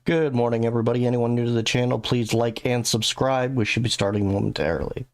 Good morning, everybody. Anyone new to the channel, please like and subscribe. We should be starting momentarily.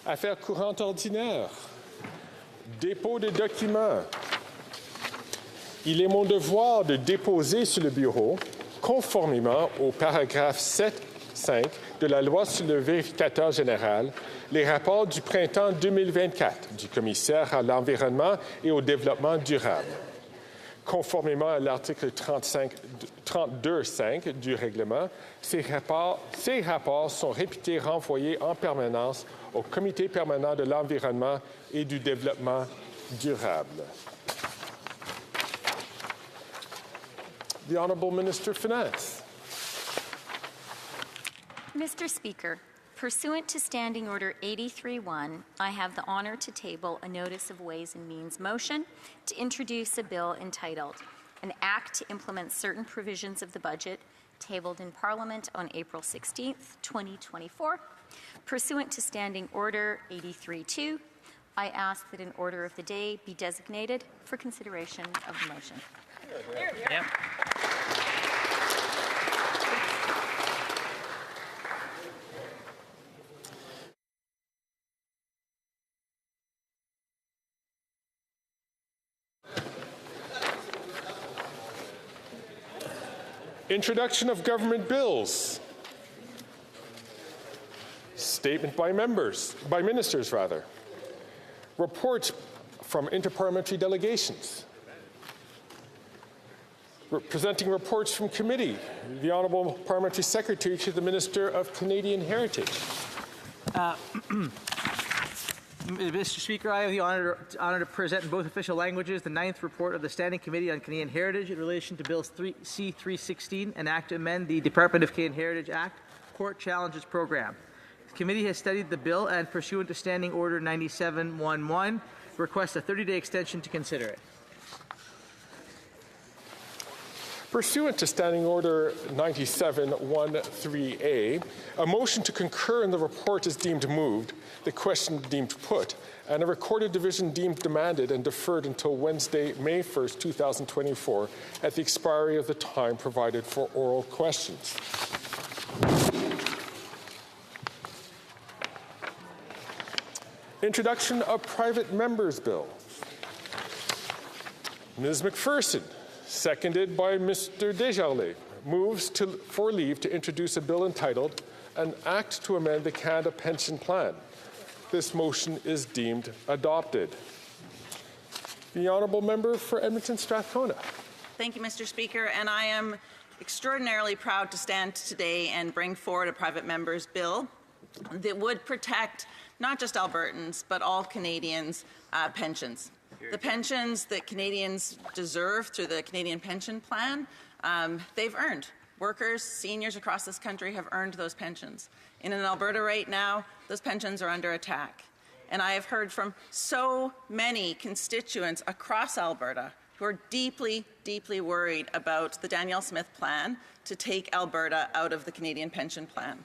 Affaires courantes ordinaires. Dépôt de documents. Il est mon devoir de déposer sur le bureau, conformément au paragraphe 7.5 de la loi sur le vérificateur général, les rapports du printemps 2024 du commissaire à l'environnement et au développement durable. Conformément à l'article 32.5 du règlement, ces rapports sont réputés renvoyés en permanence au Comité permanent de l'environnement et du développement durable. The Honourable Minister of Finance. Mr. Speaker, pursuant to Standing Order 83-1, I have the honour to table a Notice of Ways and Means motion to introduce a bill entitled An Act to Implement Certain Provisions of the Budget, tabled in Parliament on April 16, 2024. Pursuant to Standing Order 83-2, I ask that an order of the day be designated for consideration of the motion. Yeah. Introduction of government bills. Statement by ministers. Reports from interparliamentary delegations. Presenting reports from committee, the Honourable Parliamentary Secretary to the Minister of Canadian Heritage. Mr. Speaker, I have the honor to present in both official languages the 9th report of the Standing Committee on Canadian Heritage in relation to Bill C-316, an act to amend the Department of Canadian Heritage Act Court Challenges Program. The committee has studied the bill and, pursuant to Standing Order 9711, requests a 30-day extension to consider it. Pursuant to Standing Order 9713A, a motion to concur in the report is deemed moved, the question deemed put, and a recorded division deemed demanded and deferred until Wednesday, May 1st, 2024, at the expiry of the time provided for oral questions. Introduction of Private Members Bill. Ms. McPherson, seconded by Mr. Desjardins, moves for leave to introduce a bill entitled An Act to Amend the Canada Pension Plan. This motion is deemed adopted. The Honourable Member for Edmonton Strathcona. Thank you, Mr. Speaker, and I am extraordinarily proud to stand today and bring forward a private member's bill that would protect not just Albertans, but all Canadians' pensions. The pensions that Canadians deserve through the Canadian Pension Plan, they've earned. Workers, seniors across this country have earned those pensions. In Alberta right now, those pensions are under attack. And I have heard from so many constituents across Alberta who are deeply, deeply worried about the Danielle Smith plan to take Alberta out of the Canadian Pension Plan.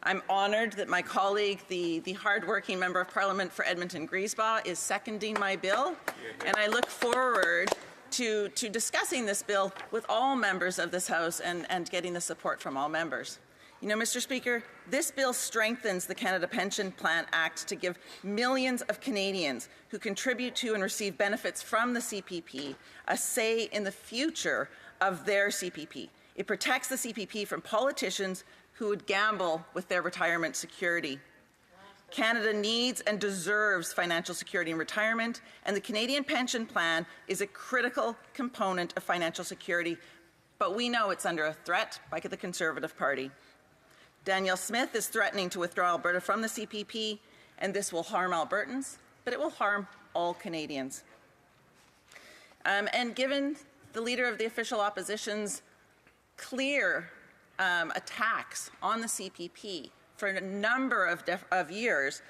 I'm honoured that my colleague, the hard-working Member of Parliament for Edmonton Griesbach, is seconding my bill, and I look forward to discussing this bill with all members of this House and getting the support from all members. You know, Mr. Speaker, this bill strengthens the Canada Pension Plan Act to give millions of Canadians who contribute to and receive benefits from the CPP a say in the future of their CPP. It protects the CPP from politicians who would gamble with their retirement security. Canada needs and deserves financial security in retirement, and the Canadian Pension Plan is a critical component of financial security, but we know it's under a threat by the Conservative Party. Danielle Smith is threatening to withdraw Alberta from the CPP, and this will harm Albertans, but it will harm all Canadians. And given the Leader of the Official Opposition's clear attacks on the CPP for a number of years,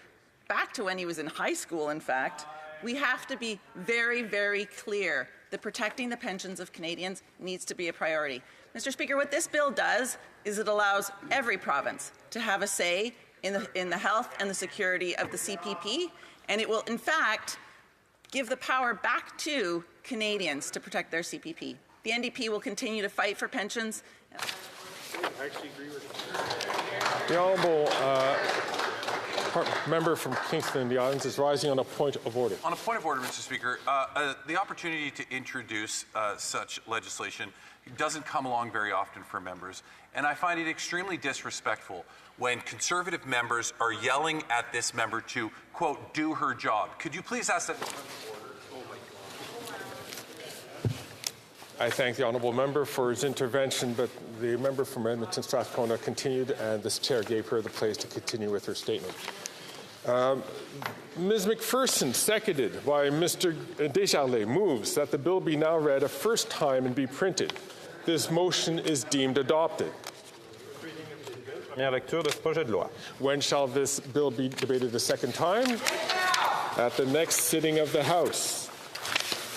back to when he was in high school, in fact, we have to be very, very clear that protecting the pensions of Canadians needs to be a priority. Mr. Speaker, what this bill does is it allows every province to have a say in the health and the security of the CPP, and it will, in fact, give the power back to Canadians to protect their CPP. The NDP will continue to fight for pensions. I actually agree with you. The Honourable Member from Kingston in the Islands is rising on a point of order. On a point of order, Mr. Speaker, the opportunity to introduce such legislation doesn't come along very often for members, and I find it extremely disrespectful when Conservative members are yelling at this member to, quote, do her job. Could you please ask that? I thank the Honourable Member for his intervention, but the member from Edmonton Strathcona continued, and this chair gave her the place to continue with her statement. Ms. McPherson, seconded by Mr. Desjardins, moves that the bill be now read a first time and be printed. This motion is deemed adopted. When shall this bill be debated a second time? At the next sitting of the House.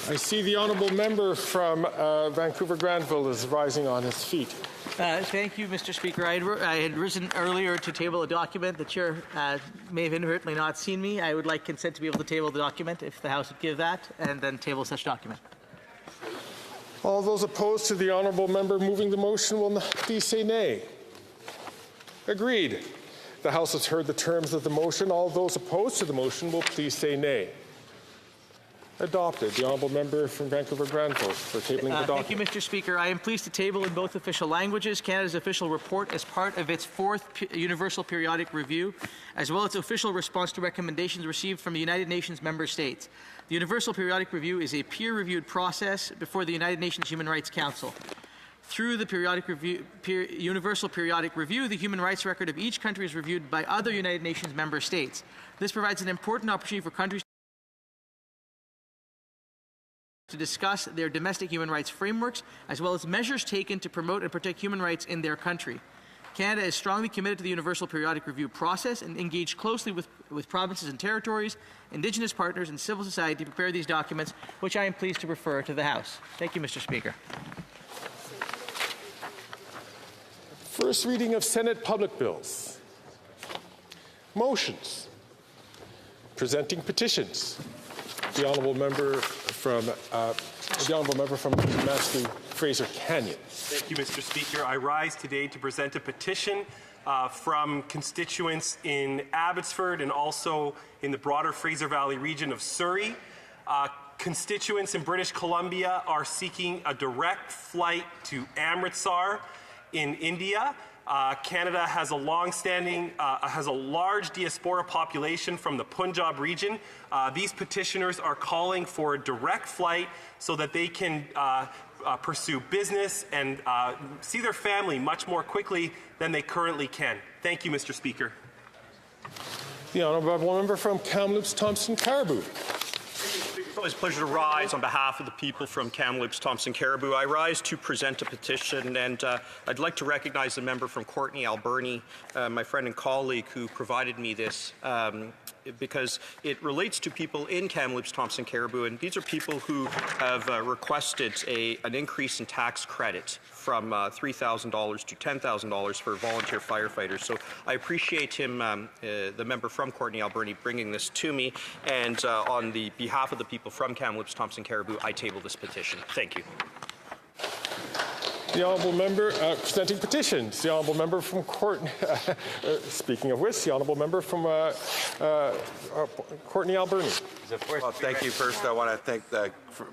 I see the Honourable Member from Vancouver Granville is rising on his feet. Thank you, Mr. Speaker. I had risen earlier to table a document. The chair may have inadvertently not seen me. I would like consent to be able to table the document if the House would give that, and then table such document. All those opposed to the Honourable Member moving the motion will please say nay. Agreed. The House has heard the terms of the motion. All those opposed to the motion will please say nay. Adopted. The Honourable Member from Vancouver Granville for tabling the document. Thank you, Mr. Speaker. I am pleased to table in both official languages Canada's official report as part of its 4th Universal Periodic Review, as well as official response to recommendations received from the United Nations member states. The Universal Periodic Review is a peer-reviewed process before the United Nations Human Rights Council. Through the Universal Periodic Review, the human rights record of each country is reviewed by other United Nations member states. This provides an important opportunity for countries to discuss their domestic human rights frameworks, as well as measures taken to promote and protect human rights in their country. Canada is strongly committed to the Universal Periodic Review process and engaged closely with provinces and territories, Indigenous partners, and civil society to prepare these documents, which I am pleased to refer to the House. Thank you, Mr. Speaker. First reading of Senate public bills. Motions. Presenting petitions. The honourable member from Mashpee Fraser Canyon. Thank you, Mr. Speaker. I rise today to present a petition from constituents in Abbotsford and also in the broader Fraser Valley region of Surrey. Constituents in British Columbia are seeking a direct flight to Amritsar in India. Canada has a large diaspora population from the Punjab region. These petitioners are calling for a direct flight so that they can pursue business and see their family much more quickly than they currently can. Thank you, Mr. Speaker. The honourable member from Kamloops Thompson Caribou. It's always a pleasure to rise on behalf of the people from Kamloops Thompson Caribou. I rise to present a petition, and I'd like to recognize the member from Courtenay Alberni, my friend and colleague, who provided me this because it relates to people in Kamloops Thompson Caribou, and these are people who have requested an increase in tax credit from $3,000 to $10,000 for volunteer firefighters. So I appreciate him, the member from Courtenay Alberni, bringing this to me, and on the behalf of the people from Kamloops Thompson Caribou, I table this petition. Thank you. The honourable member presenting petitions. The honourable member from Courtenay. Speaking of which, the honourable member from Courtenay Alberni. Well, thank you. First, I want to thank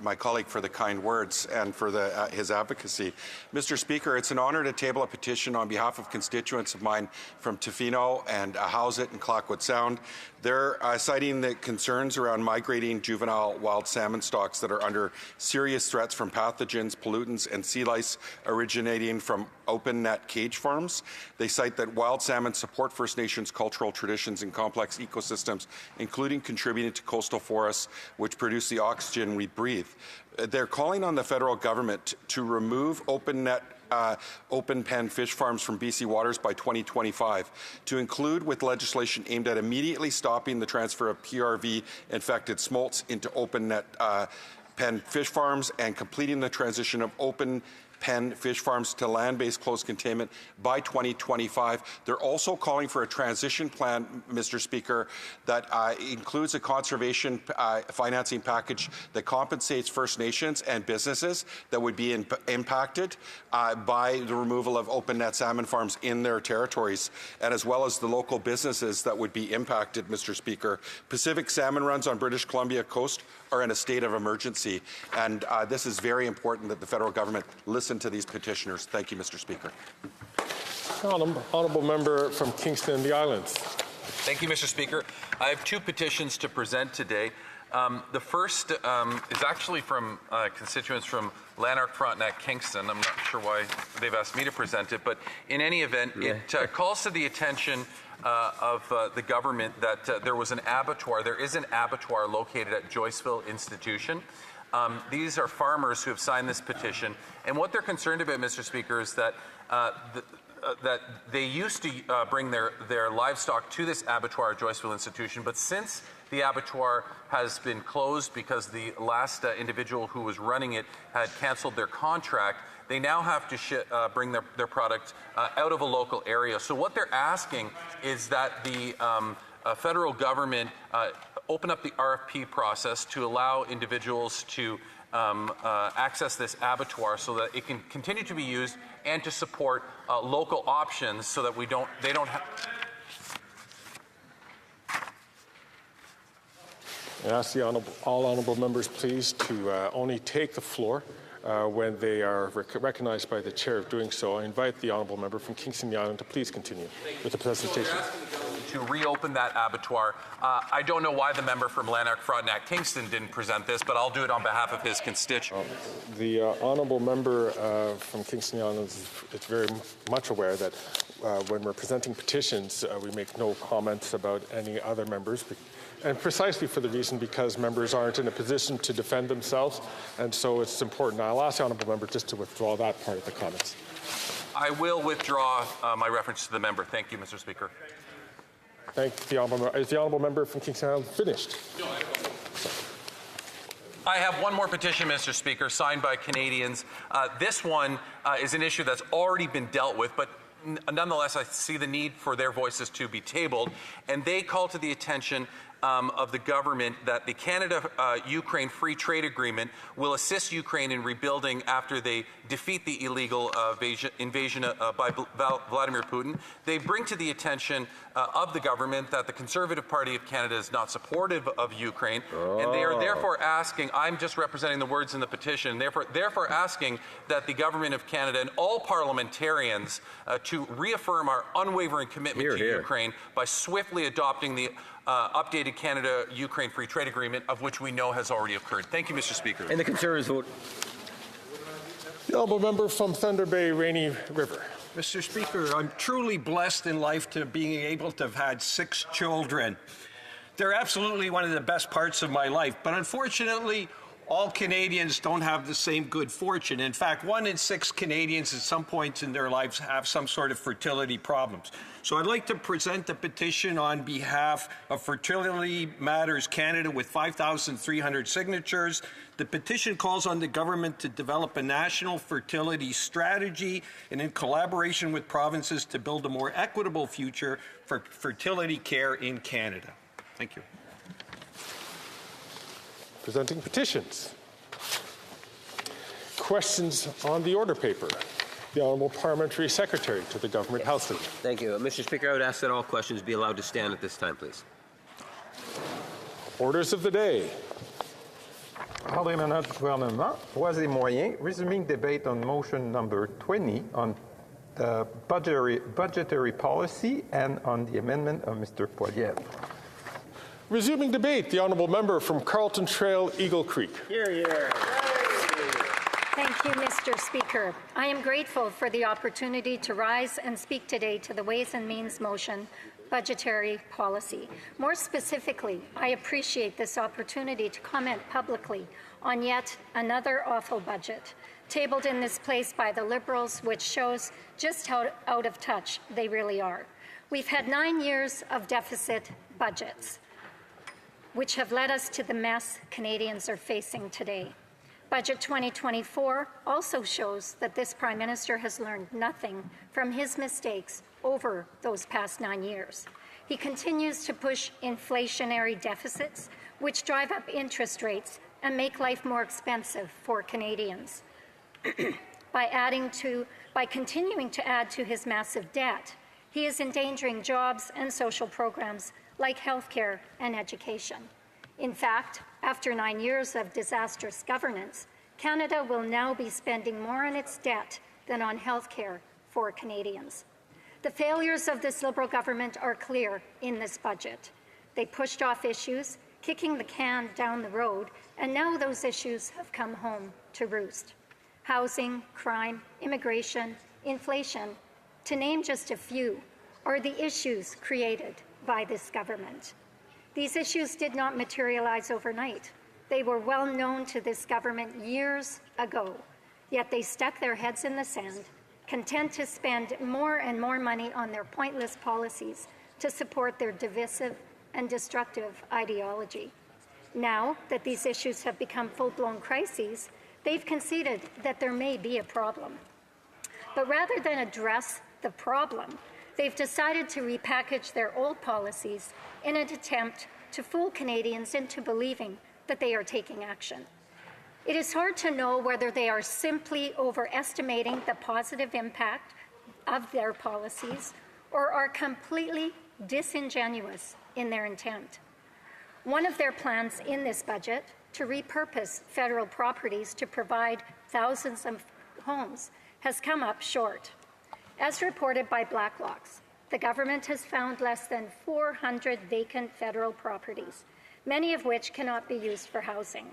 my colleague for the kind words and for his advocacy. Mr. Speaker, it's an honour to table a petition on behalf of constituents of mine from Tofino and Howsett and Clackwood Sound. They're citing the concerns around migrating juvenile wild salmon stocks that are under serious threats from pathogens, pollutants, and sea lice originating from open net cage farms. They cite that wild salmon support First Nations cultural traditions and complex ecosystems, including contributing to coastal forests, which produce the oxygen we breathe. They're calling on the federal government to remove open pen fish farms from BC waters by 2025, to include with legislation aimed at immediately stopping the transfer of PRV-infected smolts into open net pen fish farms and completing the transition of open pen fish farms to land-based closed containment by 2025. They're also calling for a transition plan, Mr. Speaker, that includes a conservation financing package that compensates First Nations and businesses that would be impacted by the removal of open net salmon farms in their territories, and as well as the local businesses that would be impacted, Mr. Speaker. Pacific salmon runs on British Columbia coast are in a state of emergency, and this is very important that the federal government listen to these petitioners. Thank you, Mr. Speaker. Honourable member from Kingston and the Islands. Thank you, Mr. Speaker. I have two petitions to present today. The first is actually from constituents from Lanark, Frontenac, Kingston. I'm not sure why they've asked me to present it, but in any event, it calls to the attention of the government that there is an abattoir located at Joyceville Institution. These are farmers who have signed this petition, and what they're concerned about, Mr. Speaker, is that that they used to bring their livestock to this abattoir at Joyceville Institution, but since the abattoir has been closed because the last individual who was running it had canceled their contract, they now have to bring their product out of a local area. So what they're asking is that the federal government open up the RFP process to allow individuals to access this abattoir so that it can continue to be used and to support local options so that they don't have. I ask all honourable members, please, to only take the floor when they are recognized by the chair of doing so. I invite the honourable member from Kingston the Island to please continue with the presentation. So we're asking the government to reopen that abattoir. I don't know why the member from Lanark, Frontenac, Kingston didn't present this, but I'll do it on behalf of his constituents. The honourable member from Kingston Islands is very much aware that when we're presenting petitions, we make no comments about any other members, and precisely for the reason because members aren't in a position to defend themselves, and so it's important. I'll ask the honourable member just to withdraw that part of the comments. I will withdraw my reference to the member. Thank you, Mr. Speaker. Thank the honourable member. Is the honourable member from Kingston Islands finished? No, I have one more petition, Mr. Speaker, signed by Canadians. This one is an issue that's already been dealt with, but nonetheless, I see the need for their voices to be tabled, and they call to the attention of the government that the Canada-Ukraine Free Trade Agreement will assist Ukraine in rebuilding after they defeat the illegal invasion by Vladimir Putin. They bring to the attention of the government that the Conservative Party of Canada is not supportive of Ukraine, and they are therefore asking, I'm just representing the words in the petition, therefore asking that the government of Canada and all parliamentarians to reaffirm our unwavering commitment to Ukraine by swiftly adopting the updated Canada-Ukraine Free Trade Agreement, of which we know has already occurred. Thank you, Mr. Speaker. And the Conservatives vote. The honourable member from Thunder Bay, Rainy River. Mr. Speaker, I'm truly blessed in life to being able to have had 6 children. They're absolutely one of the best parts of my life, but unfortunately, all Canadians don't have the same good fortune. In fact, 1 in 6 Canadians at some point in their lives have some sort of fertility problems. So I'd like to present a petition on behalf of Fertility Matters Canada with 5,300 signatures. The petition calls on the government to develop a national fertility strategy and in collaboration with provinces to build a more equitable future for fertility care in Canada. Thank you. Presenting petitions. Questions on the order paper. The Honourable Parliamentary Secretary to the Government House Leader. Thank you. Mr. Speaker, I would ask that all questions be allowed to stand at this time, please. Orders of the day. Ordre émanant du gouvernement, Voies et moyens, resuming debate on motion number 20 on the budgetary policy and on the amendment of Mr. Poilievre. Resuming debate, the honourable member from Carlton Trail, Eagle Creek. Hear, hear. Thank you, Mr. Speaker. I am grateful for the opportunity to rise and speak today to the Ways and Means motion, budgetary policy. More specifically, I appreciate this opportunity to comment publicly on yet another awful budget, tabled in this place by the Liberals, which shows just how out of touch they really are. We've had 9 years of deficit budgets, which have led us to the mess Canadians are facing today. Budget 2024 also shows that this Prime Minister has learned nothing from his mistakes over those past 9 years. He continues to push inflationary deficits, which drive up interest rates and make life more expensive for Canadians. By continuing to add to his massive debt, he is endangering jobs and social programs like healthcare and education. In fact, after 9 years of disastrous governance, Canada will now be spending more on its debt than on healthcare for Canadians. The failures of this Liberal government are clear in this budget. They pushed off issues, kicking the can down the road, and now those issues have come home to roost. Housing, crime, immigration, inflation, to name just a few, are the issues created by this government. These issues did not materialize overnight. They were well known to this government years ago, yet they stuck their heads in the sand, content to spend more and more money on their pointless policies to support their divisive and destructive ideology. Now that these issues have become full-blown crises, they've conceded that there may be a problem. But rather than address the problem, they've decided to repackage their old policies in an attempt to fool Canadians into believing that they are taking action. It is hard to know whether they are simply overestimating the positive impact of their policies or are completely disingenuous in their intent. One of their plans in this budget, to repurpose federal properties to provide thousands of homes, has come up short. As reported by Blacklock's, the government has found less than 400 vacant federal properties, many of which cannot be used for housing.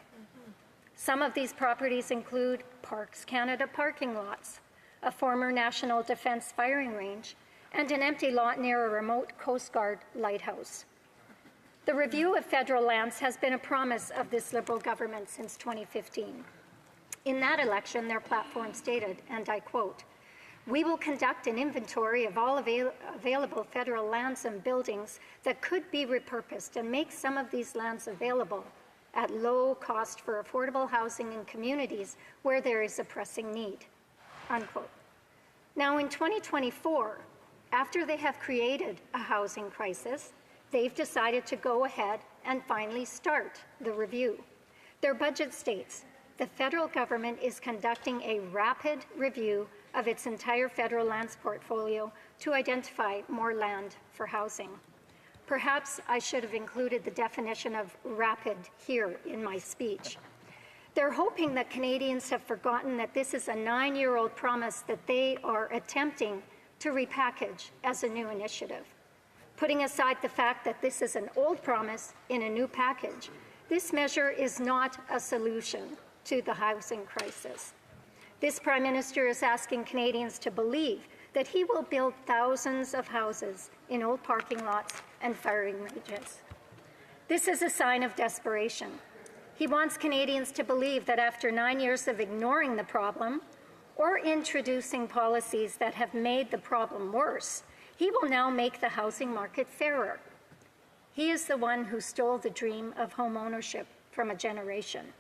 Some of these properties include Parks Canada parking lots, a former National Defence firing range, and an empty lot near a remote Coast Guard lighthouse. The review of federal lands has been a promise of this Liberal government since 2015. In that election, their platform stated, and I quote, "We will conduct an inventory of all available federal lands and buildings that could be repurposed and make some of these lands available at low cost for affordable housing in communities where there is a pressing need," unquote. Now in 2024, after they have created a housing crisis, they've decided to go ahead and finally start the review. Their budget states, the federal government is conducting a rapid review of its entire federal lands portfolio to identify more land for housing. Perhaps I should have included the definition of rapid here in my speech. They're hoping that Canadians have forgotten that this is a 9-year-old promise that they are attempting to repackage as a new initiative. Putting aside the fact that this is an old promise in a new package, this measure is not a solution to the housing crisis. This Prime Minister is asking Canadians to believe that he will build thousands of houses in old parking lots and firing ranges. This is a sign of desperation. He wants Canadians to believe that after 9 years of ignoring the problem or introducing policies that have made the problem worse, he will now make the housing market fairer. He is the one who stole the dream of home ownership from a generation.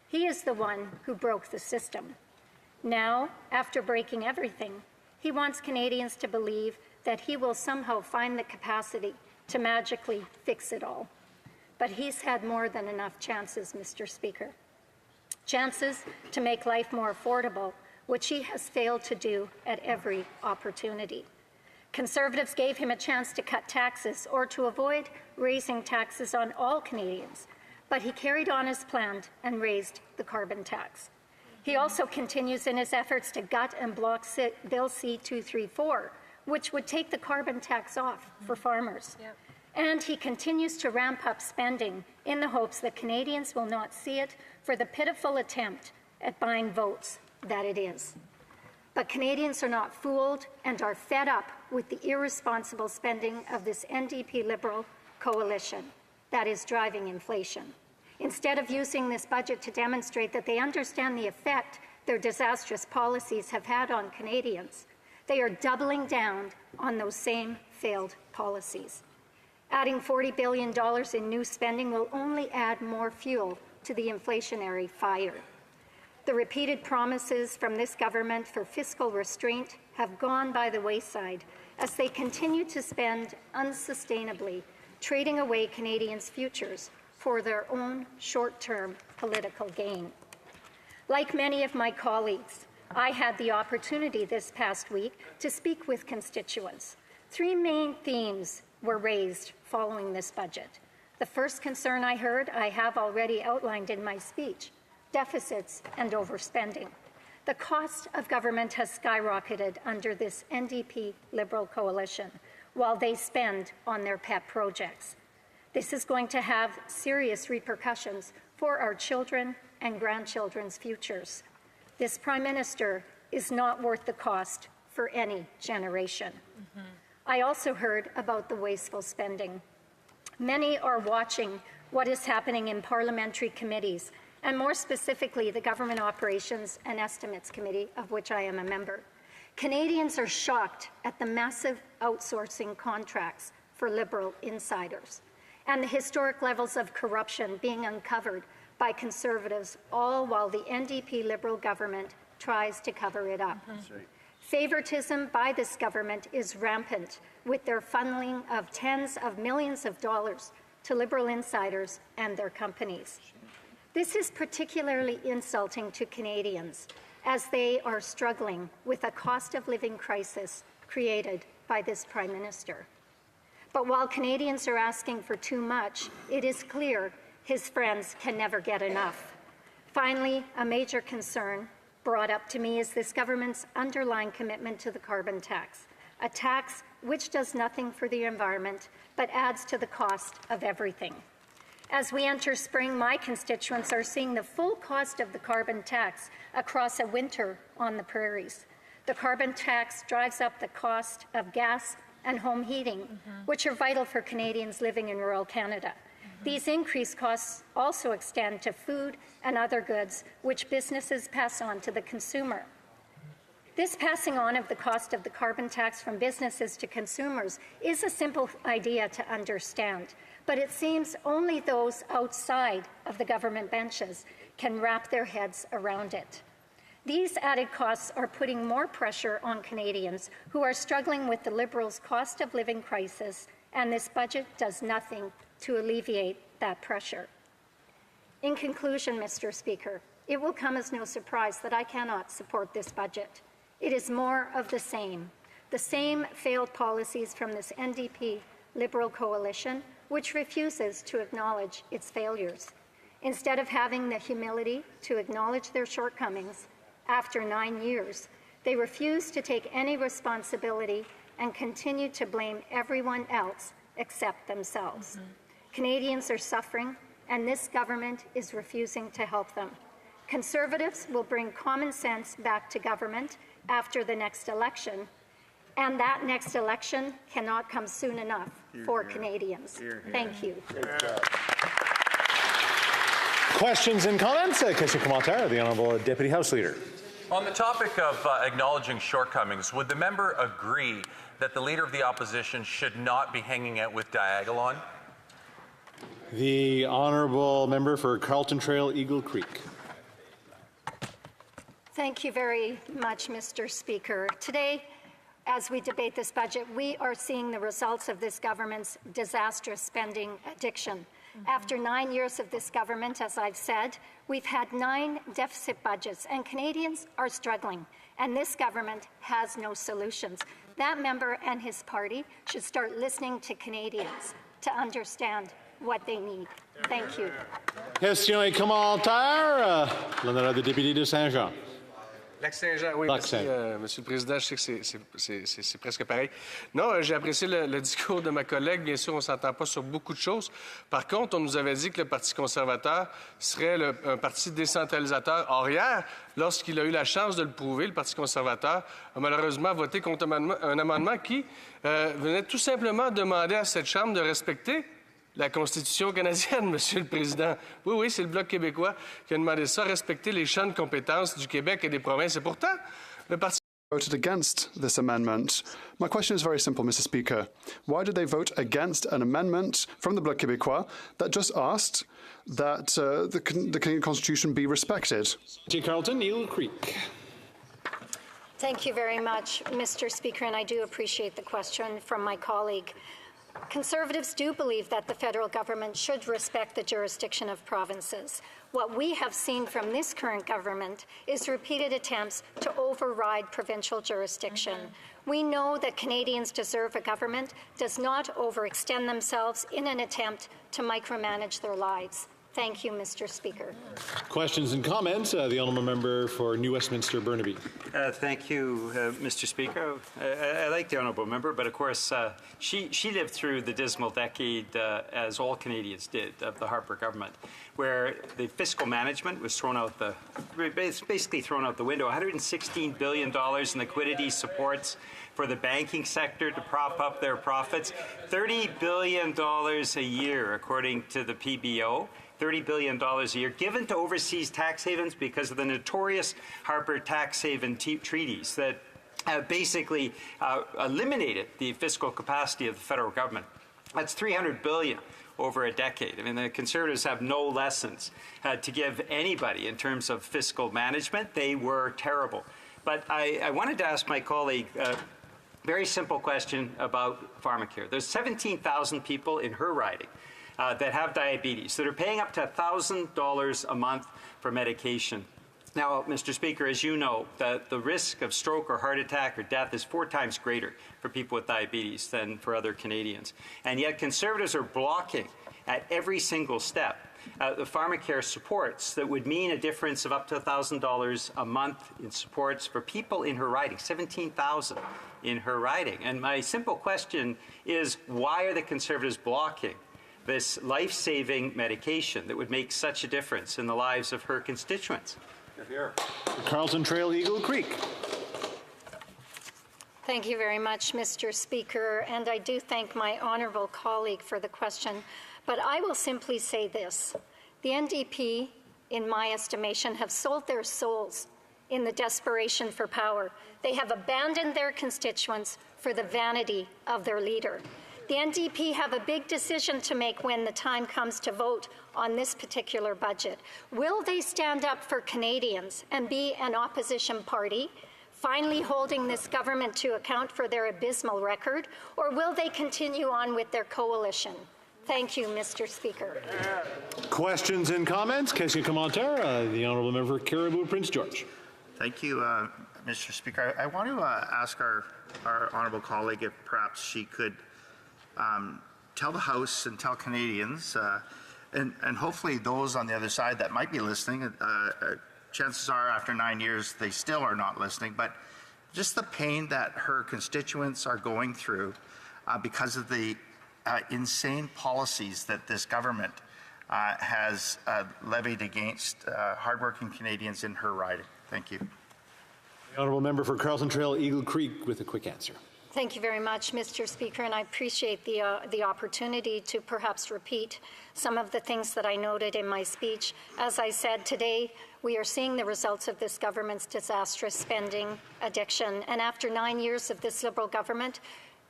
He is the one who broke the system. Now, after breaking everything, he wants Canadians to believe that he will somehow find the capacity to magically fix it all. But he's had more than enough chances, Mr. Speaker. Chances to make life more affordable, which he has failed to do at every opportunity. Conservatives gave him a chance to cut taxes or to avoid raising taxes on all Canadians, but he carried on as planned and raised the carbon tax. He also continues in his efforts to gut and block Bill C-234, which would take the carbon tax off for farmers. Yep. And he continues to ramp up spending in the hopes that Canadians will not see it for the pitiful attempt at buying votes that it is. But Canadians are not fooled and are fed up with the irresponsible spending of this NDP Liberal coalition that is driving inflation. Instead of using this budget to demonstrate that they understand the effect their disastrous policies have had on Canadians, they are doubling down on those same failed policies. Adding $40 billion in new spending will only add more fuel to the inflationary fire. The repeated promises from this government for fiscal restraint have gone by the wayside as they continue to spend unsustainably, trading away Canadians' futures for their own short-term political gain. Like many of my colleagues, I had the opportunity this past week to speak with constituents. 3 main themes were raised following this budget. The first concern I heard, I have already outlined in my speech: deficits and overspending. The cost of government has skyrocketed under this NDP Liberal coalition while they spend on their pet projects. This is going to have serious repercussions for our children and grandchildren's futures. This Prime Minister is not worth the cost for any generation. I also heard about the wasteful spending. Many are watching what is happening in parliamentary committees, and more specifically, the Government Operations and Estimates Committee, of which I am a member. Canadians are shocked at the massive outsourcing contracts for Liberal insiders and the historic levels of corruption being uncovered by Conservatives, all while the NDP Liberal government tries to cover it up. Favoritism by this government is rampant, with their funneling of tens of millions of dollars to Liberal insiders and their companies. This is particularly insulting to Canadians, as they are struggling with a cost of living crisis created by this Prime Minister. But while Canadians are asking for too much, it is clear his friends can never get enough. Finally, a major concern brought up to me is this government's underlying commitment to the carbon tax, a tax which does nothing for the environment but adds to the cost of everything. As we enter spring, my constituents are seeing the full cost of the carbon tax across a winter on the prairies. The carbon tax drives up the cost of gas and home heating, which are vital for Canadians living in rural Canada. These increased costs also extend to food and other goods, which businesses pass on to the consumer. This passing on of the cost of the carbon tax from businesses to consumers is a simple idea to understand, but it seems only those outside of the government benches can wrap their heads around it. These added costs are putting more pressure on Canadians who are struggling with the Liberals' cost of living crisis, and this budget does nothing to alleviate that pressure. In conclusion, Mr. Speaker, it will come as no surprise that I cannot support this budget. It is more of the same failed policies from this NDP Liberal coalition, which refuses to acknowledge its failures. Instead of having the humility to acknowledge their shortcomings, after 9 years, they refuse to take any responsibility and continue to blame everyone else except themselves. Canadians are suffering, and this government is refusing to help them. Conservatives will bring common sense back to government after the next election, and that next election cannot come soon enough for Canadians. Thank you. Questions and comments? Question commentaire, the Honourable Deputy House Leader. On the topic of acknowledging shortcomings, would the member agree that the Leader of the Opposition should not be hanging out with Diagolon? The Honourable Member for Carlton Trail, Eagle Creek. Thank you very much, Mr. Speaker. Today, as we debate this budget, we are seeing the results of this government's disastrous spending addiction. After 9 years of this government, as I've said, we've had 9 deficit budgets, and Canadians are struggling, and this government has no solutions. That member and his party should start listening to Canadians to understand what they need. Thank you. Question et commentaire, l'honorable député de Saint-Jean. Lac-Saint-Jean, oui, merci, Monsieur le Président. Je sais que c'est presque pareil. Non, j'ai apprécié le discours de ma collègue. Bien sûr, on ne s'entend pas sur beaucoup de choses. Par contre, on nous avait dit que le Parti conservateur serait un parti décentralisateur. Or, hier, lorsqu'il a eu la chance de le prouver, le Parti conservateur a malheureusement voté contre un amendement qui venait tout simplement demander à cette Chambre de respecter la Constitution canadienne, Monsieur le Président. Oui, c'est le Bloc québécois qui a demandé ça, respecter les champs de compétences du Québec et des provinces. Et pourtant, le Parti voted against this amendment. My question is very simple, Mr. Speaker. Why did they vote against an amendment from the Bloc québécois that just asked that the Canadian Constitution be respected? Carlton, Eagle Creek. Thank you very much, Mr. Speaker, and I do appreciate the question from my colleague. Conservatives do believe that the federal government should respect the jurisdiction of provinces. What we have seen from this current government is repeated attempts to override provincial jurisdiction. We know that Canadians deserve a government does not overextend themselves in an attempt to micromanage their lives. Thank you, Mr. Speaker. Questions and comments? The Honourable Member for New Westminster, Burnaby. Thank you, Mr. Speaker. I like the Honourable Member, but of course she lived through the dismal decade, as all Canadians did, of the Harper government, where the fiscal management was basically thrown out the window. $116 billion in liquidity supports for the banking sector to prop up their profits. $30 billion a year, according to the PBO. $30 billion a year given to overseas tax havens because of the notorious Harper tax haven treaties that basically eliminated the fiscal capacity of the federal government. That's $300 billion over a decade. I mean, the Conservatives have no lessons to give anybody in terms of fiscal management. They were terrible. But I wanted to ask my colleague a very simple question about pharmacare. There's 17,000 people in her riding that have diabetes, that are paying up to $1,000 a month for medication. Now, Mr. Speaker, as you know, the risk of stroke or heart attack or death is 4 times greater for people with diabetes than for other Canadians. And yet Conservatives are blocking at every single step the pharmacare supports that would mean a difference of up to $1,000 a month in supports for people in her riding, 17,000 in her riding. And my simple question is, why are the Conservatives blocking this life-saving medication that would make such a difference in the lives of her constituents? Here. Carlton Trail, Eagle Creek. Thank you very much, Mr. Speaker, and I do thank my honourable colleague for the question, but I will simply say this. The NDP, in my estimation, have sold their souls in the desperation for power. They have abandoned their constituents for the vanity of their leader. The NDP have a big decision to make when the time comes to vote on this particular budget. Will they stand up for Canadians and be an opposition party, finally holding this government to account for their abysmal record, or will they continue on with their coalition? Thank you, Mr. Speaker. Questions and comments? Question commentaire. The Honourable Member for Caribou, Prince George. Thank you, Mr. Speaker. I want to ask our honourable colleague if perhaps she could tell the House and tell Canadians, and hopefully those on the other side that might be listening, chances are after 9 years they still are not listening, but just the pain that her constituents are going through because of the insane policies that this government has levied against hardworking Canadians in her riding. Thank you. The Honourable Member for Carlton Trail, Eagle Creek, with a quick answer. Thank you very much, Mr. Speaker, and I appreciate the opportunity to perhaps repeat some of the things that I noted in my speech. As I said, today we are seeing the results of this government's disastrous spending addiction, and after 9 years of this Liberal government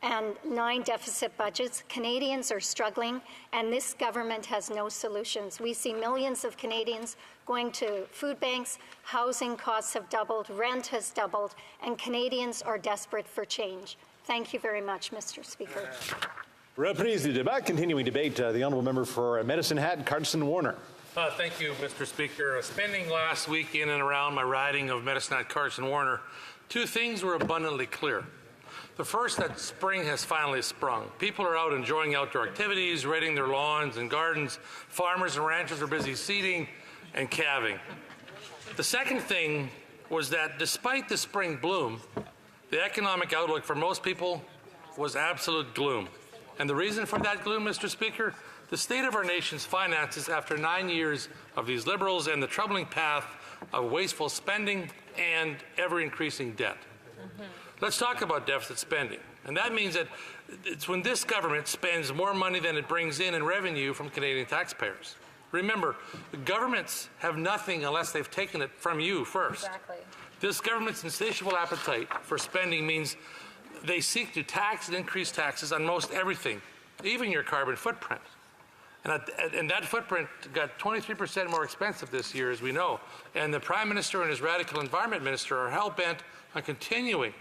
and 9 deficit budgets, Canadians are struggling, and this government has no solutions. We see millions of Canadians going to food banks, housing costs have doubled, rent has doubled, and Canadians are desperate for change. Thank you very much, Mr. Speaker. Reprise du débat, continuing debate. The Honourable Member for Medicine Hat, Carson Warner. Thank you, Mr. Speaker. Spending last week in and around my riding of Medicine Hat, Carson Warner, 2 things were abundantly clear. The first, that spring has finally sprung. People are out enjoying outdoor activities, raiding their lawns and gardens. Farmers and ranchers are busy seeding and calving. The second thing was that despite the spring bloom, the economic outlook for most people was absolute gloom. And the reason for that gloom, Mr. Speaker, the state of our nation's finances after 9 years of these Liberals and the troubling path of wasteful spending and ever-increasing debt. Let's talk about deficit spending. And that means that it's when this government spends more money than it brings in revenue from Canadian taxpayers. Remember, governments have nothing unless they've taken it from you first. Exactly. This government's insatiable appetite for spending means they seek to tax and increase taxes on most everything, even your carbon footprint. And that footprint got 23% more expensive this year, as we know. And the Prime Minister and his radical environment minister are hell-bent on continuing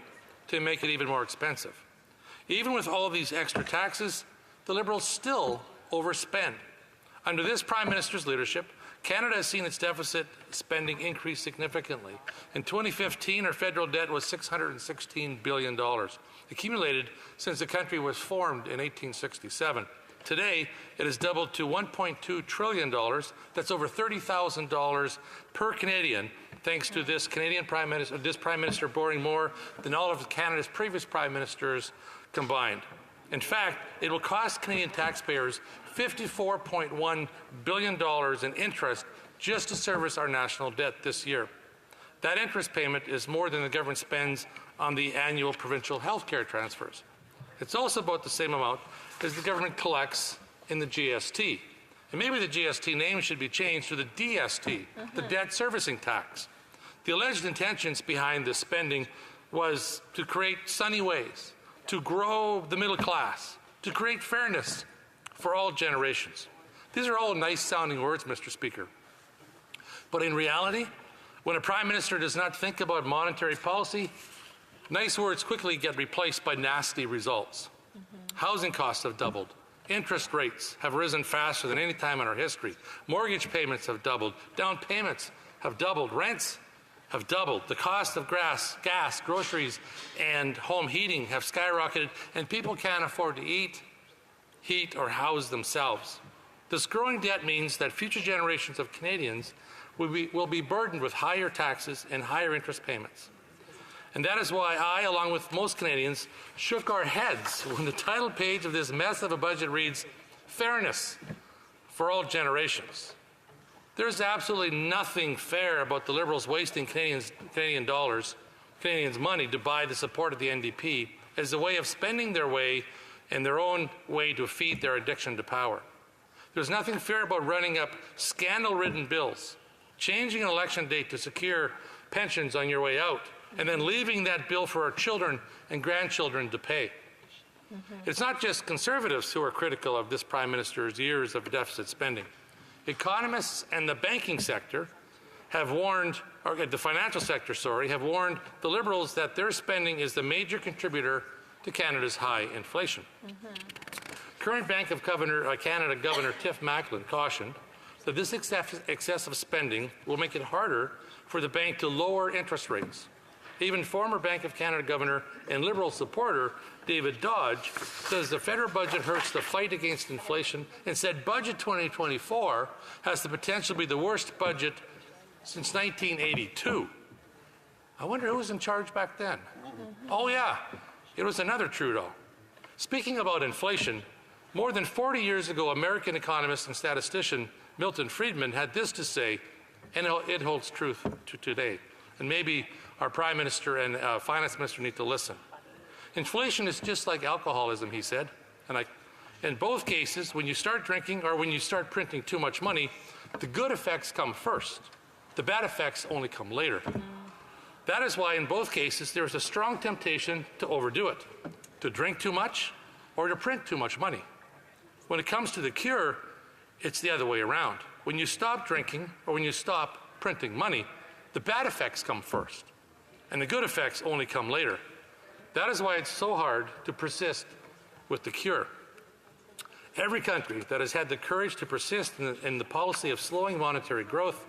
to make it even more expensive. Even with all of these extra taxes, the Liberals still overspend. Under this Prime Minister's leadership, Canada has seen its deficit spending increase significantly. In 2015, our federal debt was $616 billion, accumulated since the country was formed in 1867. Today, it has doubled to $1.2 trillion. That's over $30,000 per Canadian, thanks to this Prime Minister borrowing more than all of Canada's previous Prime Ministers combined. In fact, it will cost Canadian taxpayers $54.1 billion in interest just to service our national debt this year. That interest payment is more than the government spends on the annual provincial health care transfers. It's also about the same amount as the government collects in the GST. And maybe the GST name should be changed to the DST, the debt servicing tax. The alleged intentions behind this spending was to create sunny ways, to grow the middle class, to create fairness for all generations. These are all nice-sounding words, Mr. Speaker. But in reality, when a Prime Minister does not think about monetary policy, nice words quickly get replaced by nasty results. Housing costs have doubled. Interest rates have risen faster than any time in our history. Mortgage payments have doubled. Down payments have doubled. Rents have doubled. The cost of gas, groceries, and home heating have skyrocketed, and people can't afford to eat, heat, or house themselves. This growing debt means that future generations of Canadians will be burdened with higher taxes and higher interest payments. And that is why I, along with most Canadians, shook our heads when the title page of this mess of a budget reads, "Fairness for all generations." There's absolutely nothing fair about the Liberals wasting Canadians' money to buy the support of the NDP as a way of spending their way in their own way to feed their addiction to power. There's nothing fair about running up scandal-ridden bills, changing an election date to secure pensions on your way out, and then leaving that bill for our children and grandchildren to pay. It's not just Conservatives who are critical of this Prime Minister's years of deficit spending. Economists and the banking sector have warned, or the financial sector, have warned the Liberals that their spending is the major contributor to Canada's high inflation. Current Bank of Canada Governor Tiff Macklin cautioned that this excessive spending will make it harder for the bank to lower interest rates. Even former Bank of Canada Governor and Liberal supporter David Dodge says the federal budget hurts the fight against inflation and said Budget 2024 has the potential to be the worst budget since 1982. I wonder who was in charge back then. Oh yeah, it was another Trudeau. Speaking about inflation, more than 40 years ago, American economist and statistician Milton Friedman had this to say, and it holds truth to today. And maybe our Prime Minister and Finance Minister need to listen. Inflation is just like alcoholism, he said. And in both cases, when you start drinking or when you start printing too much money, the good effects come first. The bad effects only come later. That is why in both cases, there is a strong temptation to overdo it, to drink too much or to print too much money. When it comes to the cure, it's the other way around. When you stop drinking or when you stop printing money, the bad effects come first, and the good effects only come later. That is why it's so hard to persist with the cure. Every country that has had the courage to persist in the policy of slowing monetary growth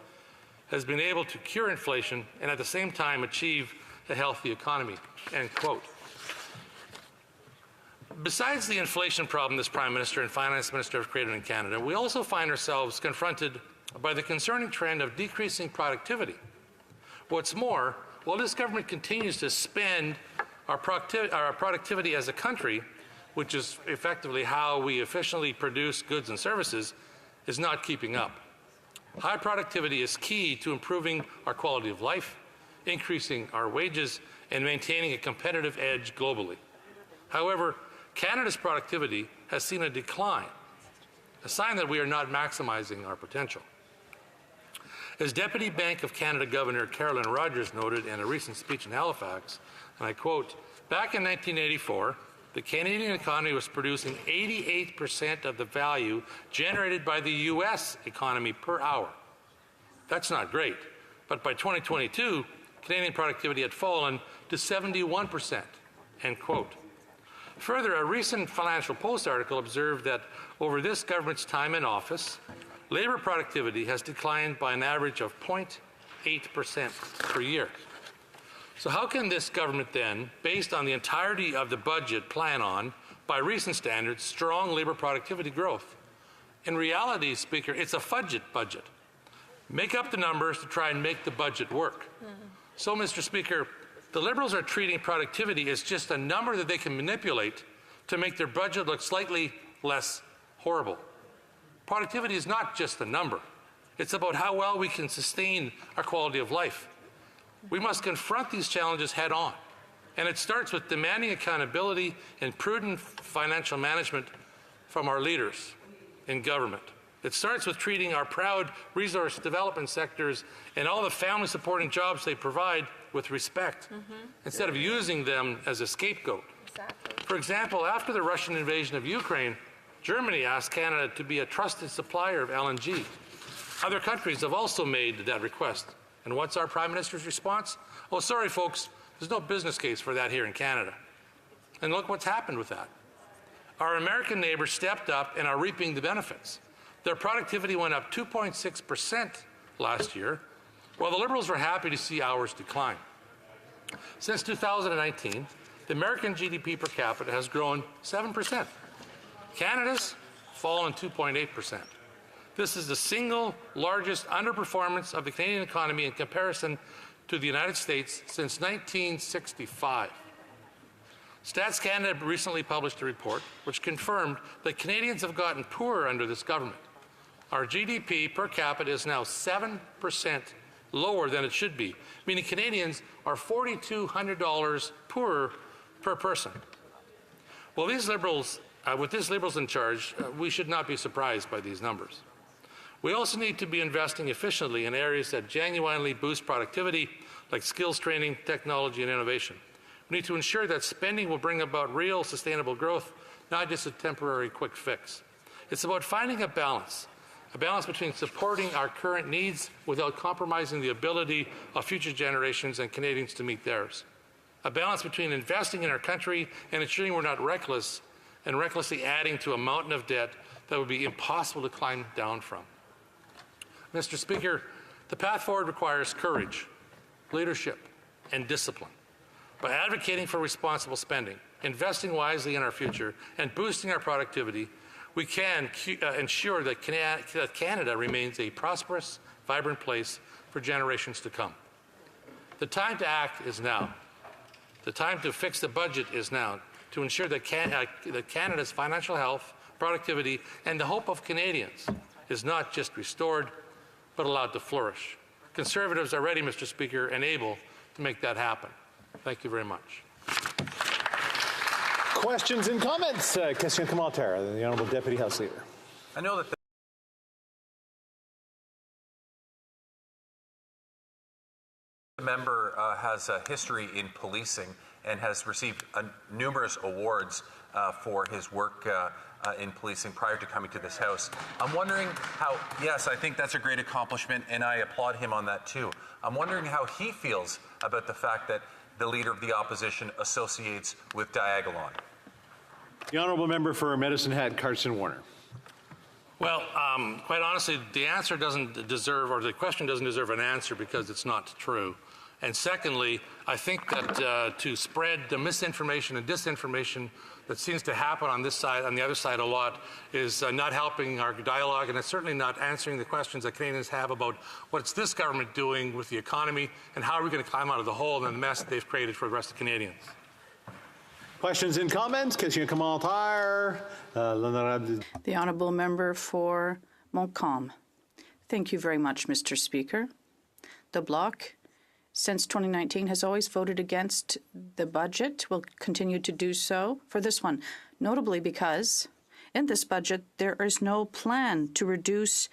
has been able to cure inflation and at the same time achieve a healthy economy, end quote. Besides the inflation problem this Prime Minister and Finance Minister have created in Canada, we also find ourselves confronted by the concerning trend of decreasing productivity. What's more, while this government continues to spend our productivity as a country, which is effectively how we efficiently produce goods and services, is not keeping up. High productivity is key to improving our quality of life, increasing our wages, and maintaining a competitive edge globally. However, Canada's productivity has seen a decline, a sign that we are not maximizing our potential. As Deputy Bank of Canada Governor Carolyn Rogers noted in a recent speech in Halifax, and I quote, "Back in 1984, the Canadian economy was producing 88% of the value generated by the U.S. economy per hour. That's not great, but by 2022, Canadian productivity had fallen to 71%, end quote. Further, a recent Financial Post article observed that over this government's time in office, labor productivity has declined by an average of 0.8% per year. So how can this government then, based on the entirety of the budget, plan on, by recent standards, strong labor productivity growth? In reality, Speaker, it's a fudget budget. Make up the numbers to try and make the budget work. So, Mr. Speaker, the Liberals are treating productivity as just a number that they can manipulate to make their budget look slightly less horrible. Productivity is not just a number. It's about how well we can sustain our quality of life. We must confront these challenges head on, and it starts with demanding accountability and prudent financial management from our leaders in government. It starts with treating our proud resource development sectors and all the family supporting jobs they provide with respect, instead of using them as a scapegoat. For example, after the Russian invasion of Ukraine, Germany asked Canada to be a trusted supplier of LNG. Other countries have also made that request. And what's our Prime Minister's response? Oh, sorry, folks, there's no business case for that here in Canada. And look what's happened with that. Our American neighbors stepped up and are reaping the benefits. Their productivity went up 2.6% last year, while the Liberals were happy to see ours decline. Since 2019, the American GDP per capita has grown 7%. Canada's fallen 2.8%. This is the single largest underperformance of the Canadian economy in comparison to the United States since 1965. Stats Canada recently published a report which confirmed that Canadians have gotten poorer under this government. Our GDP per capita is now 7% lower than it should be, meaning Canadians are $4,200 poorer per person. Well, these Liberals, with these Liberals in charge, we should not be surprised by these numbers. We also need to be investing efficiently in areas that genuinely boost productivity, like skills training, technology, and innovation. We need to ensure that spending will bring about real sustainable growth, not just a temporary quick fix. It's about finding a balance between supporting our current needs without compromising the ability of future generations and Canadians to meet theirs. A balance between investing in our country and ensuring we're not reckless and recklessly adding to a mountain of debt that would be impossible to climb down from. Mr. Speaker, the path forward requires courage, leadership, and discipline. By advocating for responsible spending, investing wisely in our future, and boosting our productivity, we can ensure that Canada remains a prosperous, vibrant place for generations to come. The time to act is now. The time to fix the budget is now, to ensure that Canada's financial health, productivity, and the hope of Canadians is not just restored, but allowed to flourish. Conservatives are ready, Mr. Speaker, and able to make that happen. Thank you very much. Questions and comments? Question commentaire. The Honourable Deputy House Leader. I know that the member has a history in policing and has received numerous awards for his work in policing prior to coming to this House. I'm wondering how, yes, I think that's a great accomplishment, and I applaud him on that too. I'm wondering how he feels about the fact that the Leader of the Opposition associates with Diagolon. The Honourable Member for Medicine Hat, Carson Warner. Well, quite honestly, the answer doesn't deserve, or the question doesn't deserve an answer because it's not true. And secondly, I think that to spread the misinformation and disinformation that seems to happen on this side, on the other side a lot, is not helping our dialogue, and it's certainly not answering the questions that Canadians have about what's this government doing with the economy and how are we going to climb out of the hole and the mess that they've created for the rest of Canadians. Questions and comments? Question commentaire. The Honourable Member for Montcalm. Thank you very much, Mr. Speaker. The Bloc, since 2019, has always voted against the budget, will continue to do so for this one, notably because in this budget there is no plan to reduce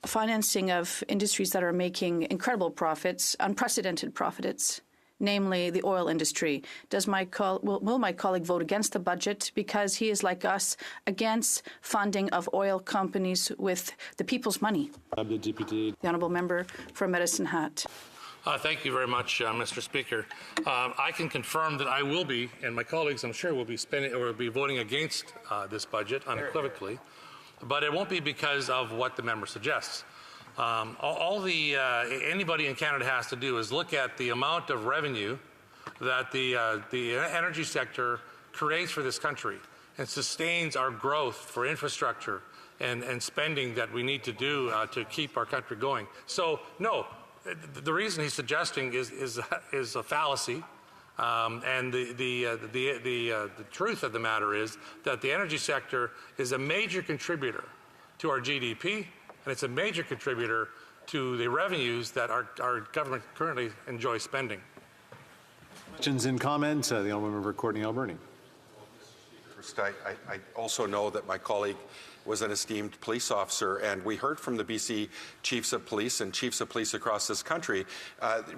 financing of industries that are making incredible profits, unprecedented profits, namely the oil industry. Will my colleague vote against the budget because he is, like us, against funding of oil companies with the people's money? The Honourable Member for Medicine Hat. Thank you very much, Mr. Speaker. I can confirm that I will be, and my colleagues, I'm sure, will be voting against this budget unequivocally, but it won't be because of what the member suggests. Anybody in Canada has to do is look at the amount of revenue that the energy sector creates for this country and sustains our growth for infrastructure and spending that we need to do to keep our country going. So, no, the reason he's suggesting is a fallacy. And the truth of the matter is that the energy sector is a major contributor to our GDP, and it's a major contributor to the revenues that our government currently enjoys spending. Questions and comments? The Honourable Member Courtney Alberni. First, I also know that my colleague was an esteemed police officer, and we heard from the BC chiefs of police and chiefs of police across this country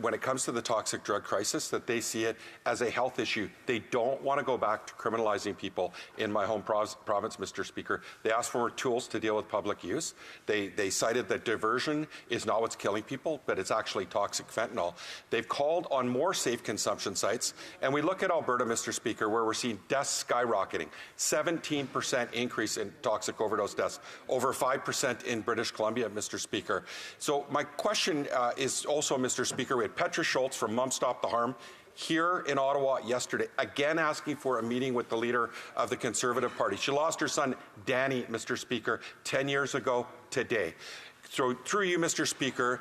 when it comes to the toxic drug crisis that they see it as a health issue. They don't want to go back to criminalizing people in my home province, Mr. Speaker. They asked for tools to deal with public use. They cited that diversion is not what's killing people, but it's actually toxic fentanyl. They've called on more safe consumption sites, and we look at Alberta, Mr. Speaker, where we're seeing deaths skyrocketing, 17% increase in toxic overdose deaths, over 5% in British Columbia, Mr. Speaker. So my question is also, Mr. Speaker, we had Petra Schultz from Mom Stop the Harm here in Ottawa yesterday, again asking for a meeting with the leader of the Conservative Party. She lost her son, Danny, Mr. Speaker, 10 years ago today. So through you, Mr. Speaker,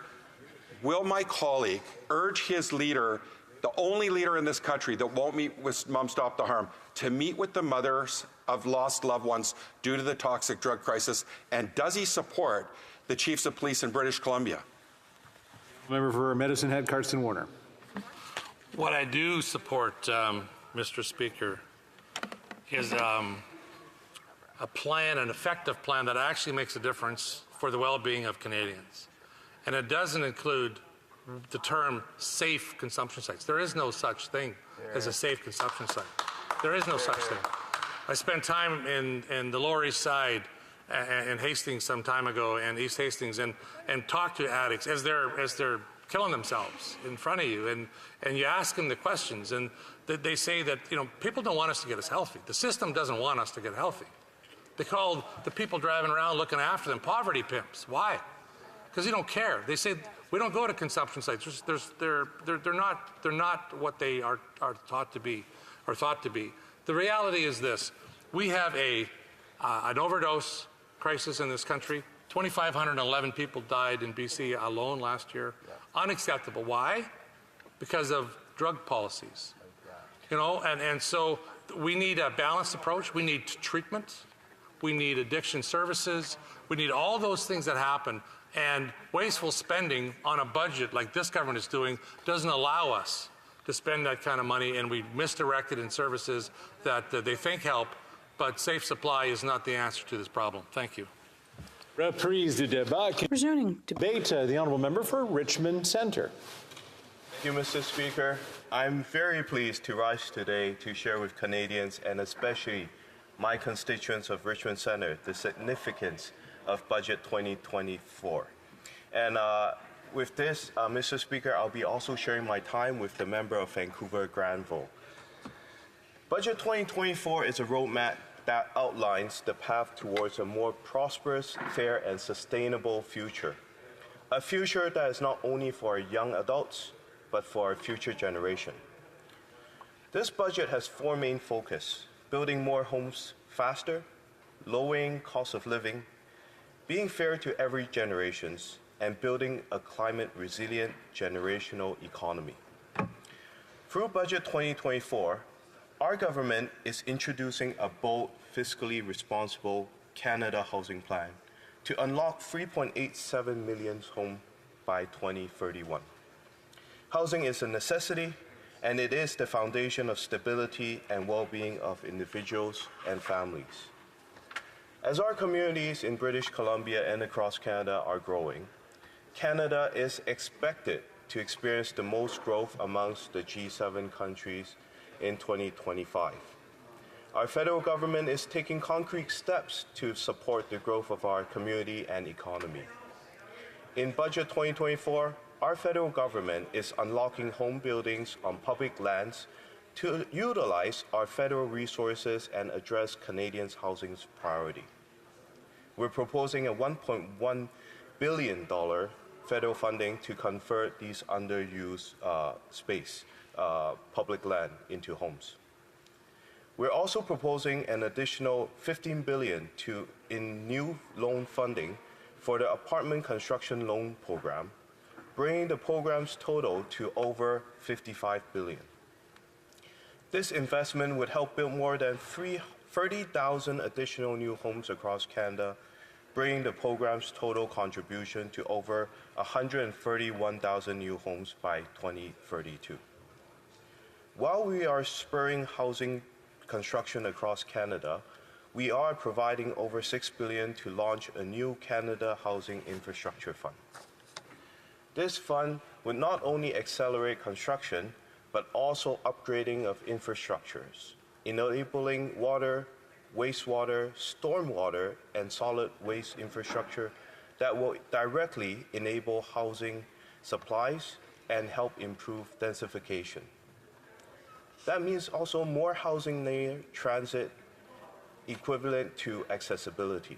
will my colleague urge his leader, the only leader in this country that won't meet with Mom Stop the Harm, to meet with the mothers of lost loved ones due to the toxic drug crisis? And does he support the chiefs of police in British Columbia? Member for Medicine Hat, Carson Warner. What I do support, Mr. Speaker, is a plan, an effective plan that actually makes a difference for the well-being of Canadians. And it doesn't include the term safe consumption sites. There is no such thing as a safe consumption site. There is no such thing. I spent time in the Lower East Side and Hastings some time ago, and East Hastings, and talked to addicts as they're killing themselves in front of you, and you ask them the questions, and they say that, you know, people don't want us to get us healthy. The system doesn't want us to get healthy. They call the people driving around looking after them poverty pimps. Why? Because you don't care. They say we don't go to consumption sites. They're not what they are taught to be, or thought to be. The reality is this: we have an overdose crisis in this country. 2,511 people died in BC alone last year. Unacceptable. Why? Because of drug policies. You know, and so we need a balanced approach. We need treatment. We need addiction services. We need all those things that happen. And wasteful spending on a budget like this government is doing doesn't allow us to spend that kind of money, and we misdirect it in services that they think help, but safe supply is not the answer to this problem. Thank you. Reprise du débat. Resuming debate, the honourable member for Richmond Centre. Thank you, Mr. Speaker. I'm very pleased to rise today to share with Canadians, and especially my constituents of Richmond Centre, the significance of Budget 2024. And with this, Mr. Speaker, I'll be also sharing my time with the member of Vancouver Granville. Budget 2024 is a roadmap that outlines the path towards a more prosperous, fair, and sustainable future. A future that is not only for our young adults, but for our future generation. This budget has four main focuses: building more homes faster, lowering cost of living, being fair to every generation, and building a climate-resilient generational economy. Through Budget 2024, our government is introducing a bold, fiscally responsible Canada housing plan to unlock 3.87 million homes by 2031. Housing is a necessity, and it is the foundation of stability and well-being of individuals and families. As our communities in British Columbia and across Canada are growing, Canada is expected to experience the most growth amongst the G7 countries in 2025. Our federal government is taking concrete steps to support the growth of our community and economy. In Budget 2024, our federal government is unlocking home buildings on public lands to utilize our federal resources and address Canadians' housing priority. We're proposing a $1.1 billion federal funding to convert these underused public land into homes. We're also proposing an additional $15 billion in new loan funding for the apartment construction loan program, bringing the program's total to over $55 billion. This investment would help build more than 30,000 additional new homes across Canada, bringing the program's total contribution to over 131,000 new homes by 2032. While we are spurring housing construction across Canada, we are providing over $6 billion to launch a new Canada Housing Infrastructure Fund. This fund would not only accelerate construction, but also upgrading of infrastructures, enabling water, wastewater, stormwater, and solid waste infrastructure that will directly enable housing supplies and help improve densification. That means also more housing near transit equivalent to accessibility.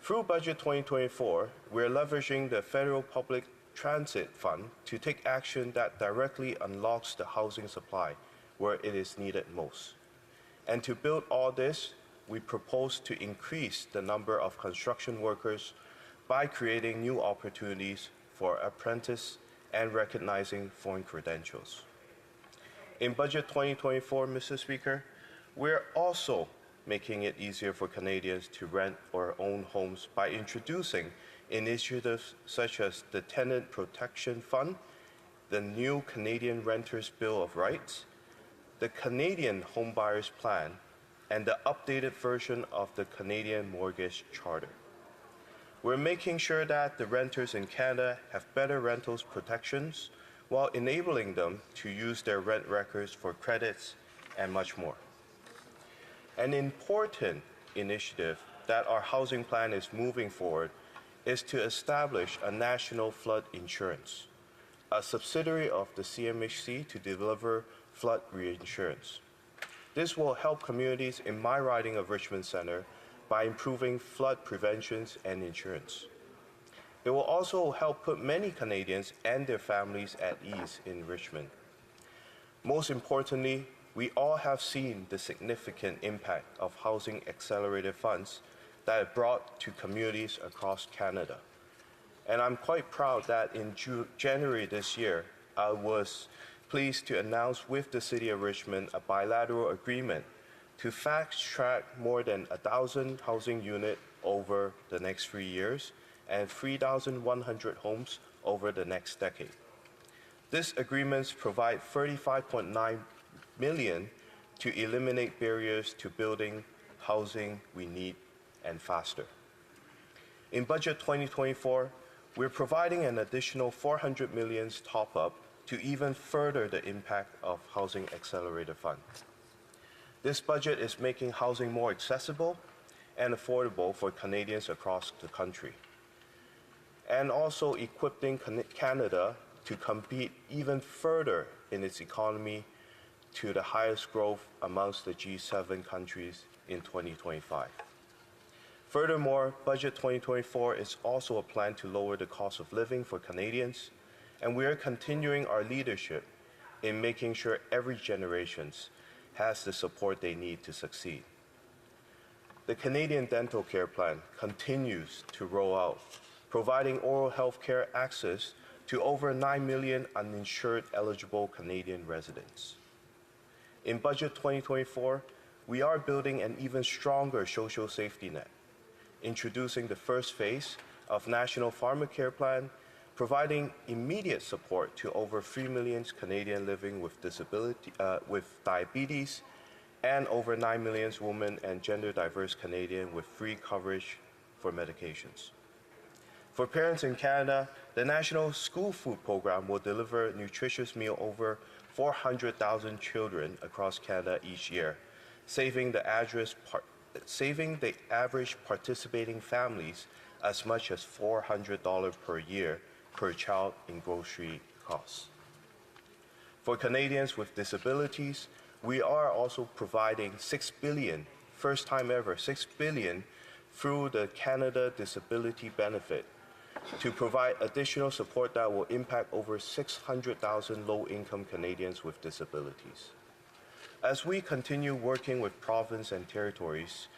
Through Budget 2024, we're leveraging the federal public Transit Fund to take action that directly unlocks the housing supply where it is needed most. And to build all this, we propose to increase the number of construction workers by creating new opportunities for apprentice and recognizing foreign credentials. In Budget 2024, Mr. Speaker, we're also making it easier for Canadians to rent or own homes by introducing initiatives such as the Tenant Protection Fund, the new Canadian Renters Bill of Rights, the Canadian Homebuyers Plan, and the updated version of the Canadian Mortgage Charter. We're making sure that the renters in Canada have better rentals protections while enabling them to use their rent records for credits and much more. An important initiative that our housing plan is moving forward is to establish a national flood insurance, a subsidiary of the CMHC to deliver flood reinsurance. This will help communities in my riding of Richmond Centre by improving flood preventions and insurance. It will also help put many Canadians and their families at ease in Richmond. Most importantly, we all have seen the significant impact of housing accelerated funds that it brought to communities across Canada. And I'm quite proud that in January this year, I was pleased to announce with the City of Richmond a bilateral agreement to fast-track more than 1,000 housing units over the next 3 years and 3,100 homes over the next decade. These agreements provide $35.9 million to eliminate barriers to building housing we need and faster. In Budget 2024, we're providing an additional $400 million top-up to even further the impact of Housing Accelerator Fund. This budget is making housing more accessible and affordable for Canadians across the country, and also equipping Canada to compete even further in its economy to the highest growth amongst the G7 countries in 2025. Furthermore, Budget 2024 is also a plan to lower the cost of living for Canadians, and we are continuing our leadership in making sure every generation has the support they need to succeed. The Canadian Dental Care Plan continues to roll out, providing oral health care access to over 9 million uninsured eligible Canadian residents. In Budget 2024, we are building an even stronger social safety net, introducing the first phase of National Pharmacare Plan, providing immediate support to over 3 million Canadians living with diabetes, and over 9 million women and gender-diverse Canadians with free coverage for medications. For parents in Canada, the National School Food Program will deliver nutritious meal over 400,000 children across Canada each year, saving the average participating families as much as $400 per year per child in grocery costs. For Canadians with disabilities, we are also providing $6 billion, first time ever, $6 billion through the Canada Disability Benefit to provide additional support that will impact over 600,000 low-income Canadians with disabilities. As we continue working with province and territories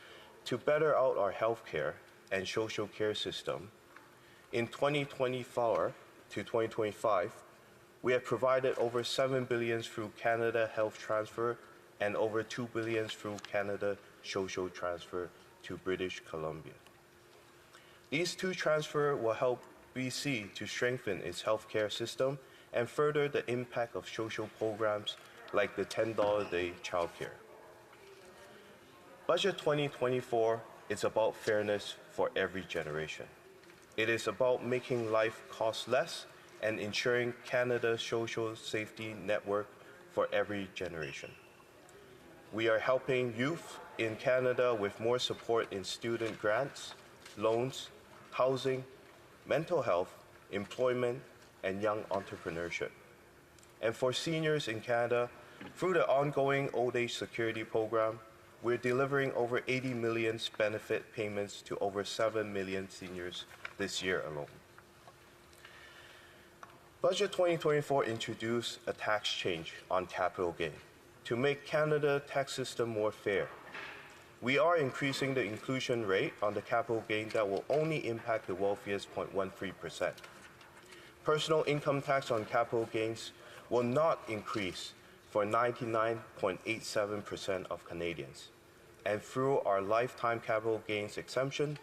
to better out our healthcare and social care system, in 2024 to 2025, we have provided over $7 billion through Canada Health Transfer and over $2 billion through Canada Social Transfer to British Columbia. These two transfers will help BC to strengthen its healthcare system and further the impact of social programs like the $10 a day childcare. Budget 2024 is about fairness for every generation. It is about making life cost less and ensuring Canada's social safety network for every generation. We are helping youth in Canada with more support in student grants, loans, housing, mental health, employment, and young entrepreneurship. And for seniors in Canada, through the ongoing Old Age Security Program, we're delivering over 80 million benefit payments to over 7 million seniors this year alone. Budget 2024 introduced a tax change on capital gain to make Canada's tax system more fair. We are increasing the inclusion rate on the capital gain that will only impact the wealthiest 0.13%. Personal income tax on capital gains will not increase for 99.87% of Canadians. And through our lifetime capital gains exemption,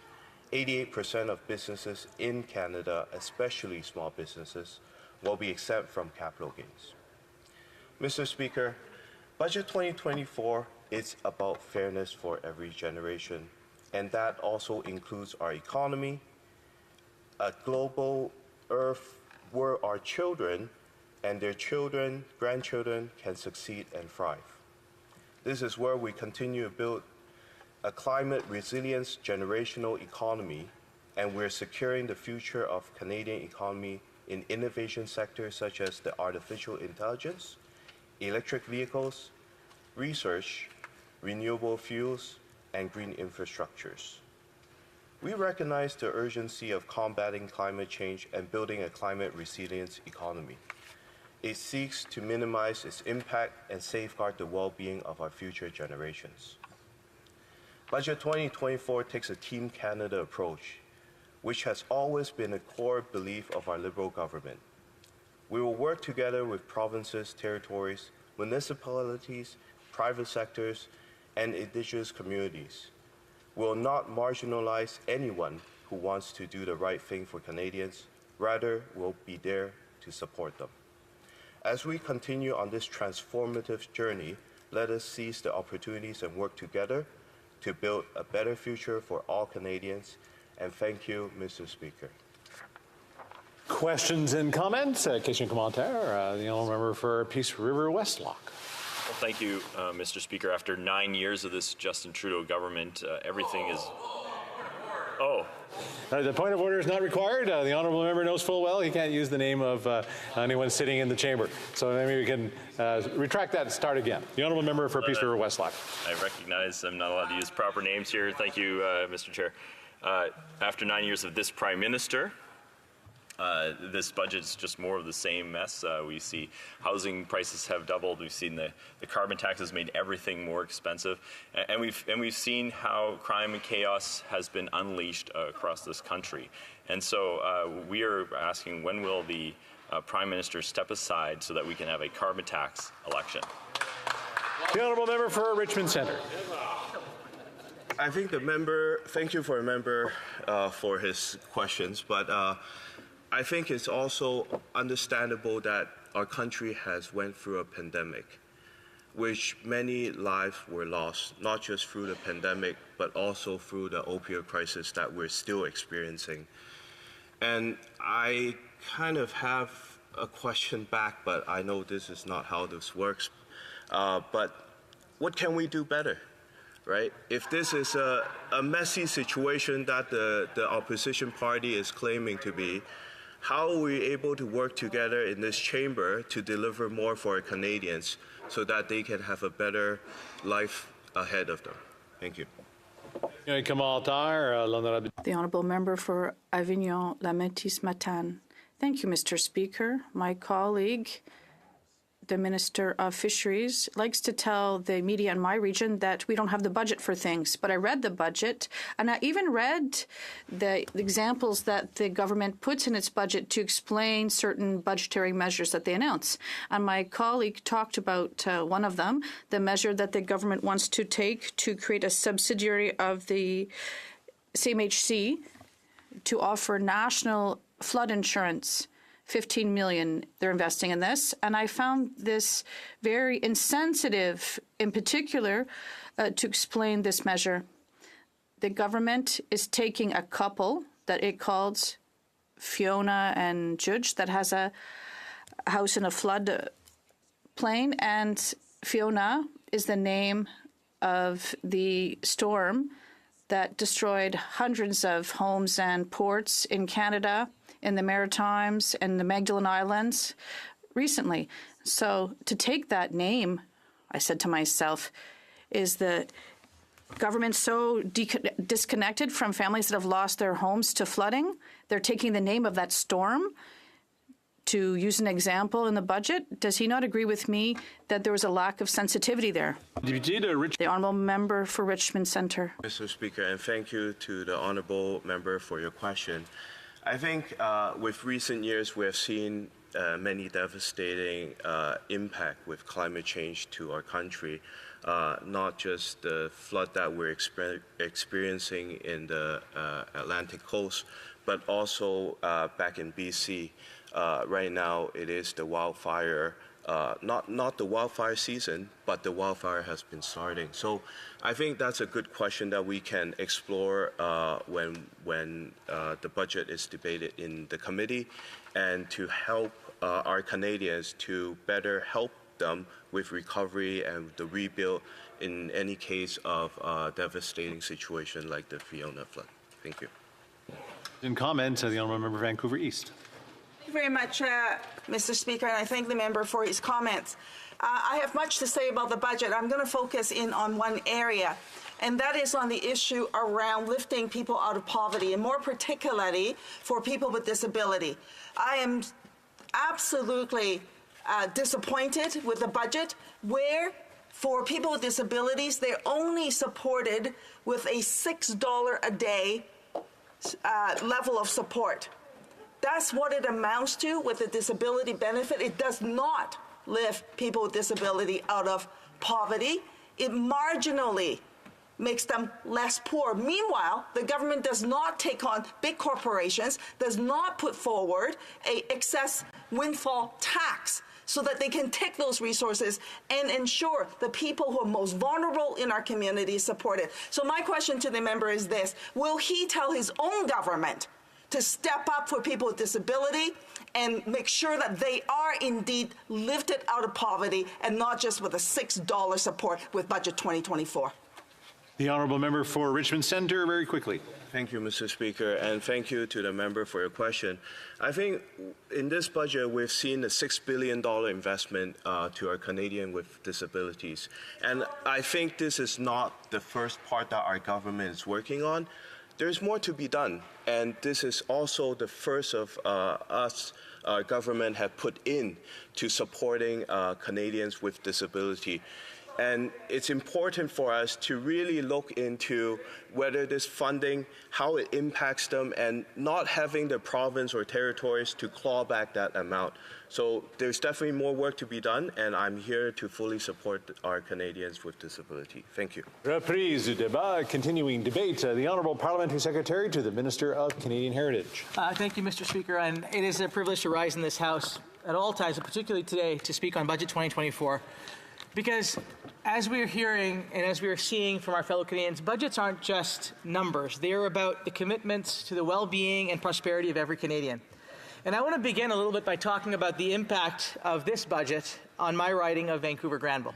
88% of businesses in Canada, especially small businesses, will be exempt from capital gains. Mr. Speaker, Budget 2024 is about fairness for every generation, and that also includes our economy, a global earth where our children and their children, grandchildren can succeed and thrive. This is where we continue to build a climate resilience generational economy, and we're securing the future of Canadian economy in innovation sectors such as the artificial intelligence, electric vehicles, research, renewable fuels, and green infrastructures. We recognize the urgency of combating climate change and building a climate resilience economy. It seeks to minimize its impact and safeguard the well-being of our future generations. Budget 2024 takes a Team Canada approach, which has always been a core belief of our Liberal government. We will work together with provinces, territories, municipalities, private sectors, and Indigenous communities. We will not marginalize anyone who wants to do the right thing for Canadians. Rather, we'll be there to support them. As we continue on this transformative journey, let us seize the opportunities and work together to build a better future for all Canadians. And thank you, Mr. Speaker. Questions and comments? Question commentaire. The honourable member for Peace River Westlock. Well, thank you, Mr. Speaker. After 9 years of this Justin Trudeau government, everything is... Oh. The point of order is not required. The honourable member knows full well he can't use the name of anyone sitting in the chamber. So maybe we can retract that and start again. The honourable member for Peace River Westlock. I recognize I'm not allowed to use proper names here. Thank you, Mr. Chair. After 9 years of this Prime Minister, this budget is just more of the same mess. We see housing prices have doubled. We've seen the carbon tax has made everything more expensive, and we've seen how crime and chaos has been unleashed across this country. And so we are asking, when will the Prime Minister step aside so that we can have a carbon tax election? The honourable member for Richmond Centre. I think the member, thank you for a member for his questions, but I think it's also understandable that our country has went through a pandemic, which many lives were lost, not just through the pandemic, but also through the opioid crisis that we're still experiencing. And I kind of have a question back, but I know this is not how this works. But what can we do better? Right? If this is a messy situation that the opposition party is claiming to be, how are we able to work together in this chamber to deliver more for our Canadians so that they can have a better life ahead of them? Thank you. The honourable member for Avignon-La Métis-Matane. Thank you, Mr. Speaker. My colleague, the Minister of Fisheries, likes to tell the media in my region that we don't have the budget for things. But I read the budget, and I even read the examples that the government puts in its budget to explain certain budgetary measures that they announce. And my colleague talked about one of them, the measure that the government wants to take to create a subsidiary of the CMHC to offer national flood insurance. 15 million they're investing in this. And I found this very insensitive, in particular, to explain this measure. The government is taking a couple that it calls Fiona and Judge that has a house in a flood plain. And Fiona is the name of the storm that destroyed hundreds of homes and ports in Canada, in the Maritimes, and the Magdalen Islands recently. So to take that name, I said to myself, is the government so disconnected from families that have lost their homes to flooding? They're taking the name of that storm To use an example in the budget, does he not agree with me that there was a lack of sensitivity there? The honourable member for Richmond Centre. Mr. Speaker, and thank you to the honourable member for your question. I think with recent years we have seen many devastating impact with climate change to our country. Not just the flood that we're experiencing in the Atlantic coast, but also back in BC. Right now, it is the wildfire, not the wildfire season, but the wildfire has been starting. So I think that's a good question that we can explore when the budget is debated in the committee, and to help our Canadians to better help them with recovery and the rebuild in any case of a devastating situation like the Fiona flood. Thank you. In comment, the honourable member Vancouver East. Thank you very much, Mr. Speaker, and I thank the member for his comments. I have much to say about the budget. I'm going to focus in on one area, and that is on the issue around lifting people out of poverty, and more particularly for people with disability. I am absolutely disappointed with the budget where for people with disabilities they're only supported with a $6 a day level of support. That's what it amounts to with a disability benefit. It does not lift people with disability out of poverty. It marginally makes them less poor. Meanwhile, the government does not take on big corporations, does not put forward an excess windfall tax so that they can take those resources and ensure the people who are most vulnerable in our community is supported. So my question to the member is this: will he tell his own government to step up for people with disability and make sure that they are indeed lifted out of poverty and not just with a $6 support with Budget 2024? The honourable member for Richmond Centre, very quickly. Thank you, Mr. Speaker, and thank you to the member for your question. I think in this budget we've seen a $6 billion investment to our Canadians with disabilities. And I think this is not the first part that our government is working on. There's more to be done, and this is also the first of our government have put in to supporting Canadians with disability. And it's important for us to really look into whether this funding, how it impacts them, and not having the province or territories to claw back that amount. So there's definitely more work to be done, and I'm here to fully support our Canadians with disability. Thank you. Reprise du débat, continuing debate. The Honourable Parliamentary Secretary to the Minister of Canadian Heritage. Thank you, Mr. Speaker, and it is a privilege to rise in this House at all times, but particularly today, to speak on Budget 2024. Because as we are hearing and as we are seeing from our fellow Canadians, budgets aren't just numbers. They are about the commitments to the well-being and prosperity of every Canadian. And I want to begin a little bit by talking about the impact of this budget on my riding of Vancouver-Granville.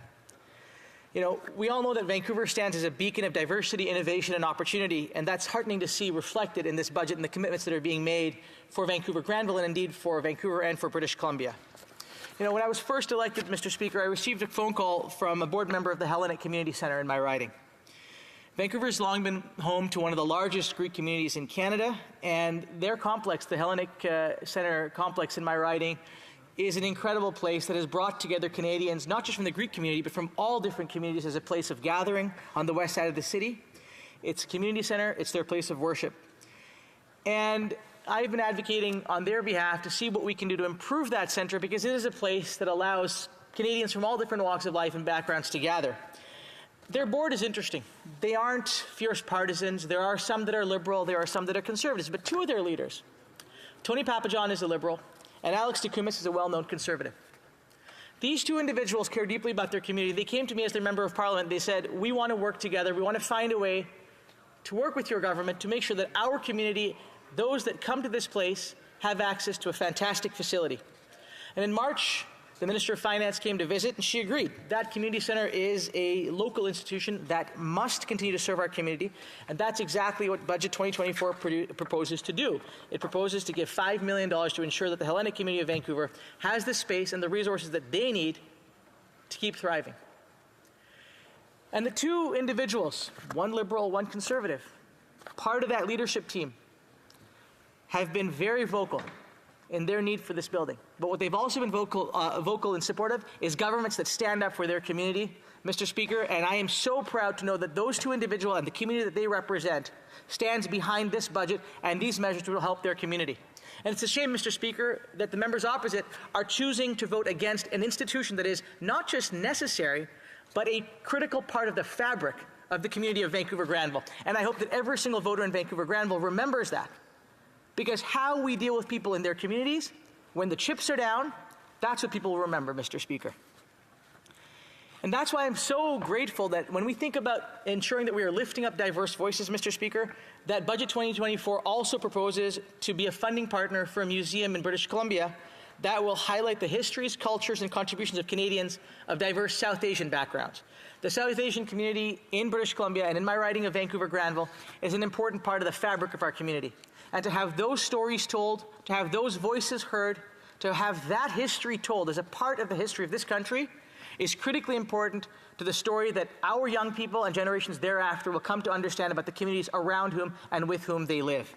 You know, we all know that Vancouver stands as a beacon of diversity, innovation, and opportunity, and that's heartening to see reflected in this budget and the commitments that are being made for Vancouver-Granville and indeed for Vancouver and for British Columbia. You know, when I was first elected, Mr. Speaker, I received a phone call from a board member of the Hellenic Community Centre in my riding. Vancouver has long been home to one of the largest Greek communities in Canada, and their complex, the Hellenic Centre complex in my riding, is an incredible place that has brought together Canadians, not just from the Greek community, but from all different communities as a place of gathering on the west side of the city. It's a community centre, it's their place of worship. And I've been advocating on their behalf to see what we can do to improve that centre, because it is a place that allows Canadians from all different walks of life and backgrounds to gather. Their board is interesting. They aren't fierce partisans. There are some that are liberal, there are some that are conservatives, but two of their leaders, Tony Papajohn is a liberal, and Alex Takumis is a well-known conservative. These two individuals care deeply about their community. They came to me as their member of parliament. They said, we want to work together. We want to find a way to work with your government to make sure that our community, those that come to this place, have access to a fantastic facility. And in March, the Minister of Finance came to visit, and she agreed. That community centre is a local institution that must continue to serve our community, and that's exactly what Budget 2024 proposes to do. It proposes to give $5 million to ensure that the Hellenic community of Vancouver has the space and the resources that they need to keep thriving. And the two individuals, one liberal, one conservative, part of that leadership team, have been very vocal in their need for this building. But what they've also been vocal and supportive is governments that stand up for their community, Mr. Speaker, and I am so proud to know that those two individuals and the community that they represent stands behind this budget and these measures will help their community. And it's a shame, Mr. Speaker, that the members opposite are choosing to vote against an institution that is not just necessary, but a critical part of the fabric of the community of Vancouver Granville. And I hope that every single voter in Vancouver Granville remembers that. Because how we deal with people in their communities, when the chips are down, that's what people will remember, Mr. Speaker. And that's why I'm so grateful that when we think about ensuring that we are lifting up diverse voices, Mr. Speaker, that Budget 2024 also proposes to be a funding partner for a museum in British Columbia that will highlight the histories, cultures, and contributions of Canadians of diverse South Asian backgrounds. The South Asian community in British Columbia and in my riding of Vancouver Granville is an important part of the fabric of our community. And to have those stories told, to have those voices heard, to have that history told as a part of the history of this country is critically important to the story that our young people and generations thereafter will come to understand about the communities around whom and with whom they live.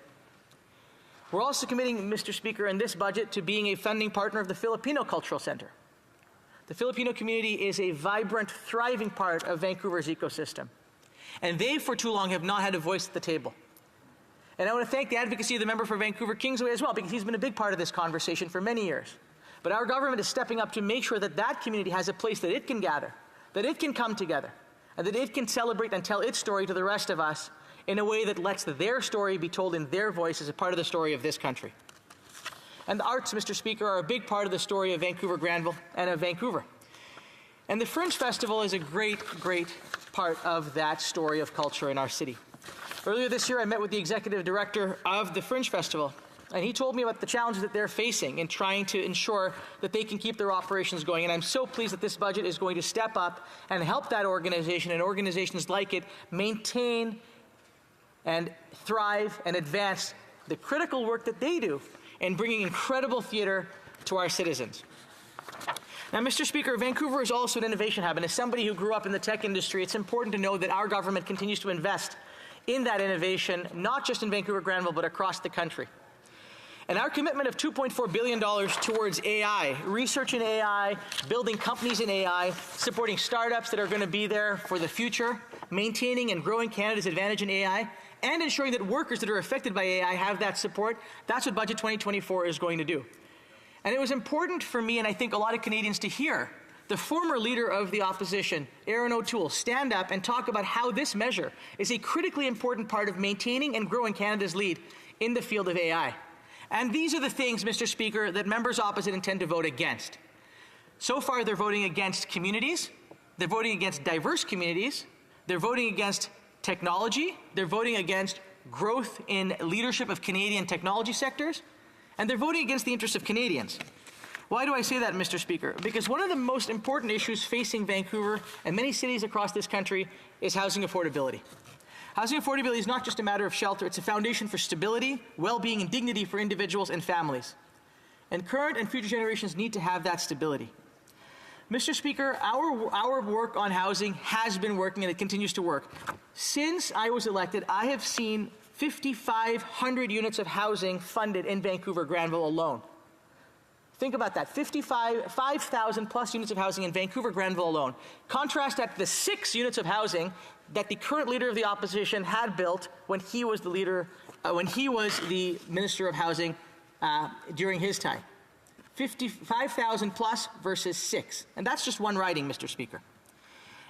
We're also committing, Mr. Speaker, in this budget to being a funding partner of the Filipino Cultural Center. The Filipino community is a vibrant, thriving part of Vancouver's ecosystem. And they, for too long, have not had a voice at the table. And I want to thank the advocacy of the member for Vancouver Kingsway as well, because he's been a big part of this conversation for many years. But our government is stepping up to make sure that that community has a place that it can gather, that it can come together, and that it can celebrate and tell its story to the rest of us in a way that lets their story be told in their voice as a part of the story of this country. And the arts, Mr. Speaker, are a big part of the story of Vancouver Granville and of Vancouver. And the Fringe Festival is a great, great part of that story of culture in our city. Earlier this year, I met with the executive director of the Fringe Festival, and he told me about the challenges that they're facing in trying to ensure that they can keep their operations going. And I'm so pleased that this budget is going to step up and help that organization and organizations like it maintain and thrive and advance the critical work that they do in bringing incredible theater to our citizens. Now, Mr. Speaker, Vancouver is also an innovation hub, and as somebody who grew up in the tech industry, it's important to know that our government continues to invest in that innovation, not just in Vancouver Granville, but across the country. And our commitment of $2.4 billion towards AI, research in AI, building companies in AI, supporting startups that are going to be there for the future, maintaining and growing Canada's advantage in AI, and ensuring that workers that are affected by AI have that support, that's what Budget 2024 is going to do. And it was important for me, and I think a lot of Canadians, to hear the former leader of the opposition, Erin O'Toole, stand up and talk about how this measure is a critically important part of maintaining and growing Canada's lead in the field of AI. And these are the things, Mr. Speaker, that members opposite intend to vote against. So far, they're voting against communities, they're voting against diverse communities, they're voting against technology, they're voting against growth in leadership of Canadian technology sectors, and they're voting against the interests of Canadians. Why do I say that, Mr. Speaker? Because one of the most important issues facing Vancouver and many cities across this country is housing affordability. Housing affordability is not just a matter of shelter, it's a foundation for stability, well-being, and dignity for individuals and families. And current and future generations need to have that stability. Mr. Speaker, our work on housing has been working, and it continues to work. Since I was elected, I have seen 5,500 units of housing funded in Vancouver Granville alone. Think about that, 5,000 plus units of housing in Vancouver Granville alone. Contrast that to the 6 units of housing that the current leader of the opposition had built when he was the leader, when he was the Minister of Housing during his time. 5,000 plus versus 6. And that's just one riding, Mr. Speaker.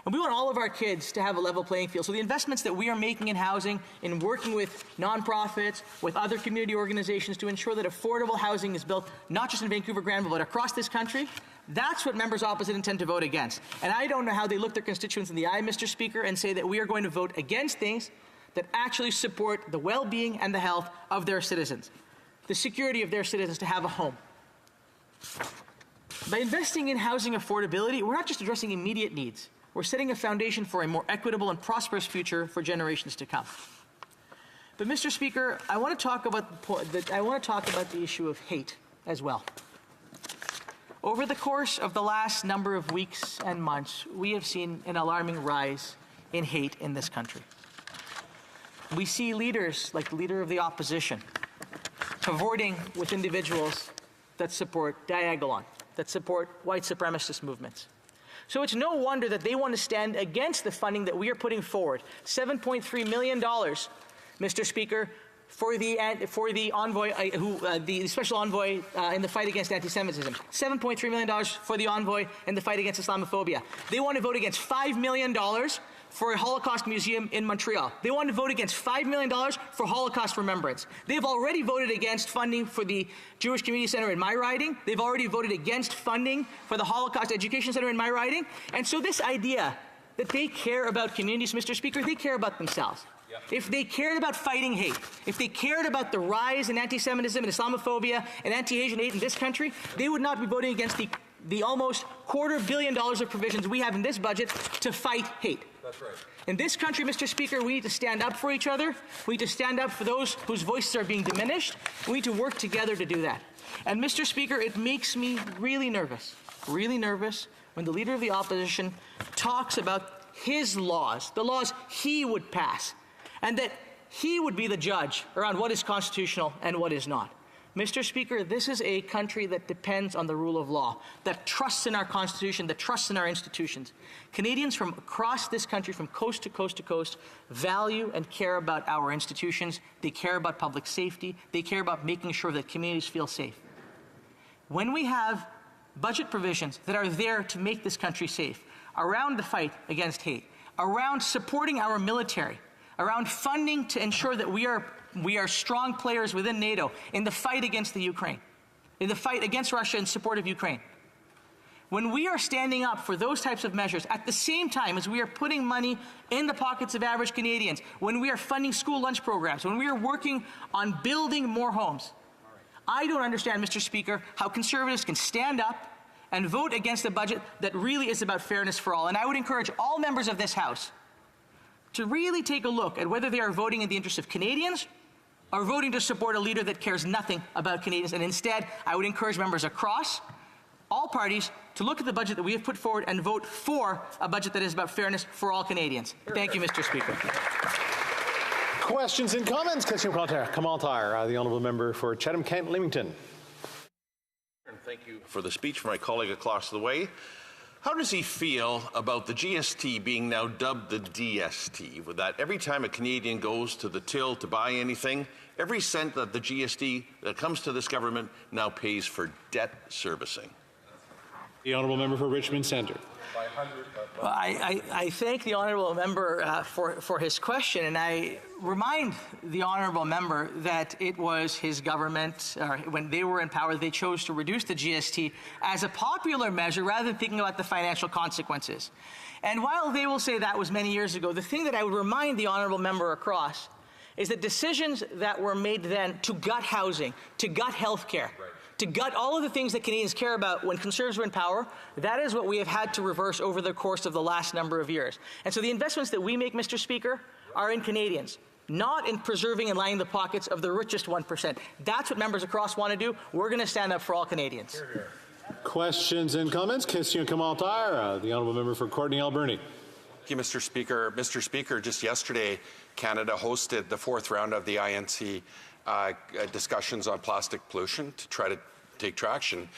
And we want all of our kids to have a level playing field. So the investments that we are making in housing, in working with nonprofits, with other community organizations to ensure that affordable housing is built, not just in Vancouver Granville, but across this country, that's what members opposite intend to vote against. And I don't know how they look their constituents in the eye, Mr. Speaker, and say that we are going to vote against things that actually support the well-being and the health of their citizens, the security of their citizens to have a home. By investing in housing affordability, we're not just addressing immediate needs. We're setting a foundation for a more equitable and prosperous future for generations to come. But, Mr. Speaker, I want to talk about the issue of hate as well. Over the course of the last number of weeks and months, we have seen an alarming rise in hate in this country. We see leaders, like the leader of the opposition, cavorting with individuals that support Diagolon, that support white supremacist movements. So it's no wonder that they want to stand against the funding that we are putting forward. $7.3 million, Mr. Speaker, for the envoy, the special envoy in the fight against anti-Semitism. $7.3 million for the envoy in the fight against Islamophobia. They want to vote against $5 million for a Holocaust museum in Montreal. They want to vote against $5 million for Holocaust remembrance. They've already voted against funding for the Jewish Community Center in my riding. They've already voted against funding for the Holocaust Education Center in my riding. And so this idea that they care about communities, Mr. Speaker, they care about themselves. If they cared about fighting hate, if they cared about the rise in anti-Semitism and Islamophobia and anti-Asian hate in this country, they would not be voting against the almost $250 million of provisions we have in this budget to fight hate. That's right. In this country, Mr. Speaker, we need to stand up for each other. We need to stand up for those whose voices are being diminished. We need to work together to do that. And, Mr. Speaker, it makes me really nervous when the Leader of the Opposition talks about his laws, the laws he would pass, and that he would be the judge around what is constitutional and what is not. Mr. Speaker, this is a country that depends on the rule of law, that trusts in our Constitution, that trusts in our institutions. Canadians from across this country, from coast to coast to coast, value and care about our institutions. They care about public safety. They care about making sure that communities feel safe. When we have budget provisions that are there to make this country safe, around the fight against hate, around supporting our military, around funding to ensure that we are strong players within NATO in the fight against the Ukraine, in the fight against Russia in support of Ukraine. When we are standing up for those types of measures at the same time as we are putting money in the pockets of average Canadians, when we are funding school lunch programs, when we are working on building more homes, I don't understand, Mr. Speaker, how Conservatives can stand up and vote against a budget that really is about fairness for all. And I would encourage all members of this House to really take a look at whether they are voting in the interest of Canadians or voting to support a leader that cares nothing about Canadians. And instead, I would encourage members across all parties to look at the budget that we have put forward and vote for a budget that is about fairness for all Canadians. Thank you, Mr. Speaker. Questions and comments? Question commentaire. The honourable member for Chatham-Kent-Leamington. Thank you for the speech from my colleague across the way. How does he feel about the GST being now dubbed the DST, with that every time a Canadian goes to the till to buy anything, every cent that the GST that comes to this government now pays for debt servicing? The honourable member for Richmond Centre. Well, I thank the honourable member for his question, and I remind the honourable member that it was his government, when they were in power, they chose to reduce the GST as a popular measure rather than thinking about the financial consequences. And while they will say that was many years ago, the thing that I would remind the honourable member across is that decisions that were made then to gut housing, to gut health care, to gut all of the things that Canadians care about when Conservatives were in power, that is what we have had to reverse over the course of the last number of years. And so the investments that we make, Mr. Speaker, are in Canadians, not in preserving and lining the pockets of the richest 1%. That's what members across want to do. We're going to stand up for all Canadians. Questions and comments? Question commentaire. The honourable member for Courtenay Alberni. Thank you, Mr. Speaker. Mr. Speaker, just yesterday, Canada hosted the 4th round of the INC discussions on plastic pollution to try to take traction.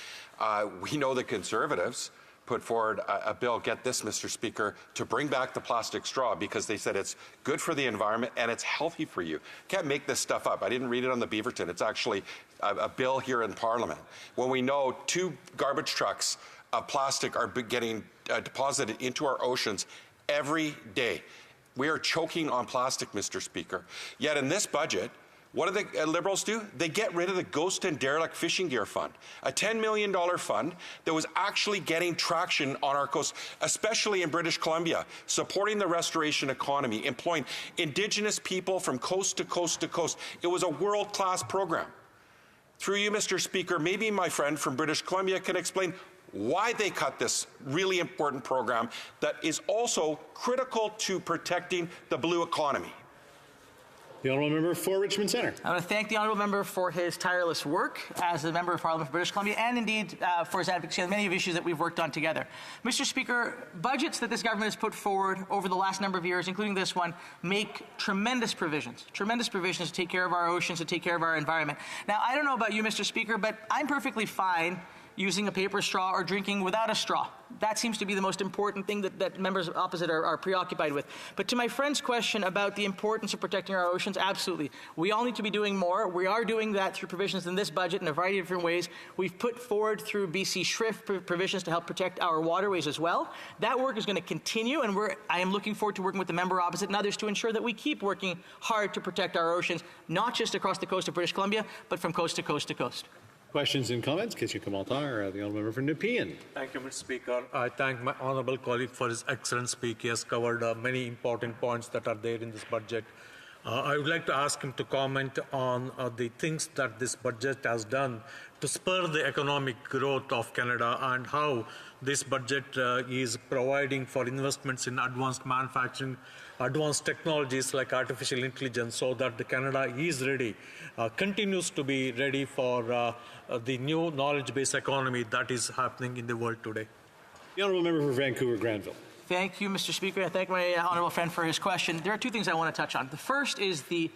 We know the Conservatives put forward a bill, get this, Mr. Speaker, to bring back the plastic straw because they said it's good for the environment and it's healthy for you. Can't make this stuff up. I didn't read it on the Beaverton. It's actually a bill here in Parliament. When we know 2 garbage trucks of plastic are getting deposited into our oceans every day. We are choking on plastic, Mr. Speaker. Yet in this budget, what do the Liberals do? They get rid of the Ghost and Derelict Fishing Gear Fund, a $10 million fund that was actually getting traction on our coast, especially in British Columbia, supporting the restoration economy, employing Indigenous people from coast to coast to coast. It was a world-class program. Through you, Mr. Speaker, maybe my friend from British Columbia can explain why they cut this really important program that is also critical to protecting the blue economy. The honourable member for Richmond Centre. I want to thank the honourable member for his tireless work as a member of Parliament for British Columbia, and indeed for his advocacy on many of the issues that we've worked on together. Mr. Speaker, budgets that this government has put forward over the last number of years, including this one, make tremendous provisions to take care of our oceans, to take care of our environment. Now, I don't know about you, Mr. Speaker, but I'm perfectly fine using a paper straw or drinking without a straw. That seems to be the most important thing that members opposite are preoccupied with. But to my friend's question about the importance of protecting our oceans, absolutely. We all need to be doing more. We are doing that through provisions in this budget in a variety of different ways. We've put forward through BC SHRIF provisions to help protect our waterways as well. That work is going to continue, and I am looking forward to working with the member opposite and others to ensure that we keep working hard to protect our oceans, not just across the coast of British Columbia, but from coast to coast to coast. Questions and comments? Question commentaire. The honourable member for Nepean. Thank you, Mr. Speaker. I thank my honourable colleague for his excellent speech. He has covered many important points that are there in this budget. I would like to ask him to comment on the things that this budget has done to spur the economic growth of Canada, and how this budget is providing for investments in advanced manufacturing, advanced technologies like artificial intelligence, so that the Canada is ready, continues to be ready for the new knowledge-based economy that is happening in the world today. The honourable member for Vancouver Granville. Thank you, Mr. Speaker. I thank my honourable friend for his question. There are two things I want to touch on. The first is the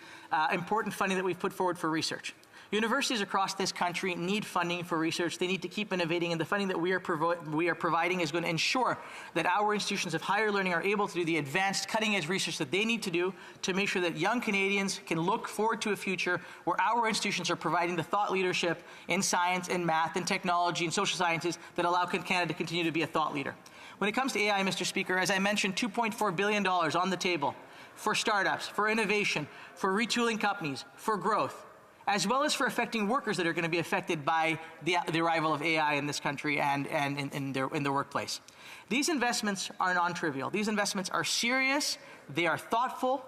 important funding that we've put forward for research. Universities across this country need funding for research. They need to keep innovating, and the funding that we are providing is going to ensure that our institutions of higher learning are able to do the advanced, cutting-edge research that they need to do to make sure that young Canadians can look forward to a future where our institutions are providing the thought leadership in science and math and technology and social sciences that allow Canada to continue to be a thought leader. When it comes to AI, Mr. Speaker, as I mentioned, $2.4 billion on the table for startups, for innovation, for retooling companies, for growth, as well as for affecting workers that are going to be affected by the arrival of AI in this country and in their workplace. These investments are non-trivial. These investments are serious. They are thoughtful.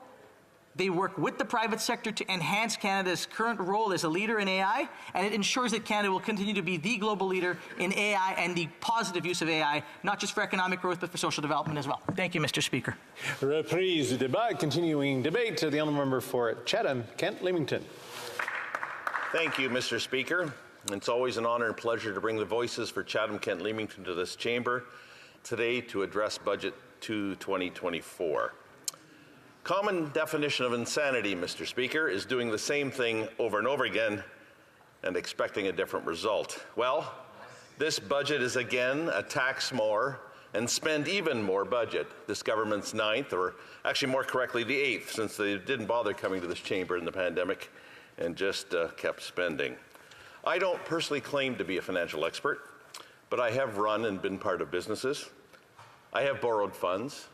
They work with the private sector to enhance Canada's current role as a leader in AI, and it ensures that Canada will continue to be the global leader in AI and the positive use of AI, not just for economic growth, but for social development as well. Thank you, Mr. Speaker. Reprise du débat, continuing debate. The honourable member for Chatham, Kent Leamington. Thank you, Mr. Speaker. It's always an honor and pleasure to bring the voices for Chatham, Kent Leamington to this chamber today to address Budget 2 2024. Common definition of insanity, Mr. Speaker, is doing the same thing over and over again and expecting a different result. Well, this budget is again a tax more and spend even more budget. This government's 9th, or actually more correctly, the 8th, since they didn't bother coming to this chamber in the pandemic and just kept spending. I don't personally claim to be a financial expert, but I have run and been part of businesses. I have borrowed funds,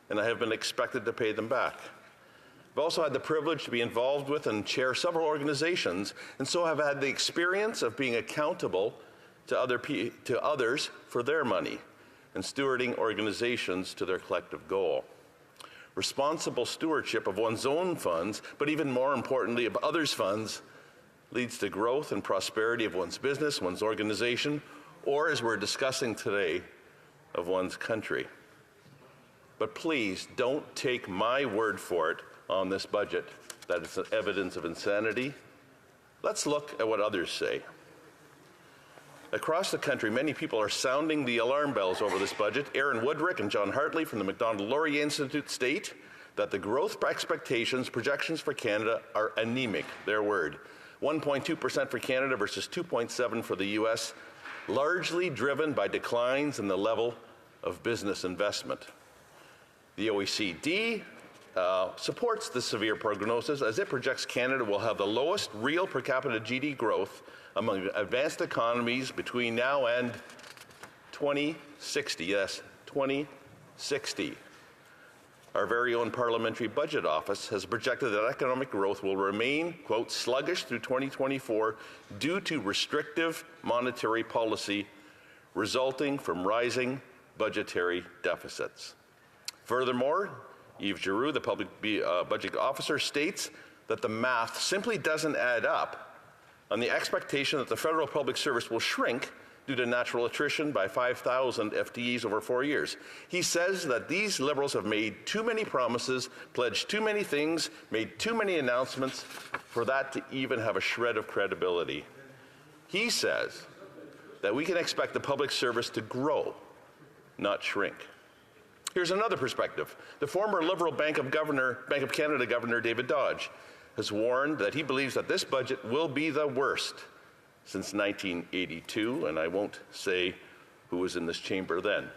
and I have been expected to pay them back. I've also had the privilege to be involved with and chair several organizations, and so have had the experience of being accountable to others for their money and stewarding organizations to their collective goal. Responsible stewardship of one's own funds, but even more importantly of others' funds, leads to growth and prosperity of one's business, one's organization, or, as we're discussing today, of one's country. But please don't take my word for it on this budget that it's evidence of insanity. Let's look at what others say. Across the country, many people are sounding the alarm bells over this budget. Aaron Woodrick and John Hartley from the Macdonald-Laurier Institute state that the growth expectations, projections for Canada are anemic, their word. 1.2% for Canada versus 2.7% for the U.S., largely driven by declines in the level of business investment. The OECD supports the severe prognosis as it projects Canada will have the lowest real per capita GDP growth among advanced economies between now and 2060. Yes, 2060. Our very own Parliamentary Budget Office has projected that economic growth will remain, quote, sluggish through 2024 due to restrictive monetary policy resulting from rising budgetary deficits. Furthermore, Yves Giroux, the Public Budget Officer, states that the math simply doesn't add up on the expectation that the federal public service will shrink due to natural attrition by 5,000 FTEs over 4 years. He says that these Liberals have made too many promises, pledged too many things, made too many announcements for that to even have a shred of credibility. He says that we can expect the public service to grow, not shrink. Here's another perspective. The former Liberal Bank of Canada Governor David Dodge has warned that he believes that this budget will be the worst since 1982, and I won't say who was in this chamber then.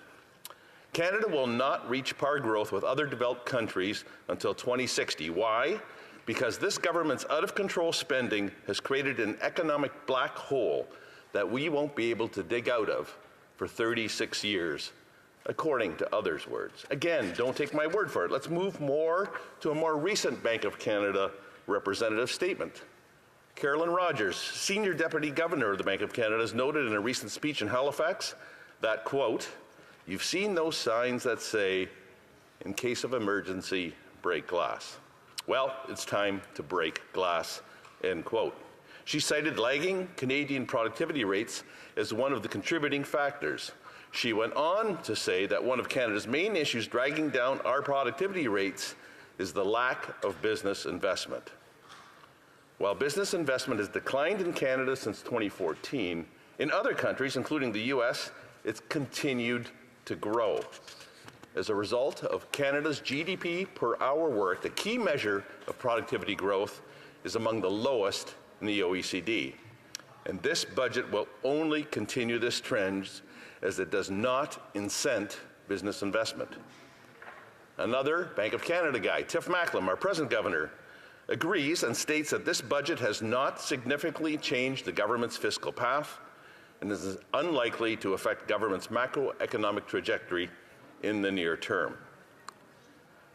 Canada will not reach par growth with other developed countries until 2060. Why? Because this government's out-of-control spending has created an economic black hole that we won't be able to dig out of for 36 years, according to others' words. Again, don't take my word for it. Let's move more to a more recent Bank of Canada representative statement. Carolyn Rogers, Senior Deputy Governor of the Bank of Canada, has noted in a recent speech in Halifax that, quote, "You've seen those signs that say, in case of emergency, break glass." Well, it's time to break glass, end quote. She cited lagging Canadian productivity rates as one of the contributing factors. She went on to say that one of Canada's main issues dragging down our productivity rates is the lack of business investment. While business investment has declined in Canada since 2014, in other countries, including the US, it's continued to grow. As a result of Canada's GDP per hour worked, the key measure of productivity growth is among the lowest in the OECD. And this budget will only continue this trend as it does not incent business investment. Another Bank of Canada guy, Tiff Macklem, our present governor, agrees and states that this budget has not significantly changed the government's fiscal path and is unlikely to affect government's macroeconomic trajectory in the near term.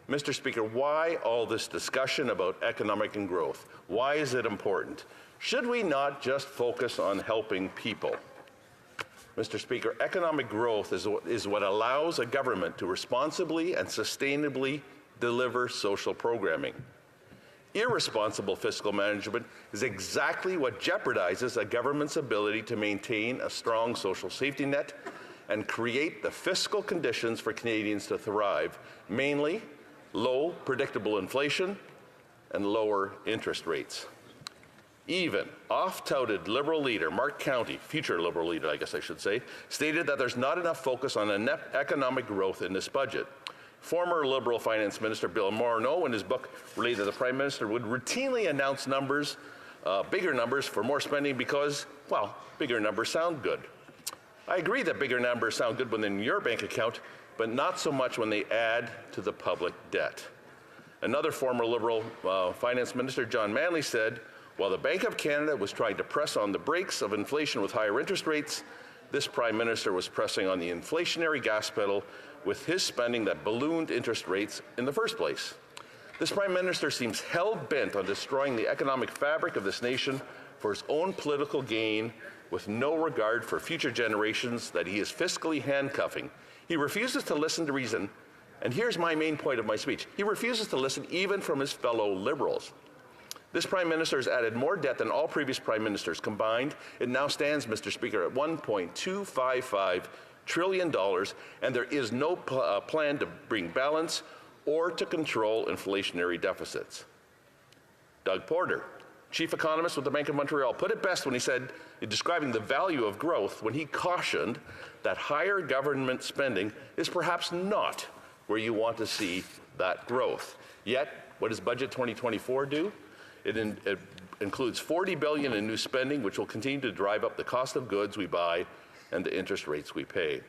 Mr. Speaker, why all this discussion about economic and growth? Why is it important? Should we not just focus on helping people? Mr. Speaker, economic growth is what allows a government to responsibly and sustainably deliver social programming. Irresponsible fiscal management is exactly what jeopardizes a government's ability to maintain a strong social safety net and create the fiscal conditions for Canadians to thrive, mainly low, predictable inflation and lower interest rates. Even oft-touted Liberal leader Mark County, future Liberal leader I guess I should say, stated that there's not enough focus on economic growth in this budget. Former Liberal Finance Minister Bill Morneau, in his book related to the Prime Minister, would routinely announce numbers, bigger numbers for more spending because, well, bigger numbers sound good. I agree that bigger numbers sound good when they're in your bank account, but not so much when they add to the public debt. Another former Liberal Finance Minister, John Manley, said, while the Bank of Canada was trying to press on the brakes of inflation with higher interest rates, this Prime Minister was pressing on the inflationary gas pedal with his spending that ballooned interest rates in the first place. This Prime Minister seems hell-bent on destroying the economic fabric of this nation for his own political gain, with no regard for future generations that he is fiscally handcuffing. He refuses to listen to reason, and here's my main point of my speech. He refuses to listen even from his fellow Liberals. This Prime Minister has added more debt than all previous Prime Ministers combined. It now stands, Mr. Speaker, at $1.255 trillion, and there is no plan to bring balance or to control inflationary deficits. Doug Porter, chief economist with the Bank of Montreal, put it best when he said, in describing the value of growth, when he cautioned that higher government spending is perhaps not where you want to see that growth. Yet, what does Budget 2024 do? It includes $40 billion in new spending, which will continue to drive up the cost of goods we buy and the interest rates we pay.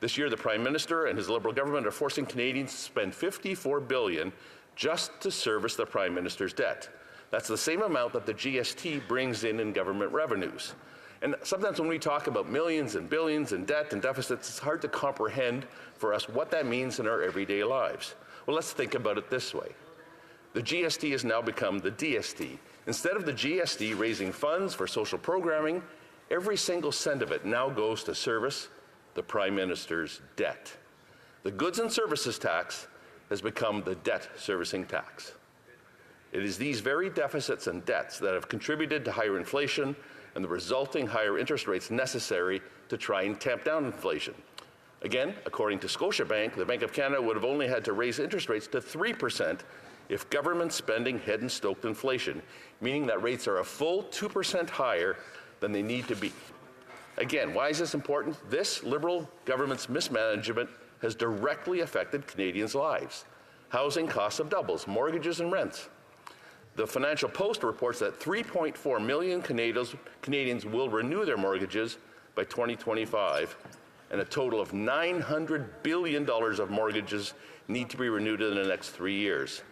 This year, the Prime Minister and his Liberal government are forcing Canadians to spend $54 billion just to service the Prime Minister's debt. That's the same amount that the GST brings in government revenues. And sometimes when we talk about millions and billions in debt and deficits, it's hard to comprehend for us what that means in our everyday lives. Well, let's think about it this way. The GST has now become the DST. Instead of the GST raising funds for social programming, every single cent of it now goes to service the Prime Minister's debt. The goods and services tax has become the debt servicing tax. It is these very deficits and debts that have contributed to higher inflation and the resulting higher interest rates necessary to to try and tamp down inflation. Again, according to Scotiabank, the Bank of Canada would have only had to raise interest rates to 3% if government spending hadn't stoked inflation, meaning that rates are a full 2% higher than they need to be. Again, why is this important? This Liberal government's mismanagement has directly affected Canadians' lives. Housing costs have doubled, mortgages and rents. The Financial Post reports that 3.4 million Canadians will renew their mortgages by 2025, and a total of $900 billion of mortgages need to be renewed in the next 3 years.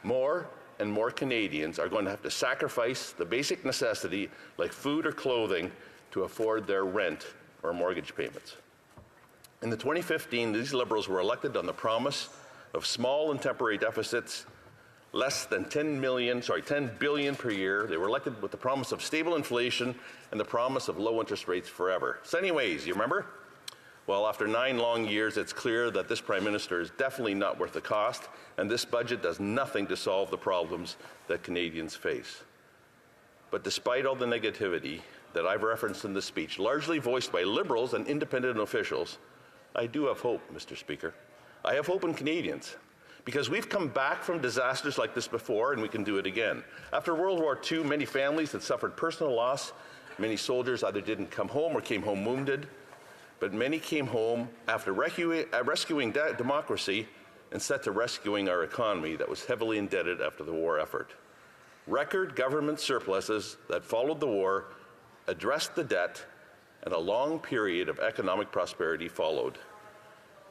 More and more Canadians are going to have to sacrifice the basic necessity like food or clothing to afford their rent or mortgage payments. In the 2015, these Liberals were elected on the promise of small and temporary deficits, less than 10 billion per year. They were elected with the promise of stable inflation and the promise of low interest rates forever. So anyways, you remember? Well, after 9 long years, it's clear that this Prime Minister is definitely not worth the cost, and this budget does nothing to solve the problems that Canadians face. But despite all the negativity that I've referenced in this speech, largely voiced by Liberals and independent officials, I do have hope, Mr. Speaker. I have hope in Canadians, because we've come back from disasters like this before, and we can do it again. After World War II, many families had suffered personal loss. Many soldiers either didn't come home or came home wounded. But many came home after rescuing democracy and set to rescuing our economy that was heavily indebted after the war effort. Record government surpluses that followed the war addressed the debt, and a long period of economic prosperity followed.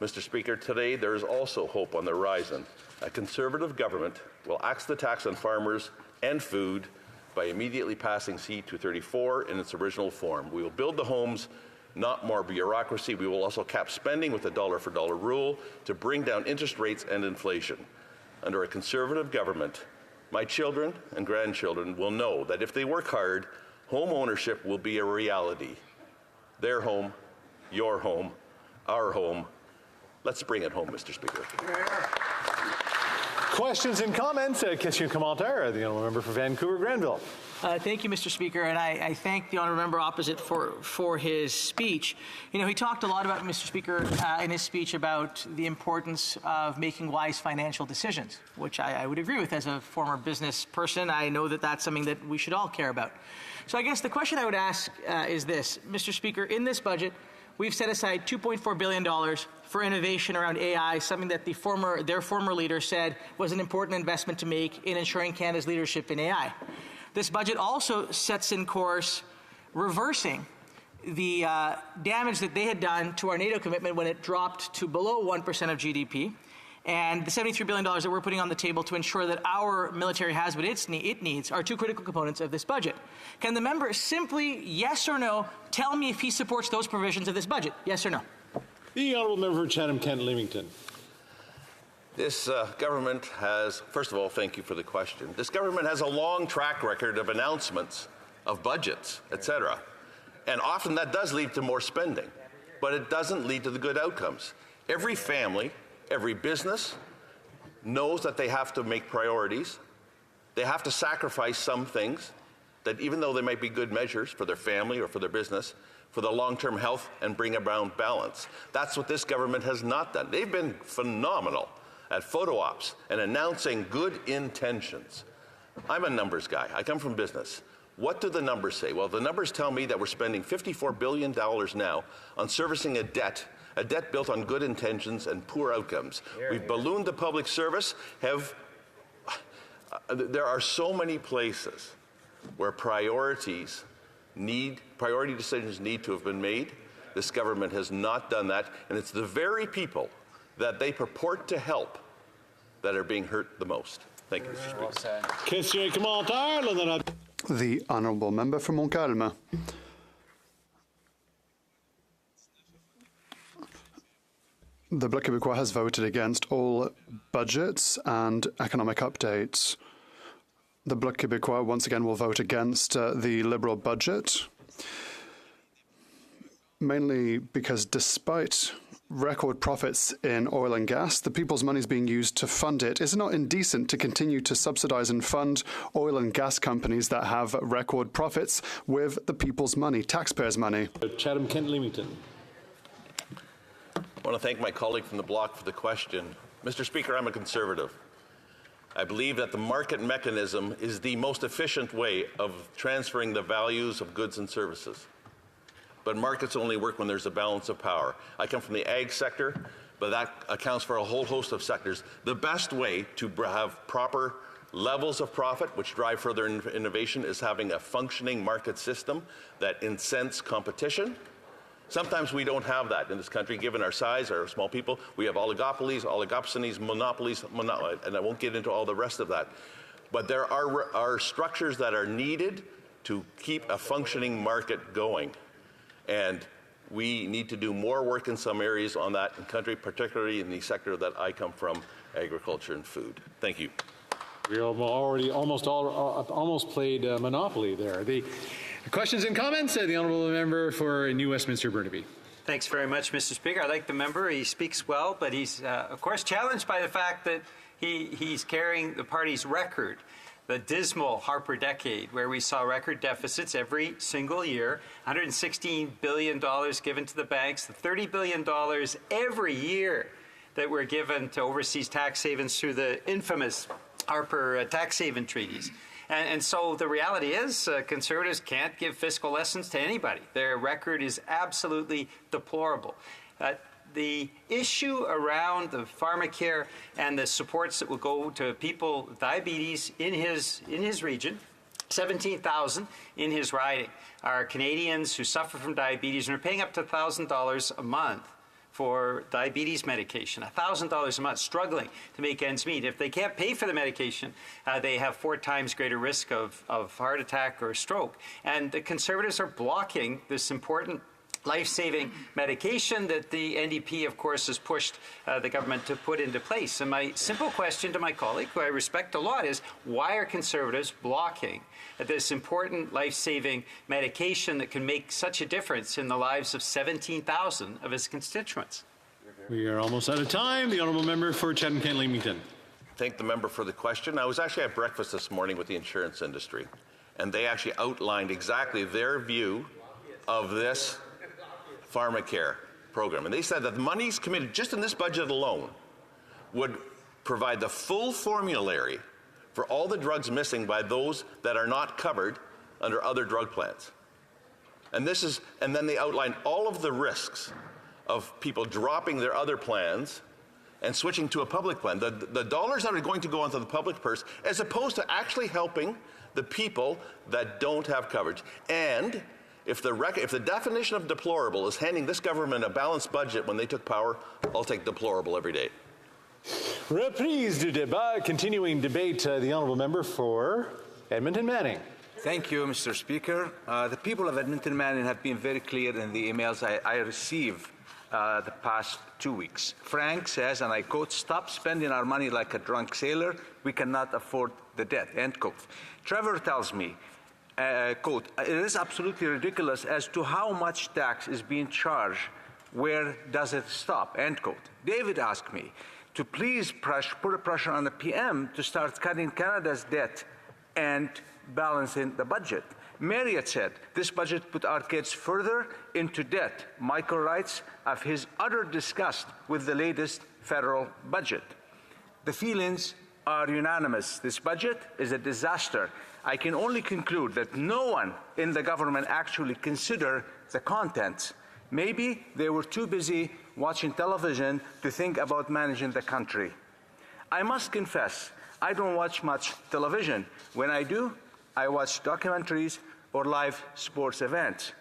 Mr. Speaker, today there is also hope on the horizon. A Conservative government will axe the tax on farmers and food by immediately passing C-234 in its original form. We will build the homes, not more bureaucracy. We will also cap spending with a dollar-for-dollar rule to bring down interest rates and inflation. Under a Conservative government, my children and grandchildren will know that if they work hard, home ownership will be a reality. Their home, your home, our home. Let's bring it home, Mr. Speaker. Questions and comments? Question commentaire. The honourable member for Vancouver Granville. Thank you, Mr. Speaker, and I thank the honourable member opposite for his speech. You know, he talked a lot about, Mr. Speaker, in his speech about the importance of making wise financial decisions, which I would agree with as a former business person. I know that that's something that we should all care about. So I guess the question I would ask is this, Mr. Speaker, in this budget, we've set aside $2.4 billion for innovation around AI, something that their former leader said was an important investment to make in ensuring Canada's leadership in AI. This budget also sets in course reversing the damage that they had done to our NATO commitment when it dropped to below 1% of GDP, and the $73 billion that we're putting on the table to ensure that our military has what it needs are two critical components of this budget. Can the member simply, yes or no, tell me if he supports those provisions of this budget? Yes or no? The honourable member for Chatham-Kent-Leamington. This government has, first of all, thank you for the question. This government has a long track record of announcements, of budgets, etc. And often that does lead to more spending, but it doesn't lead to the good outcomes. Every family, every business knows that they have to make priorities. They have to sacrifice some things that, even though they might be good measures for their family or for their business, for the long-term health and bring about balance. That's what this government has not done. They've been phenomenal at photo ops and announcing good intentions. I'm a numbers guy. I come from business. What do the numbers say? Well, the numbers tell me that we're spending $54 billion now on servicing a debt built on good intentions and poor outcomes. We've ballooned the public service. There are so many places where priority decisions need to have been made. This government has not done that, and it's the very people that they purport to help that are being hurt the most. Thank you, Mr. Speaker. Question et commentaire. The honourable member for Montcalm. The Bloc Québécois has voted against all budgets and economic updates. The Bloc Québécois once again will vote against the Liberal budget, mainly because despite record profits in oil and gas. The people's money is being used to fund it. Is it not indecent to continue to subsidize and fund oil and gas companies that have record profits with the people's money, taxpayers' money? Chatham-Kent-Leamington. I want to thank my colleague from the bloc for the question. Mr. Speaker, I'm a Conservative. I believe that the market mechanism is the most efficient way of transferring the values of goods and services. But markets only work when there's a balance of power. I come from the ag sector, but that accounts for a whole host of sectors. The best way to have proper levels of profit, which drive further innovation, is having a functioning market system that incents competition. Sometimes we don't have that in this country, given our size, our small people. We have oligopolies, oligopsonies, monopolies, and I won't get into all the rest of that. But there are structures that are needed to keep a functioning market going. And we need to do more work in some areas on that in country, particularly in the sector that I come from, agriculture and food. Thank you. We already almost played Monopoly there. The questions and comments, the Honourable Member for New Westminster Burnaby. Thanks very much, Mr. Speaker. I like the member. He speaks well, but he's, of course, challenged by the fact that he's carrying the party's record, the dismal Harper decade, where we saw record deficits every single year, $116 billion given to the banks, the $30 billion every year that were given to overseas tax havens through the infamous Harper tax haven treaties. And so the reality is Conservatives can't give fiscal lessons to anybody. Their record is absolutely deplorable. The issue around the pharmacare and the supports that will go to people with diabetes in his region, 17,000 in his riding, are Canadians who suffer from diabetes and are paying up to $1,000 a month for diabetes medication, $1,000 a month, struggling to make ends meet. If they can't pay for the medication, they have 4 times greater risk of heart attack or stroke. And the Conservatives are blocking this important life-saving medication that the NDP, of course, has pushed the government to put into place. And my simple question to my colleague, who I respect a lot, is why are Conservatives blocking this important life-saving medication that can make such a difference in the lives of 17,000 of his constituents? We are almost out of time. The Honourable Member for Chatham-Kent-Leamington. Thank the member for the question. I was actually at breakfast this morning with the insurance industry, and they actually outlined exactly their view of this pharmacare program. And they said that the monies committed just in this budget alone would provide the full formulary for all the drugs missing by those that are not covered under other drug plans. And then they outlined all of the risks of people dropping their other plans and switching to a public plan. The dollars that are going to go onto the public purse, as opposed to actually helping the people that don't have coverage. And if the definition of deplorable is handing this government a balanced budget when they took power, I'll take deplorable every day. Reprise du débat, continuing debate, the Honourable Member for Edmonton Manning. Thank you, Mr. Speaker. The people of Edmonton Manning have been very clear in the emails I received the past 2 weeks. Frank says, and I quote, "Stop spending our money like a drunk sailor. We cannot afford the debt," end quote. Trevor tells me, quote, "It is absolutely ridiculous as to how much tax is being charged. Where does it stop?" End quote. David asked me to please put a pressure on the PM to start cutting Canada's debt and balancing the budget. Marriott said this budget put our kids further into debt. Michael writes of his utter disgust with the latest federal budget. The feelings are unanimous. This budget is a disaster. I can only conclude that no one in the government actually considered the contents. Maybe they were too busy watching television to think about managing the country. I must confess, I don't watch much television. When I do, I watch documentaries or live sports events.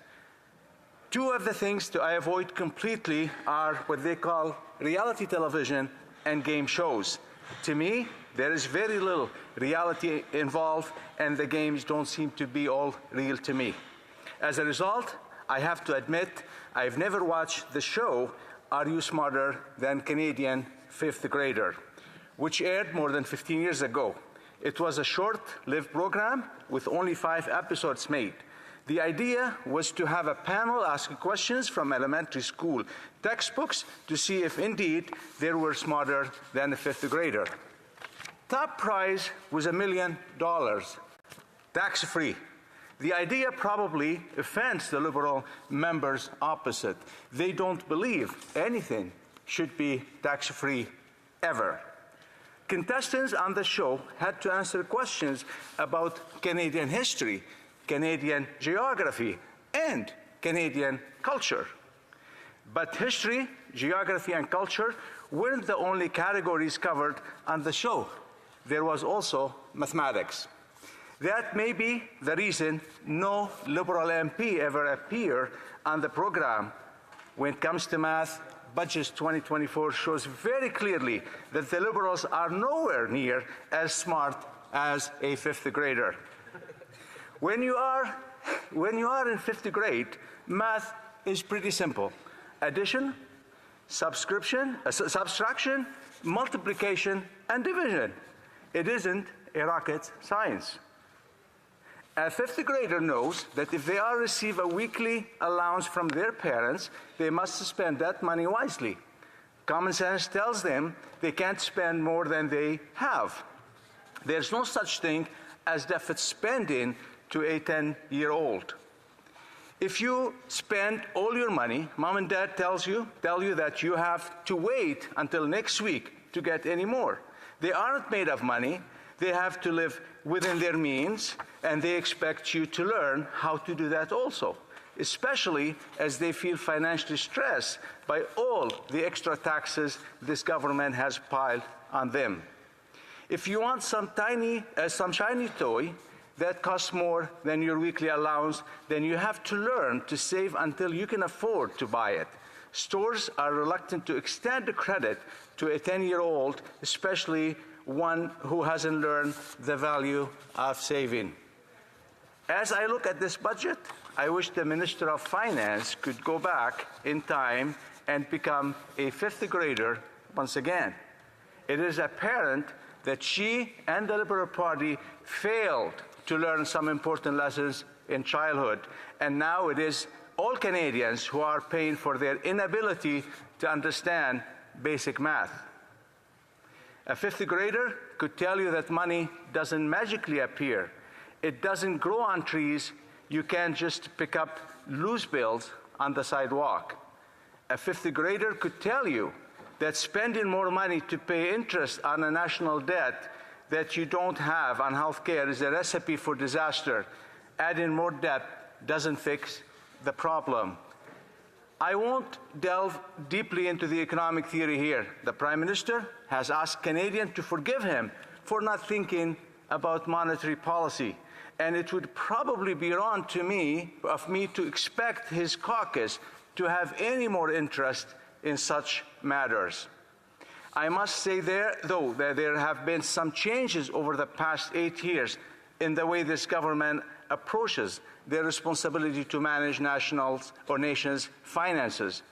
2 of the things that I avoid completely are what they call reality television and game shows. To me, there is very little reality involved, and the games don't seem to be all real to me. As a result, I have to admit I've never watched the show Are You Smarter Than Canadian Fifth Grader, which aired more than 15 years ago. It was a short-lived program with only 5 episodes made. The idea was to have a panel asking questions from elementary school textbooks to see if indeed they were smarter than a fifth grader. Top prize was $1 million, tax-free. The idea probably offends the Liberal members opposite. They don't believe anything should be tax-free ever. Contestants on the show had to answer questions about Canadian history, Canadian geography, and Canadian culture. But history, geography, and culture weren't the only categories covered on the show. There was also mathematics. That may be the reason no Liberal MP ever appeared on the program. When it comes to math, Budget 2024 shows very clearly that the Liberals are nowhere near as smart as a fifth grader. When you are in fifth grade, math is pretty simple. Addition, subtraction, multiplication, and division. It isn't a rocket science. A fifth grader knows that if they are receive a weekly allowance from their parents, they must spend that money wisely. Common sense tells them they can't spend more than they have. There's no such thing as deficit spending to a 10-year-old. If you spend all your money, mom and dad tell you that you have to wait until next week to get any more. They aren't made of money. They have to live within their means, and they expect you to learn how to do that also, especially as they feel financially stressed by all the extra taxes this government has piled on them. If you want some shiny toy that costs more than your weekly allowance, then you have to learn to save until you can afford to buy it. Stores are reluctant to extend the credit to a 10-year-old, especially one who hasn't learned the value of saving. As I look at this budget, I wish the Minister of Finance could go back in time and become a fifth grader once again. It is apparent that she and the Liberal Party failed to learn some important lessons in childhood, and now it is all Canadians who are paying for their inability to understand basic math. A fifth grader could tell you that money doesn't magically appear. It doesn't grow on trees. You can't just pick up loose bills on the sidewalk. A fifth grader could tell you that spending more money to pay interest on a national debt that you don't have on health care is a recipe for disaster. Adding more debt doesn't fix the problem. I won't delve deeply into the economic theory here. The Prime Minister has asked Canadians to forgive him for not thinking about monetary policy. And it would probably be wrong of me to expect his caucus to have any more interest in such matters. I must say though, that there have been some changes over the past 8 years in the way this government approaches their responsibility to manage nations' finances.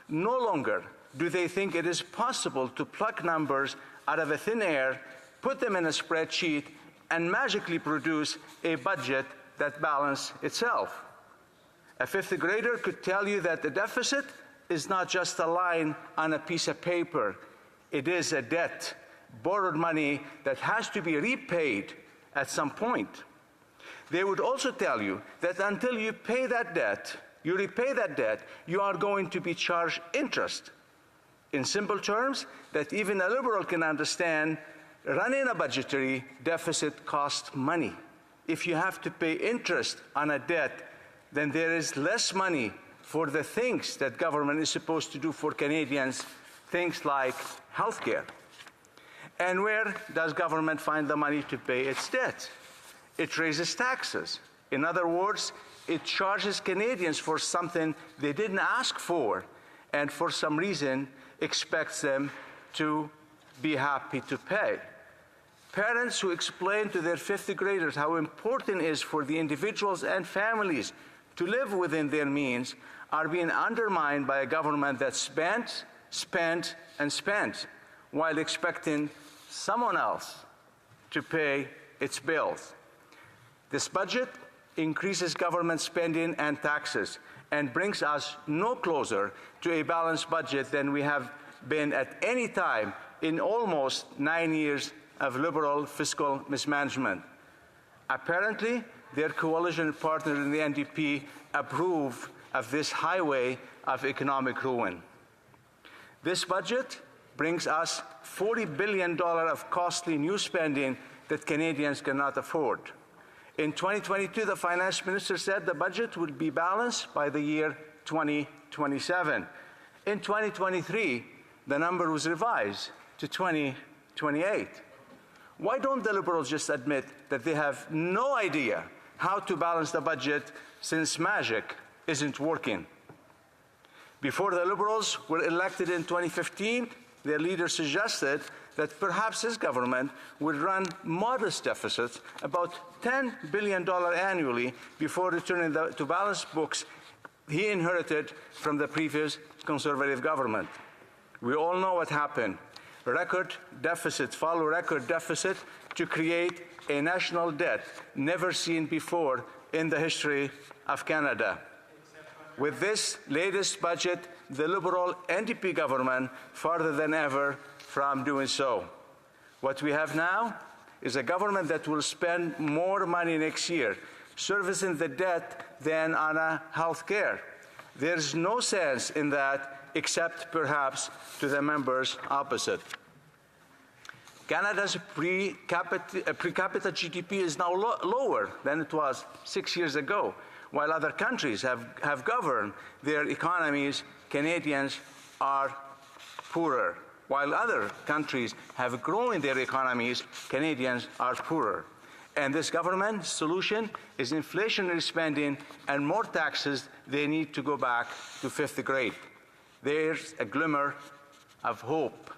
No longer do they think it is possible to pluck numbers out of a thin air, put them in a spreadsheet, and magically produce a budget that balances itself. A fifth grader could tell you that the deficit is not just a line on a piece of paper. It is a debt, borrowed money that has to be repaid at some point. They would also tell you that until you repay that debt, you are going to be charged interest. In simple terms, that even a Liberal can understand, running a budgetary deficit costs money. If you have to pay interest on a debt, then there is less money for the things that government is supposed to do for Canadians, things like health care. And where does government find the money to pay its debt? It raises taxes. In other words, it charges Canadians for something they didn't ask for, and for some reason expects them to be happy to pay. Parents who explain to their fifth graders how important it is for the individuals and families to live within their means are being undermined by a government that spent, and spent, while expecting someone else to pay its bills. This budget increases government spending and taxes, and brings us no closer to a balanced budget than we have been at any time in almost 9 years of Liberal fiscal mismanagement. Apparently, their coalition partner in the NDP approve of this highway of economic ruin. This budget brings us $40 billion of costly new spending that Canadians cannot afford. In 2022, the finance minister said the budget would be balanced by the year 2027. In 2023, the number was revised to 2028. Why don't the Liberals just admit that they have no idea how to balance the budget since magic isn't working? Before the Liberals were elected in 2015, their leader suggested that perhaps his government would run modest deficits, about $10 billion annually, before returning to balanced books he inherited from the previous Conservative government. We all know what happened. Record deficit follow record deficit to create a national debt never seen before in the history of Canada. With this latest budget, the Liberal NDP government farther than ever from doing so. What we have now is a government that will spend more money next year servicing the debt than on health care. There's no sense in that except perhaps to the members opposite. Canada's per capita GDP is now lower than it was 6 years ago. While other countries have governed their economies, Canadians are poorer. While other countries have grown their economies, Canadians are poorer. And this government's solution is inflationary spending and more taxes. They need to go back to 5th grade. There's a glimmer of hope,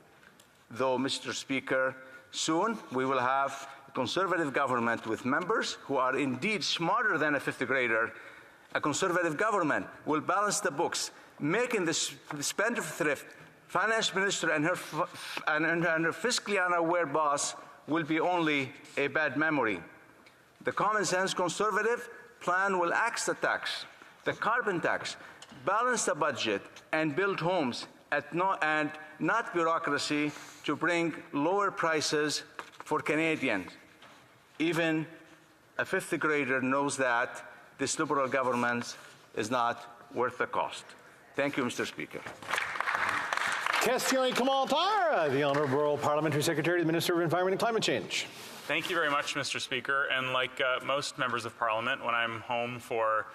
though, Mr. Speaker. Soon we will have a Conservative government with members who are indeed smarter than a 5th grader. A Conservative government will balance the books, making the spendthrift finance minister and her fiscally unaware boss will be only a bad memory. The common sense Conservative plan will axe the tax, the carbon tax, balance the budget, and build homes and not bureaucracy to bring lower prices for Canadians. Even a 5th grader knows that this Liberal government is not worth the cost. Thank you, Mr. Speaker. Question commentaire, the Honourable Parliamentary Secretary to the Minister of Environment and Climate Change. Thank you very much, Mr. Speaker. And like most members of Parliament, when I'm home for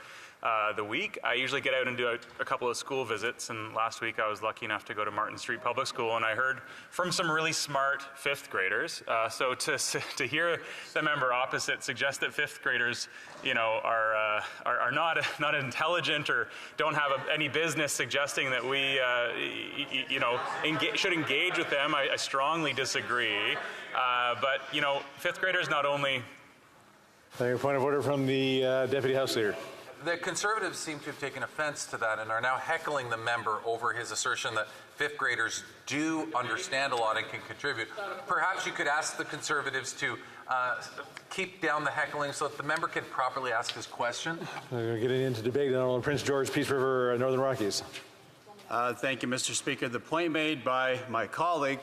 the week, I usually get out and do a couple of school visits, and last week I was lucky enough to go to Martin Street Public School, and I heard from some really smart 5th graders. So to hear the member opposite suggest that 5th graders, you know, are not intelligent or don't have any business suggesting that we, you know, should engage with them, I strongly disagree. But you know, 5th graders not only. Point of order from the Deputy House Leader. The Conservatives seem to have taken offense to that and are now heckling the member over his assertion that 5th graders do understand a lot and can contribute. Perhaps you could ask the Conservatives to keep down the heckling so that the member can properly ask his question. We're getting into debate now on Prince George, Peace River, Northern Rockies. Thank you, Mr. Speaker. The point made by my colleague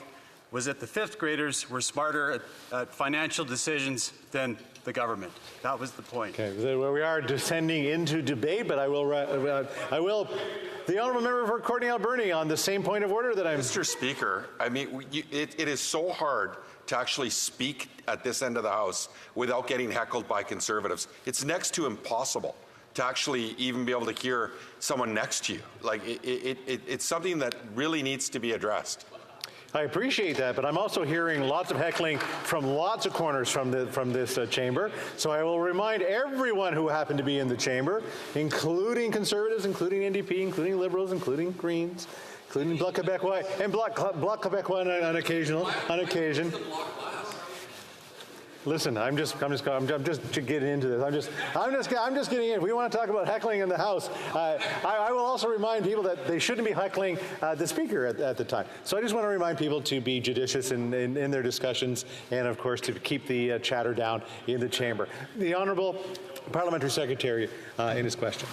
was that the 5th graders were smarter at financial decisions than the government. That was the point. Okay, well, we are descending into debate, but I will, the Honourable Member for Courtenay Alberni on the same point of order that I'm... Mr. Speaker, I mean, it is so hard to actually speak at this end of the House without getting heckled by Conservatives. It's next to impossible to actually even be able to hear someone next to you. Like, it's something that really needs to be addressed. I appreciate that, but I'm also hearing lots of heckling from lots of corners from this chamber. So I will remind everyone who happened to be in the chamber, including Conservatives, including NDP, including Liberals, including Greens, including Bloc Québécois, and Bloc Québécois on occasion. Listen, I'm just getting into this. I'm just getting in. We want to talk about heckling in the House. I will also remind people that they shouldn't be heckling the Speaker at the time. So I just want to remind people to be judicious in their discussions, and of course to keep the chatter down in the chamber. The Honourable Parliamentary Secretary in his question.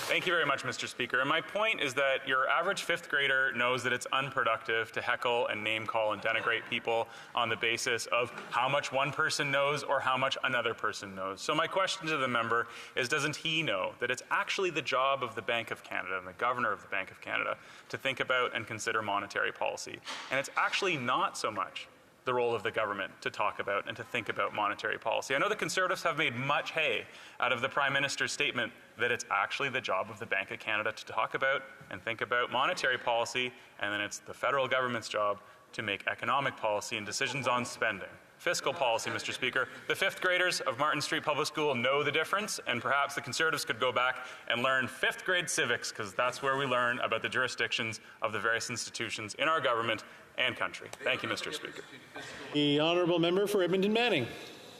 Thank you very much, Mr. Speaker. And my point is that your average fifth grader knows that it's unproductive to heckle and name call and denigrate people on the basis of how much one person knows or how much another person knows. So my question to the member is, doesn't he know that it's actually the job of the Bank of Canada and the Governor of the Bank of Canada to think about and consider monetary policy? And it's actually not so much the role of the government to talk about and to think about monetary policy. I know the Conservatives have made much hay out of the Prime Minister's statement that it's actually the job of the Bank of Canada to talk about and think about monetary policy, and then it's the federal government's job to make economic policy and decisions on spending. Fiscal policy, Mr. Speaker. The fifth graders of Martin Street Public School know the difference, and perhaps the Conservatives could go back and learn fifth grade civics, because that's where we learn about the jurisdictions of the various institutions in our government and country. Thank you, Mr. Speaker. The Honourable Member for Edmonton Manning.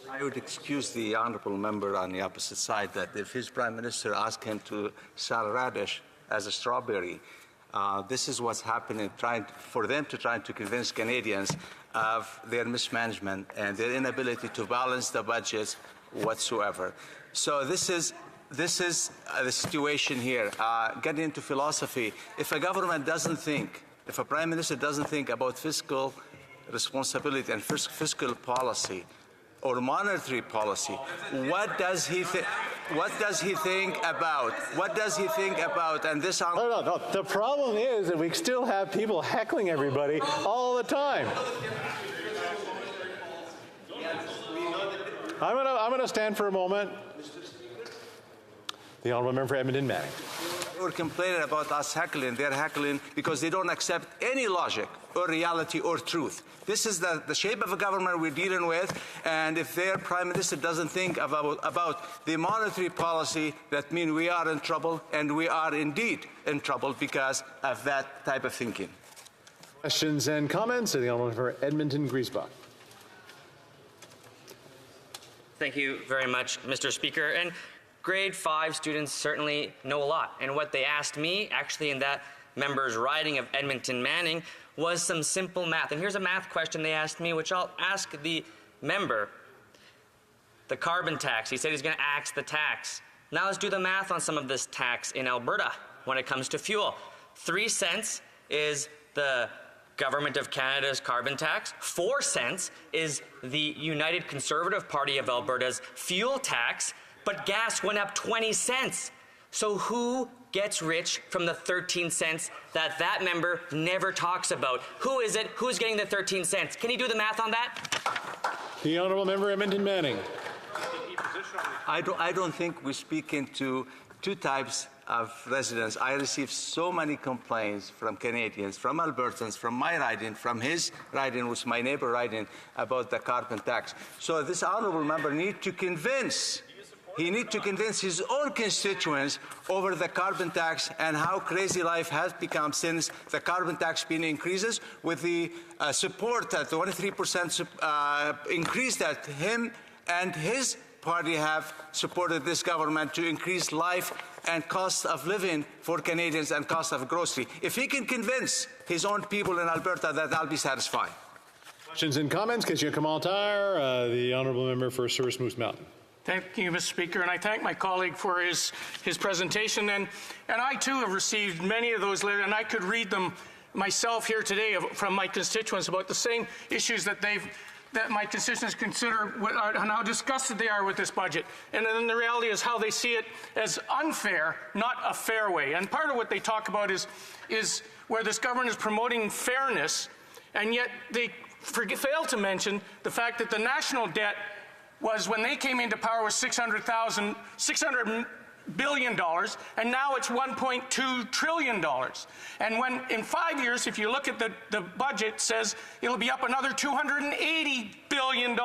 I would excuse the honourable member on the opposite side that if his Prime Minister asked him to sell a radish as a strawberry, this is what's happening, for them to try to convince Canadians of their mismanagement and their inability to balance the budgets whatsoever. So this is the situation here. Getting into philosophy, if a government doesn't think, if a Prime Minister doesn't think about fiscal responsibility and fiscal policy or monetary policy, what does he think? What does he think about? What does he think about? And this. No. The problem is that we still have people heckling everybody all the time. I'm gonna stand for a moment. The Honourable Member for Edmonton Manning. They were complaining about us heckling. They're heckling because they don't accept any logic or reality or truth. This is the shape of a government we're dealing with, and if their Prime Minister doesn't think about the monetary policy, that means we are in trouble, and we are indeed in trouble because of that type of thinking. Questions and comments? The Honourable Member for Edmonton Griesbach. Thank you very much, Mr. Speaker. And grade 5 students certainly know a lot. And what they asked me, actually in that member's riding of Edmonton Manning, was some simple math. And here's a math question they asked me, which I'll ask the member. The carbon tax. He said he's going to axe the tax. Now let's do the math on some of this tax in Alberta when it comes to fuel. 3 cents is the Government of Canada's carbon tax. 4 cents is the United Conservative Party of Alberta's fuel tax. But gas went up 20 cents. So who gets rich from the 13 cents that member never talks about? Who is it? Who's getting the 13 cents? Can you do the math on that? The Honourable Member Edmonton Manning. I don't think we speak into two types of residents. I receive so many complaints from Canadians, from Albertans, from my riding, from his riding, which is my neighbour riding, about the carbon tax. So this honourable member needs to convince his own constituents over the carbon tax and how crazy life has become since the carbon tax being increases with the support, that 23% increase that him and his party have supported this government to increase life and cost of living for Canadians and cost of grocery. If he can convince his own people in Alberta, that I'll be satisfied. Questions and comments? Question Kamal-Tar, the Honourable Member for Souris Moose Mountain. Thank you, Mr. Speaker, and I thank my colleague for his presentation. And I, too, have received many of those letters, and I could read them myself here today from my constituents about the same issues that my constituents consider and how disgusted they are with this budget. And then the reality is how they see it as unfair, not a fair way. And part of what they talk about is where this government is promoting fairness, and yet they fail to mention the fact that the national debt was, when they came into power, was $600 billion, and now it's $1.2 trillion. And when in 5 years, if you look at the budget, says it'll be up another $280 billion.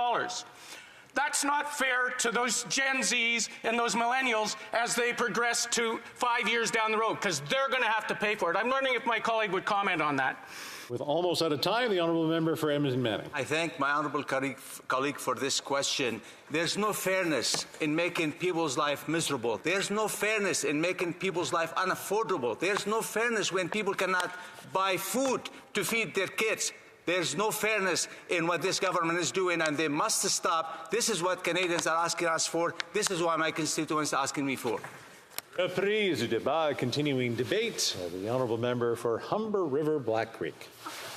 That's not fair to those Gen Zs and those millennials as they progress to 5 years down the road, because they're going to have to pay for it. I'm wondering if my colleague would comment on that. With almost out of time, the honourable member for Edmonton Manning. I thank my honourable colleague for this question. There's no fairness in making people's life miserable. There's no fairness in making people's life unaffordable. There's no fairness when people cannot buy food to feed their kids. There's no fairness in what this government is doing, and they must stop. This is what Canadians are asking us for. This is what my constituents are asking me for. Reprise du débat, continuing debate. The honourable member for Humber River Black Creek.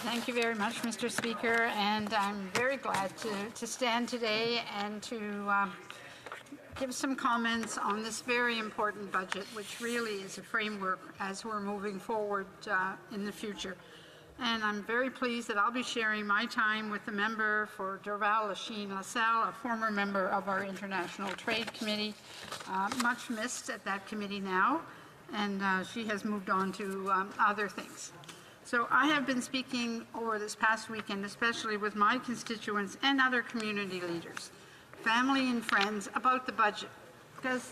Thank you very much, Mr. Speaker, and I'm very glad to stand today and to give some comments on this very important budget, which really is a framework as we're moving forward in the future. And I'm very pleased that I'll be sharing my time with the member for Dorval-Lachine-LaSalle, a former member of our International Trade Committee, much missed at that committee now, and she has moved on to other things. So I have been speaking over this past weekend, especially with my constituents and other community leaders, family and friends, about the budget, because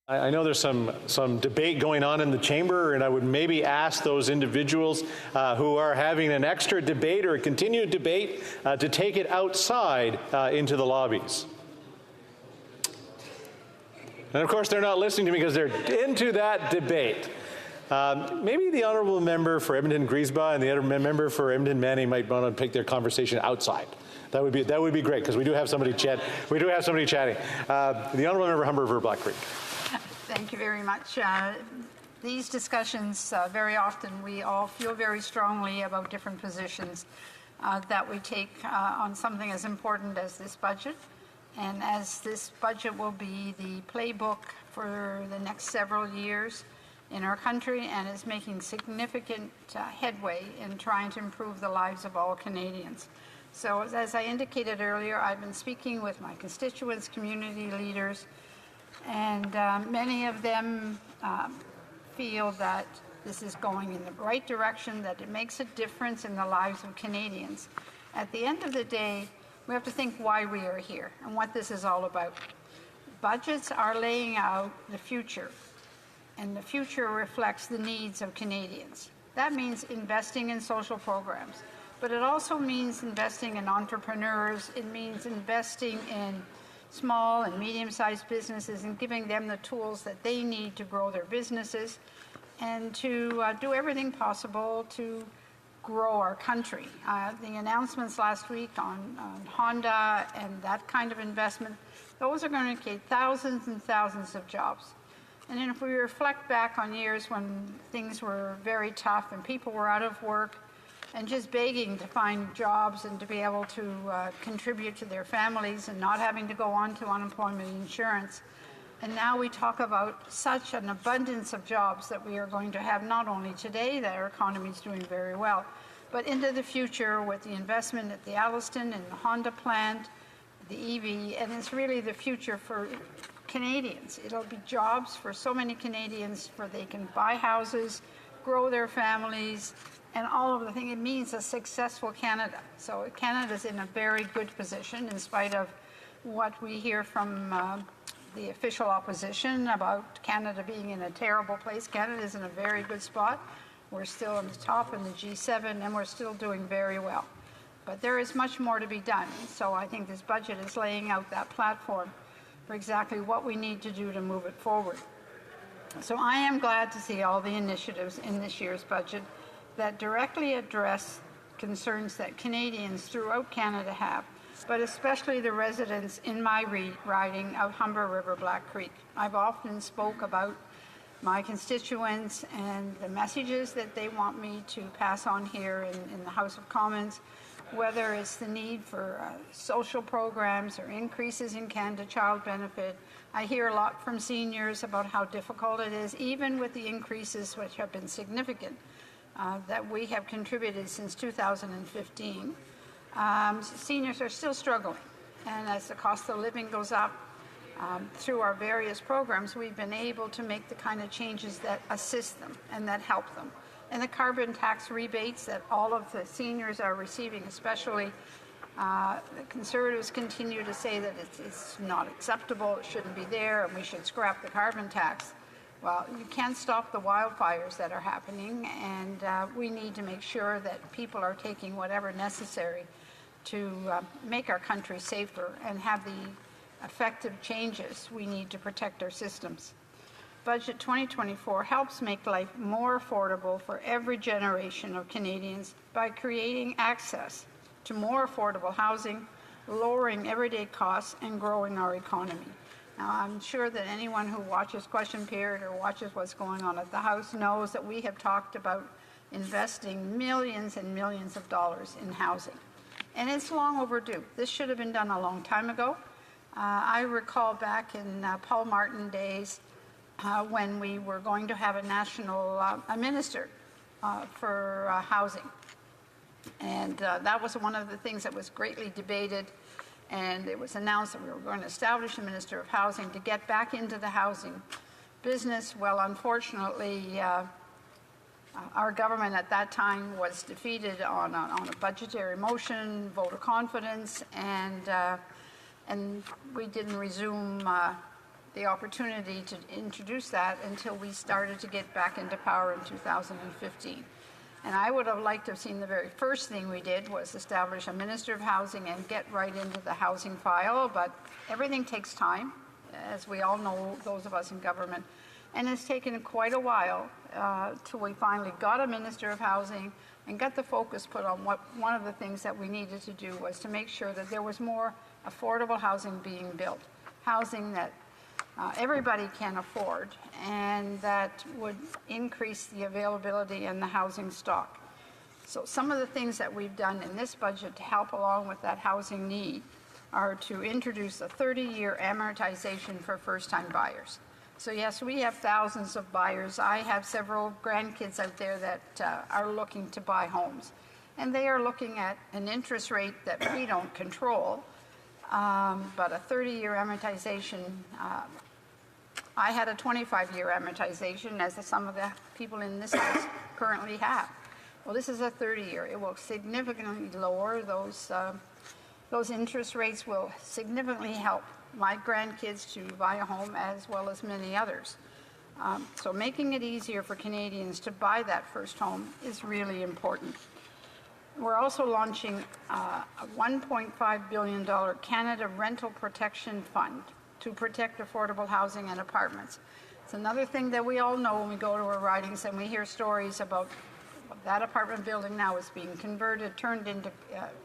I know there's some debate going on in the chamber, and I would maybe ask those individuals who are having an extra debate or a continued debate to take it outside into the lobbies. And of course, they're not listening to me because they're into that debate. Maybe the honourable member for Edmonton-Griesbach and the other member for Edmonton-Manning might want to take their conversation outside. That would be great, because we do have somebody chatting. The honourable member for Humber River Black Creek. Thank you very much. These discussions, very often we all feel very strongly about different positions that we take on something as important as this budget. And as this budget will be the playbook for the next several years in our country, and is making significant headway in trying to improve the lives of all Canadians. So as I indicated earlier, I've been speaking with my constituents, community leaders, and many of them feel that this is going in the right direction, that it makes a difference in the lives of Canadians. At the end of the day, we have to think why we are here and what this is all about. Budgets are laying out the future, and the future reflects the needs of Canadians. That means investing in social programs, but it also means investing in entrepreneurs. It means investing in small and medium-sized businesses and giving them the tools that they need to grow their businesses and to do everything possible to grow our country. The announcements last week on Honda and that kind of investment, those are going to create thousands and thousands of jobs. And then if we reflect back on years when things were very tough and people were out of work and just begging to find jobs and to be able to contribute to their families and not having to go on to unemployment insurance. And now we talk about such an abundance of jobs that we are going to have not only today, that our economy is doing very well, but into the future with the investment at the Alliston and the Honda plant, the EV, and it's really the future for Canadians. It'll be jobs for so many Canadians where they can buy houses, grow their families, and all of the things. It means a successful Canada. So Canada's in a very good position in spite of what we hear from the official opposition about Canada being in a terrible place. Canada's in a very good spot. We're still on the top in the G7, and we're still doing very well. But there is much more to be done. So I think this budget is laying out that platform for exactly what we need to do to move it forward. So I am glad to see all the initiatives in this year's budget that directly address concerns that Canadians throughout Canada have, but especially the residents in my riding of Humber River Black Creek. I've often spoke about my constituents and the messages that they want me to pass on here in the House of Commons, whether it's the need for social programs or increases in Canada Child Benefit. I hear a lot from seniors about how difficult it is, even with the increases which have been significant, that we have contributed since 2015. Seniors are still struggling, and as the cost of living goes up, through our various programs, we've been able to make the kind of changes that assist them and that help them. And the carbon tax rebates that all of the seniors are receiving, especially the Conservatives continue to say that it's not acceptable, it shouldn't be there, and we should scrap the carbon tax. Well, you can't stop the wildfires that are happening, and we need to make sure that people are taking whatever necessary to make our country safer and have the effective changes we need to protect our systems. Budget 2024 helps make life more affordable for every generation of Canadians by creating access to more affordable housing, lowering everyday costs, and growing our economy. Now, I'm sure that anyone who watches Question Period or watches what's going on at the House knows that we have talked about investing millions and millions of dollars in housing. And it's long overdue. This should have been done a long time ago. I recall back in Paul Martin days when we were going to have a national a minister for housing. And that was one of the things that was greatly debated. And it was announced that we were going to establish a Minister of Housing to get back into the housing business. Well, unfortunately, our government at that time was defeated on a budgetary motion, vote of confidence, and we didn't resume the opportunity to introduce that until we started to get back into power in 2015. And I would have liked to have seen the very first thing we did was establish a Minister of Housing and get right into the housing file, but everything takes time, as we all know, those of us in government. And it's taken quite a while till we finally got a Minister of Housing and got the focus put on what one of the things that we needed to do was to make sure that there was more affordable housing being built, housing that everybody can afford, and that would increase the availability in the housing stock. So some of the things that we've done in this budget to help along with that housing need are to introduce a 30-year amortization for first-time buyers. So yes, we have thousands of buyers. I have several grandkids out there that are looking to buy homes, and they are looking at an interest rate that we don't control, but a 30-year amortization. I had a 25-year amortization, as some of the people in this house currently have. Well, this is a 30-year. It will significantly lower those interest rates. Will significantly help my grandkids to buy a home, as well as many others. So making it easier for Canadians to buy that first home is really important. We're also launching a $1.5 billion Canada Rental Protection Fund to protect affordable housing and apartments. It's another thing that we all know when we go to our ridings and we hear stories about that apartment building now is being converted, turned into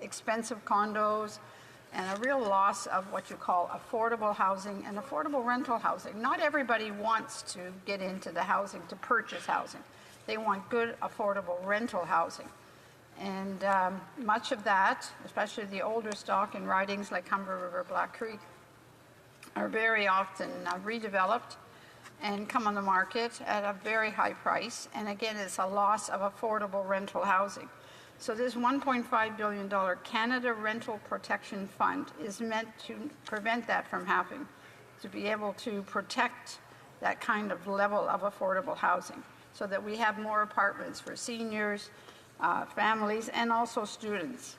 expensive condos, and a real loss of what you call affordable housing and affordable rental housing. Not everybody wants to get into the housing to purchase housing. They want good, affordable rental housing. And much of that, especially the older stock in ridings like Humber River, Black Creek, are very often redeveloped and come on the market at a very high price. And again, it's a loss of affordable rental housing. So this $1.5 billion Canada Rental Protection Fund is meant to prevent that from happening, to be able to protect that kind of level of affordable housing so that we have more apartments for seniors, families, and also students.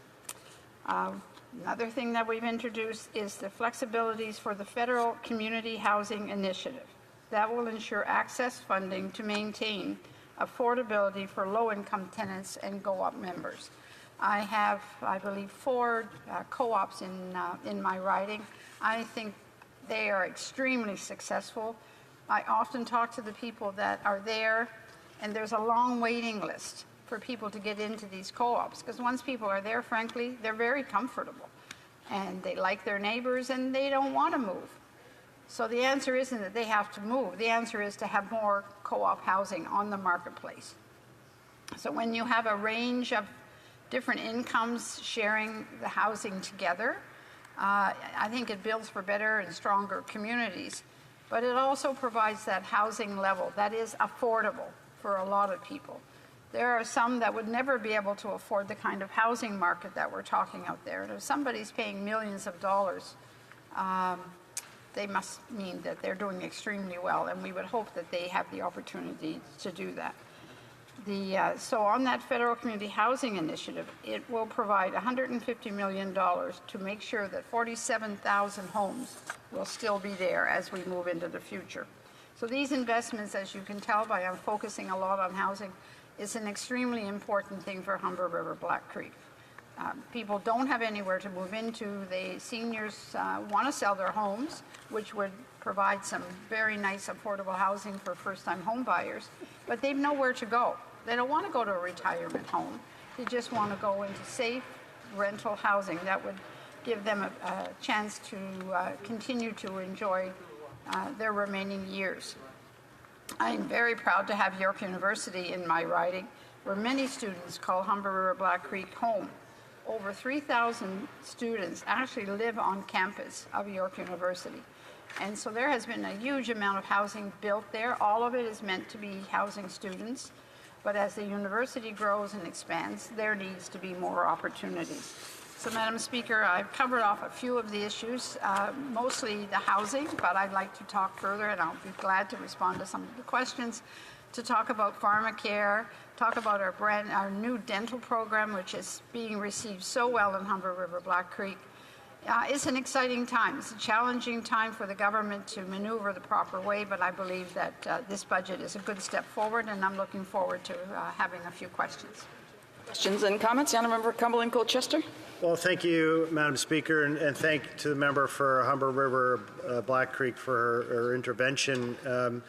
Another thing that we've introduced is the flexibilities for the Federal Community Housing Initiative. That will ensure access funding to maintain affordability for low-income tenants and co-op members. I have, I believe, 4 co-ops in my riding. I think they are extremely successful. I often talk to the people that are there, and there's a long waiting list for people to get into these co-ops, because once people are there, frankly, they're very comfortable and they like their neighbors and they don't want to move. So the answer isn't that they have to move. The answer is to have more co-op housing on the marketplace. So when you have a range of different incomes sharing the housing together, I think it builds for better and stronger communities. But it also provides that housing level that is affordable for a lot of people. There are some that would never be able to afford the kind of housing market that we're talking out there. And if somebody's paying millions of dollars, they must mean that they're doing extremely well, and we would hope that they have the opportunity to do that. So on that Federal Community Housing Initiative, it will provide $150 million to make sure that 47,000 homes will still be there as we move into the future. So these investments, as you can tell by focusing a lot on housing, is an extremely important thing for Humber River Black Creek. People don't have anywhere to move into. Seniors want to sell their homes, which would provide some very nice affordable housing for first-time home buyers, but they've nowhere to go. They don't want to go to a retirement home. They just want to go into safe rental housing that would give them a chance to continue to enjoy their remaining years. I am very proud to have York University in my riding, where many students call Humber River Black Creek home. Over 3,000 students actually live on campus of York University. And so there has been a huge amount of housing built there. All of it is meant to be housing students. But as the university grows and expands, there needs to be more opportunities. So, Madam Speaker, I've covered off a few of the issues, mostly the housing, but I'd like to talk further, and I'll be glad to respond to some of the questions, to talk about pharmacare, talk about our new dental program, which is being received so well in Humber River Black Creek. It's an exciting time. It's a challenging time for the government to maneuver the proper way, but I believe that this budget is a good step forward, and I'm looking forward to having a few questions. Questions and comments? The Member Cumberland Colchester. Well, thank you, Madam Speaker, and thank to the member for Humber River Black Creek for her intervention. The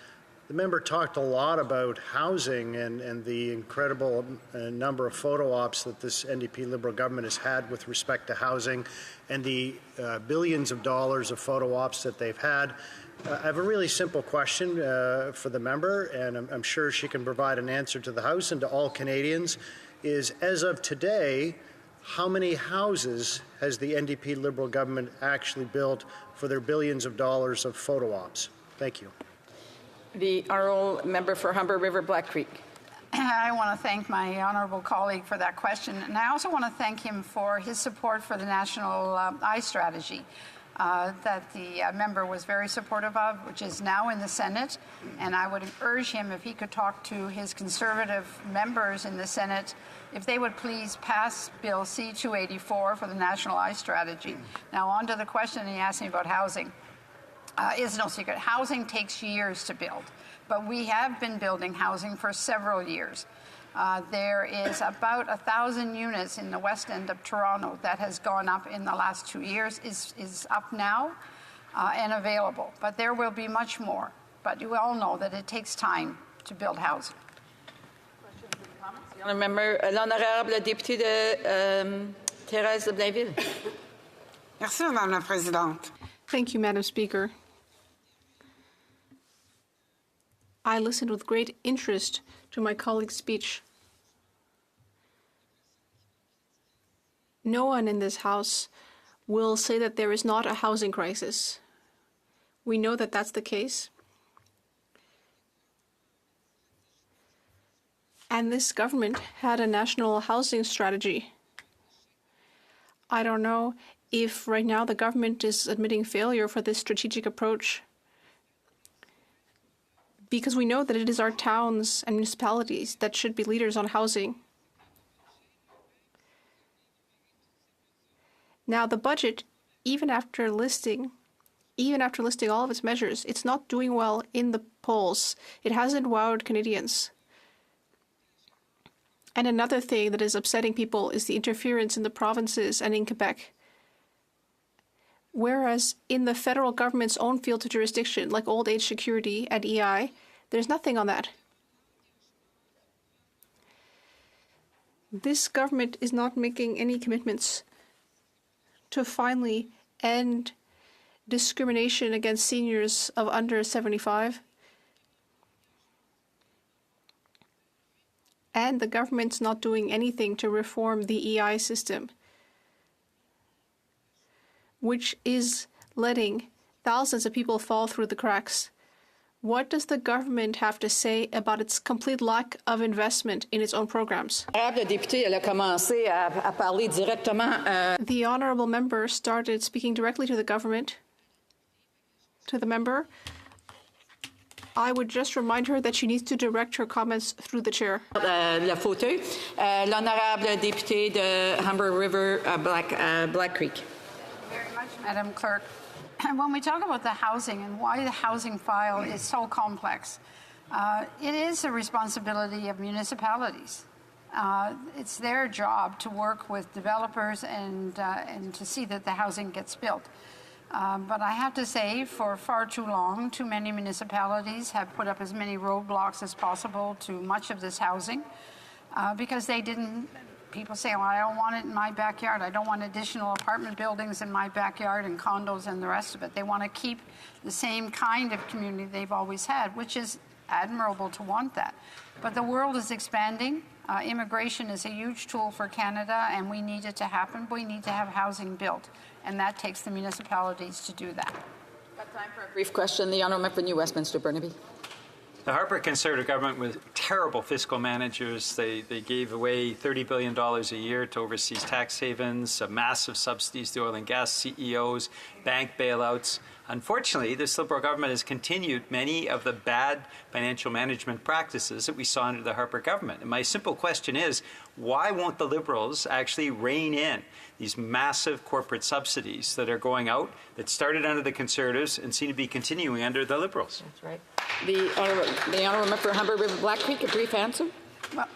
member talked a lot about housing and the incredible number of photo ops that this NDP Liberal government has had with respect to housing and the billions of dollars of photo ops that they've had. I have a really simple question for the member, and I'm sure she can provide an answer to the House and to all Canadians, is as of today, how many houses has the NDP Liberal government actually built for their billions of dollars of photo ops? Thank you. The honourable member for Humber River Black Creek. I want to thank my honourable colleague for that question, and I also want to thank him for his support for the National Eye Strategy that the member was very supportive of, which is now in the Senate, and I would urge him, if he could talk to his Conservative members in the Senate, if they would please pass Bill C-284 for the National Eye Strategy. Now on to the question he asked me about housing. It's no secret. Housing takes years to build, but we have been building housing for several years. There is about 1,000 units in the west end of Toronto that has gone up in the last 2 years, is up now and available, but there will be much more. But you all know that it takes time to build housing. L'honorable député de Thérèse de Blainville. Merci, Madame la Présidente. Thank you, Madam Speaker. I listened with great interest to my colleague's speech. No one in this House will say that there is not a housing crisis. We know that that's the case. And this government had a national housing strategy. I don't know if right now the government is admitting failure for this strategic approach, because we know that it is our towns and municipalities that should be leaders on housing. Now, the budget, even after listing all of its measures, it's not doing well in the polls. It hasn't wowed Canadians. And another thing that is upsetting people is the interference in the provinces and in Quebec. Whereas in the federal government's own field of jurisdiction, like old age security and EI, there's nothing on that. This government is not making any commitments to finally end discrimination against seniors of under 75. And the government's not doing anything to reform the EI system, which is letting thousands of people fall through the cracks. What does the government have to say about its complete lack of investment in its own programs? The honourable member started speaking directly to the government, to the member. I would just remind her that she needs to direct her comments through the chair. Le fauteuil. L'honorable député de Humber River Black Creek. Very much, Madam Clerk. when we talk about the housing and why the housing file is so complex, it is the responsibility of municipalities. It's their job to work with developers and to see that the housing gets built. But I have to say, for far too long, too many municipalities have put up as many roadblocks as possible to much of this housing because they didn't. People say, well, I don't want it in my backyard. I don't want additional apartment buildings in my backyard and condos and the rest of it. They want to keep the same kind of community they've always had, which is admirable to want that. But the world is expanding. Immigration is a huge tool for Canada, and we need it to happen. We need to have housing built, and that takes the municipalities to do that. Got time for a brief question. The Honourable Member for New Westminster, Burnaby. The Harper Conservative government was terrible fiscal managers. They gave away $30 billion a year to overseas tax havens, massive subsidies to oil and gas CEOs, bank bailouts. Unfortunately, this Liberal government has continued many of the bad financial management practices that we saw under the Harper government. And my simple question is, why won't the Liberals actually rein in these massive corporate subsidies that are going out, that started under the Conservatives and seem to be continuing under the Liberals? That's right. The Honourable Member for Humber River Black Creek, a brief answer. Well,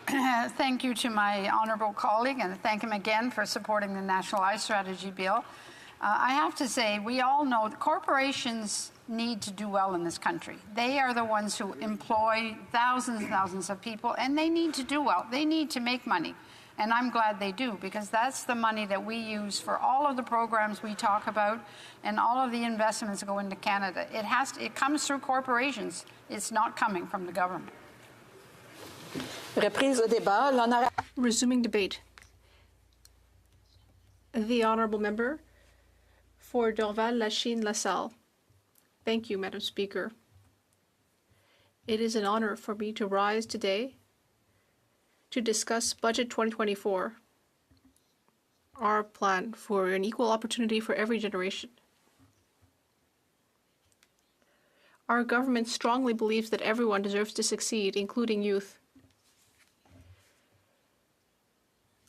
thank you to my honourable colleague, and thank him again for supporting the National Eye Strategy Bill. I have to say, we all know that corporations need to do well in this country. They are the ones who employ thousands and thousands of people, and they need to do well. They need to make money. And I'm glad they do, because that's the money that we use for all of the programs we talk about and all of the investments that go into Canada. It comes through corporations. It's not coming from the government. Resuming debate. The Honourable Member for Dorval-Lachine-LaSalle. Thank you, Madam Speaker. It is an honour for me to rise today to discuss Budget 2024, our plan for an equal opportunity for every generation. Our government strongly believes that everyone deserves to succeed, including youth.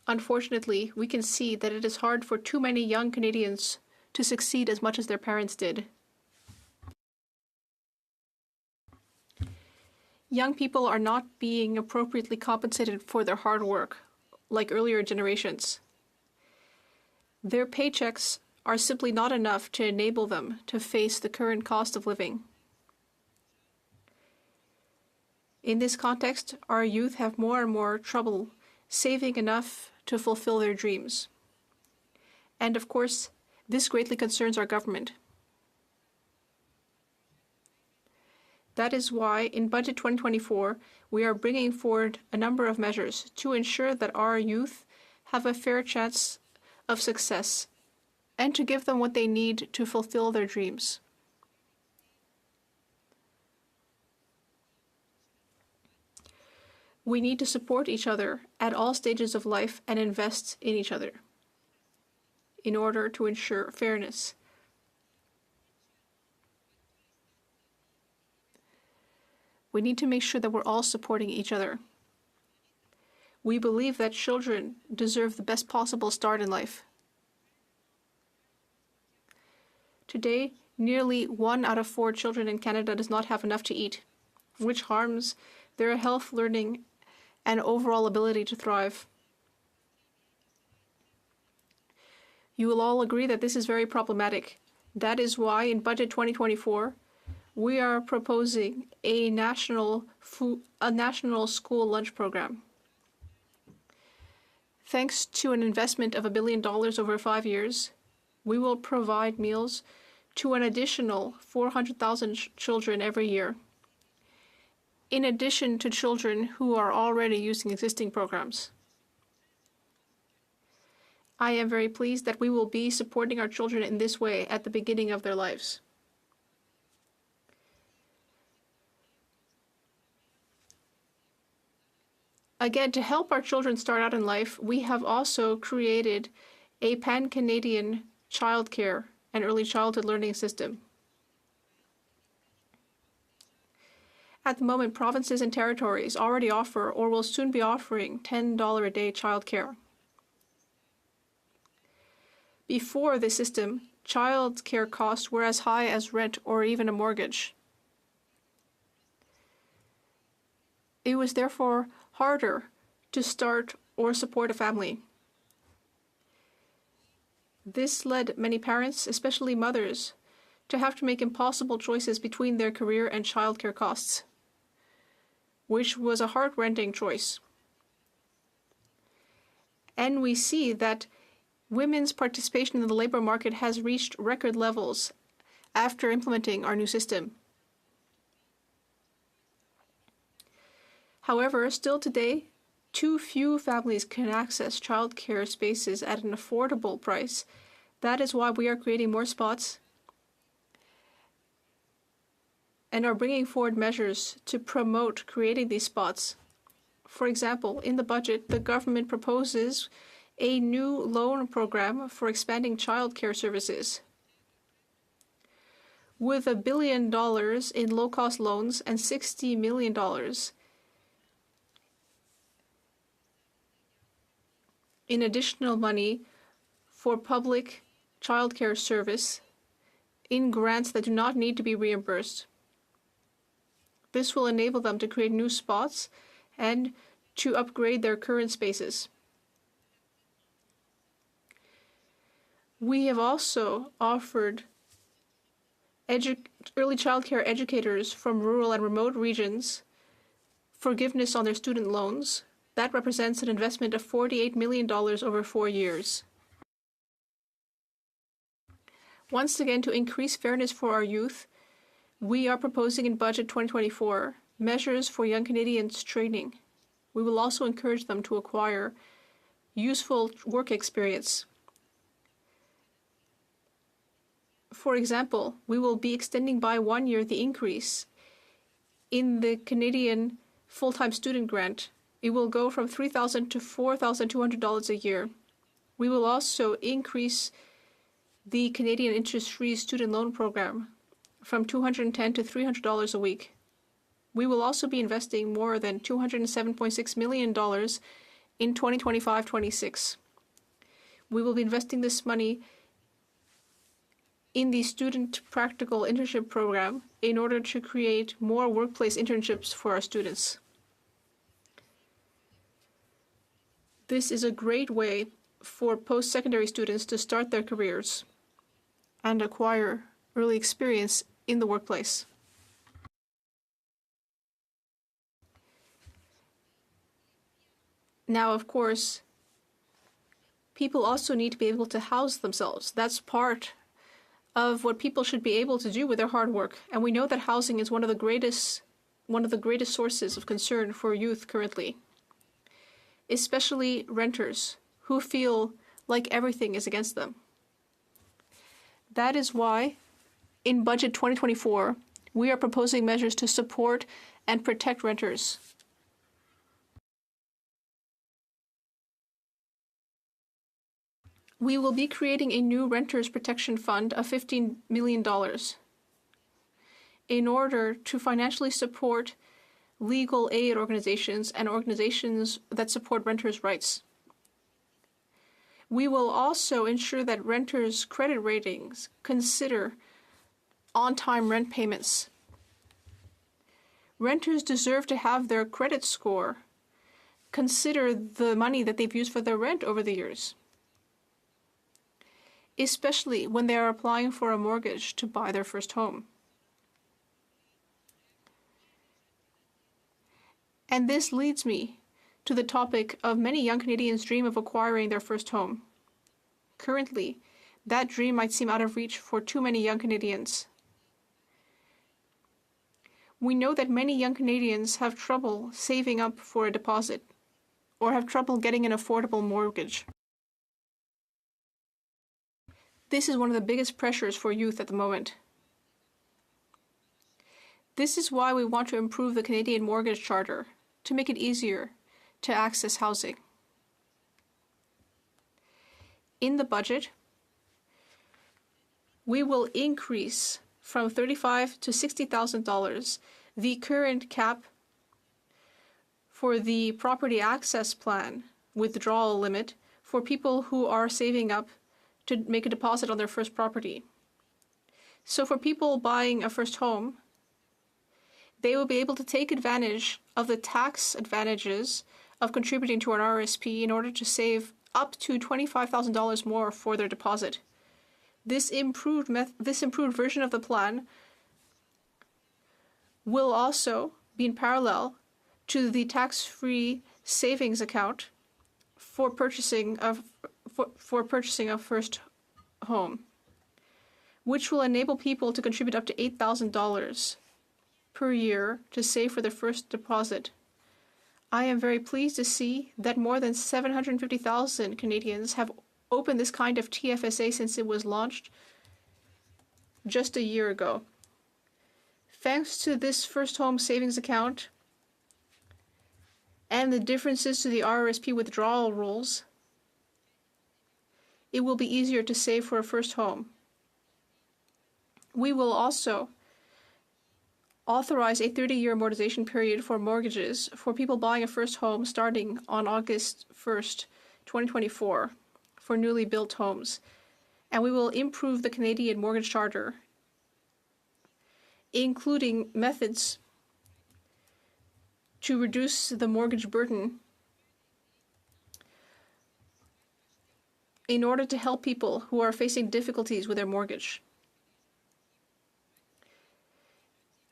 Unfortunately, we can see that it is hard for too many young Canadians to succeed as much as their parents did. Young people are not being appropriately compensated for their hard work, like earlier generations. Their paychecks are simply not enough to enable them to face the current cost of living. In this context, our youth have more and more trouble saving enough to fulfill their dreams. And of course, this greatly concerns our government. That is why, in Budget 2024, we are bringing forward a number of measures to ensure that our youth have a fair chance of success and to give them what they need to fulfill their dreams. We need to support each other at all stages of life and invest in each other in order to ensure fairness. We need to make sure that we're all supporting each other. We believe that children deserve the best possible start in life. Today, nearly 1 out of 4 children in Canada does not have enough to eat, which harms their health, learning, and overall ability to thrive. You will all agree that this is very problematic. That is why in Budget 2024, we are proposing a national school lunch program. Thanks to an investment of $1 billion over 5 years, we will provide meals to an additional 400,000 children every year, in addition to children who are already using existing programs. I am very pleased that we will be supporting our children in this way at the beginning of their lives. Again, to help our children start out in life, we have also created a pan-Canadian childcare and early childhood learning system. At the moment, provinces and territories already offer or will soon be offering $10 a day childcare. Before this system, child care costs were as high as rent or even a mortgage. It was therefore harder to start or support a family. This led many parents, especially mothers, to have to make impossible choices between their career and childcare costs, which was a heart-rending choice. And we see that women's participation in the labor market has reached record levels after implementing our new system. However, still today, too few families can access childcare spaces at an affordable price. That is why we are creating more spots and are bringing forward measures to promote creating these spots. For example, in the budget, the government proposes a new loan program for expanding childcare services. With $1 billion in low-cost loans and $60 million in additional money for public childcare service in grants that do not need to be reimbursed. This will enable them to create new spots and to upgrade their current spaces. We have also offered early childcare educators from rural and remote regions forgiveness on their student loans. That represents an investment of $48 million over 4 years. Once again, to increase fairness for our youth, we are proposing in Budget 2024 measures for young Canadians training. We will also encourage them to acquire useful work experience. For example, we will be extending by 1 year the increase in the Canadian full-time student grant. It will go from $3,000 to $4,200 a year. We will also increase the Canadian interest-free student loan program from $210 to $300 a week. We will also be investing more than $207.6 million in 2025-26. We will be investing this money in the Student Practical Internship Program in order to create more workplace internships for our students. This is a great way for post-secondary students to start their careers and acquire early experience in the workplace. Now, of course, people also need to be able to house themselves. That's part of what people should be able to do with their hard work. And we know that housing is one of the greatest sources of concern for youth currently, especially renters who feel like everything is against them. That is why, in Budget 2024, we are proposing measures to support and protect renters. We will be creating a new Renters Protection Fund of $15 million in order to financially support legal aid organizations and organizations that support renters' rights. We will also ensure that renters' credit ratings consider on-time rent payments. Renters deserve to have their credit score consider the money that they've used for their rent over the years, especially when they are applying for a mortgage to buy their first home. And this leads me to the topic of many young Canadians' dream of acquiring their first home. Currently, that dream might seem out of reach for too many young Canadians. We know that many young Canadians have trouble saving up for a deposit or have trouble getting an affordable mortgage. This is one of the biggest pressures for youth at the moment. This is why we want to improve the Canadian Mortgage Charter to make it easier to access housing. In the budget, we will increase from $35,000 to $60,000 the current cap for the property access plan withdrawal limit for people who are saving up to make a deposit on their first property. So for people buying a first home, they will be able to take advantage of the tax advantages of contributing to an RSP in order to save up to $25,000 more for their deposit. This improved version of the plan will also be in parallel to the tax-free savings account for purchasing a first home, which will enable people to contribute up to $8,000 per year to save for their first deposit. I am very pleased to see that more than 750,000 Canadians have opened this kind of TFSA since it was launched just a year ago. Thanks to this first home savings account and the differences to the RRSP withdrawal rules, it will be easier to save for a first home. We will also authorize a 30-year amortization period for mortgages for people buying a first home starting on August 1st, 2024 for newly built homes. And we will improve the Canadian Mortgage Charter, including methods to reduce the mortgage burden in order to help people who are facing difficulties with their mortgage.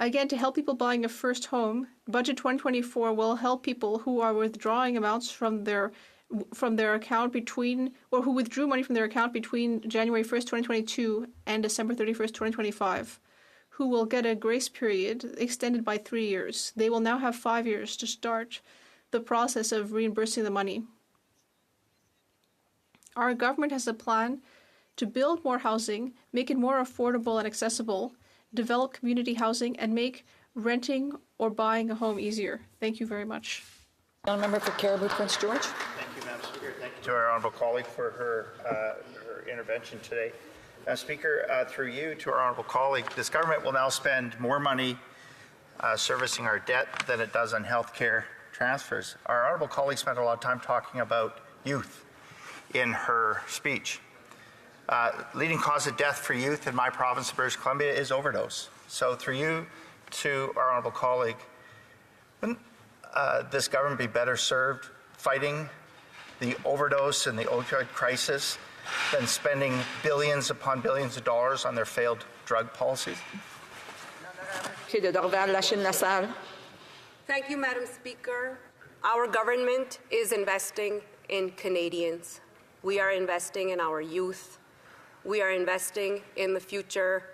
Again, to help people buying a first home, Budget 2024 will help people who are withdrawing amounts from their account between, or who withdrew money from their account between January 1st, 2022 and December 31st, 2025, who will get a grace period extended by 3 years. They will now have 5 years to start the process of reimbursing the money. Our government has a plan to build more housing, make it more affordable and accessible, develop community housing, and make renting or buying a home easier. Thank you very much. Member for Caribou, Prince George. Thank you, Madam Speaker. Thank you to our honourable colleague for her intervention today. Madam Speaker, through you to our honourable colleague, this government will now spend more money servicing our debt than it does on health care transfers. Our honourable colleague spent a lot of time talking about youth in her speech. Leading cause of death for youth in my province of British Columbia is overdose. So through you to our honourable colleague, wouldn't this government be better served fighting the overdose and the opioid crisis than spending billions upon billions of dollars on their failed drug policies? Thank you, Madam Speaker. Our government is investing in Canadians. We are investing in our youth. We are investing in the future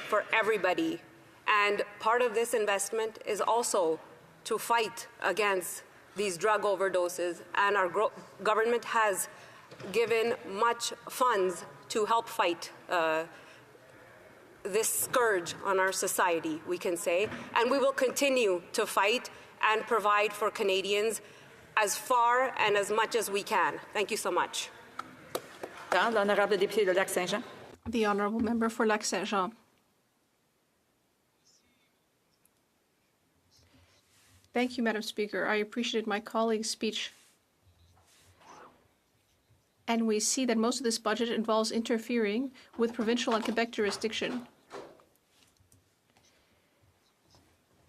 for everybody. And part of this investment is also to fight against these drug overdoses. And our government has given much funds to help fight this scourge on our society, we can say. And we will continue to fight and provide for Canadians as far and as much as we can. Thank you so much. The Honourable Member for Lac-Saint-Jean. Thank you, Madam Speaker. I appreciated my colleague's speech. And we see that most of this budget involves interfering with provincial and Quebec jurisdiction.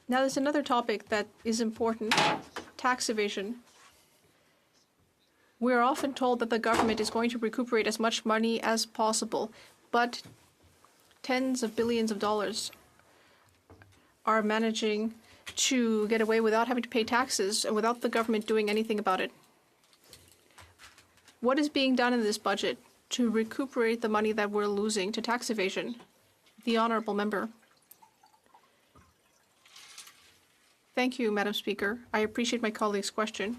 Now there's another topic that is important, tax evasion. We are often told that the government is going to recuperate as much money as possible, but tens of billions of dollars are managing to get away without having to pay taxes and without the government doing anything about it. What is being done in this budget to recuperate the money that we're losing to tax evasion? The Honourable Member. Thank you, Madam Speaker. I appreciate my colleague's question.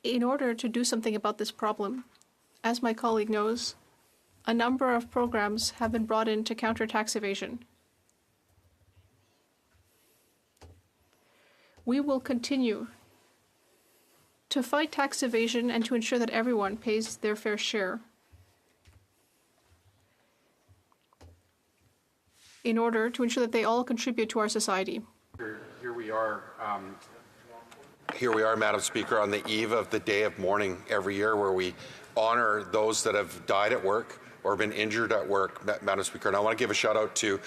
In order to do something about this problem, as my colleague knows, a number of programs have been brought in to counter tax evasion. We will continue to fight tax evasion and to ensure that everyone pays their fair share in order to ensure that they all contribute to our society. Here we are here we are, Madam Speaker, on the eve of the day of mourning every year where we honor those that have died at work or been injured at work, Madam Speaker. And I want to give a shout out to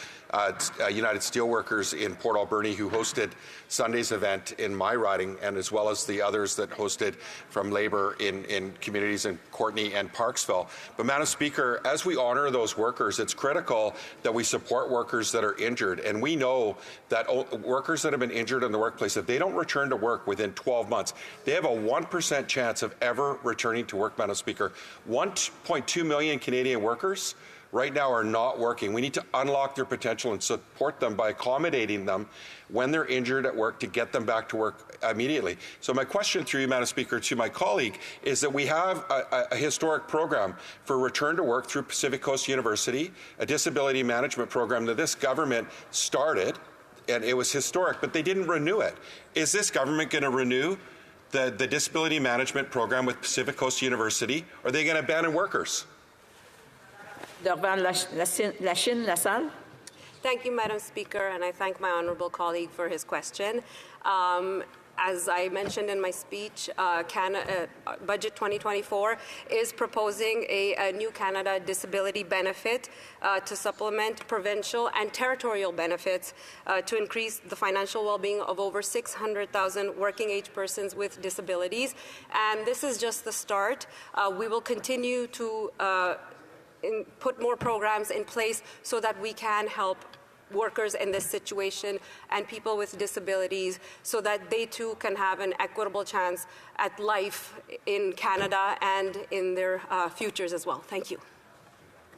United Steelworkers in Port Alberni who hosted Sunday's event in my riding, and as well as the others that hosted from Labour in communities in Courtenay and Parksville. But Madam Speaker, as we honor those workers, it's critical that we support workers that are injured. And we know that workers that have been injured in the workplace, if they don't return to work within 12 months, they have a 1% chance of ever returning to work, Madam Speaker. 1.2 million Canadian workers right now are not working. We need to unlock their potential and support them by accommodating them when they're injured at work to get them back to work immediately. So my question through you, Madam Speaker, to my colleague is that we have a historic program for return to work through Pacific Coast University, a disability management program that this government started, and it was historic, but they didn't renew it. Is this government going to renew the disability management program with Pacific Coast University, or are they going to abandon workers? Thank you, Madam Speaker, and I thank my honourable colleague for his question. As I mentioned in my speech, Budget 2024 is proposing a new Canada disability benefit to supplement provincial and territorial benefits to increase the financial well-being of over 600,000 working-age persons with disabilities. And this is just the start. We will continue to put more programs in place so that we can help workers in this situation and people with disabilities so that they too can have an equitable chance at life in Canada and in their futures as well. Thank you.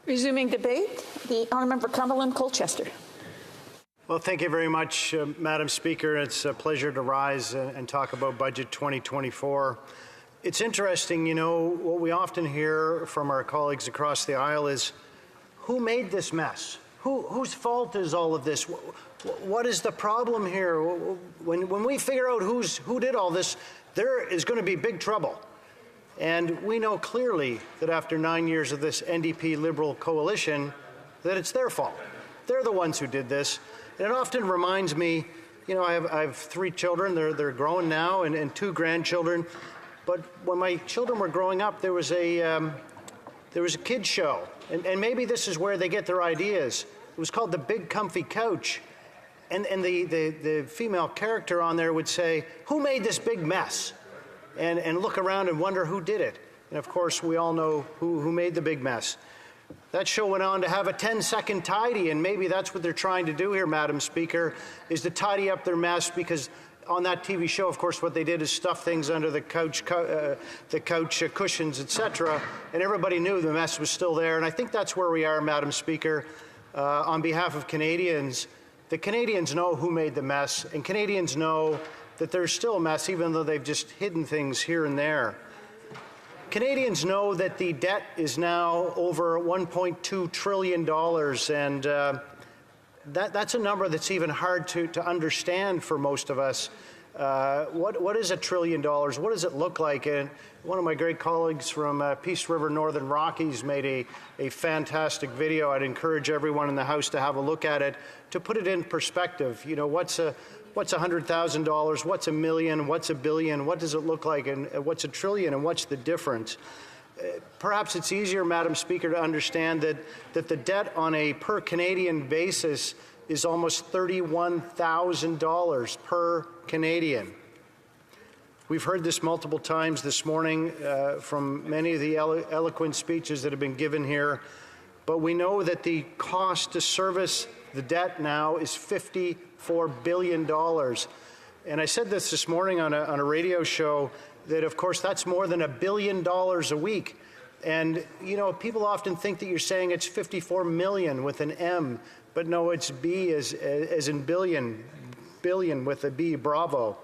Resuming debate, the honourable member Cumberland Colchester. Well, thank you very much, Madam Speaker. It's a pleasure to rise and talk about Budget 2024. It's interesting, you know, what we often hear from our colleagues across the aisle is, who made this mess? Whose fault is all of this? What is the problem here? When we figure out who did all this, there is going to be big trouble. And we know clearly that after 9 years of this NDP Liberal coalition, that it's their fault. They're the ones who did this. And it often reminds me, you know, I have 3 children. They're grown now, and 2 grandchildren. But when my children were growing up, there was a kids show, and maybe this is where they get their ideas. It was called The Big Comfy Couch, and the female character on there would say, "Who made this big mess?" and look around and wonder who did it. And of course, we all know who made the big mess. That show went on to have a 10-second tidy, and maybe that's what they're trying to do here, Madam Speaker, is to tidy up their mess, because on that TV show, of course, what they did is stuff things under the couch cushions, etc., and everybody knew the mess was still there. And I think that's where we are, Madam Speaker. On behalf of Canadians, the Canadians know who made the mess, and Canadians know that there's still a mess, even though they've just hidden things here and there. Canadians know that the debt is now over $1.2 trillion, and that's a number that's even hard to understand for most of us. What is $1 trillion? What does it look like? And one of my great colleagues from Peace River Northern Rockies made a fantastic video. I'd encourage everyone in the House to have a look at it, to put it in perspective. You know, what's $100,000? What's $1 million? What's $1 billion? What does it look like? And what's $1 trillion? And what's the difference? Perhaps it's easier, Madam Speaker, to understand that the debt on a per Canadian basis is almost $31,000 per Canadian. We've heard this multiple times this morning from many of the eloquent speeches that have been given here, but we know that the cost to service the debt now is $54 billion. And I said this morning on a radio show, that of course that's more than $1 billion a week. And you know, people often think that you're saying it's 54 million with an M, but no, it's B as in billion with a B, bravo.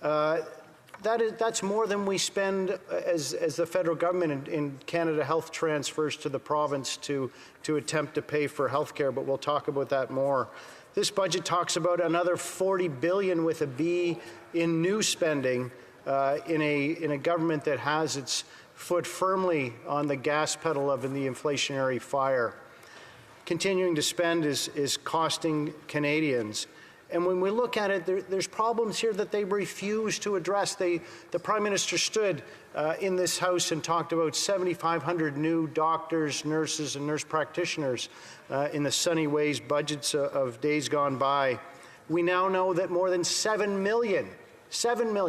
That's more than we spend as the federal government in Canada Health transfers to the province to attempt to pay for health care, but we'll talk about that more. This budget talks about another $40 billion with a B in new spending in a government that has its foot firmly on the gas pedal of the inflationary fire. Continuing to spend is costing Canadians. And when we look at it, there's problems here that they refuse to address. The Prime Minister stood in this House and talked about 7,500 new doctors, nurses, and nurse practitioners in the Sunny Ways budgets of days gone by. We now know that more than 7 million,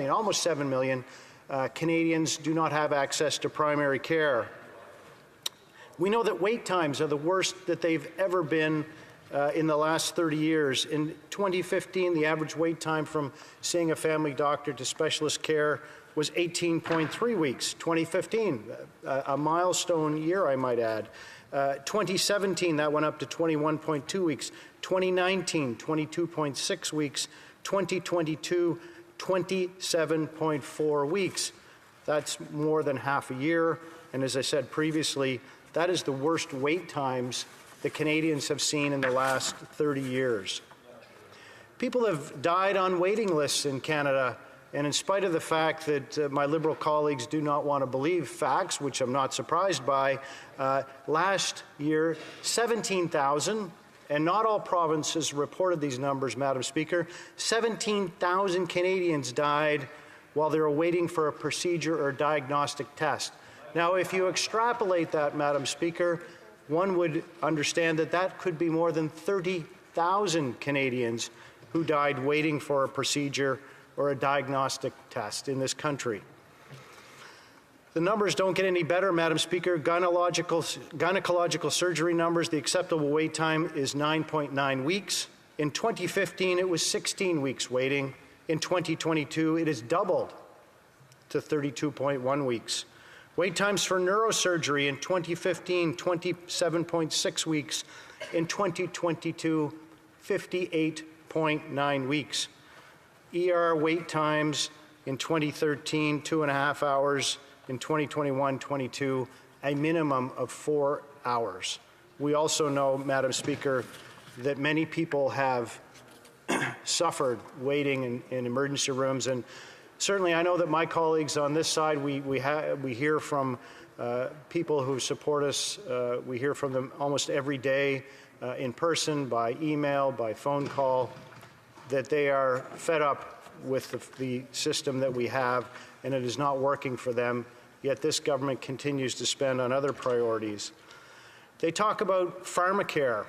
almost 7 million Canadians do not have access to primary care. We know that wait times are the worst that they've ever been in the last 30 years. In 2015, the average wait time from seeing a family doctor to specialist care was 18.3 weeks. 2015, a milestone year, I might add. 2017, that went up to 21.2 weeks. 2019, 22.6 weeks. 2022, 27.4 weeks. That's more than half a year. And as I said previously, that is the worst wait times the Canadians have seen in the last 30 years. People have died on waiting lists in Canada, and in spite of the fact that my Liberal colleagues do not want to believe facts, which I'm not surprised by, last year, 17,000, and not all provinces reported these numbers, Madam Speaker, 17,000 Canadians died while they were waiting for a procedure or a diagnostic test. Now, if you extrapolate that, Madam Speaker, one would understand that that could be more than 30,000 Canadians who died waiting for a procedure or a diagnostic test in this country. The numbers don't get any better, Madam Speaker. Gynecological surgery numbers, the acceptable wait time is 9.9 weeks. In 2015, it was 16 weeks waiting. In 2022, it has doubled to 32.1 weeks. Wait times for neurosurgery in 2015, 27.6 weeks. In 2022, 58.9 weeks. ER wait times in 2013, 2.5 hours. In 2021-22, a minimum of 4 hours. We also know, Madam Speaker, that many people have suffered waiting in emergency rooms, and certainly I know that my colleagues on this side, we hear from people who support us. We hear from them almost every day in person, by email, by phone call, that they are fed up with the system that we have, and it is not working for them, yet this government continues to spend on other priorities. They talk about pharmacare.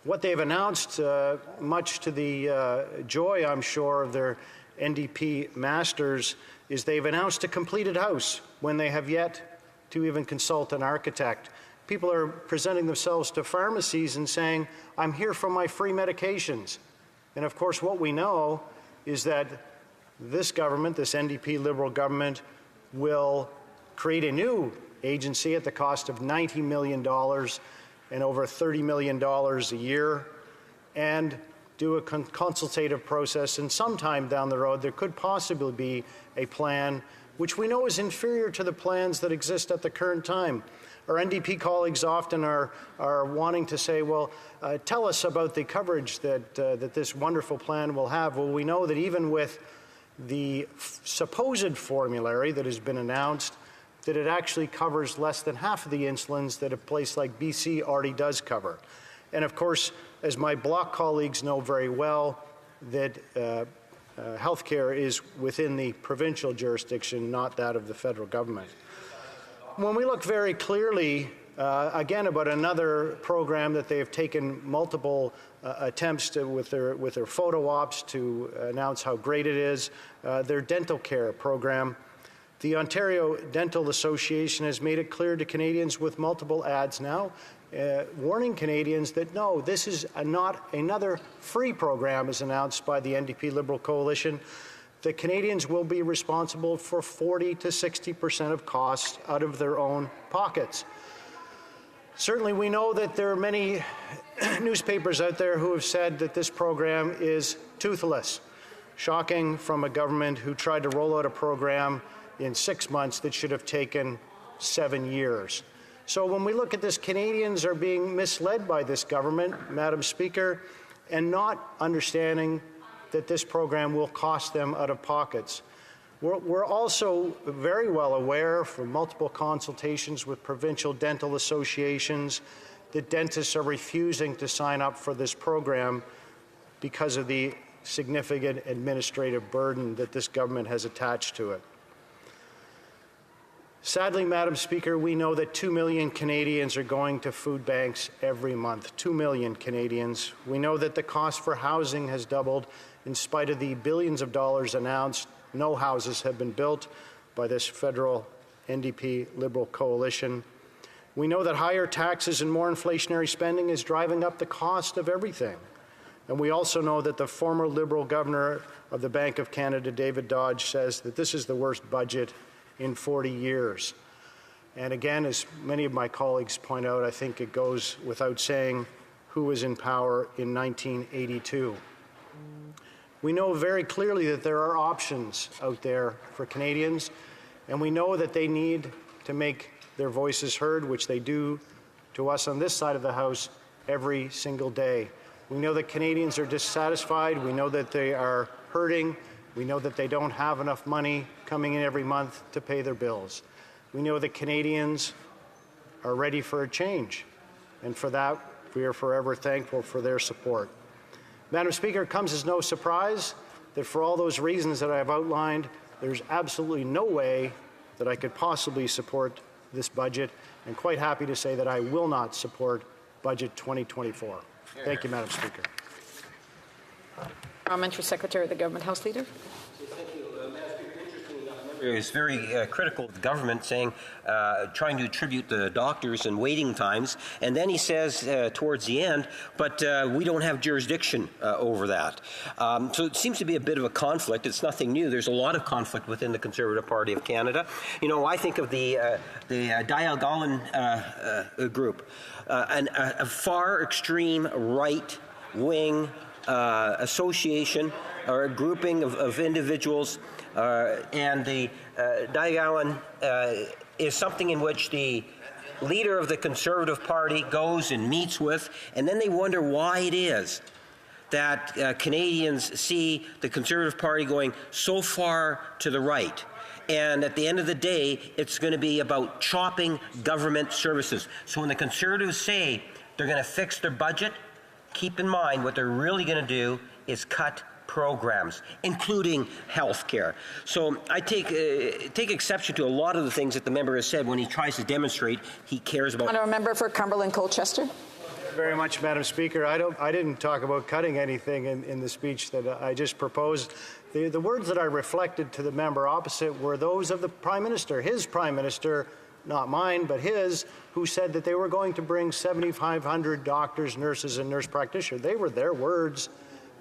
What they've announced, much to the joy, I'm sure, of their NDP masters, is they've announced a completed house when they have yet to even consult an architect. People are presenting themselves to pharmacies and saying, I'm here for my free medications. And of course, what we know is that this government, this NDP Liberal government, will create a new agency at the cost of $90 million and over $30 million a year, and do a consultative process, and sometime down the road there could possibly be a plan which we know is inferior to the plans that exist at the current time. Our NDP colleagues often are wanting to say, well, tell us about the coverage that this wonderful plan will have. Well, we know that even with the supposed formulary that has been announced, that it actually covers less than half of the insulins that a place like BC already does cover. And of course, as my Bloc colleagues know very well, that healthcare is within the provincial jurisdiction, not that of the federal government. When we look very clearly, again, about another program that they have taken multiple attempts to, with their photo ops to announce how great it is, their dental care program. The Ontario Dental Association has made it clear to Canadians with multiple ads now, warning Canadians that no, this is not another free program as announced by the NDP Liberal Coalition. The Canadians will be responsible for 40 to 60% of costs out of their own pockets. Certainly we know that there are many newspapers out there who have said that this program is toothless. Shocking from a government who tried to roll out a program in 6 months that should have taken 7 years. So when we look at this, Canadians are being misled by this government, Madam Speaker, and not understanding that this program will cost them out of pockets. We're also very well aware from multiple consultations with provincial dental associations that dentists are refusing to sign up for this program. because of the significant administrative burden that this government has attached to it. Sadly, Madam Speaker, we know that 2 million Canadians are going to food banks every month. 2 million Canadians. We know that the cost for housing has doubled. In spite of the billions of dollars announced, no houses have been built by this federal NDP Liberal coalition. We know that higher taxes and more inflationary spending is driving up the cost of everything. And we also know that the former Liberal governor of the Bank of Canada, David Dodge, says that this is the worst budget in 40 years. And again, as many of my colleagues point out, I think it goes without saying who was in power in 1982. We know very clearly that there are options out there for Canadians, and we know that they need to make their voices heard, which they do to us on this side of the House every single day. We know that Canadians are dissatisfied. We know that they are hurting. We know that they don't have enough money coming in every month to pay their bills. We know that Canadians are ready for a change, and for that, we are forever thankful for their support. Madam Speaker, it comes as no surprise that for all those reasons that I have outlined, there's absolutely no way that I could possibly support this budget, and quite happy to say that I will not support Budget 2024. Thank you, Madam Speaker. Parliamentary Secretary of the Government House Leader. Is very critical of the government, saying, trying to attribute the doctors and waiting times, and then he says towards the end, but we don't have jurisdiction over that. So it seems to be a bit of a conflict. It's nothing new. There's a lot of conflict within the Conservative Party of Canada. You know, I think of the Diagallan group, a far extreme right-wing association or a grouping of individuals. And the Diagallan is something in which the leader of the Conservative Party goes and meets with, and then they wonder why it is that Canadians see the Conservative Party going so far to the right. And at the end of the day, it's going to be about chopping government services. So when the Conservatives say they're going to fix their budget, keep in mind what they're really going to do is cut programs, including health care. So I take exception to a lot of the things that the member has said when he tries to demonstrate he cares about. Honourable Member for Cumberland Colchester. Very much, Madam Speaker. I didn't talk about cutting anything in the speech that I just proposed. The words that I reflected to the member opposite were those of the Prime Minister, his Prime Minister, not mine, but his, who said that they were going to bring 7,500 doctors, nurses, and nurse practitioners. They were their words.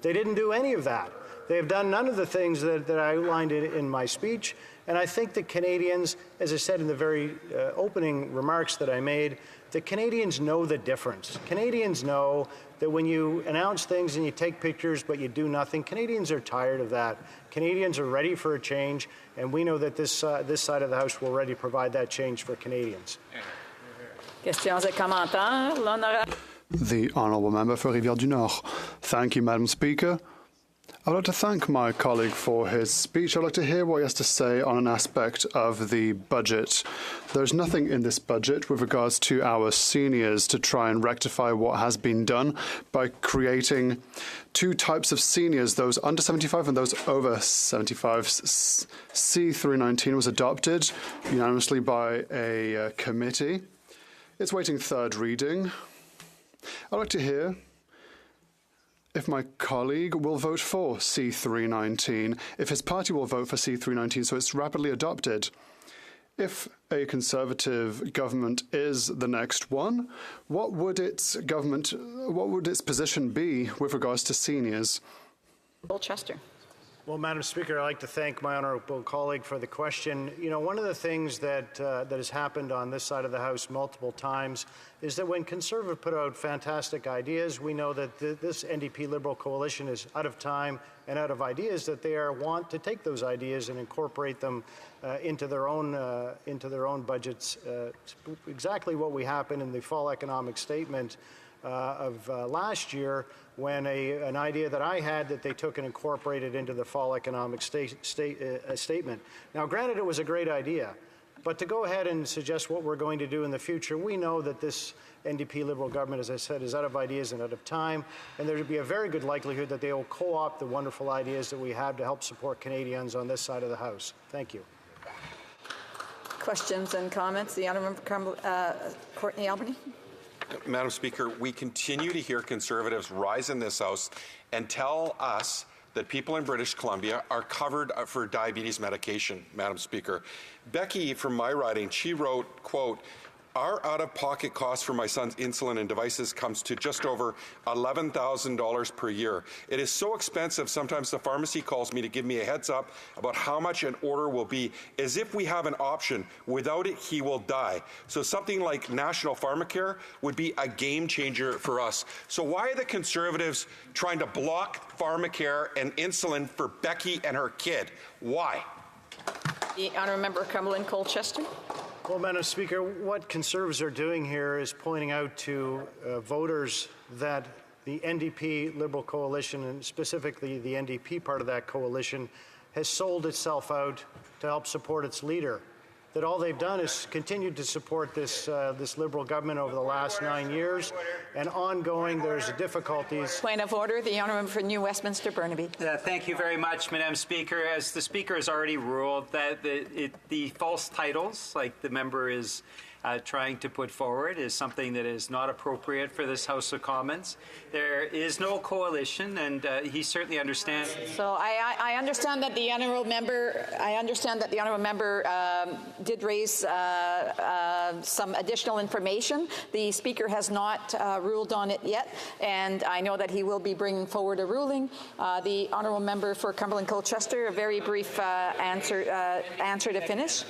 They didn't do any of that. They have done none of the things that I outlined in my speech. And I think that Canadians, as I said in the very opening remarks that I made, the Canadians know the difference. Canadians know that when you announce things and you take pictures but you do nothing, Canadians are tired of that. Canadians are ready for a change, and we know that this side of the House will ready to provide that change for Canadians. Questions et commentaires. L'honorable. The Honourable Member for Rivière-du-Nord. Thank you, Madam Speaker. I'd like to thank my colleague for his speech. I'd like to hear what he has to say on an aspect of the budget. There's nothing in this budget with regards to our seniors to try and rectify what has been done by creating two types of seniors, those under 75 and those over 75. C319 was adopted unanimously by a committee. It's waiting third reading. I'd like to hear if my colleague will vote for C319, if his party will vote for C319 so it's rapidly adopted. If a Conservative government is the next one, what would its position be with regards to seniors? Colchester. Well, Madam Speaker, I'd like to thank my honourable colleague for the question. You know, one of the things that has happened on this side of the House multiple times is that when Conservative put out fantastic ideas, we know that this NDP Liberal coalition is out of time and out of ideas, that they want to take those ideas and incorporate them into their own budgets. Exactly what we happened in the fall economic statement of last year, when an idea that I had that they took and incorporated into the fall economic statement. Now, granted, it was a great idea, But to go ahead and suggest what we're going to do in the future, we know that this NDP Liberal government, as I said, is out of ideas and out of time, and there would be a very good likelihood that they will co-opt the wonderful ideas that we have to help support Canadians on this side of the House. Thank you. Questions and comments? The Honourable Courtney Albany. Madam Speaker, we continue to hear Conservatives rise in this House and tell us that people in British Columbia are covered for diabetes medication, Madam Speaker. Becky from my riding, she wrote, quote, "Our out-of-pocket cost for my son's insulin and devices comes to just over $11,000 per year. It is so expensive, sometimes the pharmacy calls me to give me a heads up about how much an order will be, as if we have an option. Without it, he will die. So something like National Pharmacare would be a game changer for us." So why are the Conservatives trying to block pharmacare and insulin for Becky and her kid? Why? The Honourable Member Cumberland Colchester. Well, Madam Speaker, what Conservatives are doing here is pointing out to voters that the NDP Liberal coalition, and specifically the NDP part of that coalition, has sold itself out to help support its leader. That all they've done is continued to support this Liberal government over the last 9 years, and ongoing there's difficulties. Point of order, the Honourable for New Westminster Burnaby. Thank you very much, Madam Speaker. As the Speaker has already ruled, that the false titles, like the member is trying to put forward, is something that is not appropriate for this House of Commons. There is no coalition, and he certainly understands. So I understand that the honourable member. Did raise some additional information. The Speaker has not ruled on it yet, and I know that he will be bringing forward a ruling. The honourable member for Cumberland Colchester, a very brief answer to finish.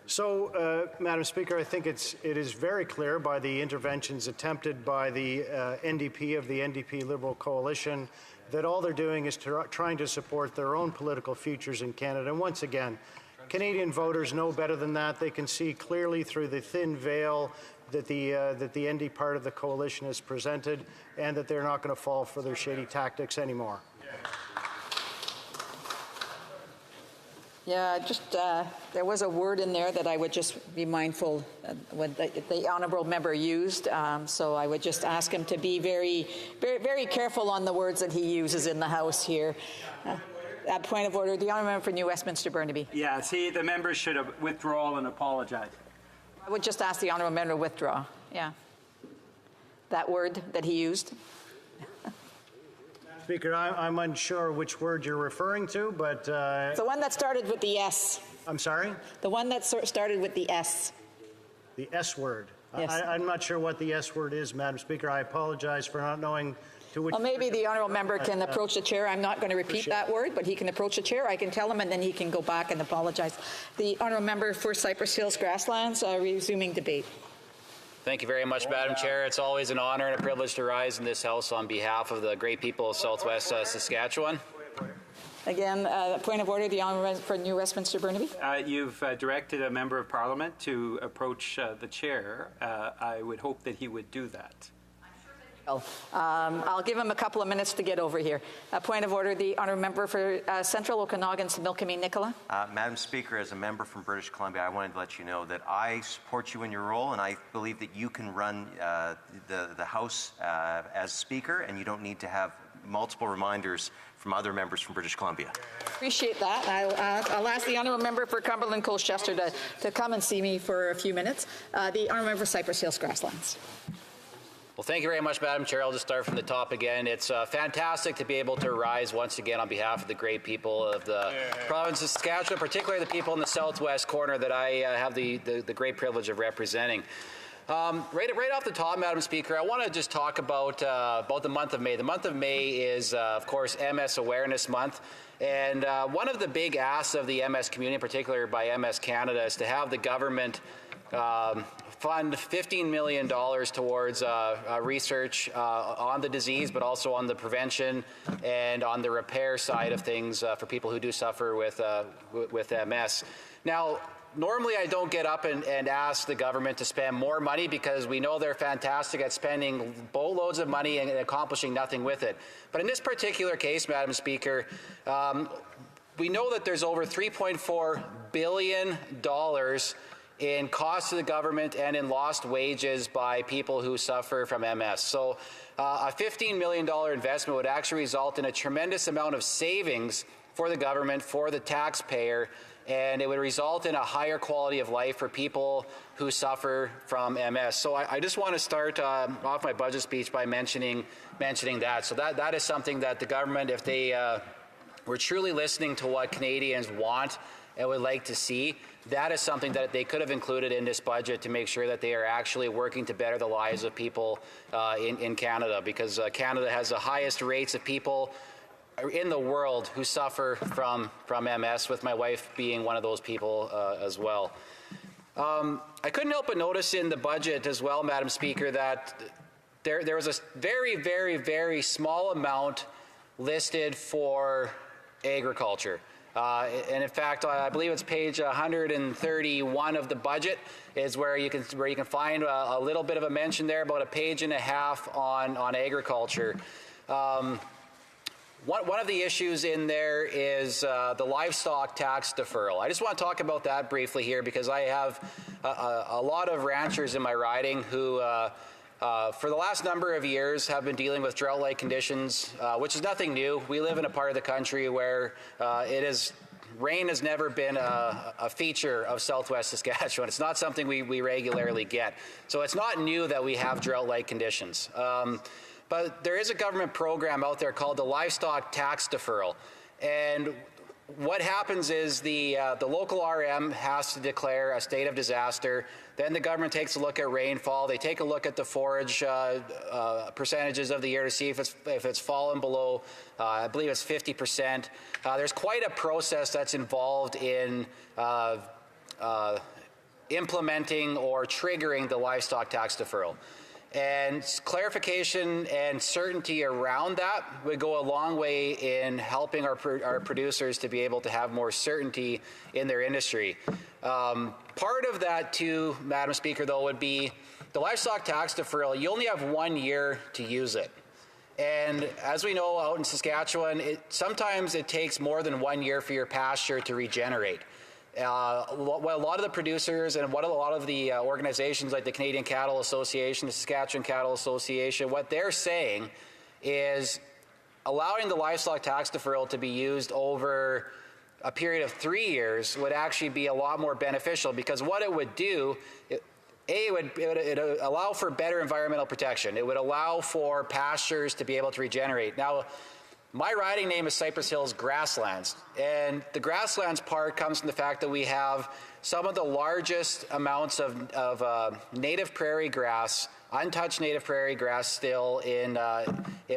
So, Madam Speaker, I think it is very clear by the interventions attempted by the NDP of the NDP Liberal coalition that all they're doing is trying to support their own political futures in Canada. And once again, Canadian voters know better than that. They can see clearly through the thin veil that the ND part of the coalition has presented, and that they're not going to fall for their shady tactics anymore. Yeah, just there was a word in there that I would just be mindful what the honourable member used. So I would just ask him to be very, very, very careful on the words that he uses in the House here. At point of order, the honourable member for New Westminster Burnaby. Yeah, see, the members should have withdrawn and apologize. I would just ask the honourable member to withdraw. Yeah, that word that he used. Speaker, I'm unsure which word you're referring to, but... the one that started with the S. I'm sorry? The one that started with the S. The S word? Yes. I'm not sure what the S word is, Madam Speaker. I apologize for not knowing to which... Well, maybe the honourable member can approach the chair. I'm not going to repeat that word, but he can approach the chair. I can tell him, and then he can go back and apologize. The honourable member for Cypress Hills Grasslands, resuming debate. Thank you very much, Madam Chair. It's always an honor and a privilege to rise in this House on behalf of the great people of Southwest Saskatchewan. Again, point of order, the honourable for New Westminster Burnaby. You've directed a member of Parliament to approach the chair. I would hope that he would do that. I'll give him a couple of minutes to get over here. Point of order, the honourable member for Central Okanagan, Similkameen Nicola. Madam Speaker, as a member from British Columbia, I wanted to let you know that I support you in your role, and I believe that you can run the House as Speaker, and you don't need to have multiple reminders from other members from British Columbia. Appreciate that. I'll ask the honourable member for Cumberland Colchester to come and see me for a few minutes. The honourable member for Cypress Hills Grasslands. Well, thank you very much, Madam Chair. I'll just start from the top again. It's fantastic to be able to rise once again on behalf of the great people of the province of Saskatchewan, particularly the people in the southwest corner that I have the great privilege of representing. Right off the top, Madam Speaker, I want to just talk about the month of May. The month of May is, of course, MS Awareness Month. And one of the big asks of the MS community, in particular by MS Canada, is to have the government fund $15 million towards research on the disease, but also on the prevention and on the repair side of things for people who do suffer with MS. Now, normally I don't get up and ask the government to spend more money because we know they're fantastic at spending boatloads of money and accomplishing nothing with it. But in this particular case, Madam Speaker, we know that there's over $3.4 billion in costs to the government and in lost wages by people who suffer from MS. So a $15 million investment would actually result in a tremendous amount of savings for the government, for the taxpayer, and it would result in a higher quality of life for people who suffer from MS. So I just want to start off my budget speech by mentioning that. So that is something that the government, if they were truly listening to what Canadians want and would like to see, that is something that they could have included in this budget to make sure that they are actually working to better the lives of people in Canada, because Canada has the highest rates of people in the world who suffer from MS, with my wife being one of those people as well. I couldn't help but notice in the budget as well, Madam Speaker, that there was a very, very, very small amount listed for agriculture. And in fact, I believe it's page 131 of the budget is where you can find a little bit of a mention there, about a page and a half on agriculture. One of the issues in there is the livestock tax deferral. I just want to talk about that briefly here, because I have a lot of ranchers in my riding who for the last number of years have been dealing with drought-like conditions, which is nothing new. We live in a part of the country where rain has never been a feature of Southwest Saskatchewan. It's not something we regularly get. So it's not new that we have drought-like conditions. But there is a government program out there called the Livestock Tax Deferral. And what happens is the local RM has to declare a state of disaster. Then the government takes a look at rainfall. They take a look at the forage percentages of the year to see if it's fallen below, I believe it's 50%. There's quite a process that's involved in implementing or triggering the livestock tax deferral. And clarification and certainty around that would go a long way in helping our producers to be able to have more certainty in their industry. Part of that too, Madam Speaker, though, would be the livestock tax deferral. You only have 1 year to use it. And as we know out in Saskatchewan, sometimes it takes more than 1 year for your pasture to regenerate. What a lot of the producers and what a lot of the organizations like the Canadian Cattle Association, the Saskatchewan Cattle Association, what they're saying is allowing the livestock tax deferral to be used over a period of 3 years would actually be a lot more beneficial, because what it would do, it would allow for better environmental protection. It would allow for pastures to be able to regenerate. Now, my riding name is Cypress Hills Grasslands, and the grasslands part comes from the fact that we have some of the largest amounts of native prairie grass, untouched native prairie grass still in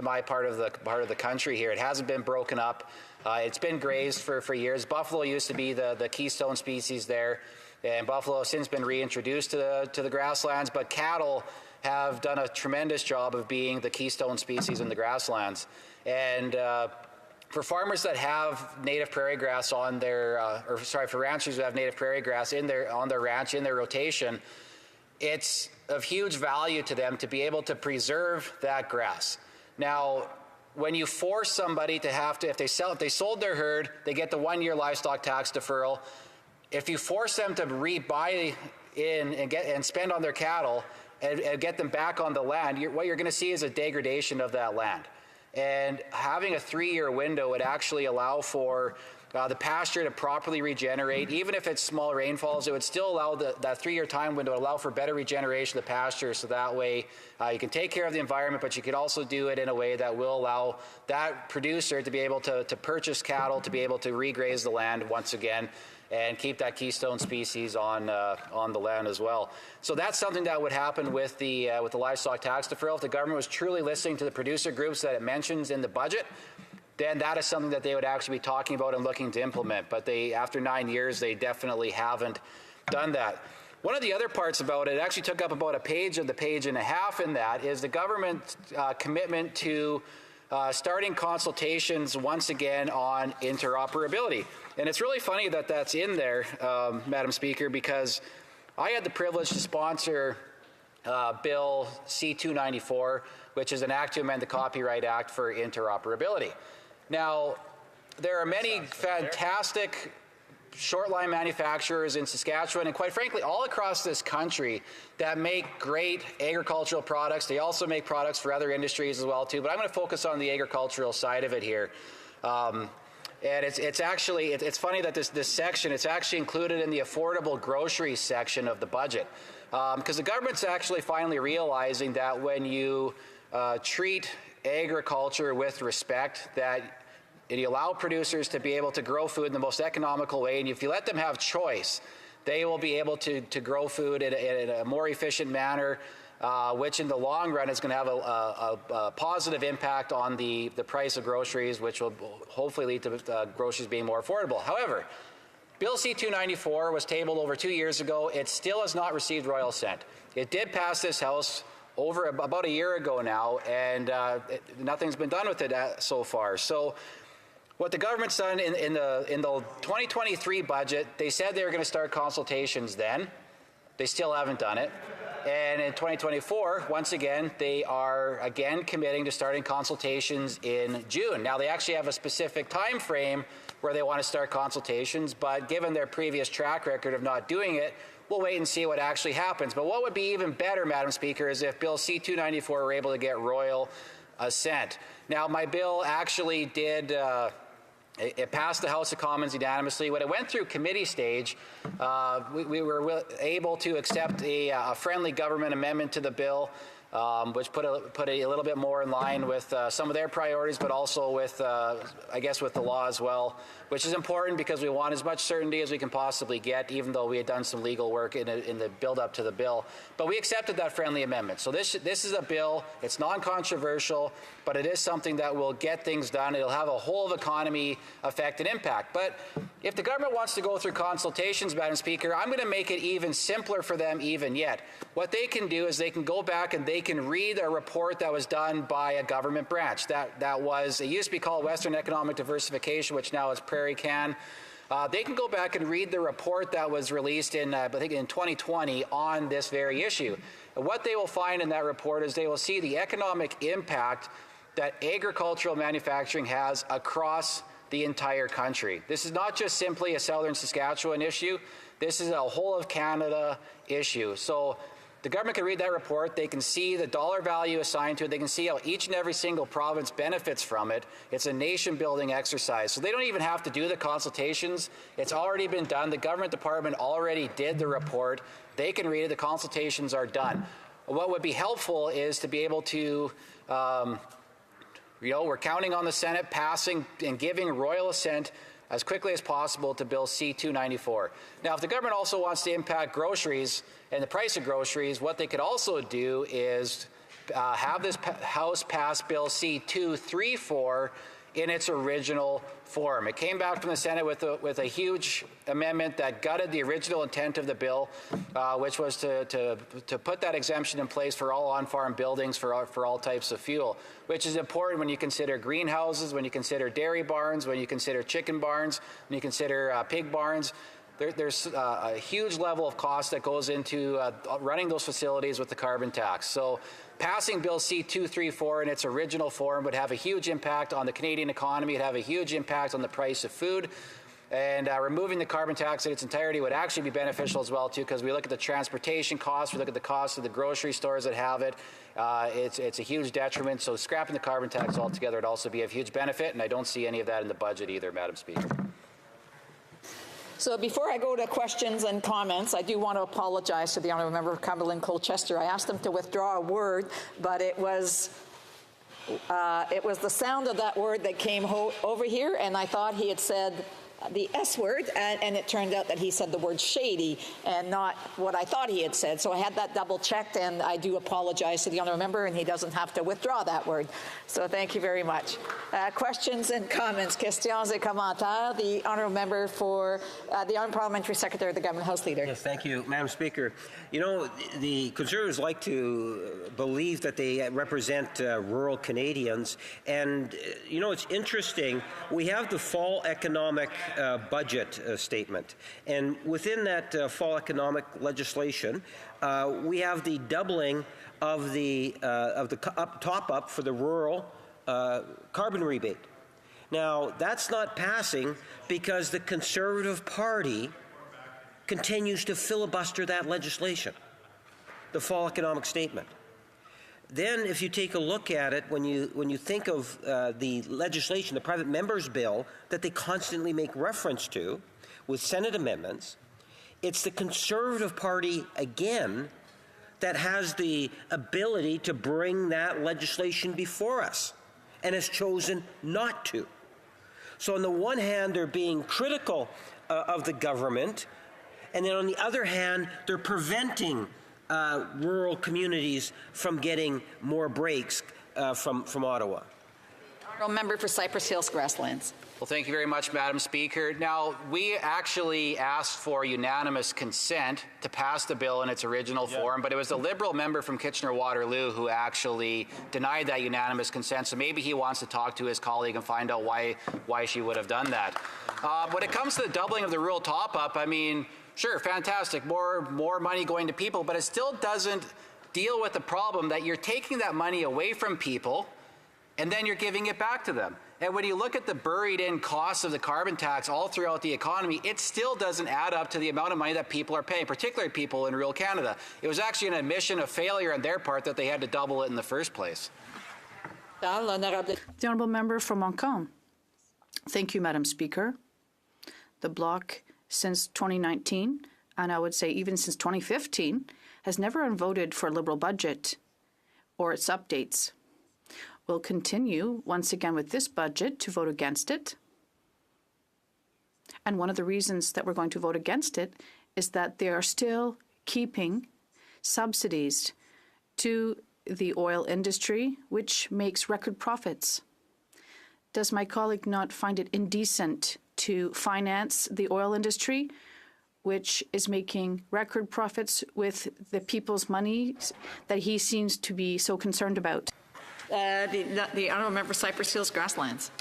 my part of the country here. It hasn't been broken up. It's been grazed for years. Buffalo used to be the keystone species there, and buffalo has since been reintroduced to the grasslands, but cattle have done a tremendous job of being the keystone species in the grasslands. And for farmers that have native prairie grass on their, for ranchers who have native prairie grass on their ranch, in their rotation, it's of huge value to them to be able to preserve that grass. Now, when you force somebody to have to, if they sold their herd, they get the 1 year livestock tax deferral. If you force them to rebuy in and spend on their cattle and get them back on the land, what you're going to see is a degradation of that land. And having a 3 year window would actually allow for the pasture to properly regenerate. Even if it's small rainfalls, it would still allow that 3 year time window to allow for better regeneration of the pasture, so that way you can take care of the environment, but you can also do it in a way that will allow that producer to be able to purchase cattle, to be able to regraze the land once again, and keep that keystone species on the land as well. So that's something that would happen with the livestock tax deferral. If the government was truly listening to the producer groups that it mentions in the budget, then that is something that they would actually be talking about and looking to implement. But after 9 years, they definitely haven't done that. One of the other parts about it actually took up about a page of the page and a half in that is the government's commitment to starting consultations once again on interoperability. And it's really funny that that's in there, Madam Speaker, because I had the privilege to sponsor Bill C-294, which is an act to amend the Copyright Act for interoperability. Now, there are many fantastic short line manufacturers in Saskatchewan and quite frankly all across this country that make great agricultural products. They also make products for other industries as well too, but I'm going to focus on the agricultural side of it here. And it's funny that this section, it's actually included in the affordable groceries section of the budget. Because the government's actually finally realizing that when you treat agriculture with respect, that you allow producers to be able to grow food in the most economical way, and if you let them have choice, they will be able to grow food in a more efficient manner, which in the long run is going to have a positive impact on the price of groceries, which will hopefully lead to groceries being more affordable. However, Bill C-294 was tabled over 2 years ago. It still has not received royal assent. It did pass this House over about a year ago now, and nothing's been done with it so far. So what the government's done in the 2023 budget, they said they were going to start consultations then. They still haven't done it. And in 2024, once again, they are again committing to starting consultations in June. Now, they actually have a specific time frame where they want to start consultations, but given their previous track record of not doing it, we'll wait and see what actually happens. But what would be even better, Madam Speaker, is if Bill C-294 were able to get royal assent. Now, my bill actually did... It passed the House of Commons unanimously. When it went through committee stage, we were able to accept a friendly government amendment to the bill, which put a little bit more in line with some of their priorities, but also with, I guess, with the law as well, which is important because we want as much certainty as we can possibly get, even though we had done some legal work in the build-up to the bill. But we accepted that friendly amendment. So this is a bill. It's non-controversial, but it is something that will get things done. It'll have a whole of economy effect and impact. But if the government wants to go through consultations, Madam Speaker, I'm going to make it even simpler for them even yet. What they can do is they can go back and they can read a report that was done by a government branch. That was, it used to be called Western Economic Diversification, which now is Prairie Can. They can go back and read the report that was released in, I think, in 2020 on this very issue. And what they will find in that report is they will see the economic impact that agricultural manufacturing has across the entire country. This is not just simply a southern Saskatchewan issue. This is a whole of Canada issue. So the government can read that report. They can see the dollar value assigned to it. They can see how each and every single province benefits from it. It's a nation-building exercise. So they don't even have to do the consultations. It's already been done. The government department already did the report. They can read it. The consultations are done. What would be helpful is to be able to we're counting on the Senate passing and giving royal assent as quickly as possible to Bill C-294. Now, if the government also wants to impact groceries and the price of groceries, what they could also do is have this House pass Bill C-234 in its original form. It came back from the Senate with a huge amendment that gutted the original intent of the bill, which was to put that exemption in place for all on-farm buildings for all types of fuel, which is important when you consider greenhouses, when you consider dairy barns, when you consider chicken barns, when you consider pig barns. There's a huge level of cost that goes into running those facilities with the carbon tax. So passing Bill C-234 in its original form would have a huge impact on the Canadian economy. It'd have a huge impact on the price of food. And removing the carbon tax in its entirety would actually be beneficial as well, too, because we look at the transportation costs, we look at the cost of the grocery stores that have it. It's a huge detriment. So scrapping the carbon tax altogether would also be of huge benefit, and I don't see any of that in the budget either, Madam Speaker. So before I go to questions and comments, I do want to apologize to the Honourable Member of Cumberland Colchester. I asked him to withdraw a word, but it was the sound of that word that came over here, and I thought he had said the S word, and it turned out that he said the word shady and not what I thought he had said. So I had that double checked, and I do apologize to the honourable member, and he doesn't have to withdraw that word. So thank you very much. Questions and comments. Questions et commentaires. The honourable member for the Honourable Parliamentary Secretary of the Government House Leader. Yes, thank you, Madam Speaker. You know, the Conservatives like to believe that they represent rural Canadians, and you know, it's interesting. We have the fall economic budget statement, and within that fall economic legislation, we have the doubling of the top up for the rural carbon rebate. Now, that's not passing because the Conservative Party continues to filibuster that legislation, the fall economic statement. Then, if you take a look at it, when you think of the legislation, the private members bill that they constantly make reference to with Senate amendments, it's the Conservative Party again that has the ability to bring that legislation before us and has chosen not to. So on the one hand, they're being critical of the government, and then on the other hand, they're preventing rural communities from getting more breaks from Ottawa. Honourable Member for Cypress Hills Grasslands. Well, thank you very much, Madam Speaker. Now, we actually asked for unanimous consent to pass the bill in its original form, but it was the Liberal member from Kitchener-Waterloo who actually denied that unanimous consent, so maybe he wants to talk to his colleague and find out why she would have done that. When it comes to the doubling of the rural top-up, I mean, sure, fantastic, more money going to people, but it still doesn't deal with the problem that you're taking that money away from people and then you're giving it back to them. And when you look at the buried-in costs of the carbon tax all throughout the economy, it still doesn't add up to the amount of money that people are paying, particularly people in rural Canada. It was actually an admission of failure on their part that they had to double it in the first place. The Honourable Member for Montcalm. Thank you, Madam Speaker. The Bloc, since 2019, and I would say even since 2015, has never voted for a Liberal budget or its updates. We'll continue, once again with this budget, to vote against it. And one of the reasons that we're going to vote against it is that they are still keeping subsidies to the oil industry, which makes record profits. Does my colleague not find it indecent to finance the oil industry, which is making record profits with the people's money that he seems to be so concerned about? The Honourable Member for Cypress Hills Grasslands.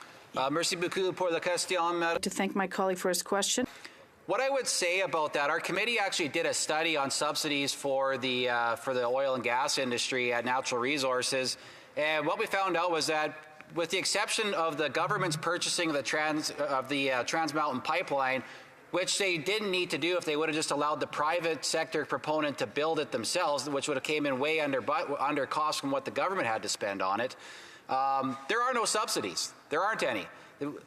Merci beaucoup pour la question, Madam. To thank my colleague for his question. What I would say about that, our committee actually did a study on subsidies for the oil and gas industry at Natural Resources, and what we found out was that, with the exception of the government's purchasing of the Trans Mountain Pipeline, which they didn't need to do if they would have just allowed the private sector proponent to build it themselves, which would have came in way under cost from what the government had to spend on it. There are no subsidies. There aren't any.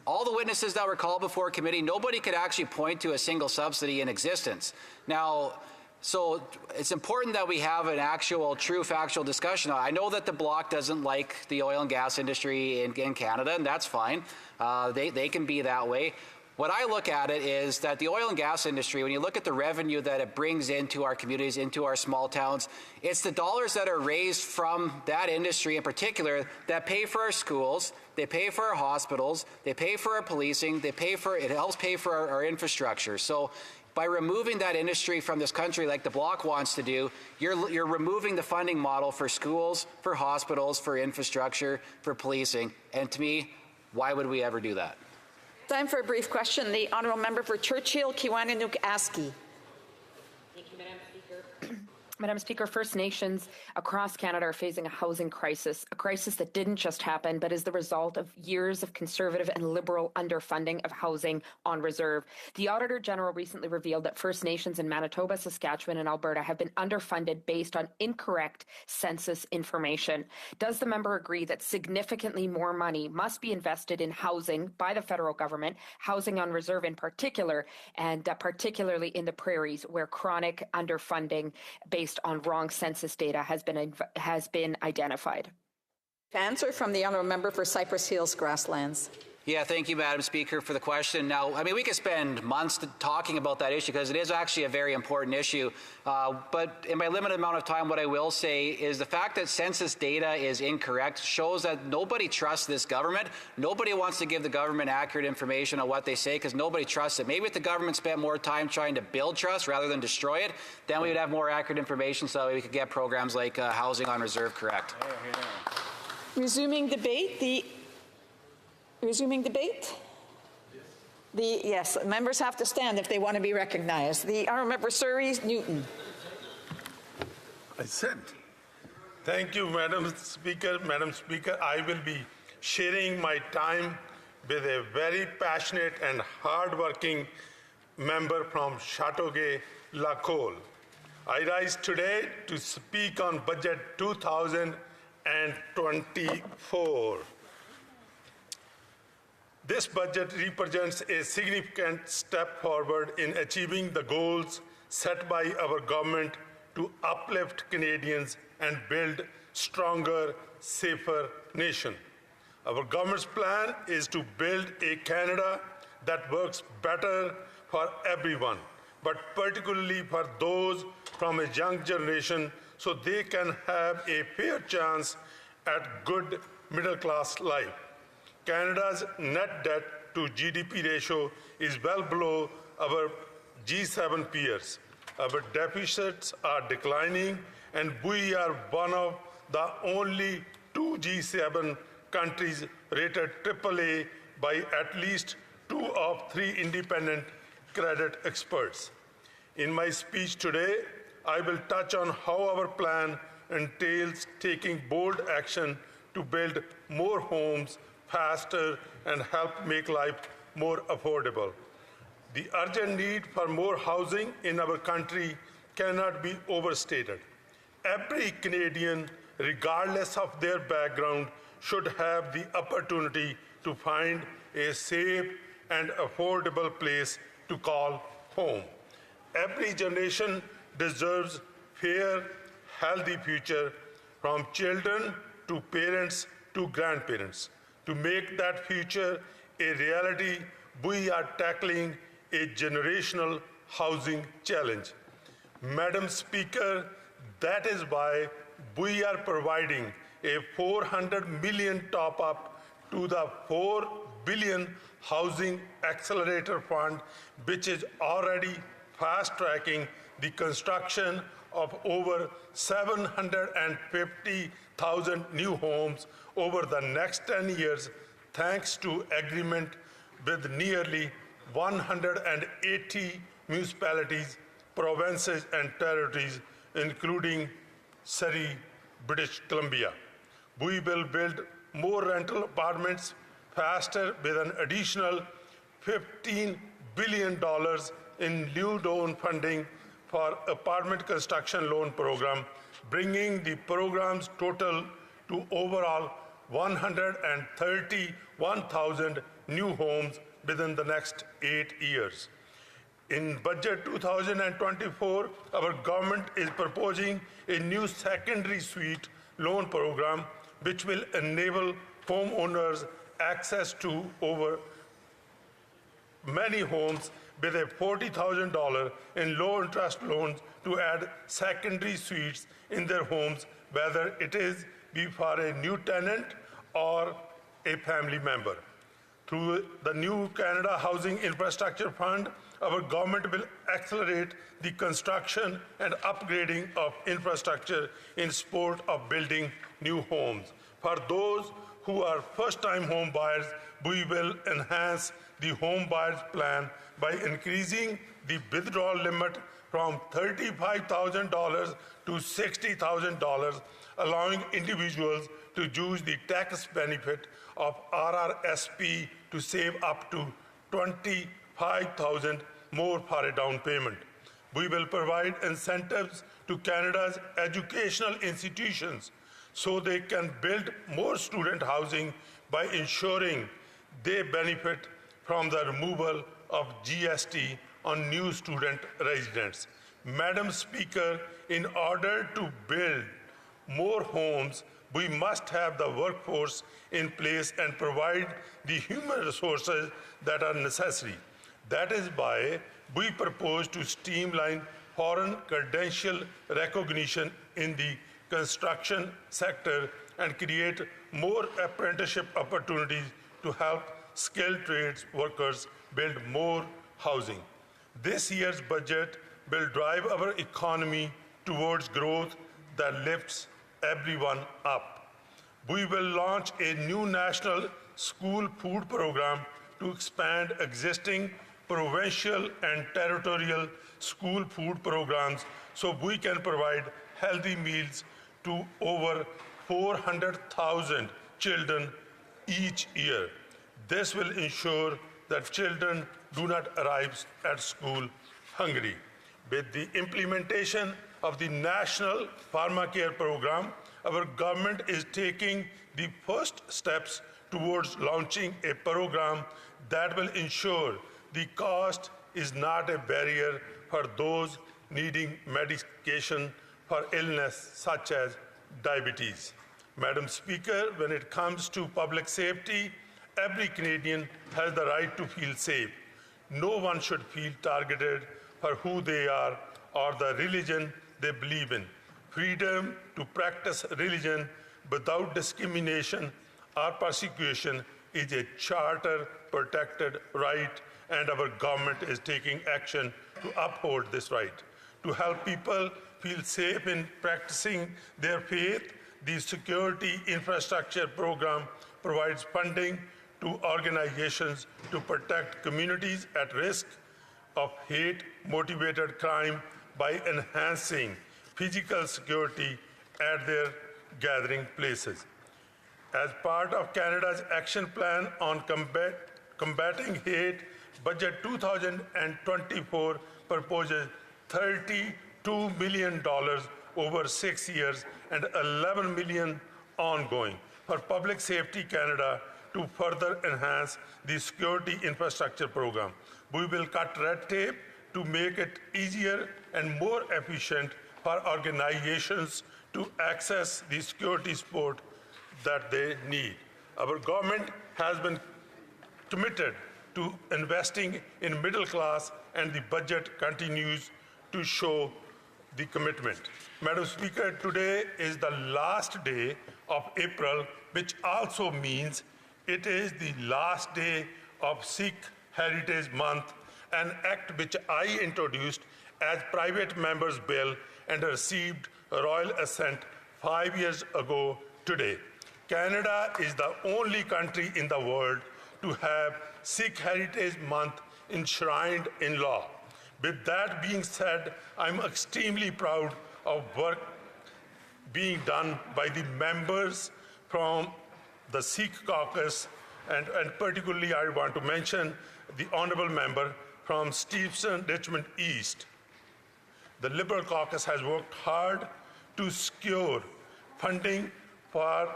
All the witnesses that were called before committee, nobody could actually point to a single subsidy in existence. Now, so it's important that we have an actual, true, factual discussion. I know that the Bloc doesn't like the oil and gas industry in Canada, and that's fine. They can be that way. What I look at it is that the oil and gas industry, when you look at the revenue that it brings into our communities, into our small towns, it's the dollars that are raised from that industry in particular that pay for our schools, they pay for our hospitals, they pay for our policing, it helps pay for our infrastructure. So by removing that industry from this country like the Bloc wants to do, you're removing the funding model for schools, for hospitals, for infrastructure, for policing. And to me, why would we ever do that? Time for a brief question. The Honourable Member for Churchill, Kiwanuka-Aski. Thank you, Madam Speaker. Madam Speaker, First Nations across Canada are facing a housing crisis, a crisis that didn't just happen, but is the result of years of Conservative and Liberal underfunding of housing on reserve. The Auditor General recently revealed that First Nations in Manitoba, Saskatchewan, and Alberta have been underfunded based on incorrect census information. Does the member agree that significantly more money must be invested in housing by the federal government, housing on reserve in particular, and particularly in the prairies where chronic underfunding based on wrong census data has been identified? Answer from the Honourable Member for Cypress Hills Grasslands. Yeah, thank you, Madam Speaker, for the question. Now, I mean, we could spend months talking about that issue because it is actually a very important issue. But in my limited amount of time, what I will say is the fact that census data is incorrect shows that nobody trusts this government. Nobody wants to give the government accurate information on what they say because nobody trusts it. Maybe if the government spent more time trying to build trust rather than destroy it, then we would have more accurate information so that we could get programs like Housing on Reserve correct. Resuming debate. Yes, members have to stand if they want to be recognized. The Honourable Member Surrey Newton. Assent. Thank you, Madam Speaker. Madam Speaker, I will be sharing my time with a very passionate and hard-working member from Chateauguay-Lacolle. I rise today to speak on Budget 2024. This budget represents a significant step forward in achieving the goals set by our government to uplift Canadians and build stronger, safer nation. Our government's plan is to build a Canada that works better for everyone, but particularly for those from a young generation so they can have a fair chance at good middle-class life. Canada's net debt to GDP ratio is well below our G7 peers. Our deficits are declining, and we are one of the only two G7 countries rated AAA by at least 2 of 3 independent credit experts. In my speech today, I will touch on how our plan entails taking bold action to build more homes faster and help make life more affordable. The urgent need for more housing in our country cannot be overstated. Every Canadian, regardless of their background, should have the opportunity to find a safe and affordable place to call home. Every generation deserves fair, healthy future, from children to parents to grandparents. To make that future a reality, we are tackling a generational housing challenge. Madam Speaker, that is why we are providing a $400 million top-up to the $4 billion Housing Accelerator Fund, which is already fast-tracking the construction of over 750,000 new homes over the next 10 years, thanks to agreement with nearly 180 municipalities, provinces, and territories, including Surrey, British Columbia. We will build more rental apartments faster with an additional $15 billion in new loan funding for apartment construction loan program, bringing the program's total to overall 131,000 new homes within the next 8 years. In Budget 2024, our government is proposing a new secondary suite loan program which will enable homeowners access to over many homes with a $40,000 in low-interest loans to add secondary suites in their homes, whether it is be for a new tenant or a family member. Through the new Canada Housing Infrastructure Fund, our government will accelerate the construction and upgrading of infrastructure in support of building new homes. For those who are first-time home buyers, we will enhance the home buyers plan by increasing the withdrawal limit from $35,000 to $60,000, allowing individuals to use the tax benefit of RRSP to save up to $25,000 more for a down payment. We will provide incentives to Canada's educational institutions so they can build more student housing by ensuring they benefit from the removal of GST on new student residents. Madam Speaker, in order to build more homes, we must have the workforce in place and provide the human resources that are necessary. That is why we propose to streamline foreign credential recognition in the construction sector and create more apprenticeship opportunities to help skilled trades workers build more housing. This year's budget will drive our economy towards growth that lifts everyone up. We will launch a new national school food program to expand existing provincial and territorial school food programs so we can provide healthy meals to over 400,000 children each year. This will ensure that children do not arrive at school hungry. With the implementation of the National Pharmacare Program, our government is taking the first steps towards launching a program that will ensure the cost is not a barrier for those needing medication for illness such as diabetes. Madam Speaker, when it comes to public safety, every Canadian has the right to feel safe. No one should feel targeted for who they are or the religion they believe in. Freedom to practice religion without discrimination or persecution is a charter-protected right, and our government is taking action to uphold this right. To help people feel safe in practicing their faith, the Security Infrastructure Program provides funding to organizations to protect communities at risk of hate-motivated crime by enhancing physical security at their gathering places. As part of Canada's action plan on combating hate, Budget 2024 proposes $32 million over 6 years and $11 million ongoing for Public Safety Canada to further enhance the Security Infrastructure Program. We will cut red tape to make it easier and more efficient for organizations to access the security support that they need. Our government has been committed to investing in middle class, and the budget continues to show the commitment. Madam Speaker, today is the last day of April, which also means it is the last day of Sikh Heritage Month, an act which I introduced as private member's bill and received royal assent 5 years ago today. Canada is the only country in the world to have Sikh Heritage Month enshrined in law. With that being said, I'm extremely proud of work being done by the members from the Sikh caucus, and particularly I want to mention the honourable member from Steveston, Richmond East. The Liberal caucus has worked hard to secure funding for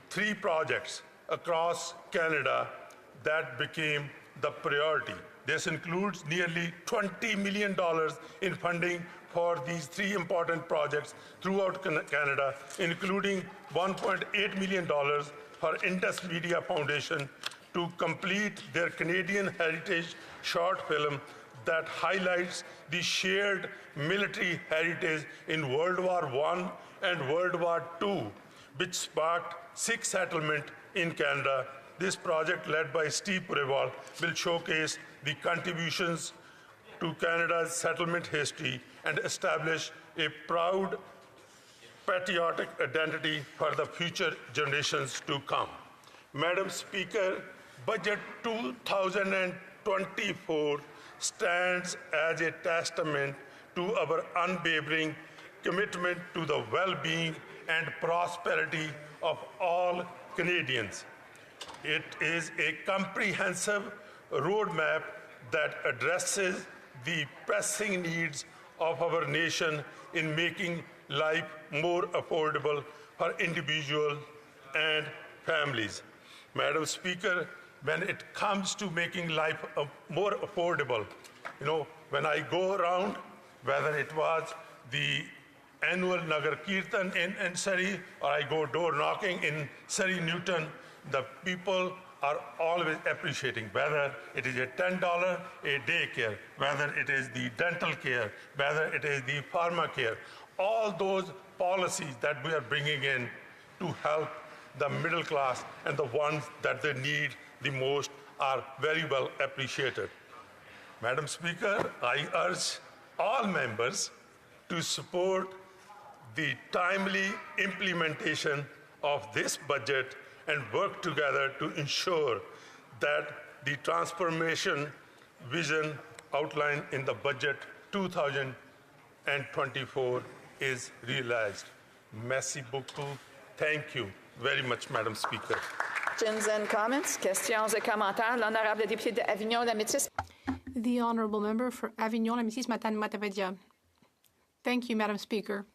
3 projects across Canada that became the priority. This includes nearly $20 million in funding for these 3 important projects throughout Canada, including $1.8 million for Indus Media Foundation to complete their Canadian Heritage short film that highlights the shared military heritage in World War I and World War II, which sparked Sikh settlement in Canada. This project, led by Steve Purewal, will showcase the contributions to Canada's settlement history and establish a proud patriotic identity for the future generations to come. Madam Speaker, Budget 2024 stands as a testament to our unwavering commitment to the well-being and prosperity of all Canadians. It is a comprehensive roadmap that addresses the pressing needs of our nation in making life more affordable for individuals and families. Madam Speaker, when it comes to making life more affordable, when I go around, whether it was the annual Nagar Kirtan in Surrey or I go door knocking in Surrey Newton, the people are always appreciating, whether it is a $10 a day care, whether it is the dental care, whether it is the pharma care. All those policies that we are bringing in to help the middle class and the ones that they need the most are very well appreciated. Madam Speaker, I urge all members to support the timely implementation of this budget and work together to ensure that the transformation vision outlined in the budget 2024 is realized. Merci beaucoup. Thank you very much, Madam Speaker. Questions and comments? Questions et commentaires. L'honorable député d'Avignon-la-Métis. The Honourable Member for Avignon-la-Métis, Matane-Matapédia. Thank you, Madam Speaker.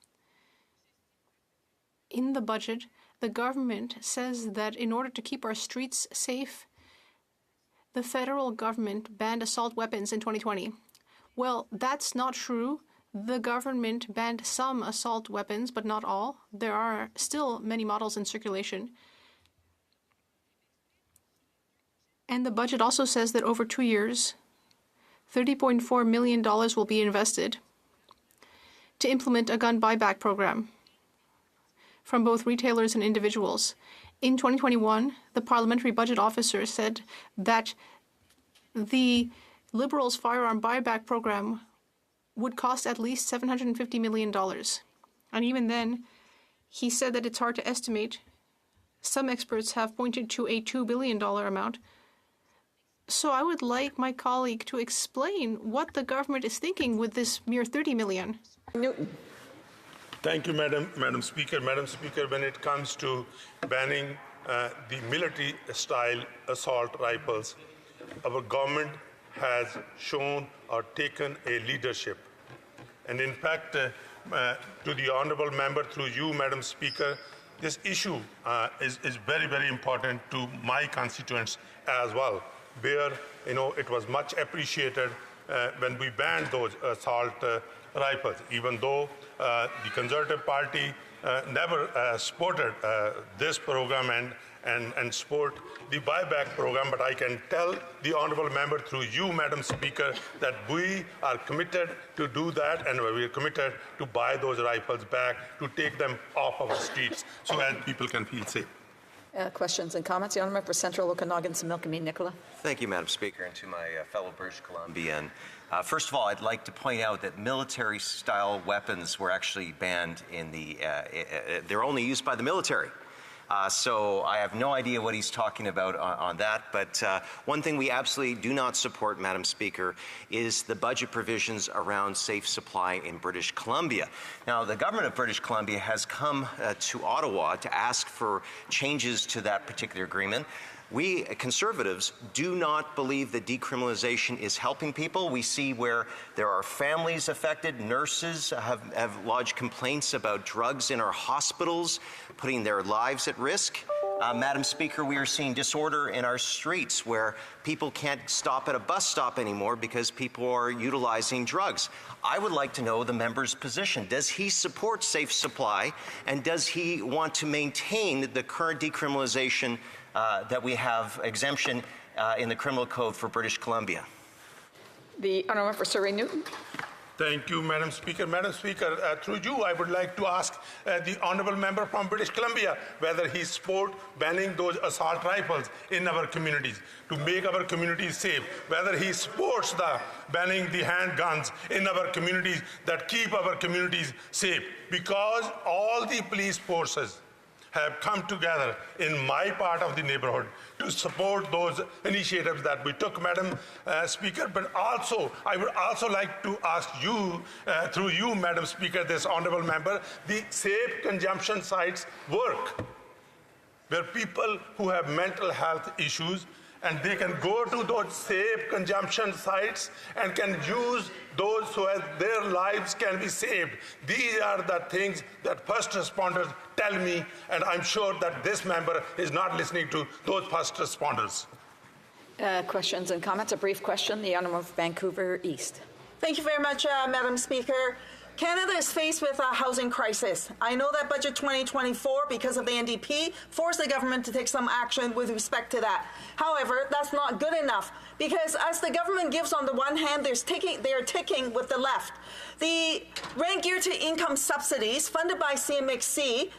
In the budget, the government says that in order to keep our streets safe, the federal government banned assault weapons in 2020. Well, that's not true. The government banned some assault weapons, but not all. There are still many models in circulation. And the budget also says that over 2 years, $30.4 million will be invested to implement a gun buyback program from both retailers and individuals. In 2021, the Parliamentary Budget Officer said that the Liberals' firearm buyback program would cost at least $750 million. And even then, he said that it's hard to estimate. Some experts have pointed to a $2 billion amount. So I would like my colleague to explain what the government is thinking with this mere $30 million. Newton. Thank you, Madam Speaker. Madam Speaker, when it comes to banning the military-style assault rifles, our government has shown or taken a leadership. And in fact, to the honourable member, through you, Madam Speaker, this issue is very, very important to my constituents as well, where it was much appreciated when we banned those assault rifles, even though the Conservative Party never supported this program and support the buyback program. But I can tell the honourable member through you, Madam Speaker, that we are committed to do that, and we are committed to buy those rifles back, to take them off our streets so that people can feel safe. Questions and comments? The honourable for Central Okanagan, Similkameen, Nicola. Thank you, Madam Speaker, and to my fellow British Columbian. First of all, I'd like to point out that military-style weapons were actually banned in they're only used by the military. So I have no idea what he's talking about on that. But one thing we absolutely do not support, Madam Speaker, is the budget provisions around safe supply in British Columbia. Now, the government of British Columbia has come to Ottawa to ask for changes to that particular agreement. We Conservatives do not believe that decriminalization is helping people. We see where there are families affected. Nurses have lodged complaints about drugs in our hospitals, putting their lives at risk. Madam Speaker, we are seeing disorder in our streets where people can't stop at a bus stop anymore because people are utilizing drugs. I would like to know the member's position. Does he support safe supply, and does he want to maintain the current decriminalization that we have exemption in the criminal code for British Columbia? The honourable for Surrey Newton. Thank you, Madam Speaker. Madam Speaker, through you, I would like to ask the honourable member from British Columbia whether he supports banning those assault rifles in our communities to make our communities safe, whether he supports the banning the handguns in our communities that keep our communities safe, because all the police forces have come together in my part of the neighborhood to support those initiatives that we took, Madam Speaker. But also, I would also like to ask you, through you, Madam Speaker, this honourable member, the safe consumption sites work, where people who have mental health issues, and they can go to those safe consumption sites and can use those so as their lives can be saved. These are the things that first responders tell me, and I'm sure that this member is not listening to those first responders. Questions and comments? A brief question. The honourable of Vancouver East. Thank you very much, Madam Speaker. Canada is faced with a housing crisis. I know that Budget 2024, because of the NDP, forced the government to take some action with respect to that. However, that's not good enough, because as the government gives on the one hand, they are taking with the left. The rent geared to income subsidies funded by CMHC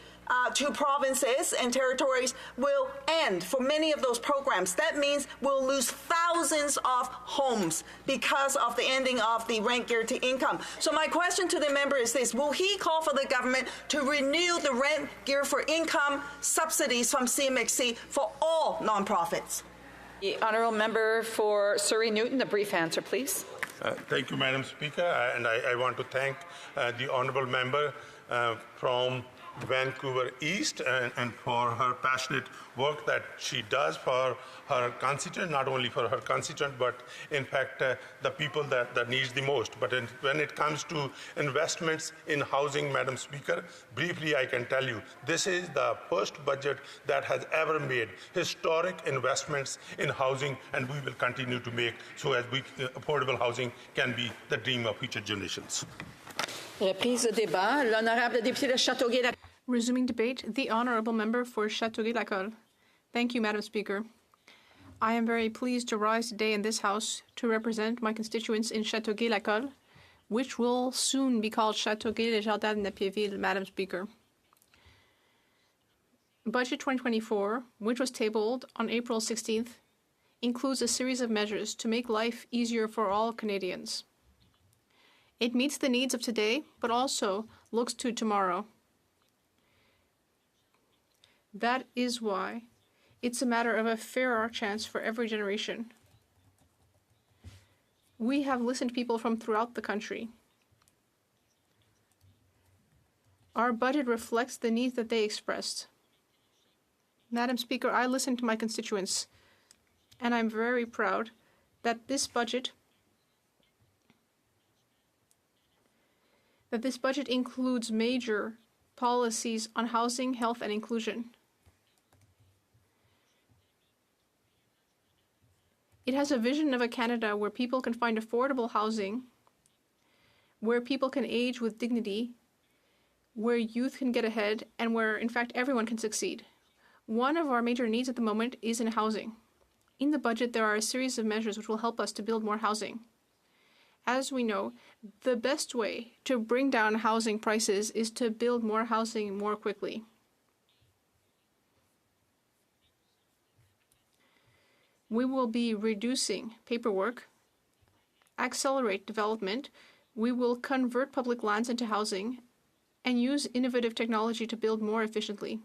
to provinces and territories will end for many of those programs. That means we'll lose thousands of homes because of the ending of the rent geared to income. So my question to the member is this: will he call for the government to renew the rent geared for income subsidies from CMHC for all nonprofits? The honourable member for Surrey Newton, a brief answer, please. Thank you, Madam Speaker, and I want to thank the honourable member from Vancouver East and for her passionate work that she does for her constituent, not only for her constituent, but in fact the people that needs the most. But when it comes to investments in housing, Madam Speaker, briefly I can tell you, this is the first budget that has ever made historic investments in housing, and we will continue to make so as affordable housing can be the dream of future generations. Reprise de débat. L'honorable député de Châteauguay. Resuming debate, the honourable member for Châteauguay-Lacolle. Thank you, Madam Speaker. I am very pleased to rise today in this House to represent my constituents in Châteauguay-Lacolle, which will soon be called Châteauguay-les-Jardins-Napierville, Madam Speaker. Budget 2024, which was tabled on April 16th, includes a series of measures to make life easier for all Canadians. It meets the needs of today, but also looks to tomorrow. That is why it's a matter of a fairer chance for every generation. We have listened to people from throughout the country. Our budget reflects the needs that they expressed. Madam Speaker, I listened to my constituents, and I'm very proud that this budget includes major policies on housing, health, and inclusion. It has a vision of a Canada where people can find affordable housing, where people can age with dignity, where youth can get ahead, and where, in fact, everyone can succeed. One of our major needs at the moment is in housing. In the budget, there are a series of measures which will help us to build more housing. As we know, the best way to bring down housing prices is to build more housing more quickly. We will be reducing paperwork, accelerate development, we will convert public lands into housing, and use innovative technology to build more efficiently.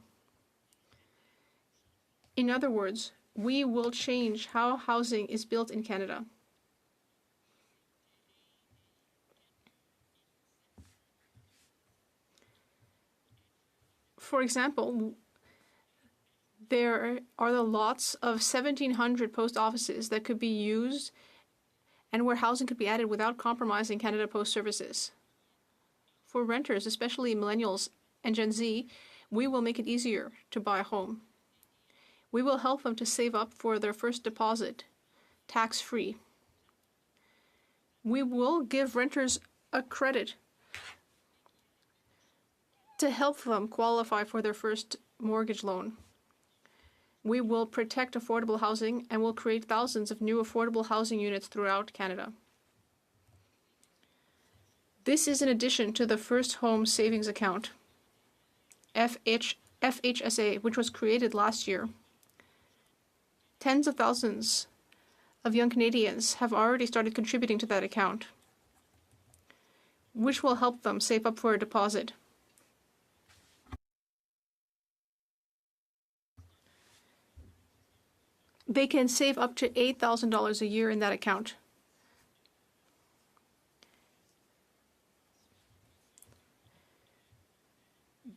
In other words, we will change how housing is built in Canada. For example, there are the lots of 1,700 post offices that could be used and where housing could be added without compromising Canada Post services. For renters, especially millennials and Gen Z, we will make it easier to buy a home. We will help them to save up for their first deposit, tax-free. We will give renters a credit to help them qualify for their first mortgage loan. We will protect affordable housing and will create thousands of new affordable housing units throughout Canada. This is in addition to the First Home Savings Account, FHSA, which was created last year. Tens of thousands of young Canadians have already started contributing to that account, which will help them save up for a deposit. They can save up to $8,000 a year in that account.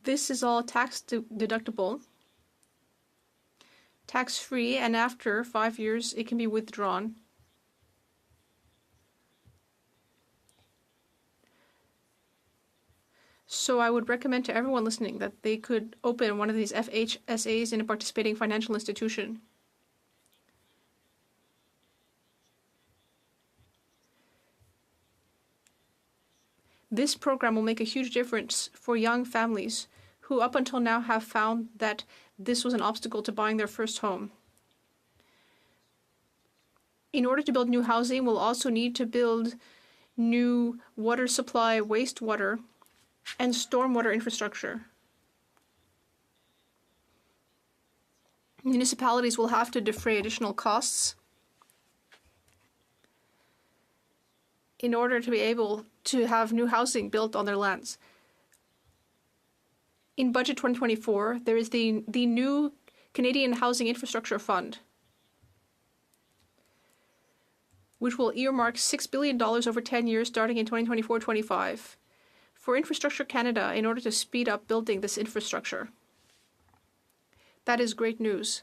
This is all tax deductible, tax-free, and after 5 years it can be withdrawn. So I would recommend to everyone listening that they could open one of these FHSAs in a participating financial institution. This program will make a huge difference for young families who up until now have found that this was an obstacle to buying their first home. In order to build new housing, we'll also need to build new water supply, wastewater, and stormwater infrastructure. Municipalities will have to defray additional costs in order to be able to have new housing built on their lands. In Budget 2024, there is the new Canadian Housing Infrastructure Fund, which will earmark $6 billion over 10 years starting in 2024-25 for Infrastructure Canada in order to speed up building this infrastructure. That is great news.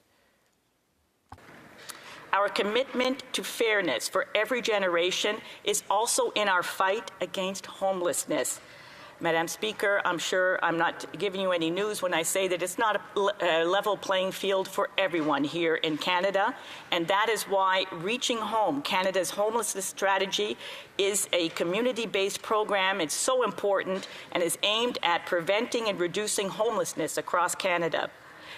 Our commitment to fairness for every generation is also in our fight against homelessness. Madam Speaker, I'm sure I'm not giving you any news when I say that it's not a level playing field for everyone here in Canada, and that is why Reaching Home, Canada's homelessness strategy, is a community-based program. It's so important and is aimed at preventing and reducing homelessness across Canada.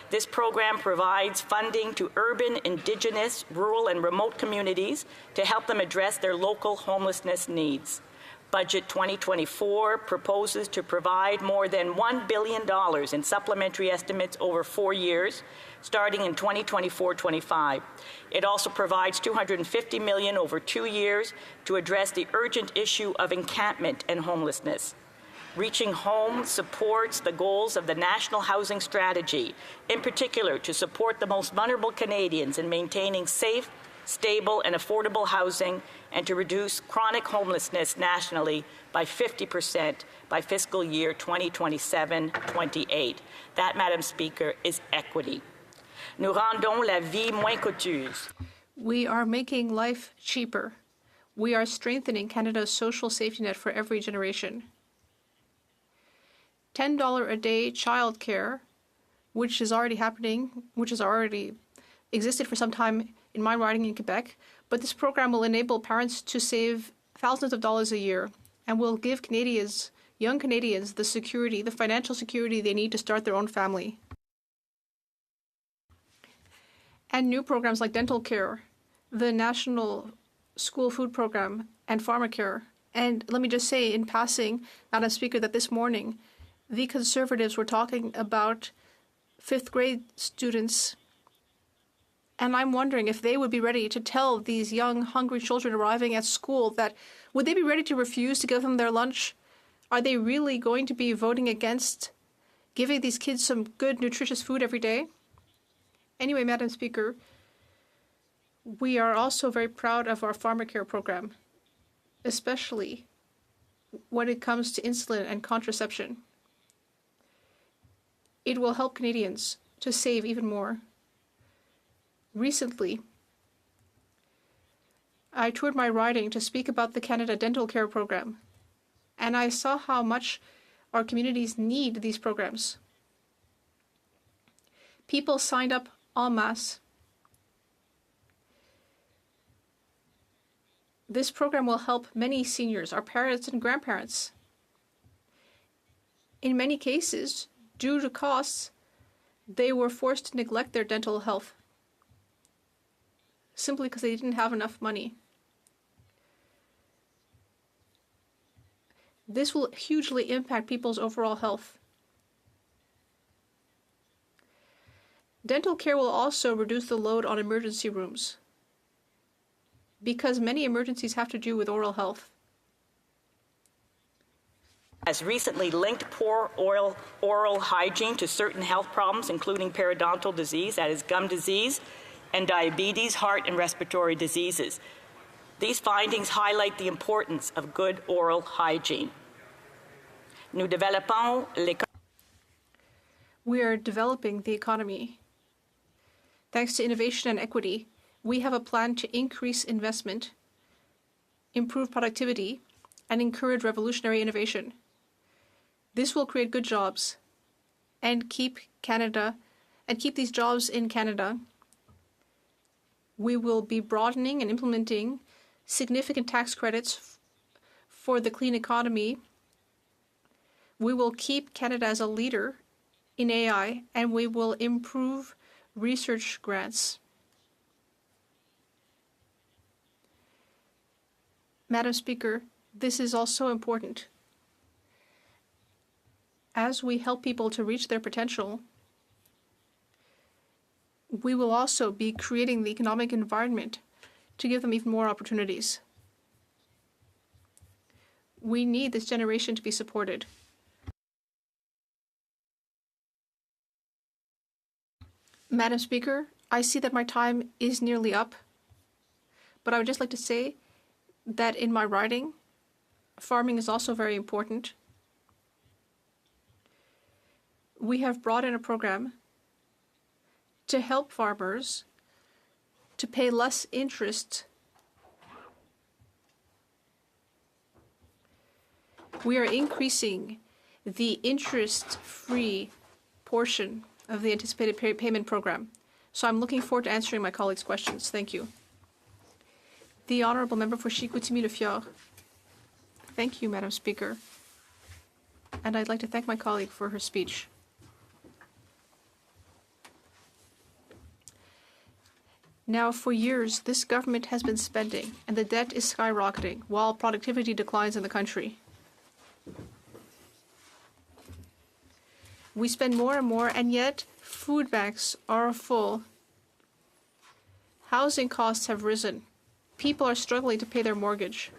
This program provides funding to urban, Indigenous, rural, and remote communities to help them address their local homelessness needs. Budget 2024 proposes to provide more than $1 billion in supplementary estimates over 4 years, starting in 2024-25. It also provides $250 million over 2 years to address the urgent issue of encampment and homelessness. Reaching Home supports the goals of the National Housing Strategy, in particular to support the most vulnerable Canadians in maintaining safe, stable, and affordable housing, and to reduce chronic homelessness nationally by 50% by fiscal year 2027-28. That, Madam Speaker, is equity. Nous rendons la vie moins coûteuse. We are making life cheaper. We are strengthening Canada's social safety net for every generation. $10 a day childcare, which is already happening, which has already existed for some time in my riding in Quebec, but this program will enable parents to save thousands of dollars a year and will give Canadians, young Canadians, the security, the financial security they need to start their own family. And new programs like dental care, the National School Food Program, and pharmacare. And let me just say in passing, Madam Speaker, that this morning, the Conservatives were talking about 5th grade students, and I'm wondering if they would be ready to tell these young, hungry children arriving at school that, would they be ready to refuse to give them their lunch? Are they really going to be voting against giving these kids some good, nutritious food every day? Anyway, Madam Speaker, we are also very proud of our pharmacare program, especially when it comes to insulin and contraception. It will help Canadians to save even more. Recently, I toured my riding to speak about the Canada Dental Care Program, and I saw how much our communities need these programs. People signed up en masse. This program will help many seniors, our parents and grandparents. In many cases, due to costs, they were forced to neglect their dental health simply because they didn't have enough money. This will hugely impact people's overall health. Dental care will also reduce the load on emergency rooms because many emergencies have to do with oral health. Has recently linked poor oral hygiene to certain health problems, including periodontal disease, that is gum disease, and diabetes, heart and respiratory diseases. These findings highlight the importance of good oral hygiene. Nous développons We are developing the economy. Thanks to innovation and equity, we have a plan to increase investment, improve productivity, and encourage revolutionary innovation. This will create good jobs and keep these jobs in Canada. We will be broadening and implementing significant tax credits for the clean economy. We will keep Canada as a leader in AI, and we will improve research grants. Madam Speaker, this is also important. As we help people to reach their potential, we will also be creating the economic environment to give them even more opportunities. We need this generation to be supported. Madam Speaker, I see that my time is nearly up, but I would just like to say that in my riding, farming is also very important. we have brought in a program to help farmers to pay less interest. We are increasing the interest-free portion of the anticipated payment program. So I'm looking forward to answering my colleagues' questions. Thank you. The Honourable Member for Chicoutimi-Le-Fjord. Thank you, Madam Speaker. And I'd like to thank my colleague for her speech. Now, for years, this government has been spending, and the debt is skyrocketing, while productivity declines in the country. We spend more and more, and yet food banks are full. Housing costs have risen. People are struggling to pay their mortgage.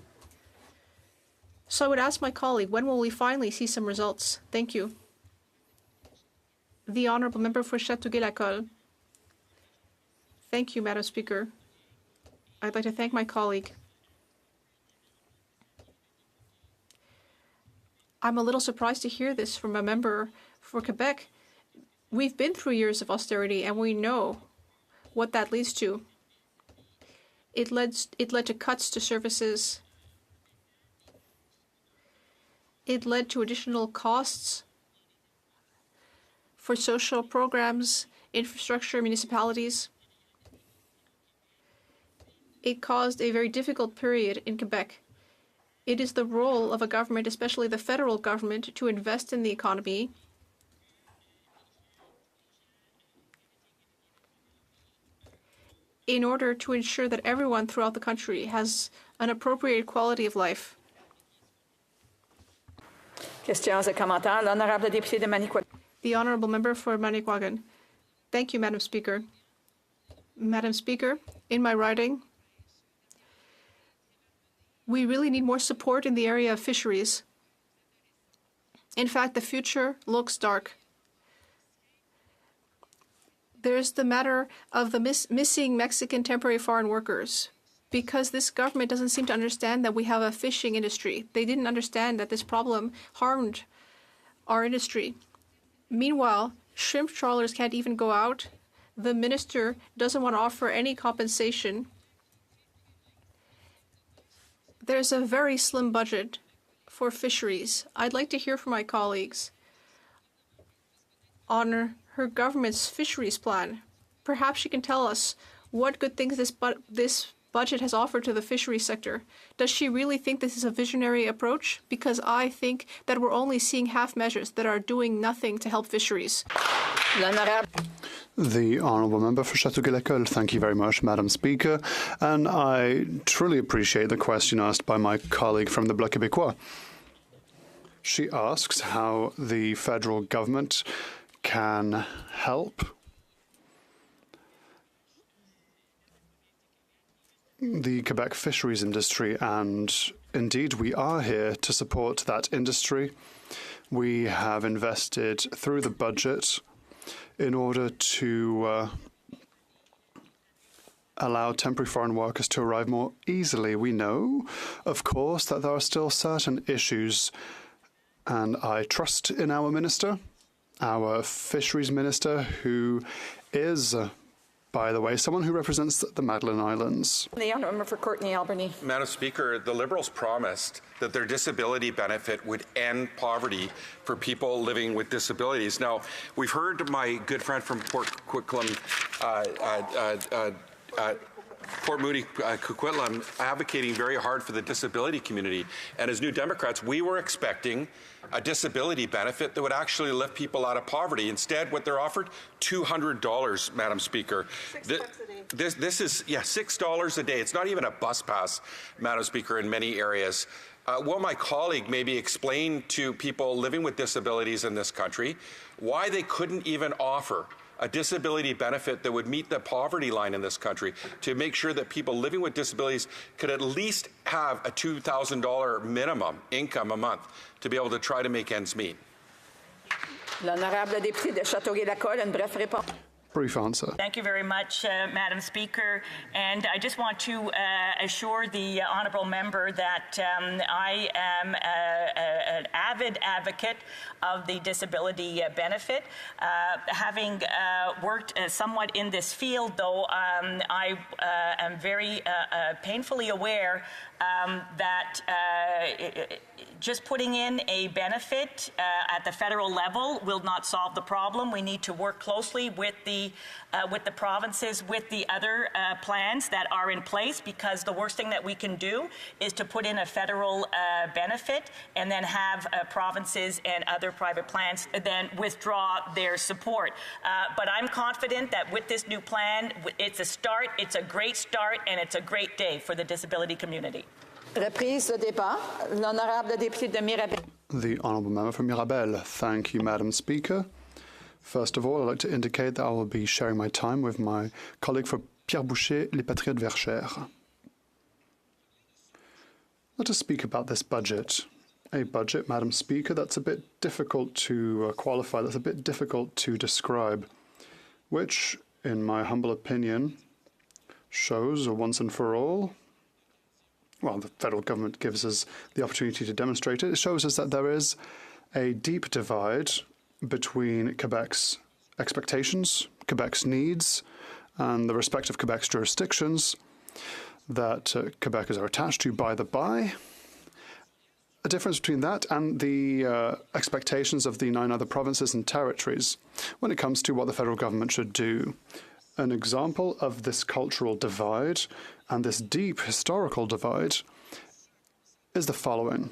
So I would ask my colleague, when will we finally see some results? Thank you. The Honourable Member for Châteauguay-Lacolle. Thank you, Madam Speaker. I'd like to thank my colleague. I'm a little surprised to hear this from a member for Quebec. We've been through years of austerity, and we know what that leads to. It led to cuts to services. It led to additional costs for social programs, infrastructure, municipalities. It caused a very difficult period in Quebec. It is the role of a government, especially the federal government, to invest in the economy in order to ensure that everyone throughout the country has an appropriate quality of life. Questions et commentaires. L'honorable député de Manicouagan. The Honourable Member for Manicouagan. Thank you, Madam Speaker. Madam Speaker, in my writing, we really need more support in the area of fisheries. In fact, the future looks dark. There's the matter of the missing Mexican temporary foreign workers. Because this government doesn't seem to understand that we have a fishing industry. They didn't understand that this problem harmed our industry. Meanwhile, shrimp trawlers can't even go out. The minister doesn't want to offer any compensation. There's a very slim budget for fisheries. I'd like to hear from my colleagues on her government's fisheries plan. Perhaps she can tell us what good things this budget has offered to the fisheries sector. Does she really think this is a visionary approach? Because I think that we're only seeing half measures that are doing nothing to help fisheries. The Honourable Member for Châteauguay-Lacolle. Thank you very much, Madam Speaker. And I truly appreciate the question asked by my colleague from the Bloc Québécois. She asks how the federal government can help the Quebec fisheries industry, and indeed we are here to support that industry. We have invested through the budget in order to allow temporary foreign workers to arrive more easily. We know, of course, that there are still certain issues, and I trust in our minister, our fisheries minister, who is, by the way, someone who represents the Madeleine Islands. The Honourable Member for Courtenay Albany. Madam Speaker, the Liberals promised that their disability benefit would end poverty for people living with disabilities. Now, we've heard my good friend from Port Moody Coquitlam advocating very hard for the disability community. And as New Democrats, we were expecting a disability benefit that would actually lift people out of poverty. Instead, what they're offered, $200, Madam Speaker. This is, $6 a day. It's not even a bus pass, Madam Speaker, in many areas. Will my colleague maybe explain to people living with disabilities in this country why they couldn't even offer a disability benefit that would meet the poverty line in this country, to make sure that people living with disabilities could at least have a $2,000 minimum income a month to be able to try to make ends meet? L'honorable député de Châteauguay-Lacolle, une brève réponse. Brief answer. Thank you very much, Madam Speaker. And I just want to assure the honourable member that I am an avid advocate of the disability benefit. Having worked somewhat in this field, though, I am very painfully aware that just putting in a benefit at the federal level will not solve the problem. We need to work closely with the provinces, with the other plans that are in place, because the worst thing that we can do is to put in a federal benefit and then have provinces and other private plans then withdraw their support. But I'm confident that with this new plan, it's a start, it's a great start, and it's a great day for the disability community. Reprise de débat. L'honorable député de Mirabel. The Honourable Member from Mirabel. Thank you, Madam Speaker. First of all, I'd like to indicate that I will be sharing my time with my colleague for Pierre Boucher, Les Patriotes Verchères. Let us speak about this budget. A budget, Madam Speaker, that's a bit difficult to qualify, that's a bit difficult to describe, which, in my humble opinion, shows once and for all, well, the federal government gives us the opportunity to demonstrate it. It shows us that there is a deep divide between Quebec's expectations, Quebec's needs, and the respective Quebec's jurisdictions that Quebecers are attached to by the by. A difference between that and the expectations of the 9 other provinces and territories when it comes to what the federal government should do. An example of this cultural divide and this deep historical divide is the following.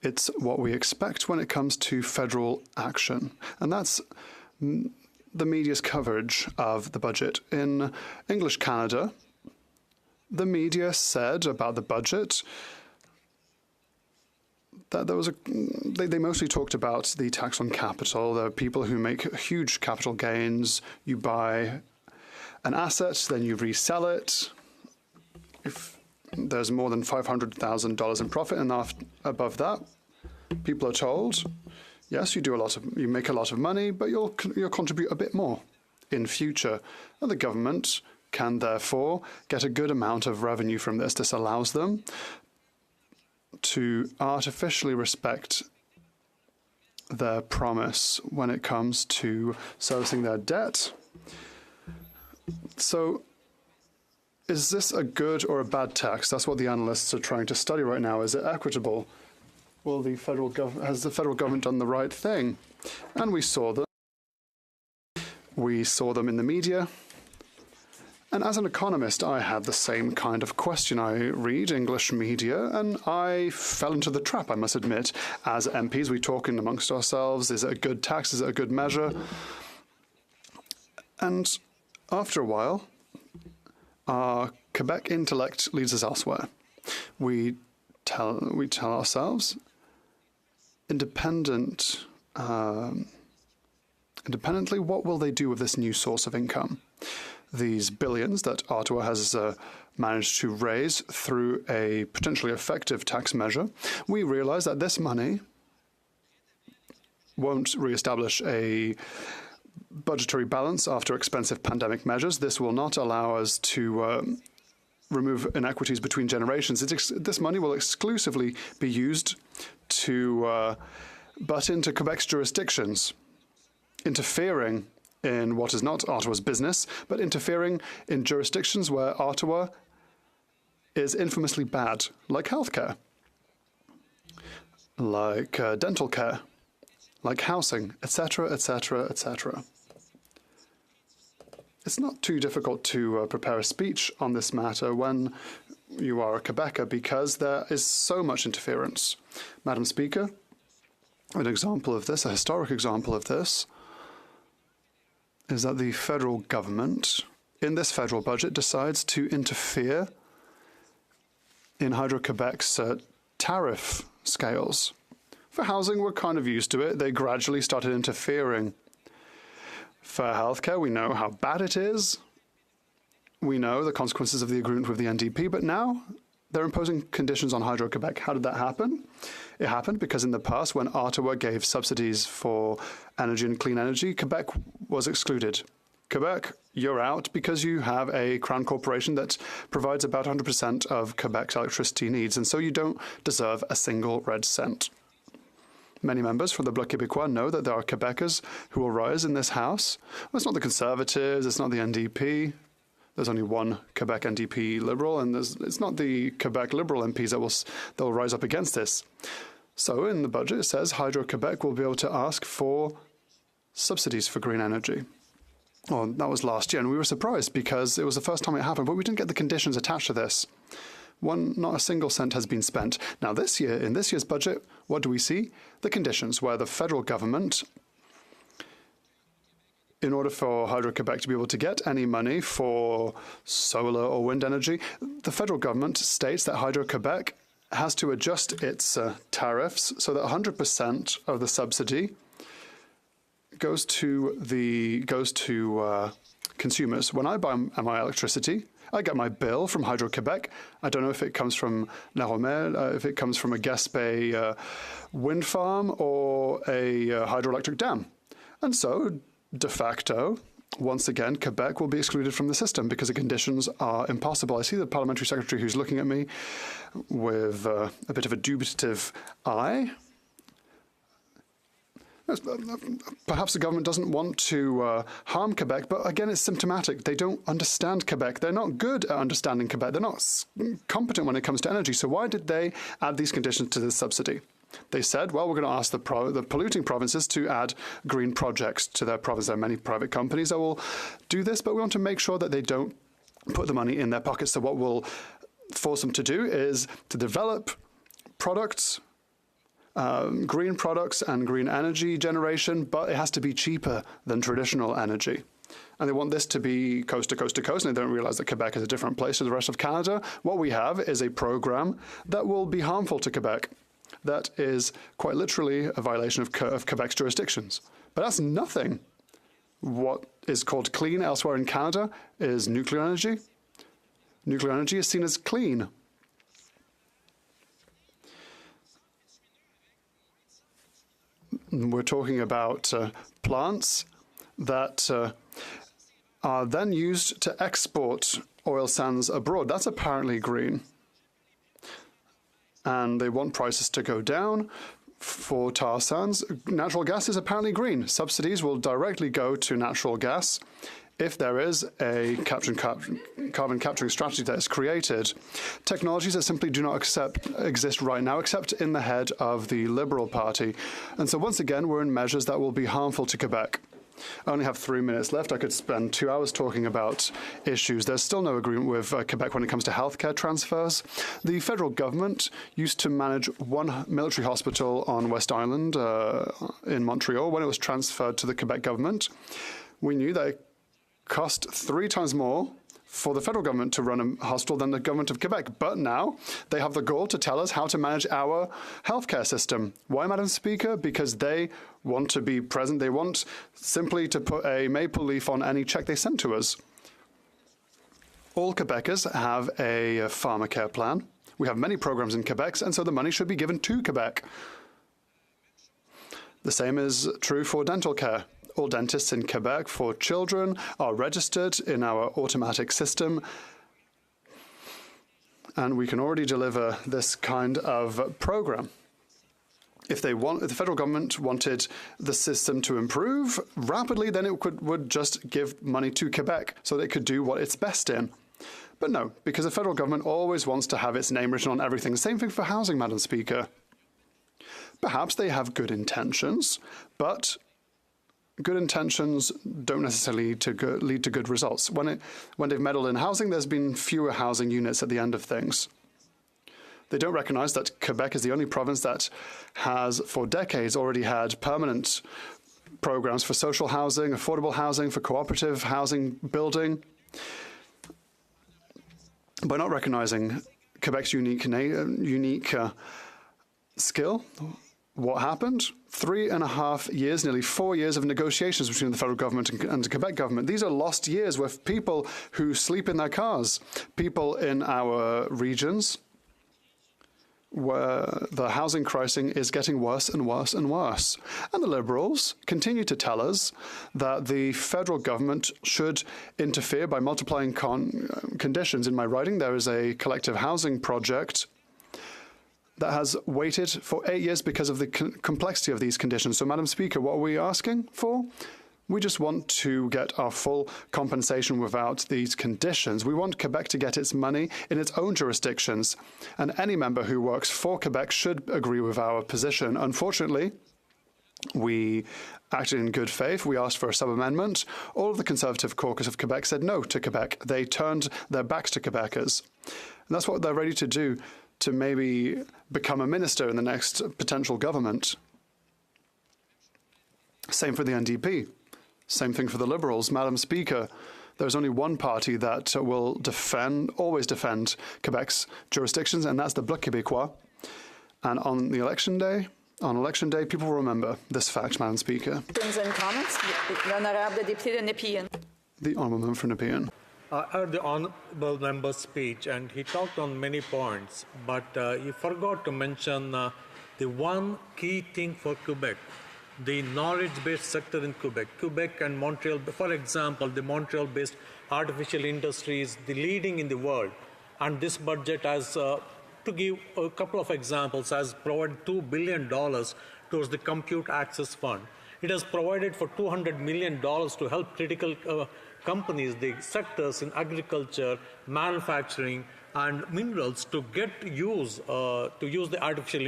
It's what we expect when it comes to federal action, and that's the media's coverage of the budget. In English Canada, the media said about the budget that there was they mostly talked about the tax on capital. There are people who make huge capital gains. You buy an asset, then you resell it. If there's more than $500,000 in profit and above that, people are told, yes, you make a lot of money, but you'll contribute a bit more in future. And the government can therefore get a good amount of revenue from this. This allows them to artificially respect their promise when it comes to servicing their debt. So, is this a good or a bad tax? That's what the analysts are trying to study right now. Is it equitable? Well, has the federal government done the right thing? And we saw them. We saw them in the media. And as an economist, I had the same kind of question. I read English media, and I fell into the trap, I must admit. As MPs, we talk in amongst ourselves. Is it a good tax? Is it a good measure? And after a while, our Quebec intellect leads us elsewhere. We tell ourselves, independently, what will they do with this new source of income? These billions that Ottawa has managed to raise through a potentially effective tax measure, we realize that this money won't reestablish a budgetary balance after expensive pandemic measures. This will not allow us to remove inequities between generations. This money will exclusively be used to butt into Quebec's jurisdictions, interfering in what is not Ottawa's business, but interfering in jurisdictions where Ottawa is infamously bad, like healthcare, like dental care, like housing, etc., etc., etc. It's not too difficult to prepare a speech on this matter when you are a Quebecer, because there is so much interference. Madam Speaker, an example of this, a historic example of this, is that the federal government, in this federal budget, decides to interfere in Hydro-Quebec's tariff scales. For housing, we're kind of used to it. They gradually started interfering. For healthcare, we know how bad it is. We know the consequences of the agreement with the NDP, but now They're imposing conditions on Hydro-Quebec. How did that happen? It happened because in the past, when Ottawa gave subsidies for energy and clean energy, Quebec was excluded. Quebec, you're out because you have a crown corporation that provides about 100% of Quebec's electricity needs, and so you don't deserve a single red cent. Many members from the Bloc Québécois know that there are Quebecers who will rise in this House. Well, it's not the Conservatives, it's not the NDP. There's only one Quebec NDP Liberal, and it's not the Quebec Liberal MPs that will rise up against this. So in the budget, it says Hydro-Quebec will be able to ask for subsidies for green energy. Well, that was last year, and we were surprised because it was the first time it happened, but we didn't get the conditions attached to this. Not a single cent has been spent. Now this year, in this year's budget, what do we see? The conditions where the federal government, in order for Hydro-Quebec to be able to get any money for solar or wind energy, the federal government states that Hydro-Quebec has to adjust its tariffs so that 100% of the subsidy goes to consumers. When I buy my electricity, I get my bill from Hydro-Quebec. I don't know if it comes from La Romelle, if it comes from a Gaspé wind farm or a hydroelectric dam. And so, de facto, once again, Quebec will be excluded from the system because the conditions are impossible. I see the parliamentary secretary who's looking at me with a bit of a dubitative eye. Perhaps the government doesn't want to harm Quebec, but again, it's symptomatic. They don't understand Quebec. They're not good at understanding Quebec. They're not competent when it comes to energy. So why did they add these conditions to this subsidy? They said, well, we're going to ask the polluting provinces to add green projects to their province. There are many private companies that will do this, but we want to make sure that they don't put the money in their pockets. So what we'll force them to do is to develop products, green products and green energy generation, but it has to be cheaper than traditional energy. And they want this to be coast to coast to coast, and they don't realize that Quebec is a different place to the rest of Canada. What we have is a program that will be harmful to Quebec. That is quite literally a violation of Quebec's jurisdictions. But that's nothing. What is called clean elsewhere in Canada is nuclear energy. Nuclear energy is seen as clean. We're talking about plants that are then used to export oil sands abroad. That's apparently green. And they want prices to go down for tar sands. Natural gas is apparently green. Subsidies will directly go to natural gas if there is a carbon capturing strategy that is created. Technologies that simply do not exist right now, except in the head of the Liberal Party. And so once again, we're in measures that will be harmful to Quebec. I only have 3 minutes left. I could spend 2 hours talking about issues. There's still no agreement with Quebec when it comes to healthcare transfers. The federal government used to manage one military hospital on West Island in Montreal. When it was transferred to the Quebec government, we knew that it cost 3 times more for the federal government to run a hospital than the government of Quebec. But now they have the goal to tell us how to manage our healthcare system. Why, Madam Speaker? Because they want to be present. They want simply to put a maple leaf on any check they send to us. All Quebecers have a pharmacare plan. We have many programs in Quebec, and so the money should be given to Quebec. The same is true for dental care. All dentists in Quebec for children are registered in our automatic system, and we can already deliver this kind of program. If the federal government wanted the system to improve rapidly, then it would just give money to Quebec so that it could do what it's best in. But no, because the federal government always wants to have its name written on everything. Same thing for housing, Madam Speaker. Perhaps they have good intentions, but good intentions don't necessarily lead to good results. When they've meddled in housing, there's been fewer housing units at the end of things. They don't recognize that Quebec is the only province that has, for decades, already had permanent programs for social housing, affordable housing, for cooperative housing building. By not recognizing Quebec's unique skill, what happened? 3.5 years, nearly 4 years of negotiations between the federal government and the Quebec government. These are lost years with people who sleep in their cars, people in our regions where the housing crisis is getting worse and worse and worse. And the Liberals continue to tell us that the federal government should interfere by multiplying conditions. In my writing, there is a collective housing project that has waited for 8 years because of the complexity of these conditions. So, Madam Speaker, what are we asking for? We just want to get our full compensation without these conditions. We want Quebec to get its money in its own jurisdictions. And any member who works for Quebec should agree with our position. Unfortunately, we acted in good faith. We asked for a sub-amendment. All of the Conservative caucus of Quebec said no to Quebec. They turned their backs to Quebecers. And that's what they're ready to do, to maybe become a minister in the next potential government. Same for the NDP. Same thing for the Liberals. Madam Speaker, there's only one party that will always defend Quebec's jurisdictions, and that's the Bloc Québécois. And on election day, people will remember this fact, Madam Speaker. Questions and comments? L'honorable député de Nepean. The honourable member from Nepean. I heard the honourable member's speech, and he talked on many points, but he forgot to mention the one key thing for Quebec. The knowledge-based sector in Quebec. Quebec and Montreal, for example, the Montreal-based artificial industry is the leading in the world. And this budget has, to give a couple of examples, has provided $2 billion towards the Compute Access Fund. It has provided for $200 million to help critical companies, the sectors in agriculture, manufacturing, and minerals to use the artificial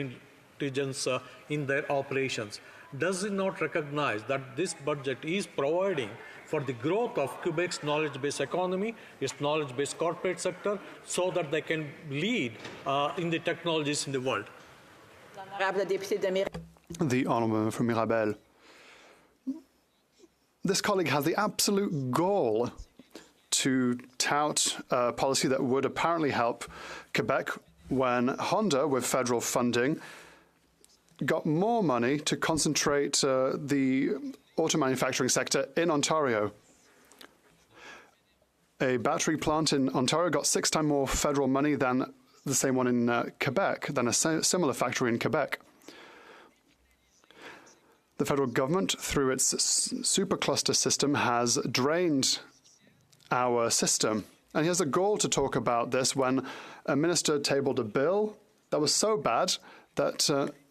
intelligence in their operations. Does it not recognize that this budget is providing for the growth of Quebec's knowledge-based economy, its knowledge-based corporate sector, so that they can lead in the technologies in the world? The honourable member from Mirabel. This colleague has the absolute gall to tout a policy that would apparently help Quebec when Honda, with federal funding, got more money to concentrate the auto manufacturing sector in Ontario. A battery plant in Ontario got 6 times more federal money than the same one in Quebec, than a similar factory in Quebec. The federal government, through its supercluster system, has drained our system. And he has a gall to talk about this when a minister tabled a bill that was so bad that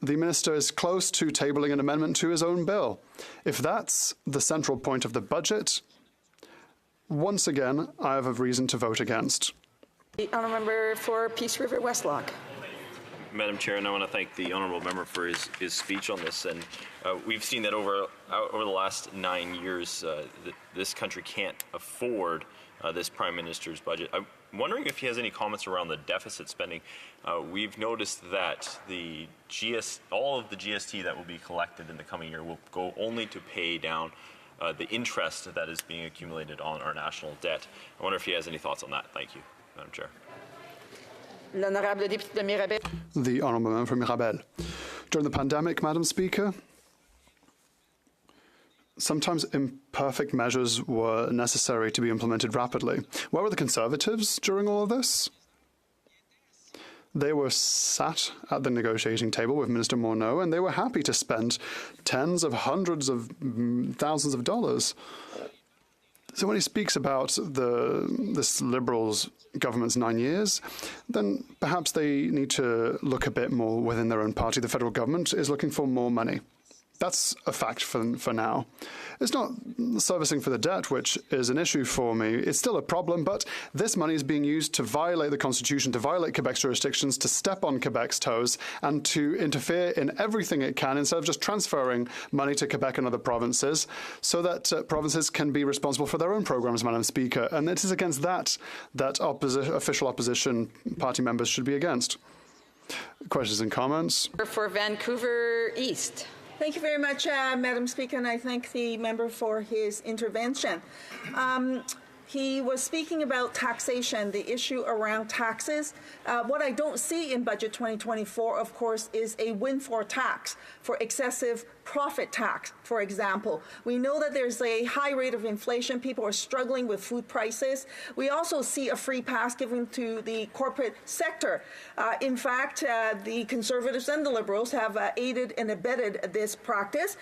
the minister is close to tabling an amendment to his own bill. If that's the central point of the budget, once again, I have a reason to vote against. The honourable member for Peace River Westlock. Madam Chair, and I want to thank the honourable member for his speech on this. And we've seen that over the last 9 years, this country can't afford this Prime Minister's budget. I'm wondering if he has any comments around the deficit spending. We've noticed that all of the GST that will be collected in the coming year will go only to pay down the interest that is being accumulated on our national debt. I wonder if he has any thoughts on that. Thank you, Madam Chair. L'honorable député de Mirabel. The honourable member from Mirabel. During the pandemic, Madam Speaker, sometimes imperfect measures were necessary to be implemented rapidly. Where were the Conservatives during all of this? They were sat at the negotiating table with Minister Morneau, and they were happy to spend tens of hundreds of thousands of dollars. So when he speaks about this Liberals government's 9 years, then perhaps they need to look a bit more within their own party. The federal government is looking for more money. That's a fact for now. It's not servicing for the debt, which is an issue for me. It's still a problem, but this money is being used to violate the Constitution, to violate Quebec's jurisdictions, to step on Quebec's toes, and to interfere in everything it can instead of just transferring money to Quebec and other provinces so that provinces can be responsible for their own programs, Madam Speaker. And it is against that official opposition party members should be against. Questions and comments? For Vancouver East. Thank you very much, Madam Speaker, and I thank the member for his intervention. he was speaking about taxation, the issue around taxes. What I don't see in Budget 2024, of course, is a windfall tax for excessive profit tax, for example. We know that there's a high rate of inflation. People are struggling with food prices. We also see a free pass given to the corporate sector. In fact, the Conservatives and the Liberals have aided and abetted this practice,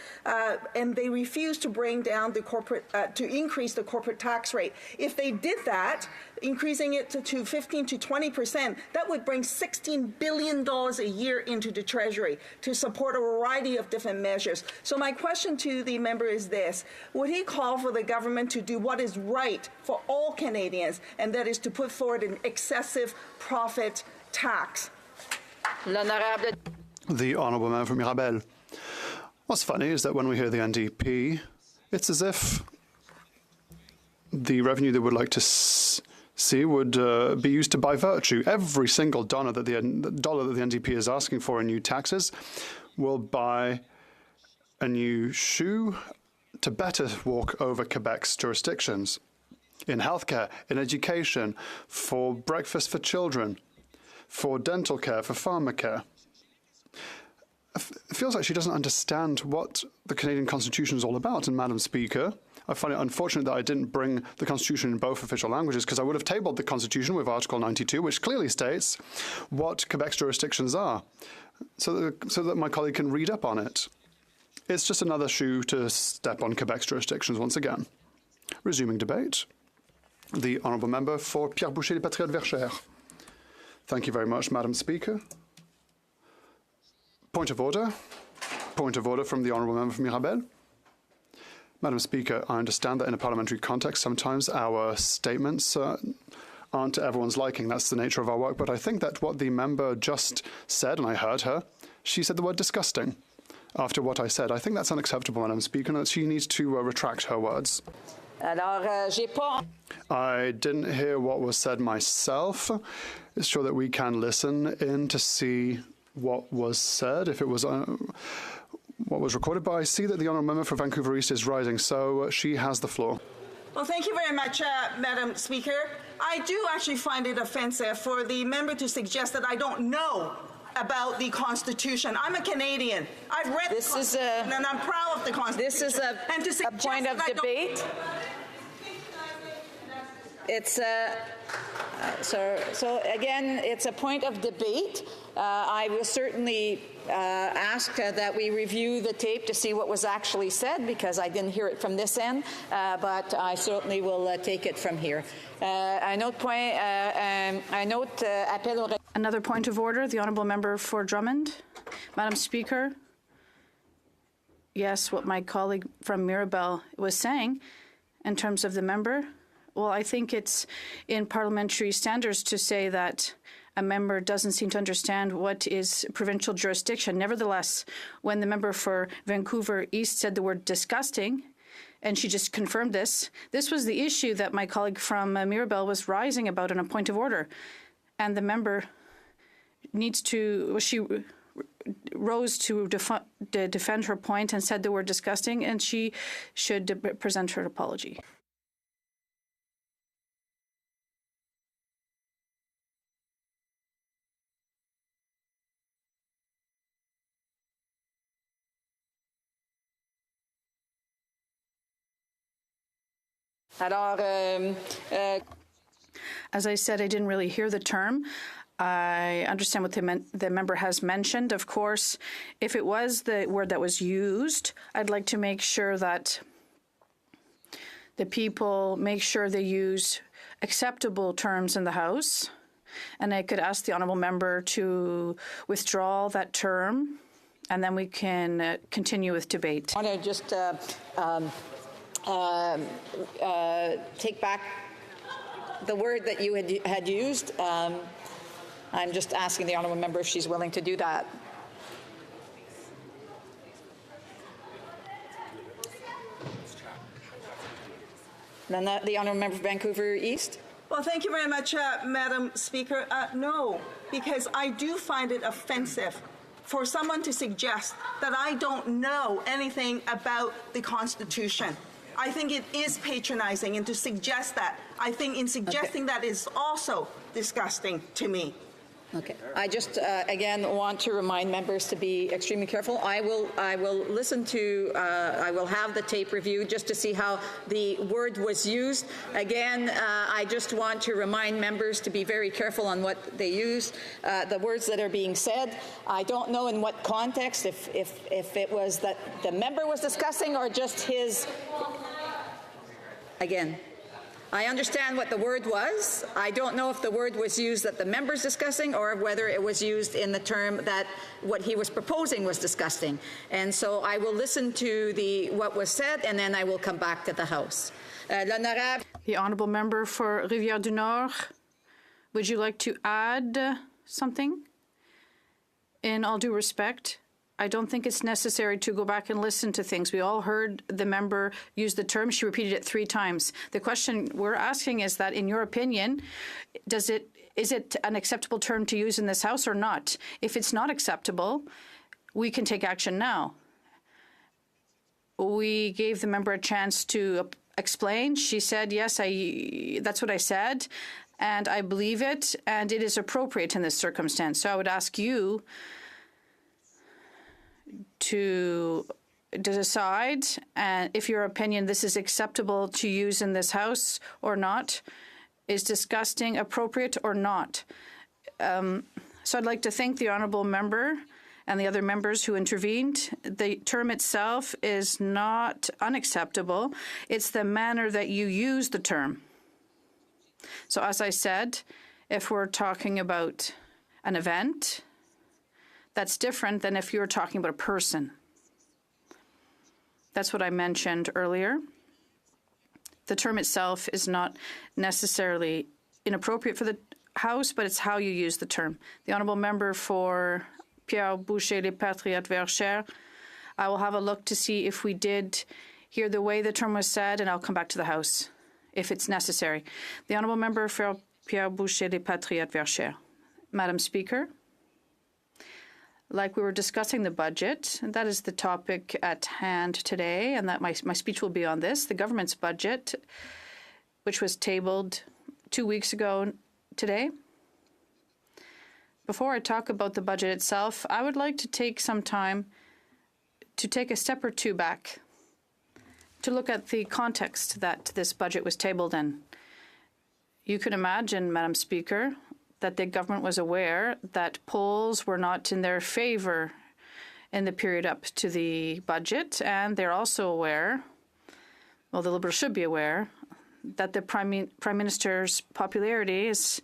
and they refuse to bring down the corporate, to increase the corporate tax rate. If they did that, increasing it to 15 to 20%, that would bring $16 billion a year into the Treasury to support a variety of different measures. So my question to the member is this: would he call for the government to do what is right for all Canadians, and that is to put forward an excessive profit tax? The Honourable Member from Mirabel. What's funny is that when we hear the NDP, it's as if the revenue they would like to see would be used to buy virtue. Every single dollar that the NDP is asking for in new taxes will buy a new shoe to better walk over Quebec's jurisdictions. In healthcare, in education, for breakfast for children, for dental care, for pharmacare. It feels like she doesn't understand what the Canadian Constitution is all about. And Madam Speaker, I find it unfortunate that I didn't bring the Constitution in both official languages, because I would have tabled the Constitution with Article 92, which clearly states what Quebec's jurisdictions are, so that my colleague can read up on it. It's just another shoe to step on Quebec's jurisdictions once again. Resuming debate. The Honourable Member for Pierre Boucher, les Patriotes Verchères. Thank you very much, Madam Speaker. Point of order. Point of order from the Honourable Member from Mirabel. Madam Speaker, I understand that in a parliamentary context, sometimes our statements aren't to everyone's liking. That's the nature of our work. But I think that what the member just said, and I heard her, she said the word disgusting after what I said. I think that's unacceptable, Madam Speaker, and that she needs to retract her words. I didn't hear what was said myself. It's sure that we can listen in to see what was said, if it was what was recorded, but I see that the Honourable Member for Vancouver East is rising, so she has the floor. Well, thank you very much, Madam Speaker. I do actually find it offensive for the member to suggest that I don't know about the Constitution. I'm a Canadian. I've read the Constitution, and I'm proud of the Constitution. This is a point of debate. It's so again, it's a point of debate. I will certainly ask that we review the tape to see what was actually said, because I didn't hear it from this end, but I certainly will take it from here. Another point of order, the Honourable Member for Drummond. Madam Speaker, yes, what my colleague from Mirabel was saying in terms of the member, well, I think it's in parliamentary standards to say that a member doesn't seem to understand what is provincial jurisdiction. Nevertheless, when the member for Vancouver East said the word disgusting, and she just confirmed this was the issue that my colleague from Mirabel was rising about in a point of order. And the member needs to, she rose to defend her point and said the word disgusting, and she should present her apology. As I said, I didn't really hear the term. I understand what the member has mentioned. Of course, if it was the word that was used, I'd like to make sure that the people make sure they use acceptable terms in the House. And I could ask the honourable member to withdraw that term, and then we can continue with debate. I want to just take back the word that you had used. I'm just asking the honourable member if she's willing to do that. Then the honourable member for Vancouver East. Well, thank you very much, Madam Speaker. No, because I do find it offensive for someone to suggest that I don't know anything about the Constitution. I think it is patronizing, and to suggest that, I think in suggesting that is also disgusting to me. Okay. I just, again, want to remind members to be extremely careful. I will listen to, I will have the tape reviewed just to see how the word was used. Again, I just want to remind members to be very careful on what they use, the words that are being said. I don't know in what context, if it was that the member was discussing or just his, again. I understand what the word was. I don't know if the word was used that the member's discussing or whether it was used in the term that what he was proposing was discussing. And so I will listen to what was said, and then I will come back to the House. The honourable member for Rivière-du-Nord, would you like to add something? In all due respect, I don't think it's necessary to go back and listen to things. We all heard the member use the term. She repeated it 3 times. The question we're asking is that, in your opinion, is it an acceptable term to use in this House or not? If it's not acceptable, we can take action now. We gave the member a chance to explain. She said, yes, that's what I said, and I believe it, and it is appropriate in this circumstance. So I would ask you to decide, and if your opinion this is acceptable to use in this House or not, is disgusting appropriate or not. So I'd like to thank the honourable member and the other members who intervened. The term itself is not unacceptable. It's the manner that you use the term. So as I said, if we're talking about an event, that's different than if you're talking about a person. That's what I mentioned earlier. The term itself is not necessarily inappropriate for the House, but it's how you use the term. The honourable member for Pierre Boucher les Patriotes Verchères, I will have a look to see if we did hear the way the term was said, and I'll come back to the House if it's necessary. The honourable member for Pierre Boucher les Patriotes Verchères. Madam Speaker, like we were discussing the budget, and that is the topic at hand today, and that my speech will be on this, the government's budget, which was tabled 2 weeks ago today. Before I talk about the budget itself, I would like to take some time to take a step or two back to look at the context that this budget was tabled in. You can imagine, Madam Speaker, that the government was aware that polls were not in their favor in the period up to the budget, and they're also aware, well, the Liberals should be aware, that the Prime Minister's popularity is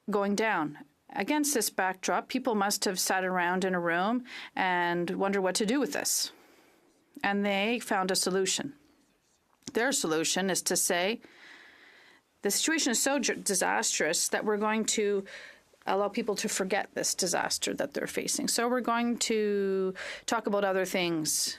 going down. Against this backdrop, people must have sat around in a room and wondered what to do with this. And they found a solution. Their solution is to say, the situation is so disastrous that we're going to allow people to forget this disaster that they're facing. So we're going to talk about other things.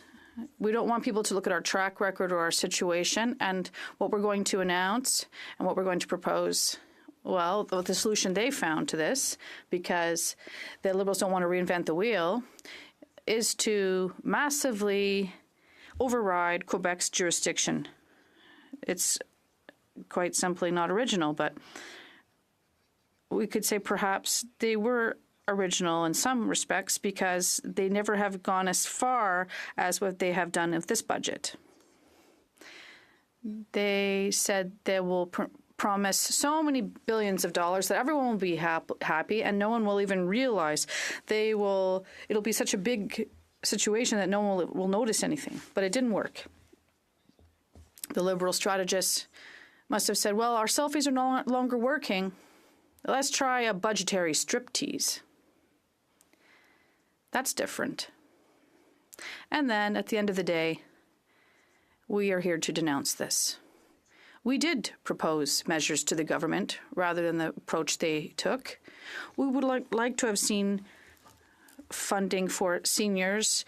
We don't want people to look at our track record or our situation and what we're going to announce and what we're going to propose. Well, the solution they found to this, because the Liberals don't want to reinvent the wheel, is to massively override Quebec's jurisdiction. It's quite simply not original, but we could say perhaps they were original in some respects because they never have gone as far as what they have done with this budget. They said they will promise so many billions of dollars that everyone will be happy and no one will even realize. It'll be such a big situation that no one will notice anything, but it didn't work. The Liberal strategists must have said, well, our selfies are no longer working. Let's try a budgetary striptease. That's different. And then, at the end of the day, we are here to denounce this. We did propose measures to the government rather than the approach they took. We would like to have seen funding for seniors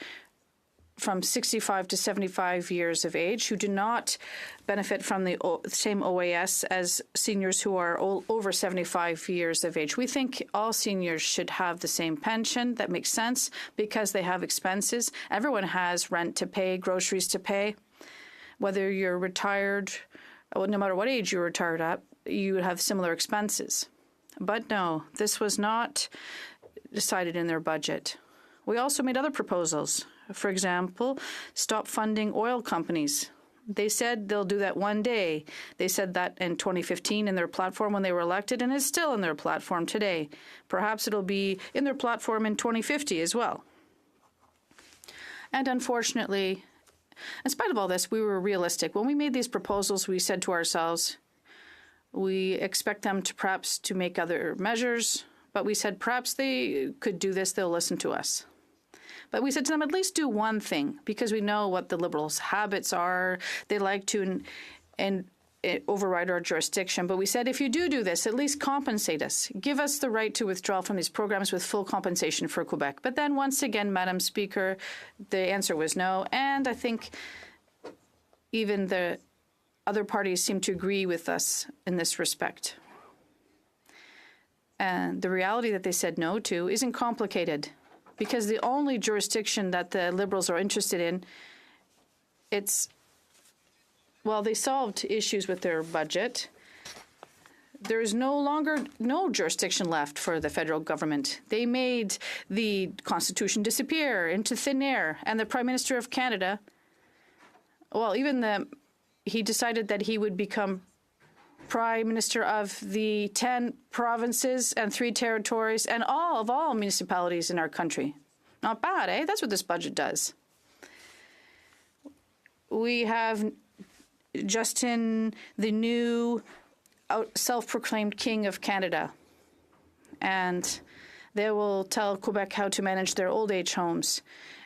from 65 to 75 years of age who do not benefit from the same OAS as seniors who are over 75 years of age. We think all seniors should have the same pension. That makes sense because they have expenses. Everyone has rent to pay, groceries to pay. whether you're retired, no matter what age you're retired at, you would have similar expenses. But no, this was not decided in their budget. We also made other proposals. For example, stop funding oil companies. They said they'll do that one day. They said that in 2015 in their platform when they were elected, and it's still in their platform today. Perhaps it'll be in their platform in 2050 as well. And unfortunately, in spite of all this, we were realistic. When we made these proposals, we said to ourselves, we expect them to perhaps to make other measures, but we said perhaps they could do this, they'll listen to us. But we said to them, at least do one thing, because we know what the Liberals' habits are. They like to override our jurisdiction. But we said, if you do this, at least compensate us. Give us the right to withdraw from these programs with full compensation for Quebec. But then once again, Madam Speaker, the answer was no. And I think even the other parties seem to agree with us in this respect. And the reality that they said no to isn't complicated, because the only jurisdiction that the Liberals are interested in, they solved issues with their budget. There is no jurisdiction left for the federal government. They made the Constitution disappear into thin air. And the Prime Minister of Canada, he decided that he would become Prime Minister of the 10 provinces and 3 territories and all municipalities in our country. Not bad, eh? That's what this budget does. We have Justin, the new self-proclaimed King of Canada, and they will tell Quebec how to manage their old age homes.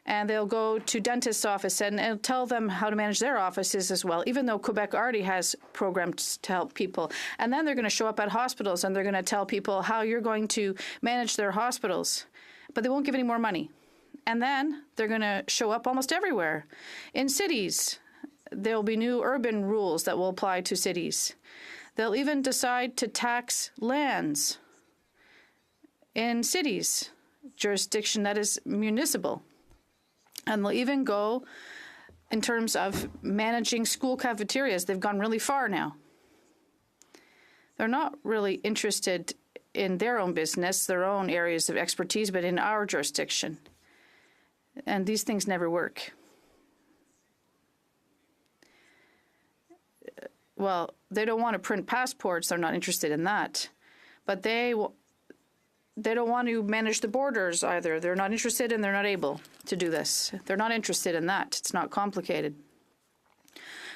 And they'll go to dentist's office and tell them how to manage their offices as well, even though Quebec already has programs to help people. And then they're going to show up at hospitals and they're going to tell people how you're going to manage their hospitals. But they won't give any more money. And then they're going to show up almost everywhere. In cities, there will be new urban rules that will apply to cities. They'll even decide to tax lands in cities, jurisdiction that is municipal. And they'll even go in terms of managing school cafeterias. They've gone really far now. They're not really interested in their own business, their own areas of expertise, but in our jurisdiction. And these things never work. Well, they don't want to print passports. They're not interested in that. But they don't want to manage the borders either. They're not interested and they're not able to do this. They're not interested in that. It's not complicated.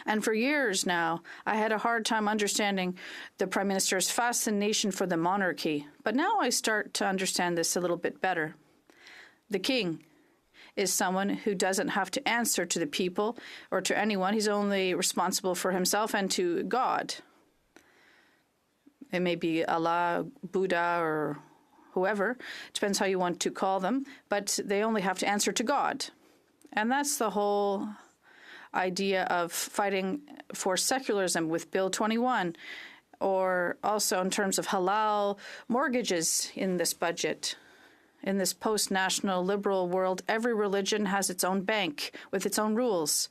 And for years now, I had a hard time understanding the Prime Minister's fascination for the monarchy. But now I start to understand this a little bit better. The King is someone who doesn't have to answer to the people or to anyone. He's only responsible for himself and to God. It may be Allah, Buddha, or whoever. It depends how you want to call them. But they only have to answer to God. And that's the whole idea of fighting for secularism with Bill 21, or also in terms of halal mortgages in this budget. In this post-national liberal world, every religion has its own bank with its own rules.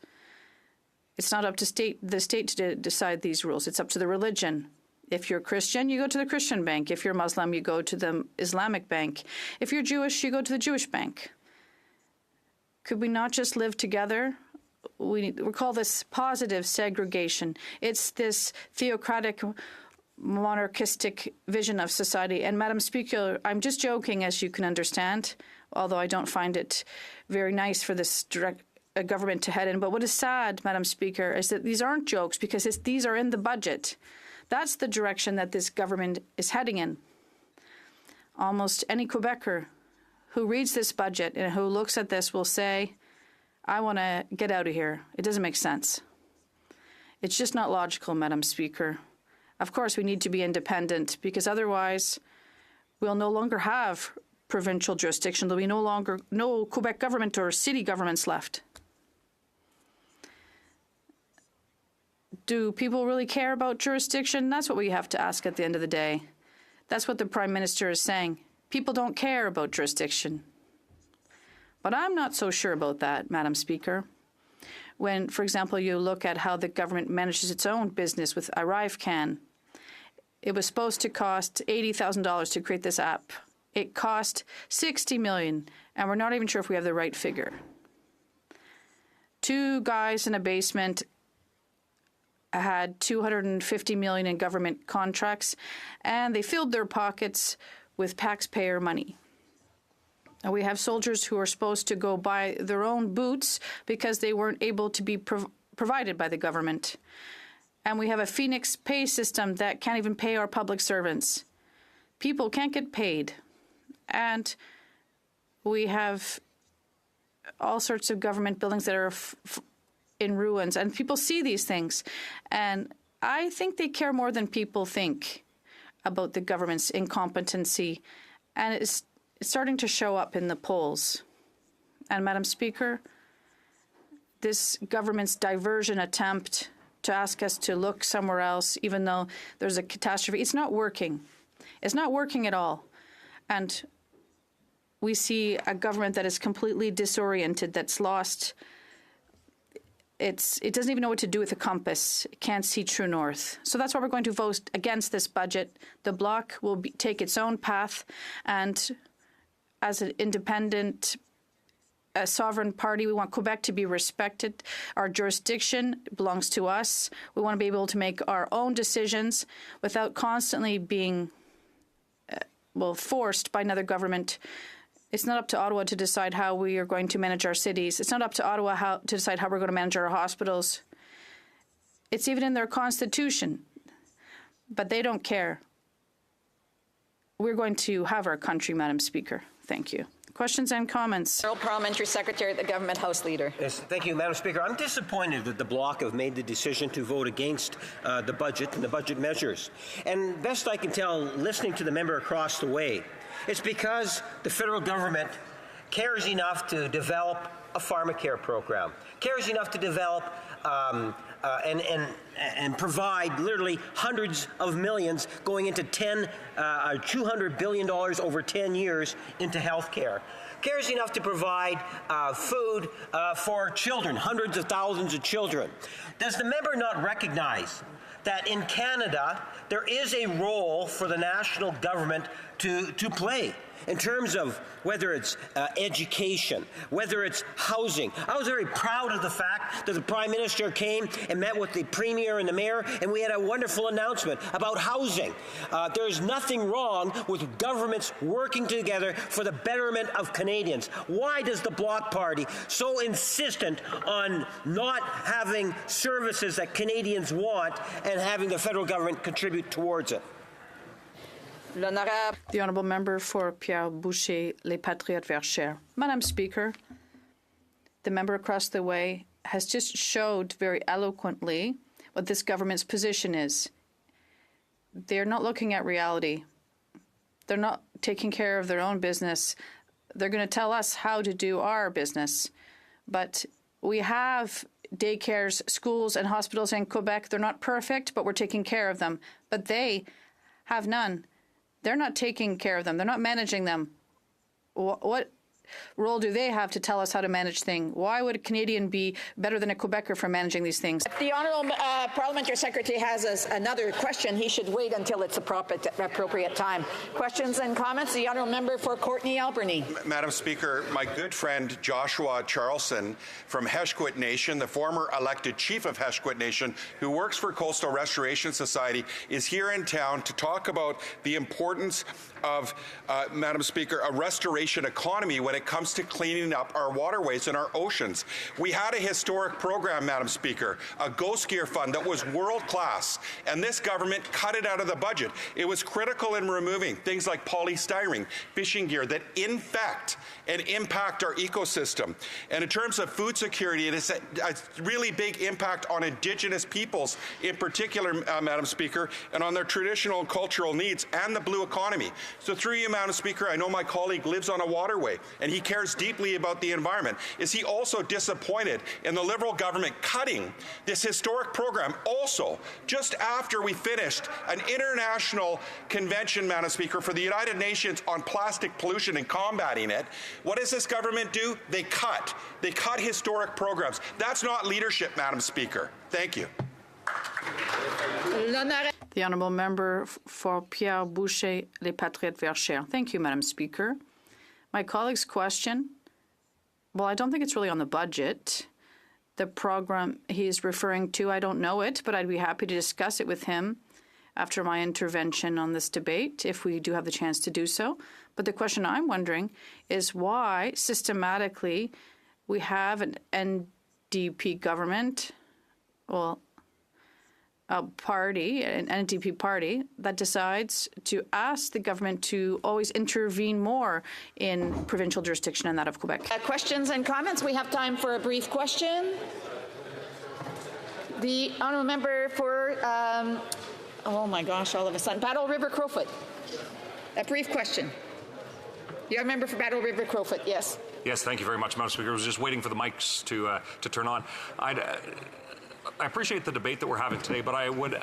It's not up to the state to decide these rules. It's up to the religion. If you're Christian, you go to the Christian bank. If you're Muslim, you go to the Islamic bank. If you're Jewish, you go to the Jewish bank. Could we not just live together? We call this positive segregation. It's this theocratic, monarchistic vision of society. And Madam Speaker, I'm just joking, as you can understand, although I don't find it very nice for this government to head in. But what is sad, Madam Speaker, is that these aren't jokes, because these are in the budget. That's the direction that this government is heading in. Almost any Quebecer who reads this budget and who looks at this will say, I want to get out of here. It doesn't make sense. It's just not logical, Madam Speaker. Of course, we need to be independent, because otherwise we'll no longer have provincial jurisdiction. There'll be no Quebec government or city governments left. Do people really care about jurisdiction? That's what we have to ask at the end of the day. That's what the Prime Minister is saying. People don't care about jurisdiction. But I'm not so sure about that, Madam Speaker. when, for example, you look at how the government manages its own business with ArriveCan. It was supposed to cost $80,000 to create this app. It cost $60 million, and we're not even sure if we have the right figure. 2 guys in a basement had $250 million in government contracts, and they filled their pockets with taxpayer money. And we have soldiers who are supposed to go buy their own boots because they weren't able to be provided by the government. And we have a Phoenix pay system that can't even pay our public servants. People can't get paid. And we have all sorts of government buildings that are in ruins. And people see these things. And I think they care more than people think about the government's incompetency. And it's starting to show up in the polls. And, Madam Speaker, this government's diversion attempt to ask us to look somewhere else, even though there's a catastrophe, it's not working. It's not working at all. And we see a government that is completely disoriented, that's lost. It doesn't even know what to do with a compass. It can't see true north. So that's why we're going to vote against this budget. The Bloc will take its own path, and as an independent, a sovereign party, we want Quebec to be respected. Our jurisdiction belongs to us. We want to be able to make our own decisions without constantly being, forced by another government. It's not up to Ottawa to decide how we are going to manage our cities. It's not up to Ottawa to decide how we're going to manage our hospitals. It's even in their constitution. But they don't care. We're going to have our country, Madam Speaker. Thank you. Questions and comments? Parliamentary Secretary, the Government House Leader. Yes, thank you, Madam Speaker. I'm disappointed that the Bloc have made the decision to vote against the budget and the budget measures. And best I can tell, listening to the member across the way, it's because the federal government cares enough to develop a pharmacare program, cares enough to develop and provide literally hundreds of millions going into $200 billion over 10 years into health care. Cares enough to provide food for children, hundreds of thousands of children. Does the member not recognize that in Canada there is a role for the national government to play in terms of whether it's education, whether it's housing? I was very proud of the fact that the Prime Minister came and met with the Premier and the Mayor, and we had a wonderful announcement about housing. There's nothing wrong with governments working together for the betterment of Canadians. Why does the Bloc Party so insistent on not having services that Canadians want and having the federal government contribute towards it? The Honourable Member for Pierre Boucher, Les Patriotes Verts. Madam Speaker, the member across the way has just showed very eloquently what this government's position is. They're not looking at reality. They're not taking care of their own business. They're going to tell us how to do our business. But we have daycares, schools, and hospitals in Quebec. They're not perfect, but we're taking care of them. But they have none. They're not taking care of them. They're not managing them. What role do they have to tell us how to manage things? Why would a Canadian be better than a Quebecer for managing these things? If the Honourable Parliamentary Secretary has another question, he should wait until it's appropriate time. Questions and comments? The Honourable Member for Courtenay Alberni. Madam Speaker, my good friend Joshua Charlson from Heshquit Nation, the former elected chief of Heshquit Nation, who works for Coastal Restoration Society, is here in town to talk about the importance of, Madam Speaker, a restoration economy when it comes to cleaning up our waterways and our oceans. We had a historic program, Madam Speaker, a ghost gear fund that was world class, and this government cut it out of the budget. It was critical in removing things like polystyrene, fishing gear that infect and impact our ecosystem. And in terms of food security, it is a really big impact on Indigenous peoples in particular, Madam Speaker, and on their traditional and cultural needs and the blue economy. So through you, Madam Speaker, I know my colleague lives on a waterway and he cares deeply about the environment. Is he also disappointed in the Liberal government cutting this historic program also just after we finished an international convention, Madam Speaker, for the United Nations on plastic pollution and combating it? What does this government do? They cut. They cut historic programs. That's not leadership, Madam Speaker. Thank you. The Honourable Member for Pierre Boucher, Les Patriotes Verts. Thank you, Madam Speaker. My colleague's question, well, I don't think it's really on the budget. The program he's referring to, I don't know it, but I'd be happy to discuss it with him after my intervention on this debate, if we do have the chance to do so. But the question I'm wondering is why systematically we have an NDP government, well, a party, an NDP party, that decides to ask the government to always intervene more in provincial jurisdiction and that of Quebec. Questions and comments? We have time for a brief question. The honourable member for, oh my gosh, all of a sudden, Battle River Crowfoot. A brief question. You're a member for Battle River Crowfoot, yes. Yes, thank you very much, Madam Speaker. I was just waiting for the mics to turn on. I appreciate the debate that we're having today, but I would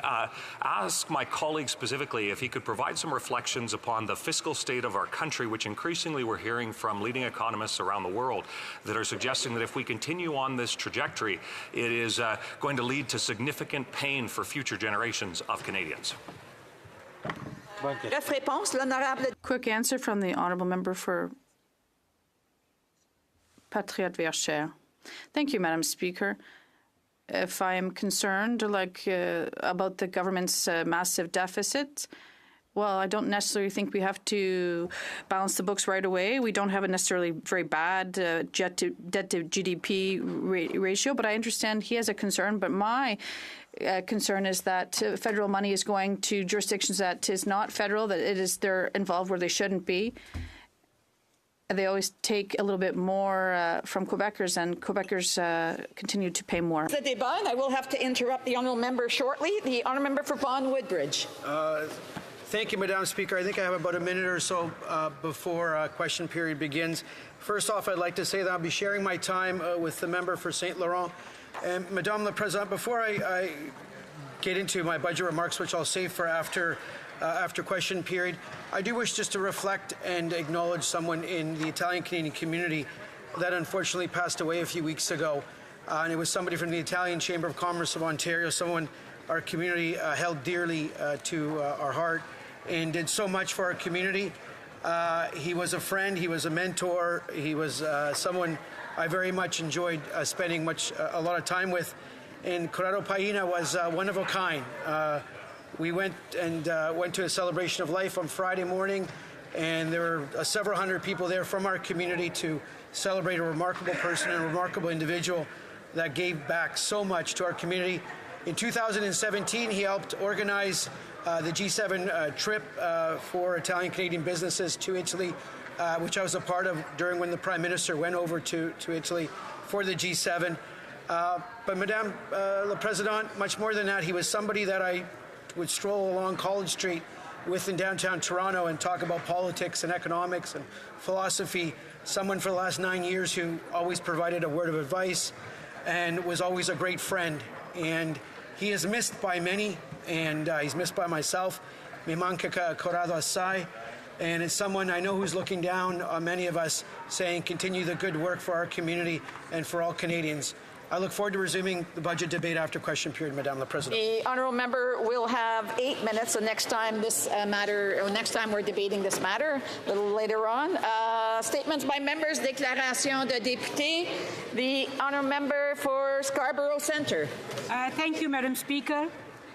ask my colleague specifically if he could provide some reflections upon the fiscal state of our country, which increasingly we're hearing from leading economists around the world that are suggesting that if we continue on this trajectory, it is going to lead to significant pain for future generations of Canadians. Quick answer from the Honourable Member for Patriotes Verts. Thank you, Madam Speaker. If I am concerned about the government's massive deficit, well, I don't necessarily think we have to balance the books right away. We don't have a necessarily very bad debt to GDP ratio, but I understand he has a concern. But my concern is that federal money is going to jurisdictions that is not federal, that they're involved where they shouldn't be. They always take a little bit more from Quebecers, and Quebecers continue to pay more. The debate, and I will have to interrupt the honourable member shortly. The honourable member for Vaughan Woodbridge. Thank you, Madam Speaker. I think I have about a minute or so before question period begins. First off, I'd like to say that I'll be sharing my time with the member for St. Laurent. And Madame la Présidente, before I get into my budget remarks, which I'll save for after question period, I do wish just to reflect and acknowledge someone in the Italian-Canadian community that unfortunately passed away a few weeks ago. And it was somebody from the Italian Chamber of Commerce of Ontario, someone our community held dearly to our heart and did so much for our community. He was a friend, he was a mentor, he was someone I very much enjoyed spending a lot of time with. And Corrado Paina was one of a kind. We went to a celebration of life on Friday morning, and there were several hundred people there from our community to celebrate a remarkable person and a remarkable individual that gave back so much to our community. In 2017, he helped organize the G7 trip for Italian-Canadian businesses to Italy, which I was a part of during when the Prime Minister went over to Italy for the G7. But Madame la Présidente, much more than that, he was somebody that I would stroll along College Street with in downtown Toronto and talk about politics and economics and philosophy. Someone for the last 9 years who always provided a word of advice and was always a great friend. And he is missed by many, and he's missed by myself. Me manca Corrado assai. And it's someone I know who's looking down on many of us, saying continue the good work for our community and for all Canadians. I look forward to resuming the budget debate after question period, Madame la Présidente. The honourable member will have 8 minutes the next time next time we're debating this matter, a little later on. Statements by members, déclaration de députés. The honourable member for Scarborough Centre. Thank you, Madam Speaker.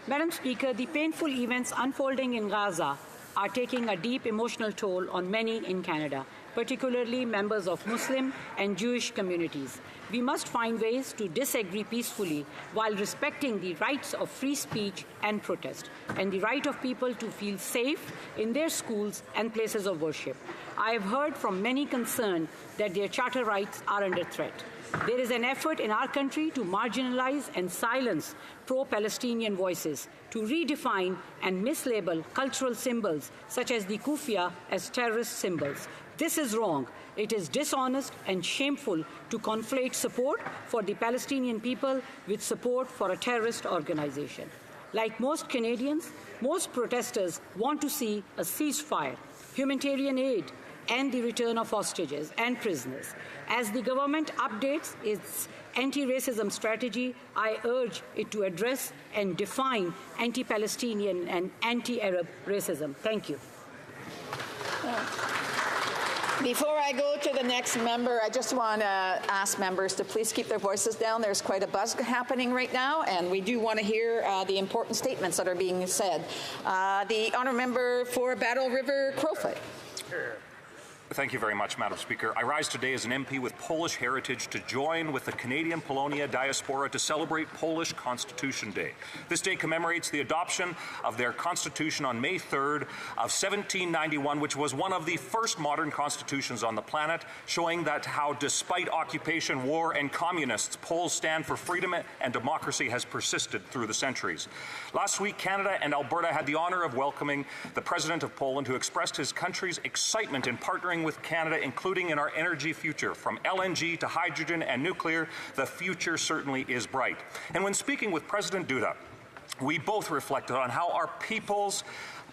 Madam Speaker, the painful events unfolding in Gaza are taking a deep emotional toll on many in Canada. particularly members of Muslim and Jewish communities. We must find ways to disagree peacefully while respecting the rights of free speech and protest, and the right of people to feel safe in their schools and places of worship. I have heard from many concerned that their charter rights are under threat. There is an effort in our country to marginalize and silence pro-Palestinian voices, to redefine and mislabel cultural symbols such as the kufiya as terrorist symbols. This is wrong. It is dishonest and shameful to conflate support for the Palestinian people with support for a terrorist organization. Like most Canadians, most protesters want to see a ceasefire, humanitarian aid, and the return of hostages and prisoners. As the government updates its anti-racism strategy, I urge it to address and define anti-Palestinian and anti-Arab racism. Thank you. Before I go to the next member, I just want to ask members to please keep their voices down. There's quite a buzz happening right now, and we do want to hear the important statements that are being said. The honourable member for Battle River Crowfoot. Thank you very much, Madam Speaker. I rise today as an MP with Polish heritage to join with the Canadian Polonia diaspora to celebrate Polish Constitution Day. This day commemorates the adoption of their constitution on May 3rd of 1791, which was one of the first modern constitutions on the planet, showing that how despite occupation, war, and communists, Poles stand for freedom and democracy has persisted through the centuries. Last week, Canada and Alberta had the honor of welcoming the President of Poland, who expressed his country's excitement in partnering with Canada, including in our energy future. From LNG to hydrogen and nuclear, the future certainly is bright. And when speaking with President Duda, we both reflected on how our peoples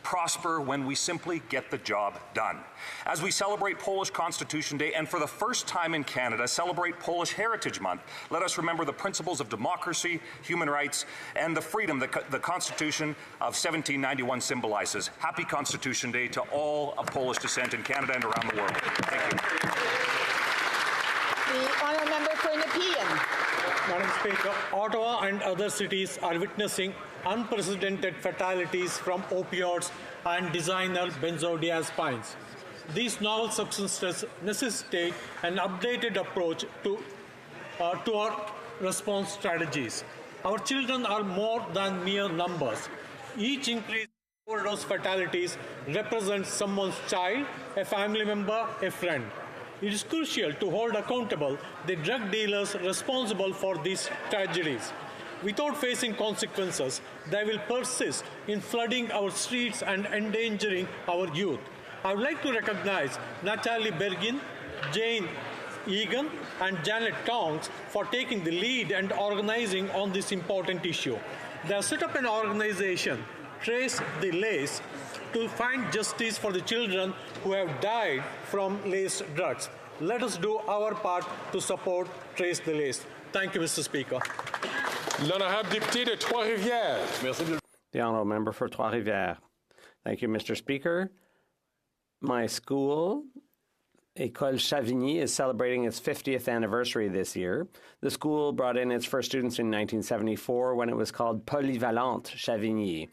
prosper when we simply get the job done. As we celebrate Polish Constitution Day and for the first time in Canada celebrate Polish Heritage Month, let us remember the principles of democracy, human rights, and the freedom that the Constitution of 1791 symbolizes. Happy Constitution Day to all of Polish descent in Canada and around the world. Thank you. The honourable member for Nepean. Madam Speaker, Ottawa and other cities are witnessing unprecedented fatalities from opioids and designer benzodiazepines. These novel substances necessitate an updated approach to our response strategies. Our children are more than mere numbers. Each increase in overdose fatalities represents someone's child, a family member, a friend. It is crucial to hold accountable the drug dealers responsible for these tragedies. Without facing consequences, they will persist in flooding our streets and endangering our youth. I would like to recognize Natalie Bergin, Jane Egan, and Janet Tonks for taking the lead and organizing on this important issue. They have set up an organization, Trace the Lace, to find justice for the children who have died from laced drugs. Let us do our part to support Trace the Lace. Thank you, Mr. Speaker. L'honorable député de Trois-Rivières. The honourable member for Trois-Rivières. Thank you, Mr. Speaker. My school, École Chavigny, is celebrating its 50th anniversary this year. The school brought in its first students in 1974 when it was called Polyvalente Chavigny.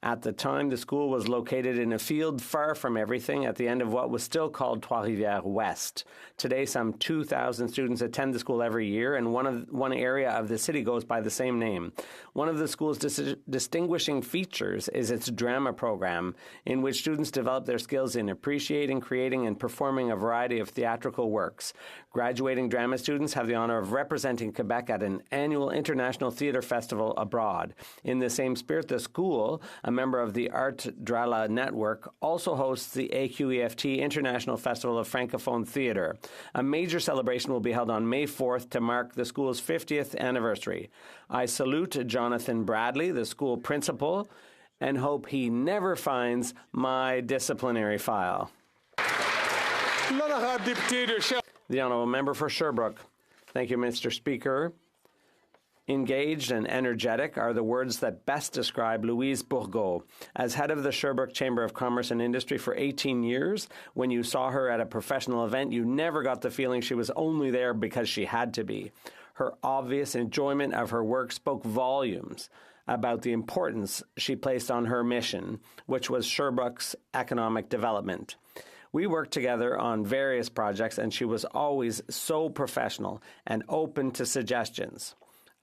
At the time, the school was located in a field far from everything at the end of what was still called Trois-Rivières West. Today, some 2,000 students attend the school every year, and one area of the city goes by the same name. One of the school's distinguishing features is its drama program, in which students develop their skills in appreciating, creating, and performing a variety of theatrical works. Graduating drama students have the honor of representing Quebec at an annual international theatre festival abroad. In the same spirit, the school, a member of the Art Drala Network, also hosts the AQEFT International Festival of Francophone Theatre. A major celebration will be held on May 4th to mark the school's 50th anniversary. I salute Jonathan Bradley, the school principal, and hope he never finds my disciplinary file. The honourable member for Sherbrooke. Thank you, Mr. Speaker. Engaged and energetic are the words that best describe Louise Bourgault. As head of the Sherbrooke Chamber of Commerce and Industry for 18 years, when you saw her at a professional event, you never got the feeling she was only there because she had to be. Her obvious enjoyment of her work spoke volumes about the importance she placed on her mission, which was Sherbrooke's economic development. We worked together on various projects, and she was always so professional and open to suggestions.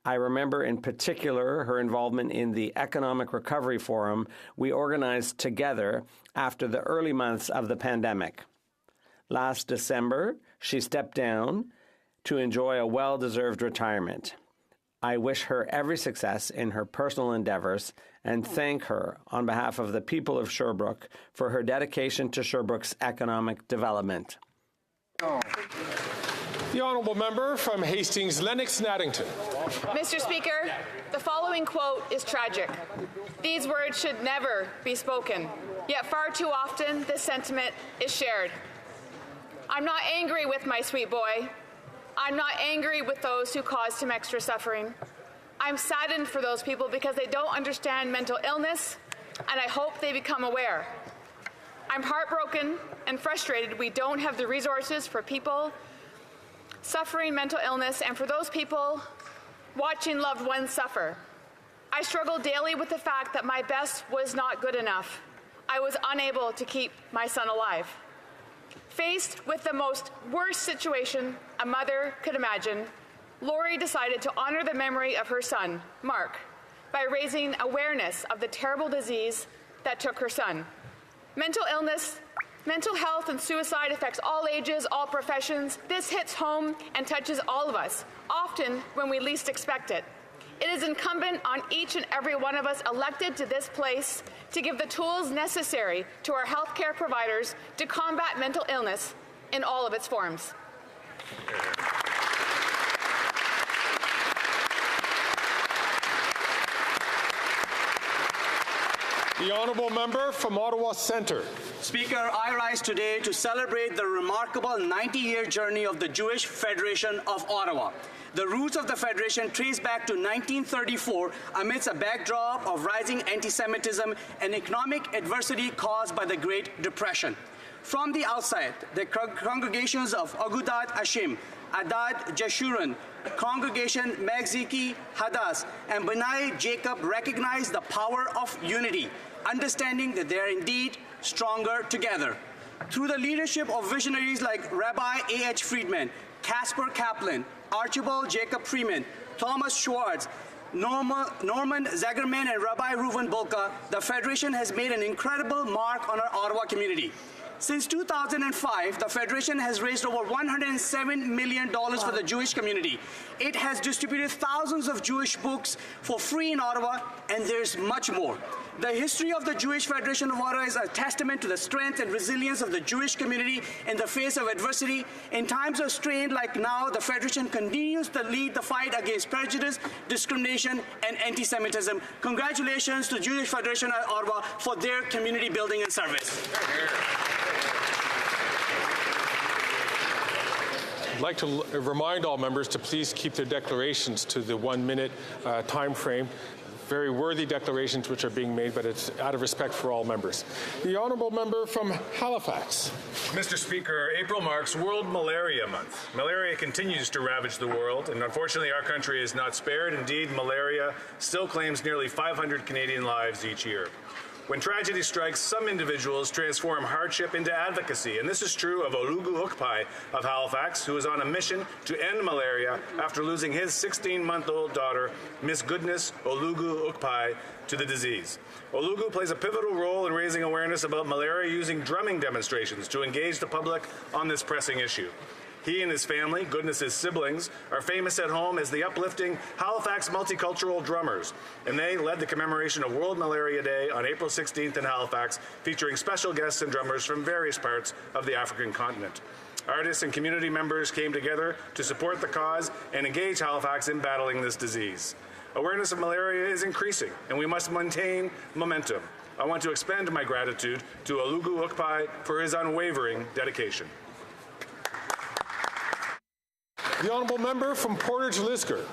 I remember in particular her involvement in the Economic Recovery Forum we organized together after the early months of the pandemic. Last December, she stepped down to enjoy a well-deserved retirement. I wish her every success in her personal endeavors and thank her on behalf of the people of Sherbrooke for her dedication to Sherbrooke's economic development. The honourable member from Hastings, Lennox-Naddington. Mr. Speaker, the following quote is tragic. These words should never be spoken, yet far too often this sentiment is shared. I'm not angry with my sweet boy. I'm not angry with those who caused him extra suffering. I'm saddened for those people because they don't understand mental illness, and I hope they become aware. I'm heartbroken and frustrated we don't have the resources for people suffering mental illness and for those people watching loved ones suffer. I struggle daily with the fact that my best was not good enough. I was unable to keep my son alive. Faced with the worst situation a mother could imagine, Lori decided to honor the memory of her son, Mark, by raising awareness of the terrible disease that took her son. Mental illness, mental health, and suicide affects all ages, all professions. This hits home and touches all of us, often when we least expect it. It is incumbent on each and every one of us elected to this place to give the tools necessary to our healthcare providers to combat mental illness in all of its forms. The honourable member from Ottawa Centre. Speaker, I rise today to celebrate the remarkable 90-year journey of the Jewish Federation of Ottawa. The roots of the Federation trace back to 1934 amidst a backdrop of rising anti-Semitism and economic adversity caused by the Great Depression. From the outside, the congregations of Agudat Hashem, Adad Jeshurun, Congregation Magziki Hadas, and B'nai Jacob recognize the power of unity, understanding that they are indeed stronger together. Through the leadership of visionaries like Rabbi A.H. Friedman, Casper Kaplan, Archibald Jacob Freeman, Thomas Schwartz, Norman Zagerman, and Rabbi Reuven Bolka, the Federation has made an incredible mark on our Ottawa community. Since 2005, the Federation has raised over $107 million for the Jewish community. It has distributed thousands of Jewish books for free in Ottawa, and there's much more. The history of the Jewish Federation of Ottawa is a testament to the strength and resilience of the Jewish community in the face of adversity. In times of strain like now, the Federation continues to lead the fight against prejudice, discrimination, and anti-Semitism. Congratulations to the Jewish Federation of Ottawa for their community building and service. I'd like to remind all members to please keep their declarations to the 1-minute time frame. Very worthy declarations which are being made, but it's out of respect for all members. The honourable member from Halifax. Mr. Speaker, April marks World Malaria Month. Malaria continues to ravage the world, and unfortunately our country is not spared. Indeed, malaria still claims nearly 500 Canadian lives each year. When tragedy strikes, some individuals transform hardship into advocacy, and this is true of Olugu Ukpai of Halifax, who is on a mission to end malaria after losing his 16-month-old daughter, Miss Goodness Olugu Ukpai, to the disease. Olugu plays a pivotal role in raising awareness about malaria using drumming demonstrations to engage the public on this pressing issue. He and his family, Goodness's siblings, are famous at home as the uplifting Halifax Multicultural Drummers, and they led the commemoration of World Malaria Day on April 16th in Halifax, featuring special guests and drummers from various parts of the African continent. Artists and community members came together to support the cause and engage Halifax in battling this disease. Awareness of malaria is increasing, and we must maintain momentum. I want to expend my gratitude to Olugu Ukpai for his unwavering dedication. The honourable member from Portage Lisgar.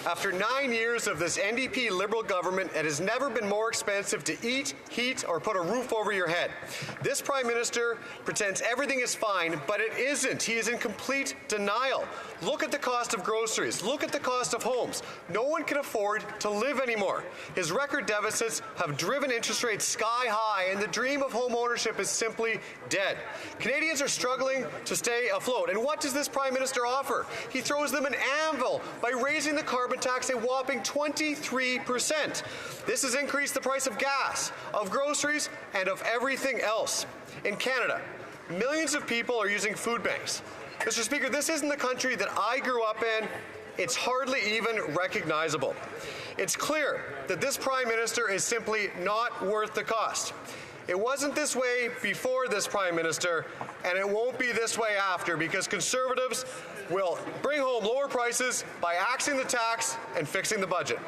After 9 years of this NDP Liberal government, it has never been more expensive to eat, heat, or put a roof over your head. This Prime Minister pretends everything is fine, but it isn't. He is in complete denial. Look at the cost of groceries. Look at the cost of homes. No one can afford to live anymore. His record deficits have driven interest rates sky high, and the dream of home ownership is simply dead. Canadians are struggling to stay afloat. And what does this Prime Minister offer? He throws them an anvil by raising the carbon tax a whopping 23%. This has increased the price of gas, of groceries, and of everything else. In Canada, millions of people are using food banks. Mr. Speaker, this isn't the country that I grew up in. It's hardly even recognizable. It's clear that this Prime Minister is simply not worth the cost. It wasn't this way before this Prime Minister, and it won't be this way after, because Conservatives will bring home lower prices by axing the tax and fixing the budget.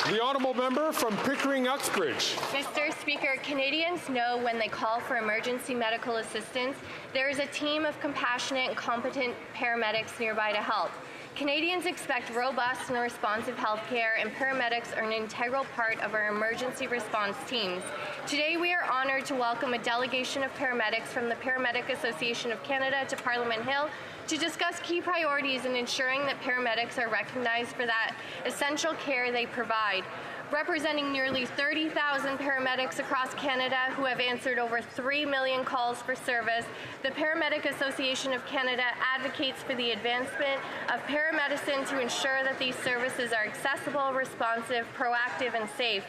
The honourable member from Pickering-Uxbridge. Mr. Speaker, Canadians know when they call for emergency medical assistance, there is a team of compassionate and competent paramedics nearby to help. Canadians expect robust and responsive health care, and paramedics are an integral part of our emergency response teams. Today, we are honoured to welcome a delegation of paramedics from the Paramedic Association of Canada to Parliament Hill to discuss key priorities in ensuring that paramedics are recognized for that essential care they provide. Representing nearly 30,000 paramedics across Canada who have answered over 3 million calls for service, the Paramedic Association of Canada advocates for the advancement of paramedicine to ensure that these services are accessible, responsive, proactive, and safe.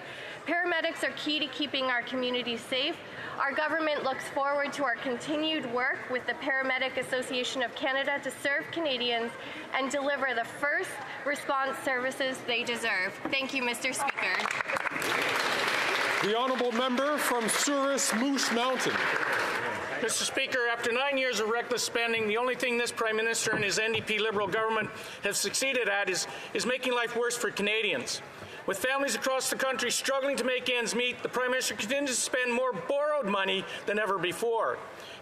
Paramedics are key to keeping our communities safe. Our government looks forward to our continued work with the Paramedic Association of Canada to serve Canadians and deliver the first response services they deserve. Thank you, Mr. Speaker. The honourable member from Souris Moose Mountain. Mr. Speaker, after 9 years of reckless spending, the only thing this Prime Minister and his NDP Liberal government have succeeded at is making life worse for Canadians. With families across the country struggling to make ends meet, the Prime Minister continues to spend more borrowed money than ever before.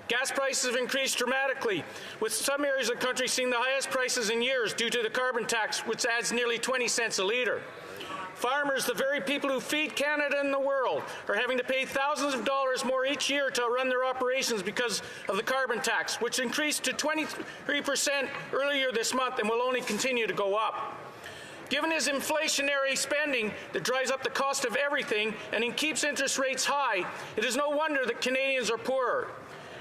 Gas prices have increased dramatically, with some areas of the country seeing the highest prices in years due to the carbon tax, which adds nearly 20 cents a litre. Farmers, the very people who feed Canada and the world, are having to pay thousands of dollars more each year to run their operations because of the carbon tax, which increased to 23% earlier this month and will only continue to go up. Given his inflationary spending that drives up the cost of everything and keeps interest rates high, it is no wonder that Canadians are poorer.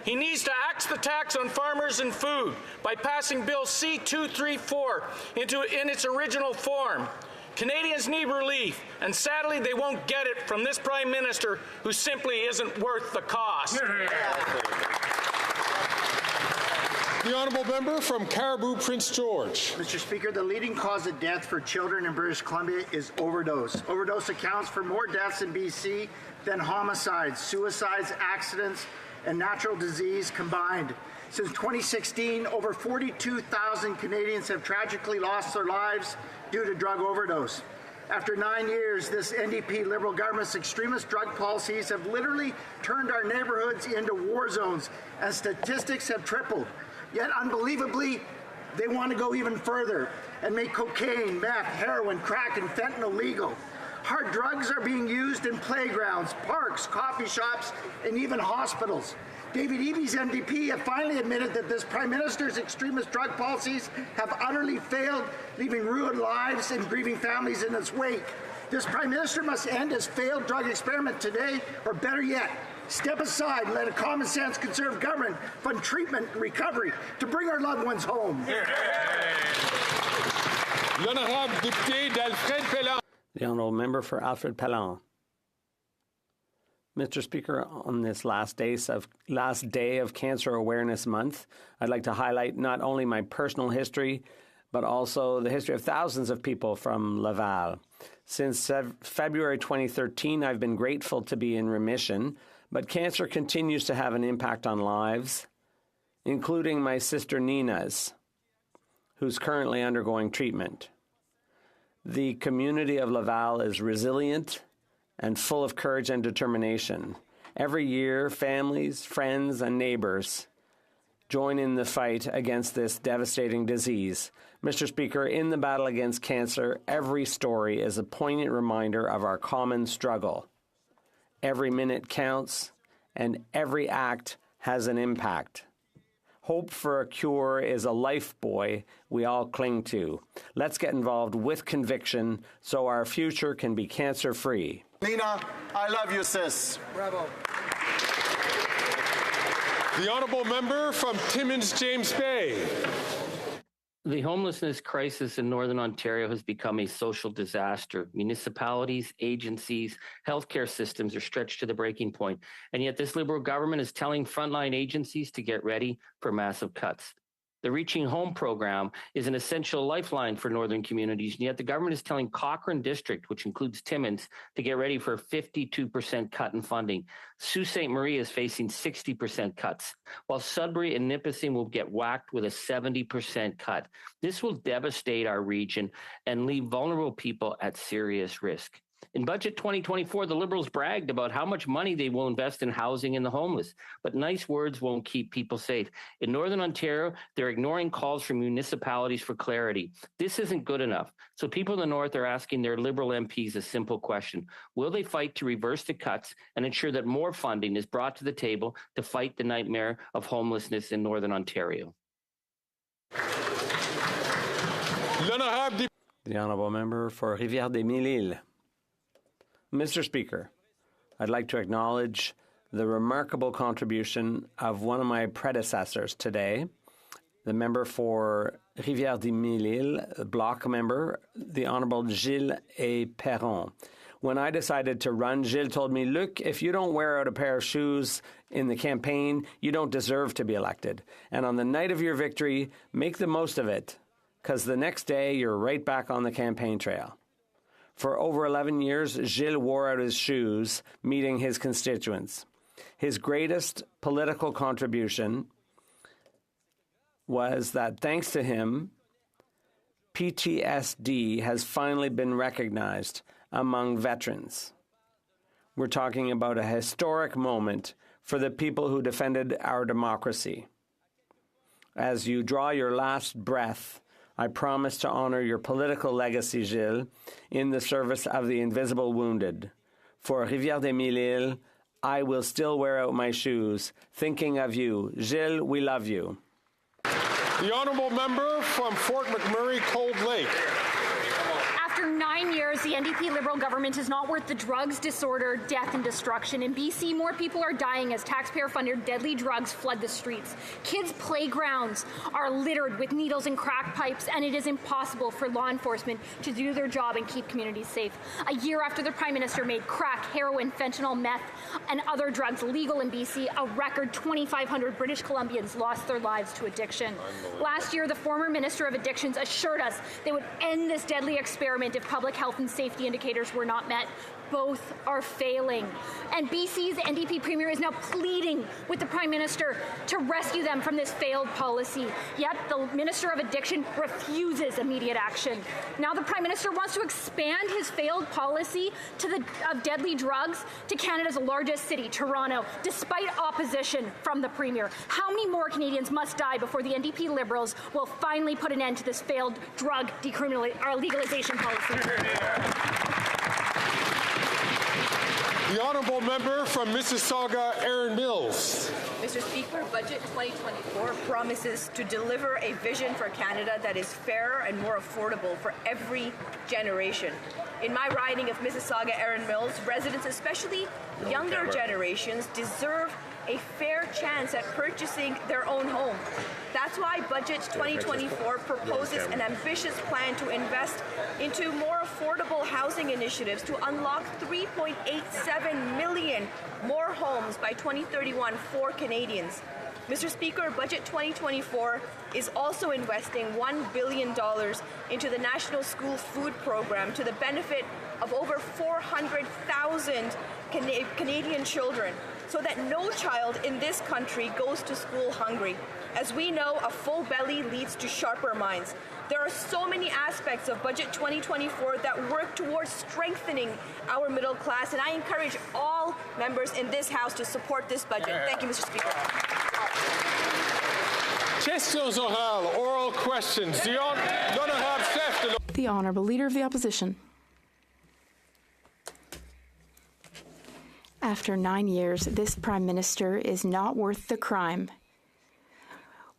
He needs to axe the tax on farmers and food by passing Bill C-234 in its original form. Canadians need relief, and sadly they won't get it from this Prime Minister who simply isn't worth the cost. The honourable member from Caribou Prince George. Mr. Speaker, the leading cause of death for children in British Columbia is overdose. Overdose accounts for more deaths in BC than homicides, suicides, accidents, and natural disease combined. Since 2016, over 42,000 Canadians have tragically lost their lives due to drug overdose. After 9 years, this NDP Liberal government's extremist drug policies have literally turned our neighborhoods into war zones, and statistics have tripled. Yet, unbelievably, they want to go even further and make cocaine, meth, heroin, crack, and fentanyl legal. Hard drugs are being used in playgrounds, parks, coffee shops, and even hospitals. David Eby's NDP have finally admitted that this Prime Minister's extremist drug policies have utterly failed, leaving ruined lives and grieving families in its wake. This Prime Minister must end his failed drug experiment today, or better yet, step aside and let a common sense conservative government fund treatment and recovery to bring our loved ones home. The honourable member for Alfred Pellan. Mr. Speaker, on this last day of Cancer Awareness Month, I'd like to highlight not only my personal history, but also the history of thousands of people from Laval. Since February 2013, I've been grateful to be in remission, but cancer continues to have an impact on lives, including my sister Nina's, who's currently undergoing treatment. The community of Laval is resilient and full of courage and determination. Every year, families, friends, and neighbors join in the fight against this devastating disease. Mr. Speaker, in the battle against cancer, every story is a poignant reminder of our common struggle. Every minute counts, and every act has an impact. Hope for a cure is a life buoy we all cling to. Let's get involved with conviction so our future can be cancer-free. Nina, I love you, sis. Bravo. The honourable member from Timmins James Bay. The homelessness crisis in Northern Ontario has become a social disaster. Municipalities, agencies, healthcare systems are stretched to the breaking point. And yet this Liberal government is telling frontline agencies to get ready for massive cuts. The Reaching Home program is an essential lifeline for northern communities, and yet the government is telling Cochrane District, which includes Timmins, to get ready for a 52% cut in funding. Sault Ste. Marie is facing 60% cuts, while Sudbury and Nipissing will get whacked with a 70% cut. This will devastate our region and leave vulnerable people at serious risk. In Budget 2024, the Liberals bragged about how much money they will invest in housing and the homeless, but nice words won't keep people safe. In Northern Ontario, they're ignoring calls from municipalities for clarity. This isn't good enough. So people in the North are asking their Liberal MPs a simple question. Will they fight to reverse the cuts and ensure that more funding is brought to the table to fight the nightmare of homelessness in Northern Ontario? The honourable member for Rivière-des-Mille-Îles. Mr. Speaker, I'd like to acknowledge the remarkable contribution of one of my predecessors today, the member for Rivière-des-Mille-Îles, block member, the Honourable Gilles A. Perron. When I decided to run, Gilles told me, look, if you don't wear out a pair of shoes in the campaign, you don't deserve to be elected. And on the night of your victory, make the most of it, because the next day you're right back on the campaign trail. For over 11 years, Gilles wore out his shoes, meeting his constituents. His greatest political contribution was that, thanks to him, PTSD has finally been recognized among veterans. We're talking about a historic moment for the people who defended our democracy. As you draw your last breath, I promise to honor your political legacy, Gilles, in the service of the invisible wounded. For Rivière-des-Mille-Îles, I will still wear out my shoes, thinking of you. Gilles, we love you. The honourable member from Fort McMurray, Cold Lake. After 9 years, the NDP Liberal government is not worth the drugs, disorder, death, and destruction. In BC, more people are dying as taxpayer-funded deadly drugs flood the streets. Kids' playgrounds are littered with needles and crack pipes, and it is impossible for law enforcement to do their job and keep communities safe. A year after the Prime Minister made crack, heroin, fentanyl, meth, and other drugs legal in BC, a record 2,500 British Columbians lost their lives to addiction. Last year, the former Minister of Addictions assured us they would end this deadly experiment if public health and safety indicators were not met. Both are failing. And BC's NDP Premier is now pleading with the Prime Minister to rescue them from this failed policy. Yet the Minister of Addiction refuses immediate action. Now the Prime Minister wants to expand his failed policy of deadly drugs to Canada's largest city, Toronto, despite opposition from the Premier. How many more Canadians must die before the NDP Liberals will finally put an end to this failed drug legalization policy? The honourable member from Mississauga, Erin Mills. Mr. Speaker, Budget 2024 promises to deliver a vision for Canada that is fairer and more affordable for every generation. In my riding of Mississauga, Erin Mills, residents, especially younger generations, deserve a fair chance at purchasing their own home. That's why Budget 2024 proposes an ambitious plan to invest into more affordable housing initiatives to unlock 3.87 million more homes by 2031 for Canadians. Mr. Speaker, Budget 2024 is also investing $1 billion into the National School Food Program to the benefit of over 400,000 Canadian children, so that no child in this country goes to school hungry. As we know, a full belly leads to sharper minds. There are so many aspects of Budget 2024 that work towards strengthening our middle class, and I encourage all members in this House to support this budget. Thank you, Mr. Speaker. Questions orales, oral questions. L'honorable chef de The Honourable Leader of the Opposition. After 9 years, this Prime Minister is not worth the crime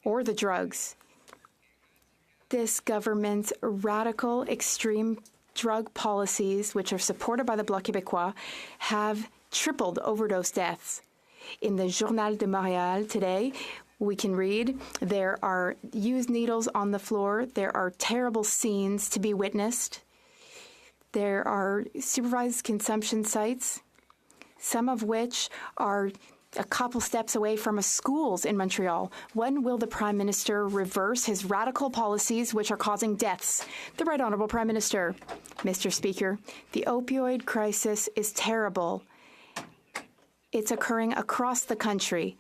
or the drugs. This government's radical, extreme drug policies, which are supported by the Bloc Québécois, have tripled overdose deaths. In the Journal de Montréal today, we can read there are used needles on the floor, there are terrible scenes to be witnessed, there are supervised consumption sites, some of which are a couple steps away from schools in Montreal. When will the Prime Minister reverse his radical policies which are causing deaths? The Right Honourable Prime Minister. Mr. Speaker, the opioid crisis is terrible. It's occurring across the country.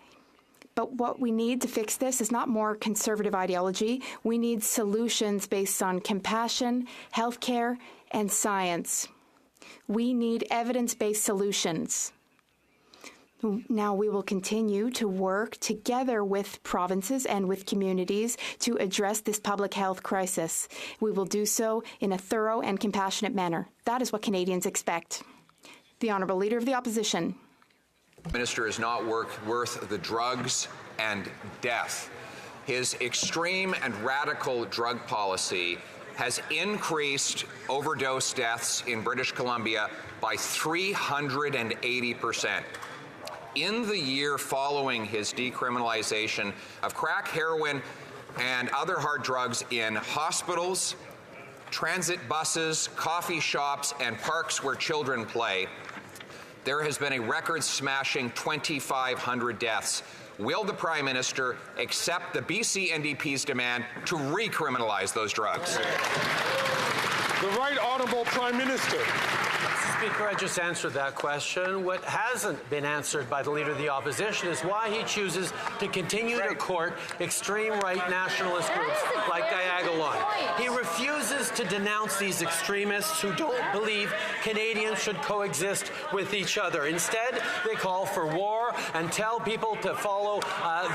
But what we need to fix this is not more conservative ideology. We need solutions based on compassion, healthcare, and science. We need evidence-based solutions. Now we will continue to work together with provinces and with communities to address this public health crisis. We will do so in a thorough and compassionate manner. That is what Canadians expect. The Honourable Leader of the Opposition. The Minister is not worth the drugs and death. His extreme and radical drug policy has increased overdose deaths in British Columbia by 380%. In the year following his decriminalization of crack, heroin, and other hard drugs in hospitals, transit buses, coffee shops, and parks where children play, there has been a record-smashing 2,500 deaths. Will the Prime Minister accept the BC NDP's demand to recriminalize those drugs? The Right Honourable Prime Minister. Speaker, I just answered that question. What hasn't been answered by the Leader of the Opposition is why he chooses to continue to court extreme right nationalist groups like Diagolon. He refuses to denounce these extremists who don't believe Canadians should coexist with each other. Instead, they call for war and tell people to follow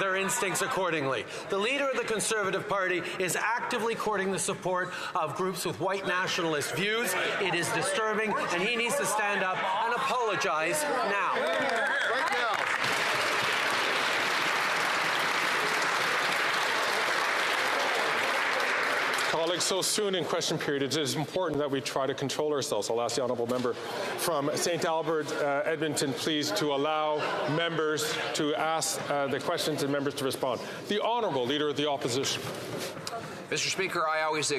their instincts accordingly. The Leader of the Conservative Party is actively courting the support of groups with white nationalist views. It is disturbing, and he needs to stand up and apologize now. Right now. Colleagues, so soon in question period, it is important that we try to control ourselves. I'll ask the honourable member from St. Albert, Edmonton, please, to allow members to ask the questions and members to respond. The Honourable Leader of the Opposition. Mr. Speaker, I always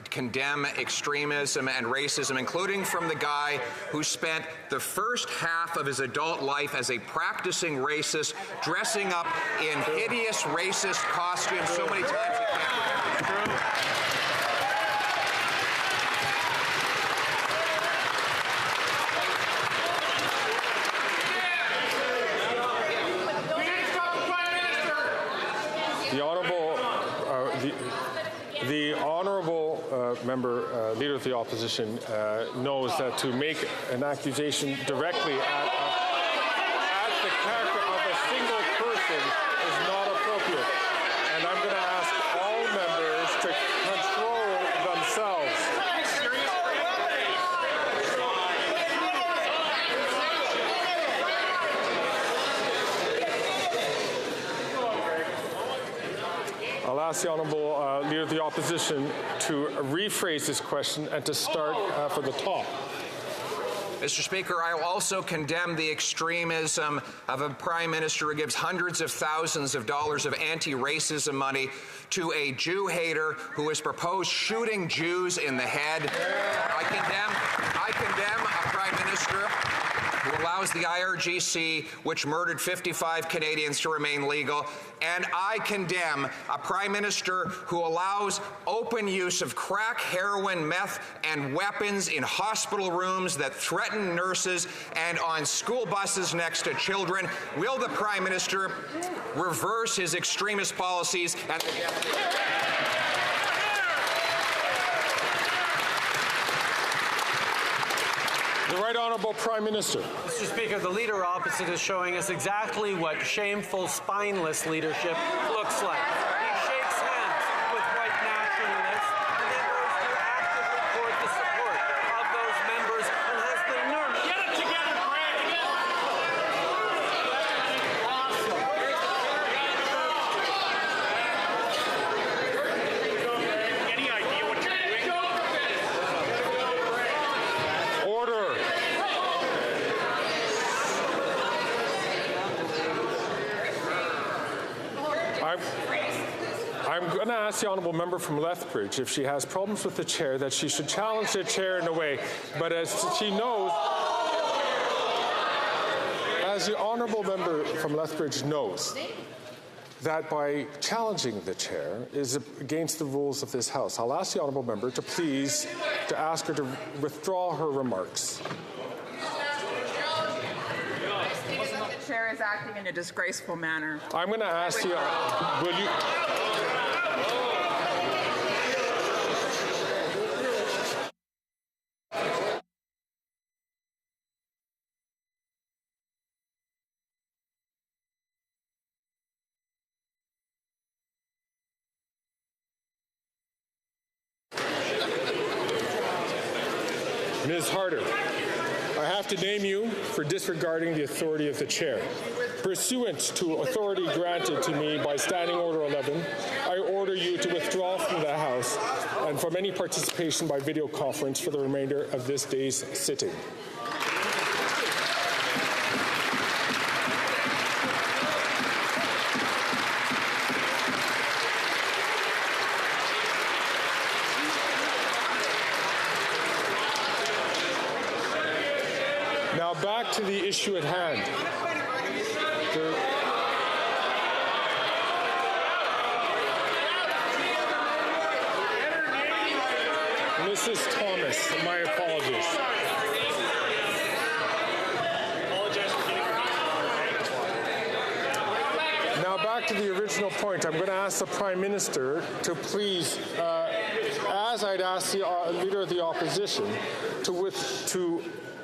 condemn extremism and racism, including from the guy who spent the first half of his adult life as a practicing racist, dressing up in hideous racist costumes so many times he can't remember. The honourable member, Leader of the Opposition, knows that to make an accusation directly at the character of a single person is not appropriate. And I'm going to ask all members to control themselves. I'll ask the Honourable Leader of the Opposition to rephrase this question and to start from the top. Mr. Speaker, I will also condemn the extremism of a Prime Minister who gives hundreds of thousands of dollars of anti-racism money to a Jew hater who has proposed shooting Jews in the head. I condemn a Prime Minister who allows the IRGC, which murdered 55 Canadians, to remain legal. And I condemn a Prime Minister who allows open use of crack, heroin, meth, and weapons in hospital rooms that threaten nurses and on school buses next to children. Will the Prime Minister reverse his extremist policies and The Right Honourable Prime Minister. Mr. Speaker, the Leader opposite is showing us exactly what shameful, spineless leadership looks like. He shakes I'm going to ask the honourable member from Lethbridge if she has problems with the chair, that she should challenge the chair in a way. But as she knows, as the honourable member from Lethbridge knows, that by challenging the chair is against the rules of this House. I'll ask the honourable member to please to ask her to withdraw her remarks. The chair is acting in a disgraceful manner. I'm going to ask you, will you... Ms. Harder, I have to name you for disregarding the authority of the chair. Pursuant to authority granted to me by Standing Order 11, I order you to withdraw from the House and from any participation by video conference for the remainder of this day's sitting. Now back to the issue at hand. Mrs. Thomas, my apologies. Now back to the original point. I'm going to ask the Prime Minister to please, as I'd ask the Leader of the Opposition,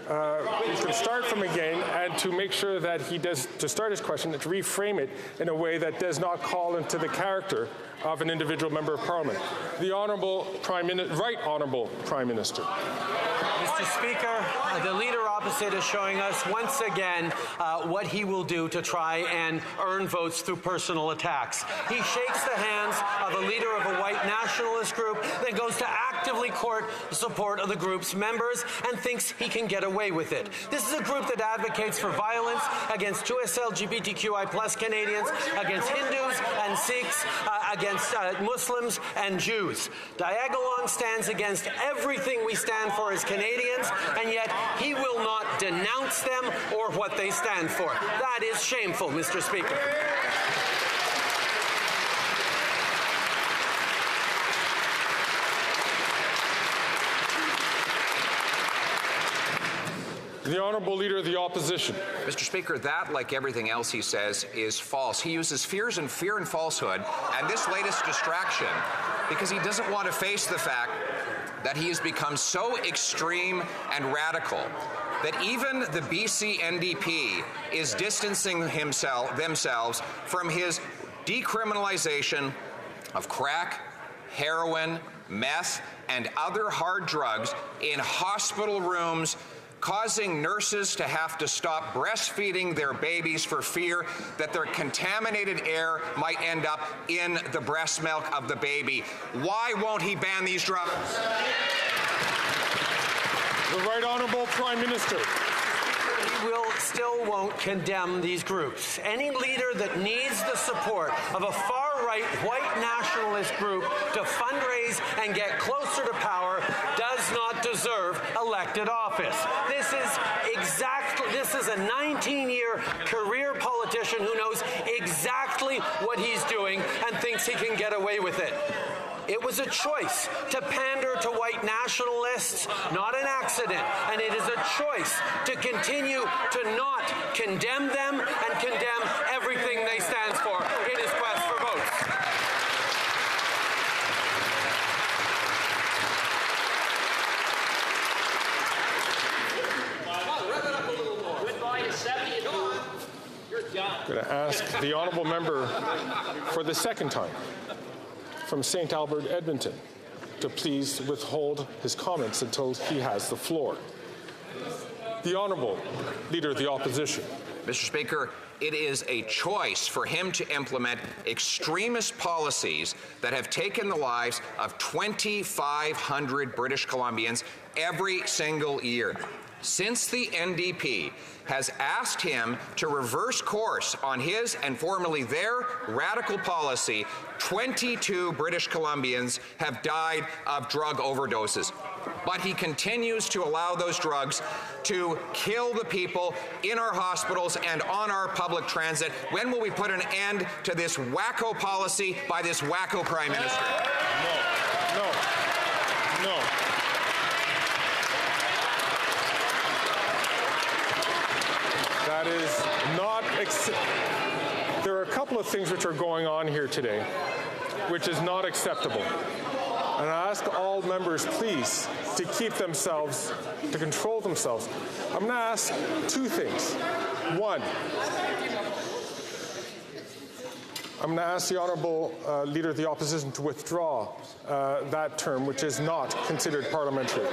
you can start from again and to make sure that he does, to start his question, to reframe it in a way that does not call into the character of an individual member of Parliament. The Honourable Right Honourable Prime Minister. Mr. Speaker, the Leader opposite is showing us once again what he will do to try and earn votes through personal attacks. He shakes the hands of a leader of a white nationalist group, then goes to actively court the support of the group's members and thinks he can get away with it. This is a group that advocates for violence against 2S LGBTQI+ Canadians, against Hindus and Sikhs, against Muslims and Jews. Diagolong stands against everything we stand for as Canadians, and yet he will not denounce them or what they stand for. That is shameful, Mr. Speaker. The Honourable Leader of the Opposition. Mr. Speaker, that, like everything else he says, is false. He uses fear and falsehood and this latest distraction because he doesn't want to face the fact that he has become so extreme and radical that even the BC NDP is distancing themselves from his decriminalization of crack, heroin, meth, and other hard drugs in hospital rooms, causing nurses to have to stop breastfeeding their babies for fear that their contaminated air might end up in the breast milk of the baby. Why won't he ban these drugs? The Right Honourable Prime Minister. He still won't condemn these groups. Any leader that needs the support of a far-right white nationalist group to fundraise and get closer to power does not deserve elected office. This is a 19-year career politician who knows exactly what he's doing and thinks he can get away with it. It was a choice to pander to white nationalists, not an accident, and it is a choice to continue to not condemn them and condemn everything they stand for in his quest for votes. I'm going to ask the Honourable Member for the second time from St. Albert, Edmonton, to please withhold his comments until he has the floor. The Honourable Leader of the Opposition. Mr. Speaker, it is a choice for him to implement extremist policies that have taken the lives of 2,500 British Columbians every single year. Since the NDP has asked him to reverse course on his and formerly their radical policy, 22 British Columbians have died of drug overdoses. But he continues to allow those drugs to kill the people in our hospitals and on our public transit. When will we put an end to this wacko policy by this wacko Prime Minister? No. That is not there are a couple of things which are going on here today, which is not acceptable. And I ask all members, please, to keep themselves, to control themselves. I'm going to ask two things. One, I'm going to ask the Honourable Leader of the Opposition to withdraw that term, which is not considered parliamentary.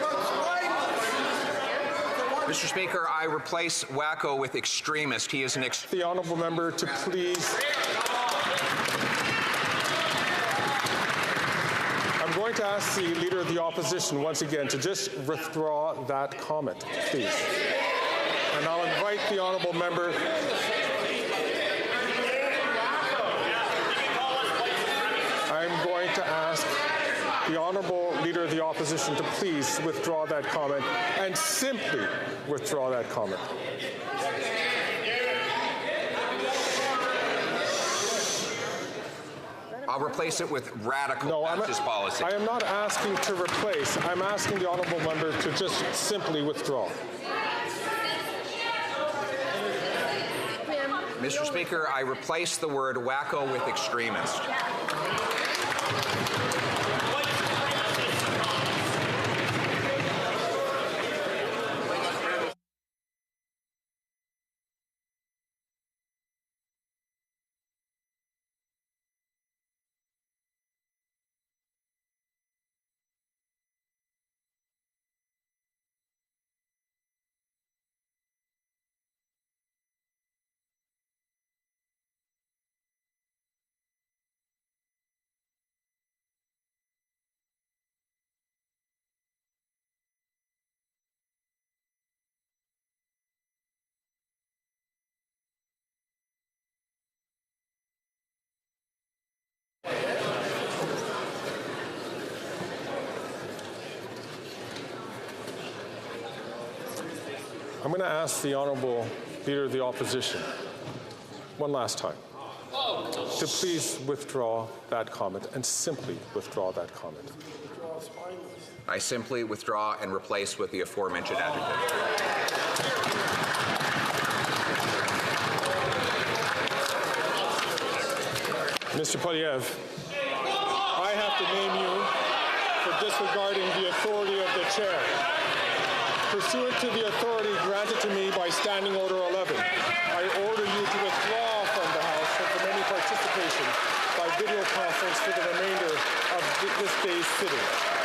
Mr. Speaker, I replace wacko with extremist. He is an the Honourable Member to please. I'm going to ask the Leader of the Opposition once again to just withdraw that comment, please. And I'll invite the Honourable Member. I'm going to ask the Honourable Leader of the Opposition to please withdraw that comment and simply withdraw that comment. I'll replace it with radical Baptist policy. I am not asking to replace. I'm asking the Honourable Member to just simply withdraw. Mr. Speaker, I replace the word wacko with extremist. I'm going to ask the Honourable Leader of the Opposition one last time to please withdraw that comment and simply withdraw that comment. I simply withdraw and replace with the aforementioned adjective. Mr. Polyev, I have to name you for disregarding the authority of the chair. Pursuant to the authority granted to me by Standing Order 11, I order you to withdraw from the House and from any participation by video conference for the remainder of this day's sitting.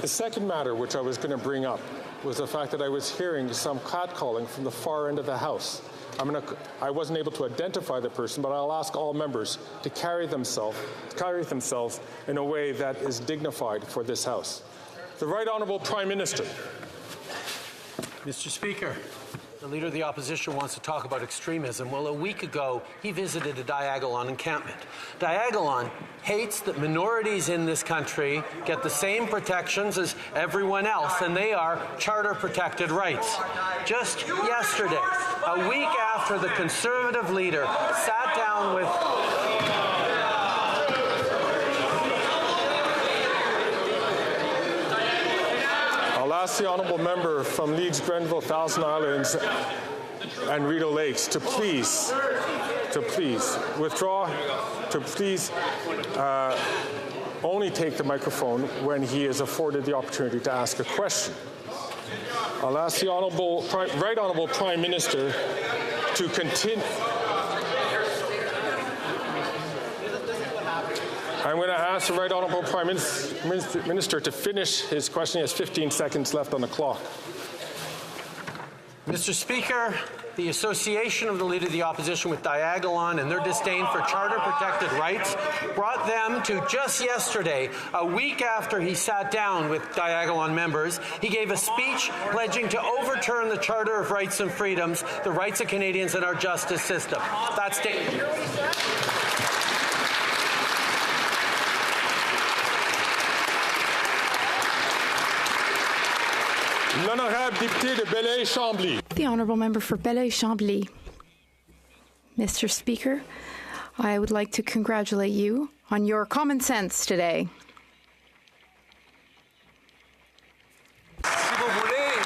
The second matter which I was going to bring up was the fact that I was hearing some catcalling from the far end of the House. I wasn't able to identify the person, but I'll ask all members to carry themselves in a way that is dignified for this House. The Right Honourable Prime Minister. Mr. Speaker, the Leader of the Opposition wants to talk about extremism. Well, a week ago, he visited a Diagolon encampment. Diagolon hates that minorities in this country get the same protections as everyone else, and they are charter-protected rights. Just yesterday, a week after the Conservative leader sat down with I'll ask the honourable member from Leeds, Grenville, Thousand Islands and Rideau Lakes to please withdraw, to please only take the microphone when he is afforded the opportunity to ask a question. I'll ask the Right Honourable Prime Minister to continue. I'm going to ask the Right Honourable Prime Minister to finish his question. He has 15 seconds left on the clock. Mr. Speaker, the association of the Leader of the Opposition with Diagolon and their disdain for charter-protected rights brought them to just yesterday, a week after he sat down with Diagolon members, he gave a speech pledging to overturn the Charter of Rights and Freedoms, the rights of Canadians, and our justice system. That's dangerous. L'honorable député de Belleuil-Chambly. The Honourable Member for Belleuil-Chambly. Mr. Speaker, I would like to congratulate you on your common sense today. Si vous voulez.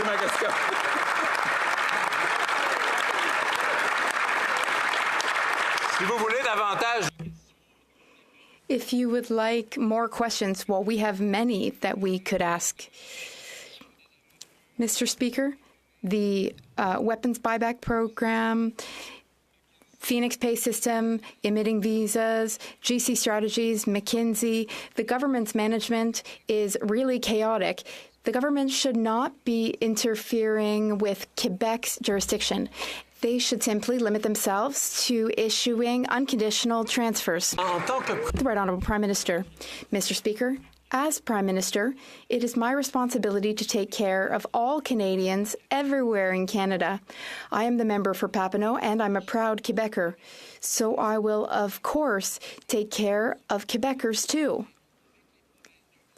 Ma question. Si vous voulez davantage. If you would like more questions, well, we have many that we could ask. Mr. Speaker, the weapons buyback program, Phoenix pay system, emitting visas, GC strategies, McKinsey, the government's management is really chaotic. The government should not be interfering with Quebec's jurisdiction. They should simply limit themselves to issuing unconditional transfers. The Right Honourable Prime Minister. Mr. Speaker, as Prime Minister, it is my responsibility to take care of all Canadians everywhere in Canada. I am the member for Papineau, and I'm a proud Quebecer. So I will, of course, take care of Quebecers too.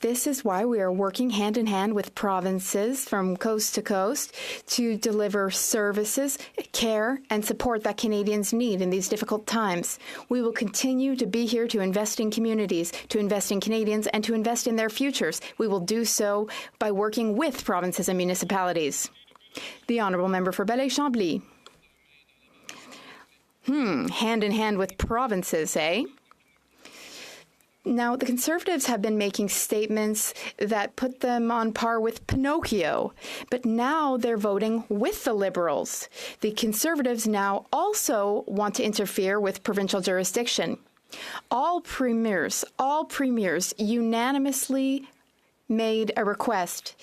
This is why we are working hand in hand with provinces from coast to coast to deliver services, care, and support that Canadians need in these difficult times. We will continue to be here to invest in communities, to invest in Canadians, and to invest in their futures. We will do so by working with provinces and municipalities. The Honourable Member for Belleuil-Chambly. Hand in hand with provinces, eh? Now, the Conservatives have been making statements that put them on par with Pinocchio, but now they're voting with the Liberals. The Conservatives now also want to interfere with provincial jurisdiction. All premiers unanimously made a request.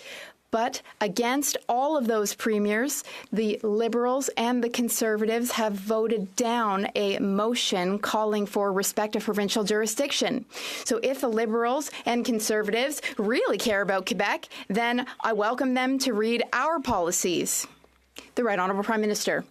But against all of those premiers, the Liberals and the Conservatives have voted down a motion calling for respect of provincial jurisdiction. So if the Liberals and Conservatives really care about Quebec, then I welcome them to read our policies. The Right Honourable Prime Minister.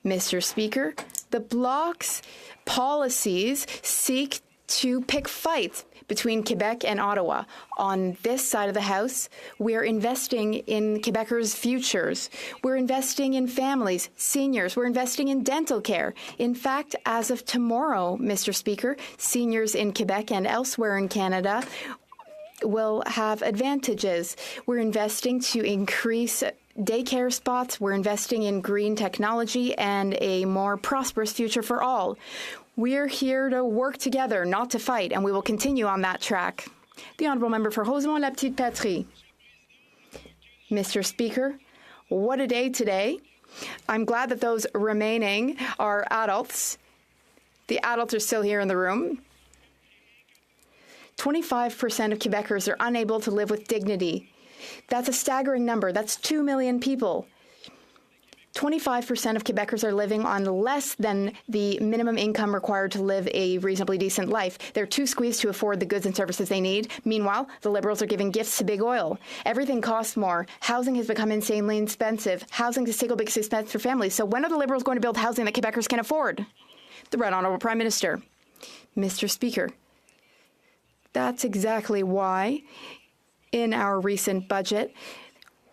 Mr. Speaker, the Bloc's policies seek to pick fights between Quebec and Ottawa. On this side of the House, we're investing in Quebecers' futures. We're investing in families, seniors. We're investing in dental care. In fact, as of tomorrow, Mr. Speaker, seniors in Quebec and elsewhere in Canada will have advantages. We're investing to increase daycare spots. We're investing in green technology and a more prosperous future for all. We're here to work together, not to fight, and we will continue on that track. The Honourable Member for Rosemont-la-Petite-Patrie. Mr. Speaker, what a day today. I'm glad that those remaining are adults. The adults are still here in the room. 25% of Quebecers are unable to live with dignity. That's a staggering number. That's 2 million people. 25% of Quebecers are living on less than the minimum income required to live a reasonably decent life. They're too squeezed to afford the goods and services they need. Meanwhile, the Liberals are giving gifts to big oil. Everything costs more. Housing has become insanely expensive. Housing is the single biggest expense for families. So when are the Liberals going to build housing that Quebecers can afford? The Right Honourable Prime Minister. Mr. Speaker, that's exactly why, in our recent budget,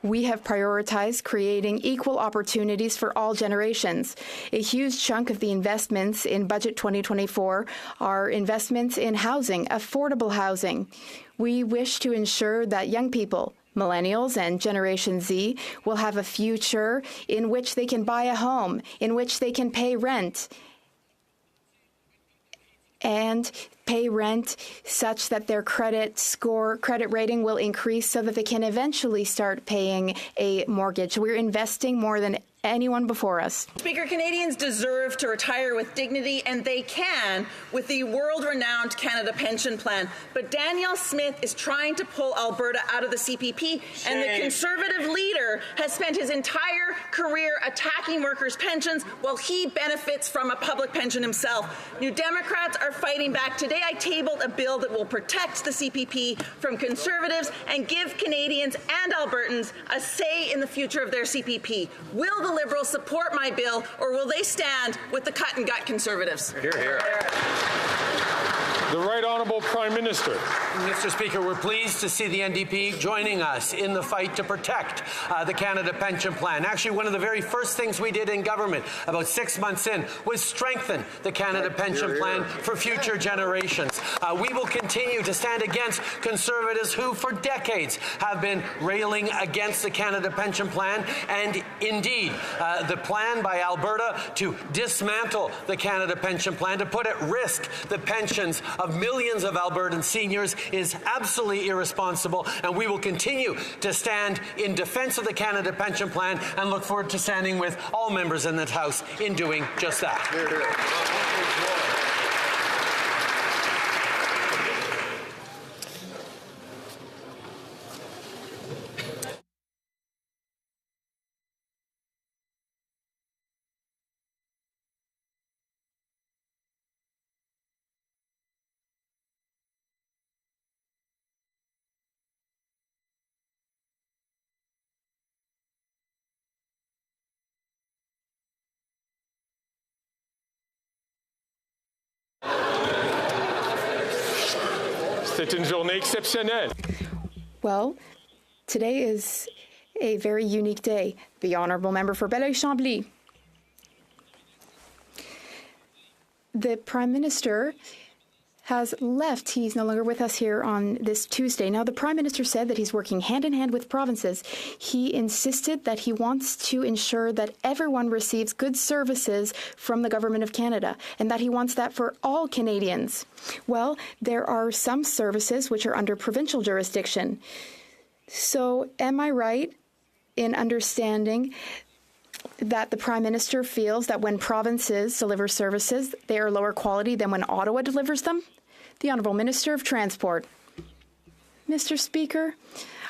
we have prioritized creating equal opportunities for all generations. A huge chunk of the investments in Budget 2024 are investments in housing, affordable housing. We wish to ensure that young people, Millennials and Generation Z, will have a future in which they can buy a home, in which they can pay rent, and pay rent such that their credit rating will increase so that they can eventually start paying a mortgage. We're investing more than anyone before us. Speaker, Canadians deserve to retire with dignity, and they can with the world-renowned Canada Pension Plan. But Danielle Smith is trying to pull Alberta out of the CPP, and the Conservative leader has spent his entire career attacking workers' pensions while he benefits from a public pension himself. New Democrats are fighting back. Today I tabled a bill that will protect the CPP from Conservatives and give Canadians and Albertans a say in the future of their CPP. Will the Liberals support my bill, or will they stand with the cut-and-gut Conservatives? Hear, hear. The Right Honourable Prime Minister. Mr. Speaker, we're pleased to see the NDP joining us in the fight to protect the Canada Pension Plan. Actually, one of the very first things we did in government about 6 months in was strengthen the Canada Pension Plan for future generations. We will continue to stand against Conservatives who for decades have been railing against the Canada Pension Plan, and indeed the plan by Alberta to dismantle the Canada Pension Plan, to put at risk the pensions of millions of Albertan seniors, is absolutely irresponsible, and we will continue to stand in defense of the Canada Pension Plan and look forward to standing with all members in this House in doing just that. Hear, hear. C'est une journée exceptionnelle. Well, today is a very unique day. The Honourable Member for Belleuil-Chambly. The Prime Minister has left. He's no longer with us here on this Tuesday. Now, the Prime Minister said that he's working hand-in-hand with provinces. He insisted that he wants to ensure that everyone receives good services from the Government of Canada, and that he wants that for all Canadians. Well, there are some services which are under provincial jurisdiction. So, am I right in understanding that the Prime Minister feels that when provinces deliver services, they are lower quality than when Ottawa delivers them? The Honourable Minister of Transport. Mr. Speaker,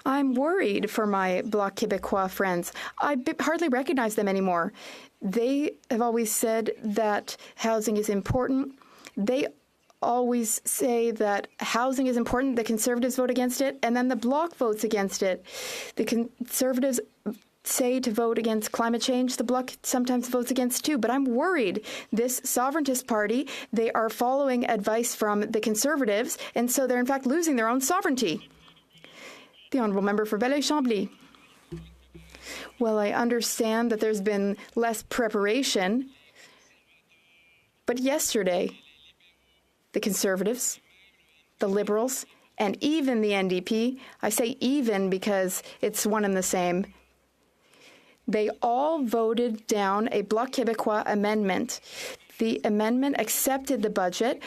I'm worried for my Bloc Québécois friends. I hardly recognize them anymore. They have always said that housing is important. They always say that housing is important. The Conservatives vote against it, and then the Bloc votes against it. The Conservatives say to vote against climate change. The Bloc sometimes votes against too, but I'm worried. This sovereigntist party, they are following advice from the Conservatives, and so they're in fact losing their own sovereignty. The Honourable Member for Belleuil-Chambly. Well, I understand that there's been less preparation, but yesterday, the Conservatives, the Liberals, and even the NDP, I say even because it's one and the same, they all voted down a Bloc Québécois amendment. The amendment accepted the budget.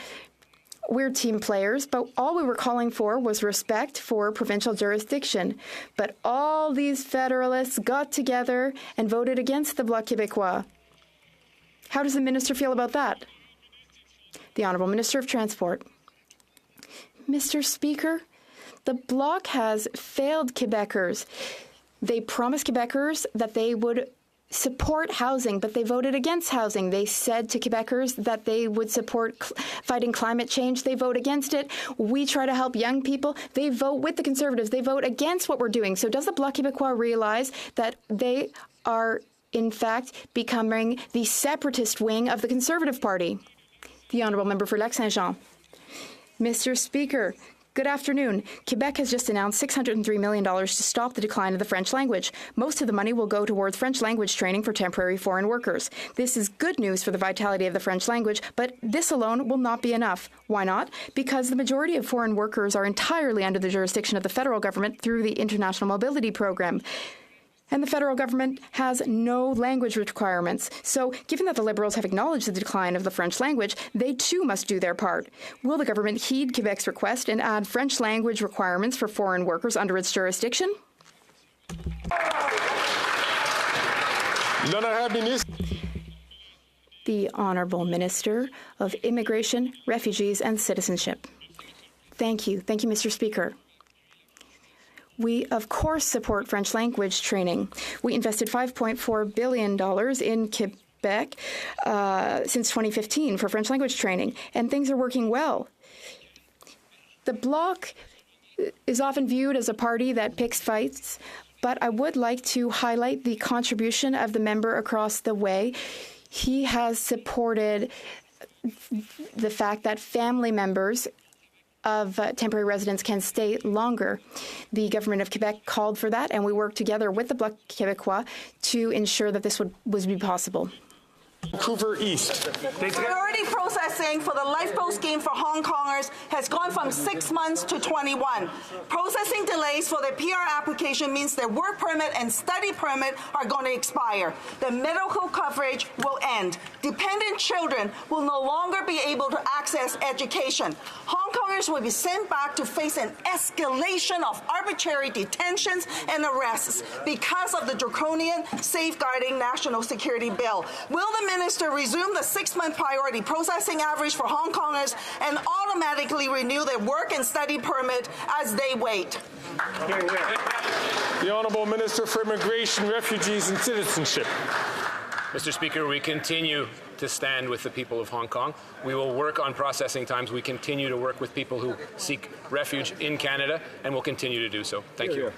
We're team players, but all we were calling for was respect for provincial jurisdiction. But all these federalists got together and voted against the Bloc Québécois. How does the minister feel about that? The Honourable Minister of Transport. Mr. Speaker, the Bloc has failed Quebecers. They promised Quebecers that they would support housing, but they voted against housing. They said to Quebecers that they would support fighting climate change. They vote against it. We try to help young people. They vote with the Conservatives. They vote against what we're doing. So does the Bloc Québécois realize that they are, in fact, becoming the separatist wing of the Conservative Party? The Honourable Member for Lac-Saint-Jean. Mr. Speaker, good afternoon. Quebec has just announced $603 million to stop the decline of the French language. Most of the money will go towards French language training for temporary foreign workers. This is good news for the vitality of the French language, but this alone will not be enough. Why not? Because the majority of foreign workers are entirely under the jurisdiction of the federal government through the International Mobility Program. And the federal government has no language requirements. So, given that the Liberals have acknowledged the decline of the French language, they too must do their part. Will the government heed Quebec's request and add French language requirements for foreign workers under its jurisdiction? The Honourable Minister of Immigration, Refugees and Citizenship. Thank you. Thank you, Mr. Speaker. We, of course, support French language training. We invested $5.4 billion in Quebec since 2015 for French language training, and things are working well. The Bloc is often viewed as a party that picks fights, but I would like to highlight the contribution of the member across the way. He has supported the fact that family members of temporary residents can stay longer. The government of Quebec called for that, and we worked together with the Bloc Québécois to ensure that this would be possible. Vancouver East. Priority processing for the Lifeboat scheme for Hong Kongers has gone from 6 months to 21. Processing delays for their PR application means their work permit and study permit are going to expire. The medical coverage will end. Dependent children will no longer be able to access education. Hong Kongers will be sent back to face an escalation of arbitrary detentions and arrests because of the draconian Safeguarding National Security Bill. Will the Minister resume the 6-month priority processing average for Hong Kongers and automatically renew their work and study permit as they wait? The Honourable Minister for Immigration, Refugees and Citizenship. Mr. Speaker, we continue to stand with the people of Hong Kong. We will work on processing times. We continue to work with people who seek refuge in Canada, and will continue to do so. Thank you.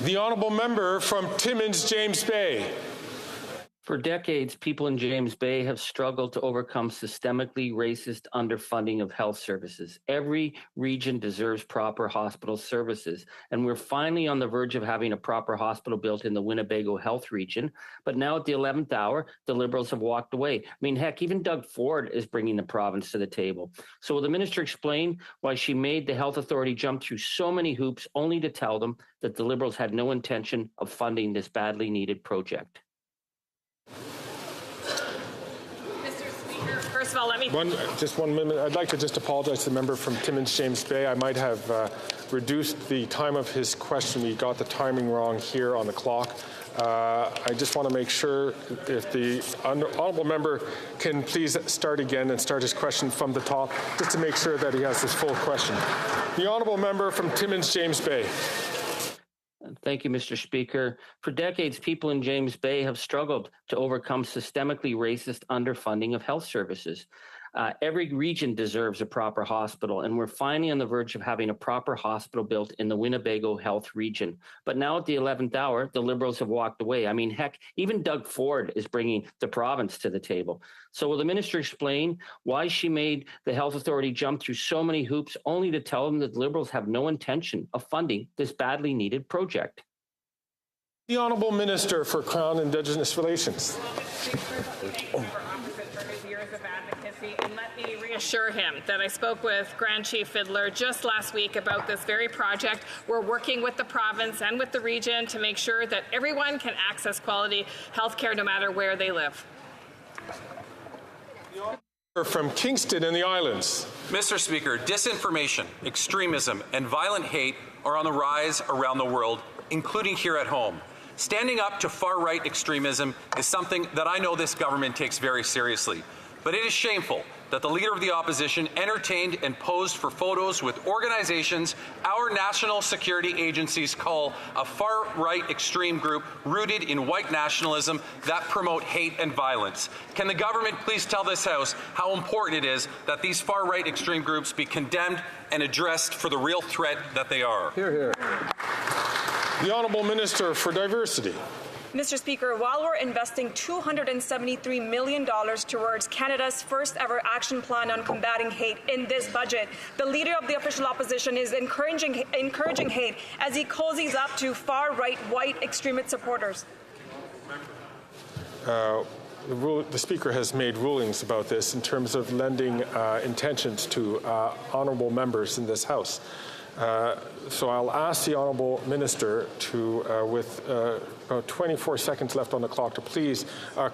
The Honourable Member from Timmins, James Bay. For decades, people in James Bay have struggled to overcome systemically racist underfunding of health services. Every region deserves proper hospital services, and we're finally on the verge of having a proper hospital built in the Winnebago Health region. But now at the 11th hour, the Liberals have walked away. I mean, heck, even Doug Ford is bringing the province to the table. So will the minister explain why she made the health authority jump through so many hoops only to tell them that the Liberals had no intention of funding this badly needed project? First of all, let me... Just 1 minute. I'd like to just apologize to the member from Timmins, James Bay. I might have reduced the time of his question. We got the timing wrong here on the clock. I just want to make sure if the honourable member can please start again and start his question from the top, just to make sure that he has his full question. The honourable member from Timmins, James Bay. Thank you, Mr. Speaker. For decades, people in James Bay have struggled to overcome systemically racist underfunding of health services. Every region deserves a proper hospital, and we're finally on the verge of having a proper hospital built in the Winnebago Health region. But now at the 11th hour, the Liberals have walked away. I mean, heck, even Doug Ford is bringing the province to the table. So will the minister explain why she made the health authority jump through so many hoops only to tell them that the Liberals have no intention of funding this badly needed project? The Honourable Minister for Crown Indigenous Relations. And let me reassure him that I spoke with Grand Chief Fiddler just last week about this very project. We're working with the province and with the region to make sure that everyone can access quality health care no matter where they live. From Kingston and the Islands. Mr. Speaker, disinformation, extremism, and violent hate are on the rise around the world, including here at home. Standing up to far-right extremism is something that I know this government takes very seriously. But it is shameful that the Leader of the Opposition entertained and posed for photos with organizations our national security agencies call a far-right extreme group rooted in white nationalism that promote hate and violence. Can the government please tell this House how important it is that these far-right extreme groups be condemned and addressed for the real threat that they are? Hear, hear. The Honourable Minister for Diversity. Mr. Speaker, while we're investing $273 million towards Canada's first ever action plan on combating hate in this budget, the Leader of the official opposition is encouraging hate as he cozies up to far-right white extremist supporters. The Speaker has made rulings about this in terms of lending intentions to honourable members in this House. So I'll ask the Honourable Minister to, with about 24 seconds left on the clock, to please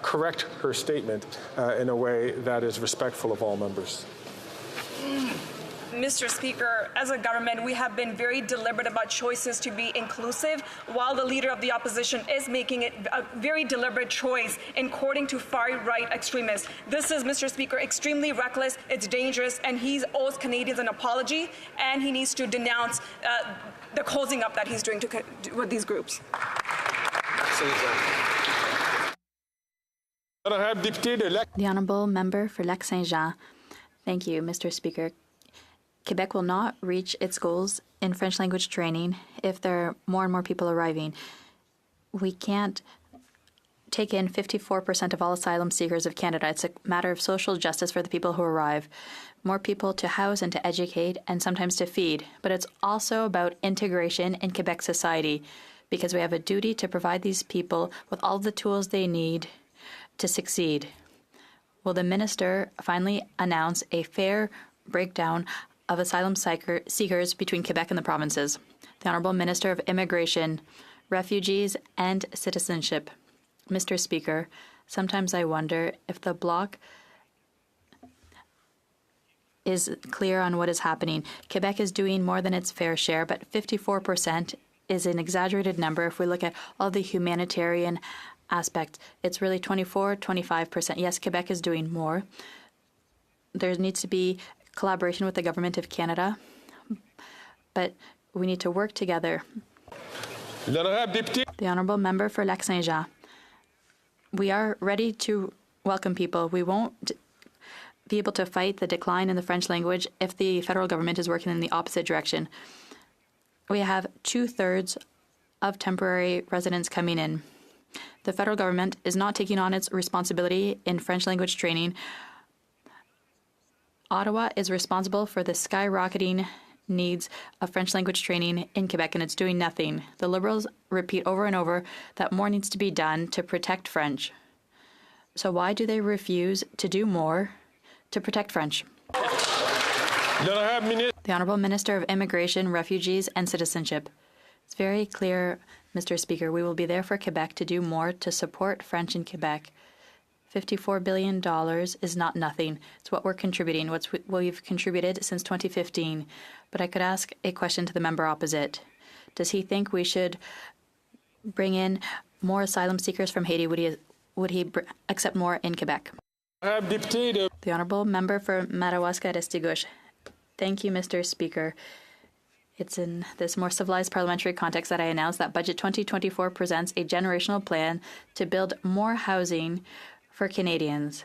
correct her statement in a way that is respectful of all members. Mr. Speaker, as a government, we have been very deliberate about choices to be inclusive, while the Leader of the Opposition is making it a very deliberate choice in courting to far-right extremists. This is, Mr. Speaker, extremely reckless, it's dangerous, and he owes Canadians an apology, and he needs to denounce the closing up that he's doing with these groups. The Honourable Member for Lac-Saint-Jean. Thank you, Mr. Speaker. Quebec will not reach its goals in French language training if there are more and more people arriving. We can't take in 54% of all asylum seekers of Canada. It's a matter of social justice for the people who arrive. More people to house and to educate and sometimes to feed. But it's also about integration in Quebec society, because we have a duty to provide these people with all the tools they need to succeed. Will the minister finally announce a fair breakdown of asylum seekers between Quebec and the provinces? The Honourable Minister of Immigration, Refugees and Citizenship. Mr. Speaker, sometimes I wonder if the Bloc is clear on what is happening. Quebec is doing more than its fair share, but 54% is an exaggerated number. If we look at all the humanitarian aspects, it's really 25%. Yes, Quebec is doing more. There needs to be collaboration with the Government of Canada, but we need to work together. The Honourable Member for Lac-Saint-Jean. We are ready to welcome people. We won't be able to fight the decline in the French language if the federal government is working in the opposite direction. We have 2/3 of temporary residents coming in. The federal government is not taking on its responsibility in French language training. Ottawa is responsible for the skyrocketing needs of French language training in Quebec, and it's doing nothing. The Liberals repeat over and over that more needs to be done to protect French. So why do they refuse to do more to protect French? The Honourable Minister of Immigration, Refugees and Citizenship. It's very clear, Mr. Speaker, we will be there for Quebec to do more to support French in Quebec. $54 billion is not nothing. It's what we're contributing, what we've contributed since 2015. But I could ask a question to the member opposite. Does he think we should bring in more asylum seekers from Haiti? Would he accept more in Quebec? The Honourable Member for Madawaska-Restigouche. Thank you, Mr. Speaker. It's in this more civilized parliamentary context that I announce that Budget 2024 presents a generational plan to build more housing for Canadians.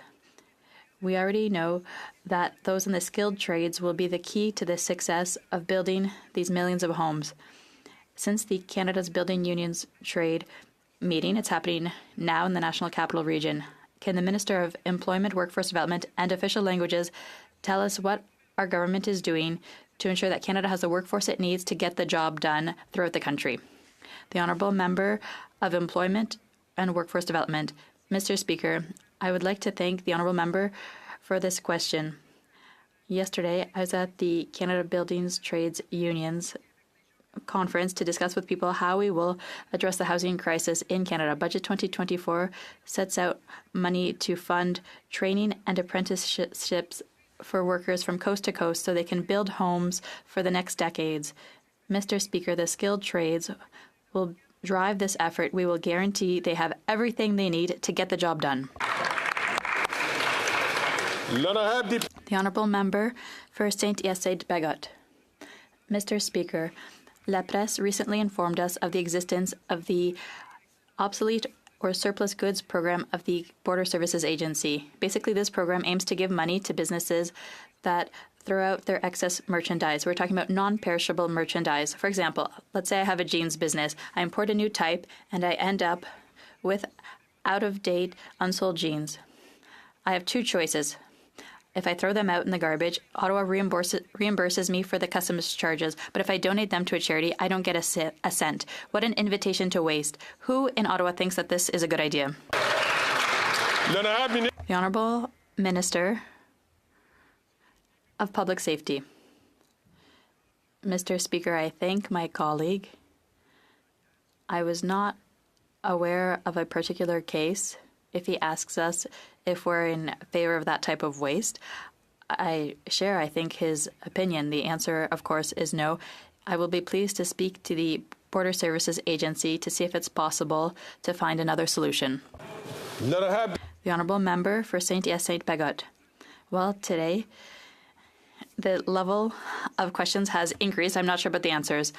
We already know that those in the skilled trades will be the key to the success of building these millions of homes. Since the Canada's Building Unions Trade meeting, it's happening now in the National Capital Region. Can the Minister of Employment, Workforce Development and Official Languages tell us what our government is doing to ensure that Canada has the workforce it needs to get the job done throughout the country? The Honourable Member of Employment and Workforce Development. Mr. Speaker, I would like to thank the Honourable Member for this question. Yesterday, I was at the Canada Buildings Trades Unions conference to discuss with people how we will address the housing crisis in Canada. Budget 2024 sets out money to fund training and apprenticeships for workers from coast to coast so they can build homes for the next decades. Mr. Speaker, the skilled trades will drive this effort. We will guarantee they have everything they need to get the job done. The Honourable Member for Saint-Hyacinthe-Bagot. Mr. Speaker, La Presse recently informed us of the existence of the obsolete or surplus goods program of the Border Services Agency. Basically, this program aims to give money to businesses that throw out their excess merchandise. We're talking about non-perishable merchandise. For example, let's say I have a jeans business. I import a new type, and I end up with out-of-date, unsold jeans. I have two choices. If I throw them out in the garbage, Ottawa reimburses me for the customs charges. But if I donate them to a charity, I don't get a cent. What an invitation to waste. Who in Ottawa thinks that this is a good idea? The Honourable Minister of Public Safety. Mr. Speaker, I thank my colleague. I was not aware of a particular case. If he asks us if we're in favor of that type of waste, I think, his opinion. The answer, of course, is no. I will be pleased to speak to the Border Services Agency to see if it's possible to find another solution. The Honourable Member for Saint-Hyacinthe-Bagot. Well, today, the level of questions has increased. I'm not sure about the answers.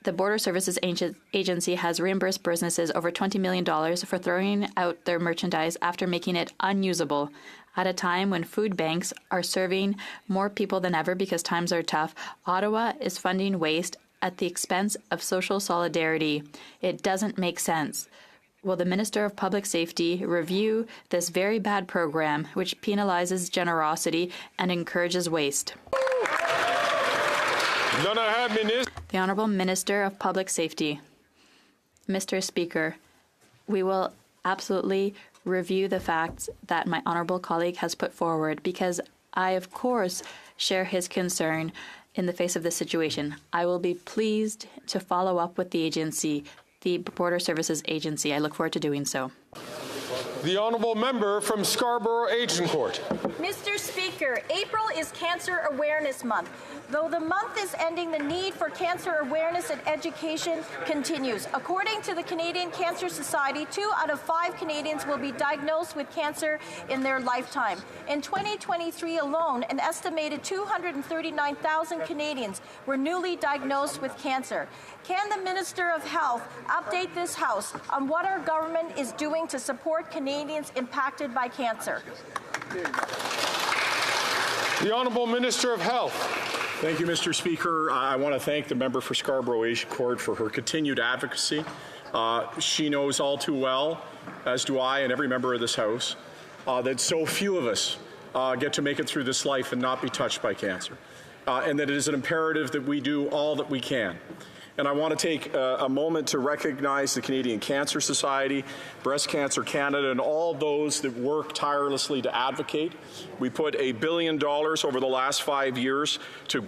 The Border Services Agency has reimbursed businesses over $20 million for throwing out their merchandise after making it unusable. At a time when food banks are serving more people than ever because times are tough, Ottawa is funding waste at the expense of social solidarity. It doesn't make sense. Will the Minister of Public Safety review this very bad program, which penalizes generosity and encourages waste? The Honourable Minister of Public Safety. Mr. Speaker, we will absolutely review the facts that my honourable colleague has put forward because I, of course, share his concern in the face of this situation. I will be pleased to follow up with the agency, the Border Services Agency. I look forward to doing so. The Honourable Member from Scarborough-Agincourt. Mr. Speaker, April is Cancer Awareness Month. Though the month is ending, the need for cancer awareness and education continues. According to the Canadian Cancer Society, 2 out of 5 Canadians will be diagnosed with cancer in their lifetime. In 2023 alone, an estimated 239,000 Canadians were newly diagnosed with cancer. Can the Minister of Health update this House on what our government is doing to support Canadians impacted by cancer? The Honourable Minister of Health. Thank you, Mr. Speaker. I want to thank the member for Scarborough-Agincourt for her continued advocacy. She knows all too well, as do I and every member of this House, that so few of us get to make it through this life and not be touched by cancer, and that it is an imperative that we do all that we can. And I want to take a moment to recognize the Canadian Cancer Society, Breast Cancer Canada, and all those that work tirelessly to advocate. We put $1 billion over the last 5 years to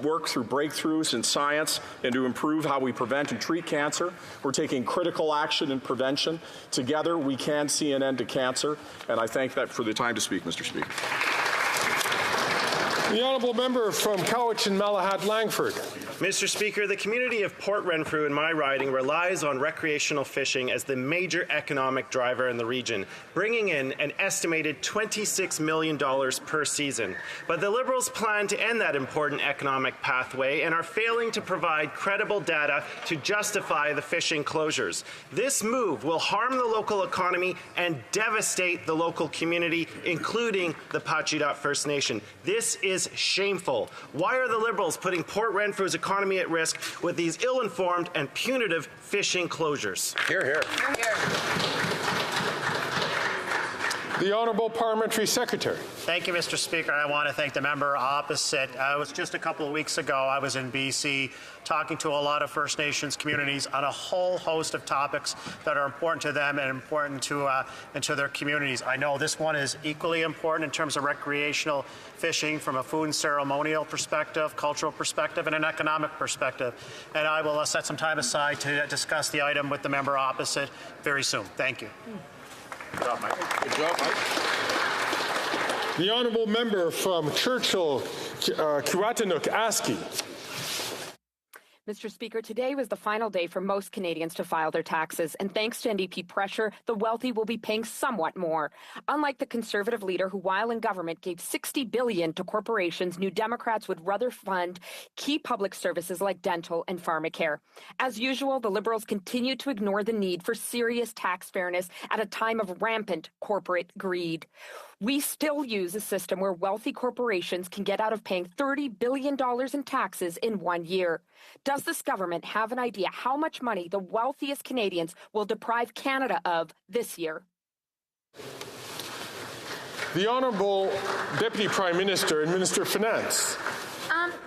work through breakthroughs in science and to improve how we prevent and treat cancer. We're taking critical action in prevention. Together, we can see an end to cancer, and I thank that for the time to speak, Mr. Speaker. The Honourable Member from Cowichan-Malahat-Langford. Mr. Speaker, the community of Port Renfrew in my riding relies on recreational fishing as the major economic driver in the region, bringing in an estimated $26 million per season. But the Liberals plan to end that important economic pathway and are failing to provide credible data to justify the fishing closures. This move will harm the local economy and devastate the local community, including the Pacheedaht First Nation. This is shameful. Why are the Liberals putting Port Renfrew's economy at risk with these ill-informed and punitive fishing closures? Hear, hear. Hear, hear. The Honourable Parliamentary Secretary. Thank you, Mr. Speaker. I want to thank the member opposite. It was just a couple of weeks ago. I was in BC talking to a lot of First Nations communities on a whole host of topics that are important to them and important to their communities. I know this one is equally important in terms of recreational fishing from a food and ceremonial perspective, cultural perspective, and an economic perspective. And I will set some time aside to discuss the item with the member opposite very soon. Thank you. Good job, Mike. Good job, Mike. The Honourable Member from Churchill, Kiwatanuk-Aski. Mr. Speaker, today was the final day for most Canadians to file their taxes, and thanks to NDP pressure, the wealthy will be paying somewhat more. Unlike the Conservative leader who, while in government, gave $60 billion to corporations, New Democrats would rather fund key public services like dental and pharmacare. As usual, the Liberals continue to ignore the need for serious tax fairness at a time of rampant corporate greed. We still use a system where wealthy corporations can get out of paying $30 billion in taxes in 1 year. Does this government have an idea how much money the wealthiest Canadians will deprive Canada of this year? The Honourable Deputy Prime Minister and Minister of Finance.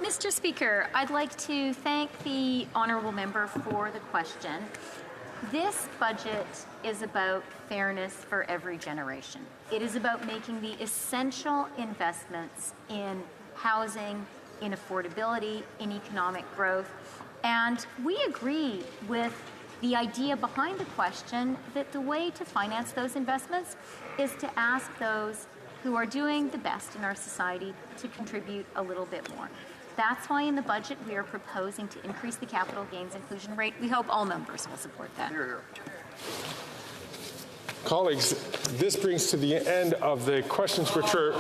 Mr. Speaker, I'd like to thank the honourable member for the question. This budget is about fairness for every generation. It is about making the essential investments in housing, in affordability, in economic growth. And we agree with the idea behind the question that the way to finance those investments is to ask those who are doing the best in our society to contribute a little bit more. That's why in the budget we are proposing to increase the capital gains inclusion rate. We hope all members will support that. Colleagues, this brings to the end of the questions which were,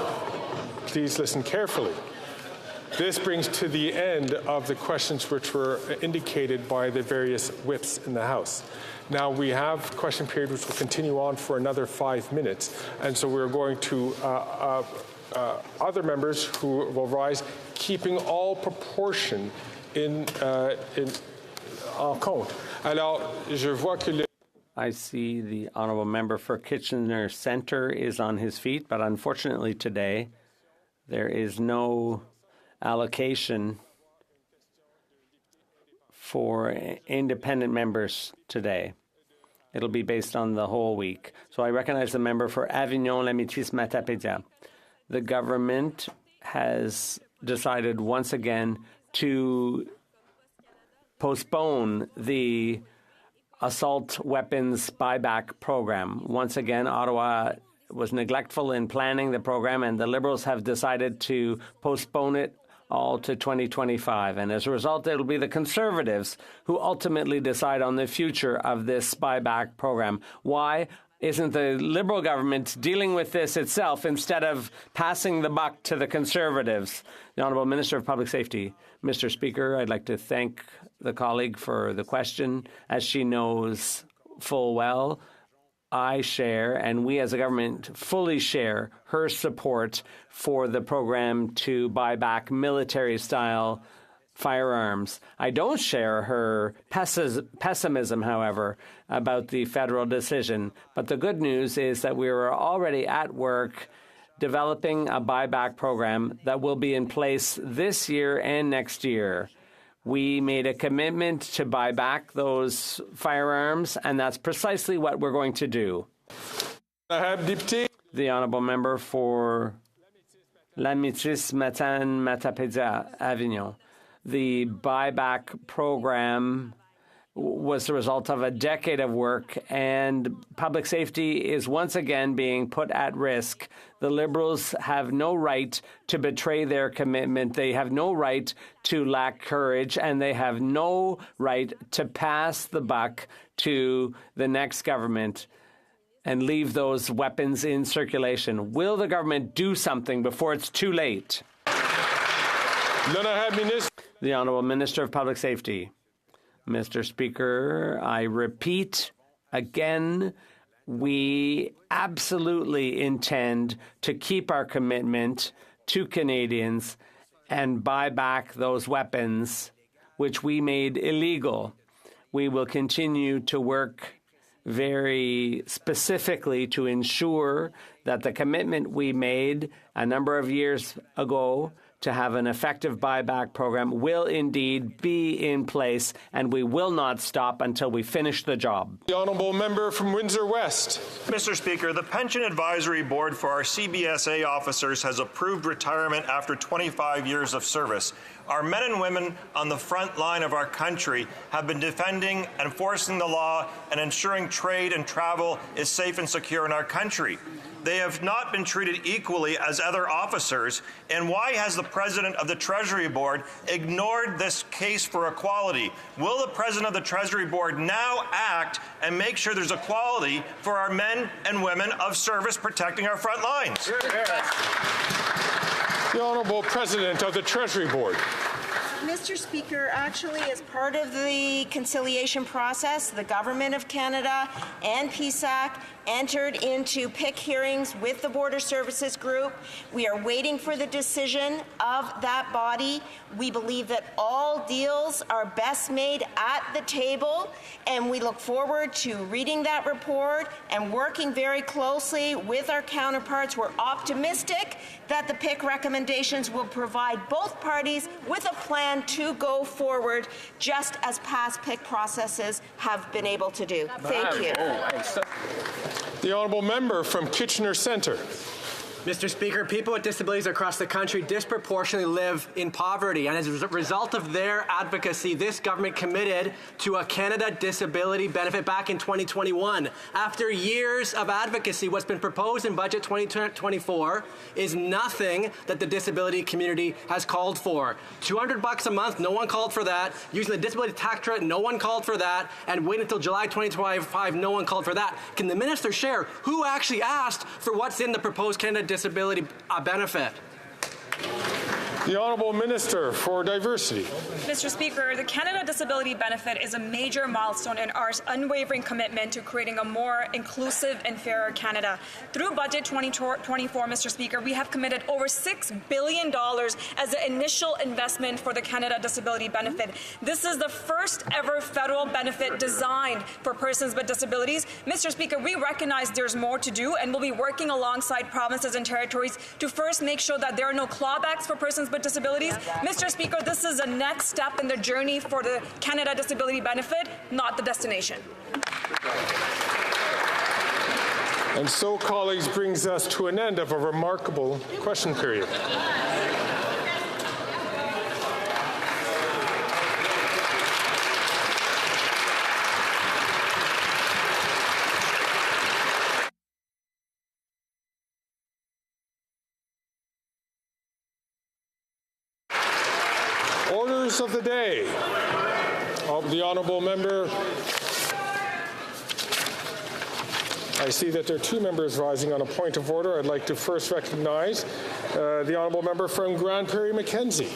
please listen carefully. This brings to the end of the questions which were indicated by the various whips in the House. Now we have question period which will continue on for another 5 minutes, and so we're going to other members who will rise, keeping all proportion in compte. Alors, je vois que I see the honourable member for Kitchener Centre is on his feet, but unfortunately today there is no allocation for independent members today. It'll be based on the whole week. So I recognize the member for Avignon-Lamitis-Matapédia. The government has decided once again to postpone the assault weapons buyback program. Once again, Ottawa was neglectful in planning the program, and the Liberals have decided to postpone it all to 2025. And as a result, it'll be the Conservatives who ultimately decide on the future of this buyback program. Why isn't the Liberal government dealing with this itself instead of passing the buck to the Conservatives? The Honourable Minister of Public Safety. Mr. Speaker, I'd like to thank the colleague for the question. As she knows full well, I share, and we as a government fully share, her support for the program to buy back military-style firearms. I don't share her pessimism, however, about the federal decision. But the good news is that we are already at work developing a buyback program that will be in place this year and next year. We made a commitment to buy back those firearms, and that's precisely what we're going to do. The honourable member for Lamitis-Matapédia, Avignon. The buyback program was the result of a decade of work, and public safety is once again being put at risk. The Liberals have no right to betray their commitment. They have no right to lack courage, and they have no right to pass the buck to the next government and leave those weapons in circulation. Will the government do something before it's too late? The Honourable Minister of Public Safety. Mr. Speaker, I repeat again, we absolutely intend to keep our commitment to Canadians and buy back those weapons which we made illegal. We will continue to work very specifically to ensure that the commitment we made a number of years ago to have an effective buyback program will indeed be in place, and we will not stop until we finish the job. The honourable member from Windsor West. Mr. Speaker, the Pension Advisory Board for our CBSA officers has approved retirement after 25 years of service. Our men and women on the front line of our country have been defending and enforcing the law and ensuring trade and travel is safe and secure in our country. they have not been treated equally as other officers? And why has the President of the Treasury Board ignored this case for equality? Will the President of the Treasury Board now act and make sure there's equality for our men and women of service protecting our front lines? The Honourable President of the Treasury Board. Mr. Speaker, actually, as part of the conciliation process, the Government of Canada and PSAC entered into PIC hearings with the Border Services Group. We are waiting for the decision of that body. We believe that all deals are best made at the table, and we look forward to reading that report and working very closely with our counterparts. We're optimistic that the PIC recommendations will provide both parties with a plan to go forward, just as past PIC processes have been able to do. Thank you. The Honourable Member from Kitchener Centre. Mr. Speaker, people with disabilities across the country disproportionately live in poverty, and as a result of their advocacy, this government committed to a Canada Disability Benefit back in 2021. After years of advocacy, what's been proposed in Budget 2024 is nothing that the disability community has called for. $200 a month, no one called for that. Using the disability tax credit, no one called for that. And waiting until July 2025, no one called for that. Can the minister share who actually asked for what's in the proposed Canada Disability benefit? The Honourable Minister for Diversity. Mr. Speaker, the Canada Disability Benefit is a major milestone in our unwavering commitment to creating a more inclusive and fairer Canada. Through Budget 2024, Mr. Speaker, we have committed over $6 billion as an initial investment for the Canada Disability Benefit. This is the first ever federal benefit designed for persons with disabilities. Mr. Speaker, we recognize there's more to do, and we'll be working alongside provinces and territories to first make sure that there are no clawbacks for persons with disabilities. Mr. Speaker, this is a next step in the journey for the Canada Disability Benefit, not the destination. And so, colleagues, brings us to an end of a remarkable question period. Orders of the day. The Honourable Member. I see that there are two members rising on a point of order. I'd like to first recognize the Honourable Member from Grand Prairie Mackenzie.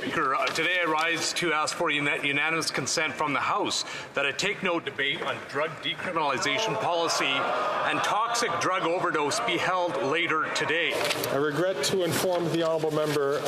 Speaker, today I rise to ask for unanimous consent from the House that a take-note debate on drug decriminalization policy and toxic drug overdose be held later today. I regret to inform the Honourable Member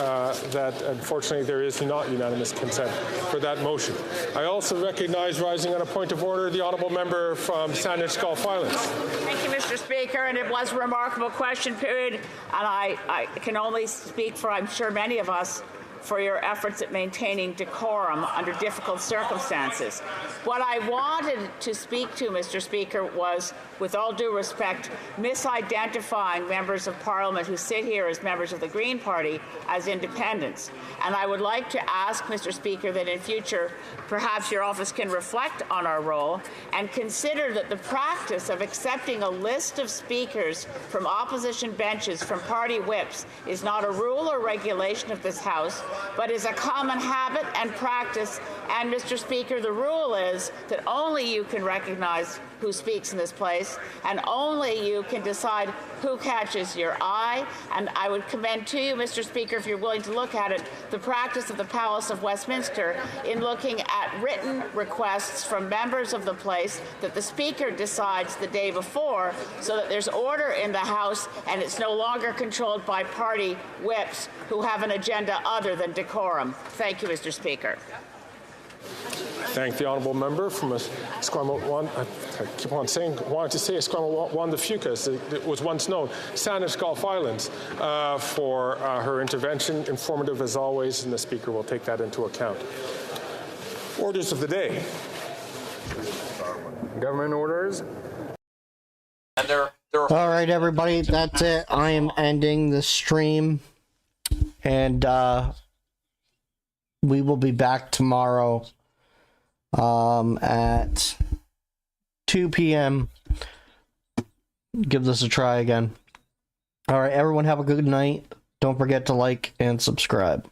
that unfortunately there is not unanimous consent for that motion. I also recognize, rising on a point of order, the Honourable Member from Saanich Gulf Islands. Thank you, Mr. Speaker, and it was a remarkable question period, and I can only speak for, I'm sure, many of us, for your efforts at maintaining decorum under difficult circumstances. What I wanted to speak to, Mr. Speaker, was, with all due respect, misidentifying members of Parliament who sit here as members of the Green Party as independents. And I would like to ask, Mr. Speaker, that in future perhaps your office can reflect on our role and consider that the practice of accepting a list of speakers from opposition benches from party whips is not a rule or regulation of this House, but is a common habit and practice. And, Mr. Speaker, the rule is that only you can recognize who speaks in this place, and only you can decide who catches your eye. And I would commend to you, Mr. Speaker, if you're willing to look at it, the practice of the Palace of Westminster in looking at written requests from members of the place that the Speaker decides the day before, so that there's order in the House and it's no longer controlled by party whips who have an agenda other than decorum. Thank you, Mr. Speaker. Thank the Honourable Member from Esquimalt 1. I keep on wanting to say Esquimalt 1 the Fuca, as it was once known, Saanich Gulf Islands, for her intervention. Informative as always, and the Speaker will take that into account. Orders of the day. Government orders. And there are all right, everybody, that's it. I am ending the stream, and we will be back tomorrow at 2 p.m. give this a try again. All right, everyone have a good night. Don't forget to like and subscribe.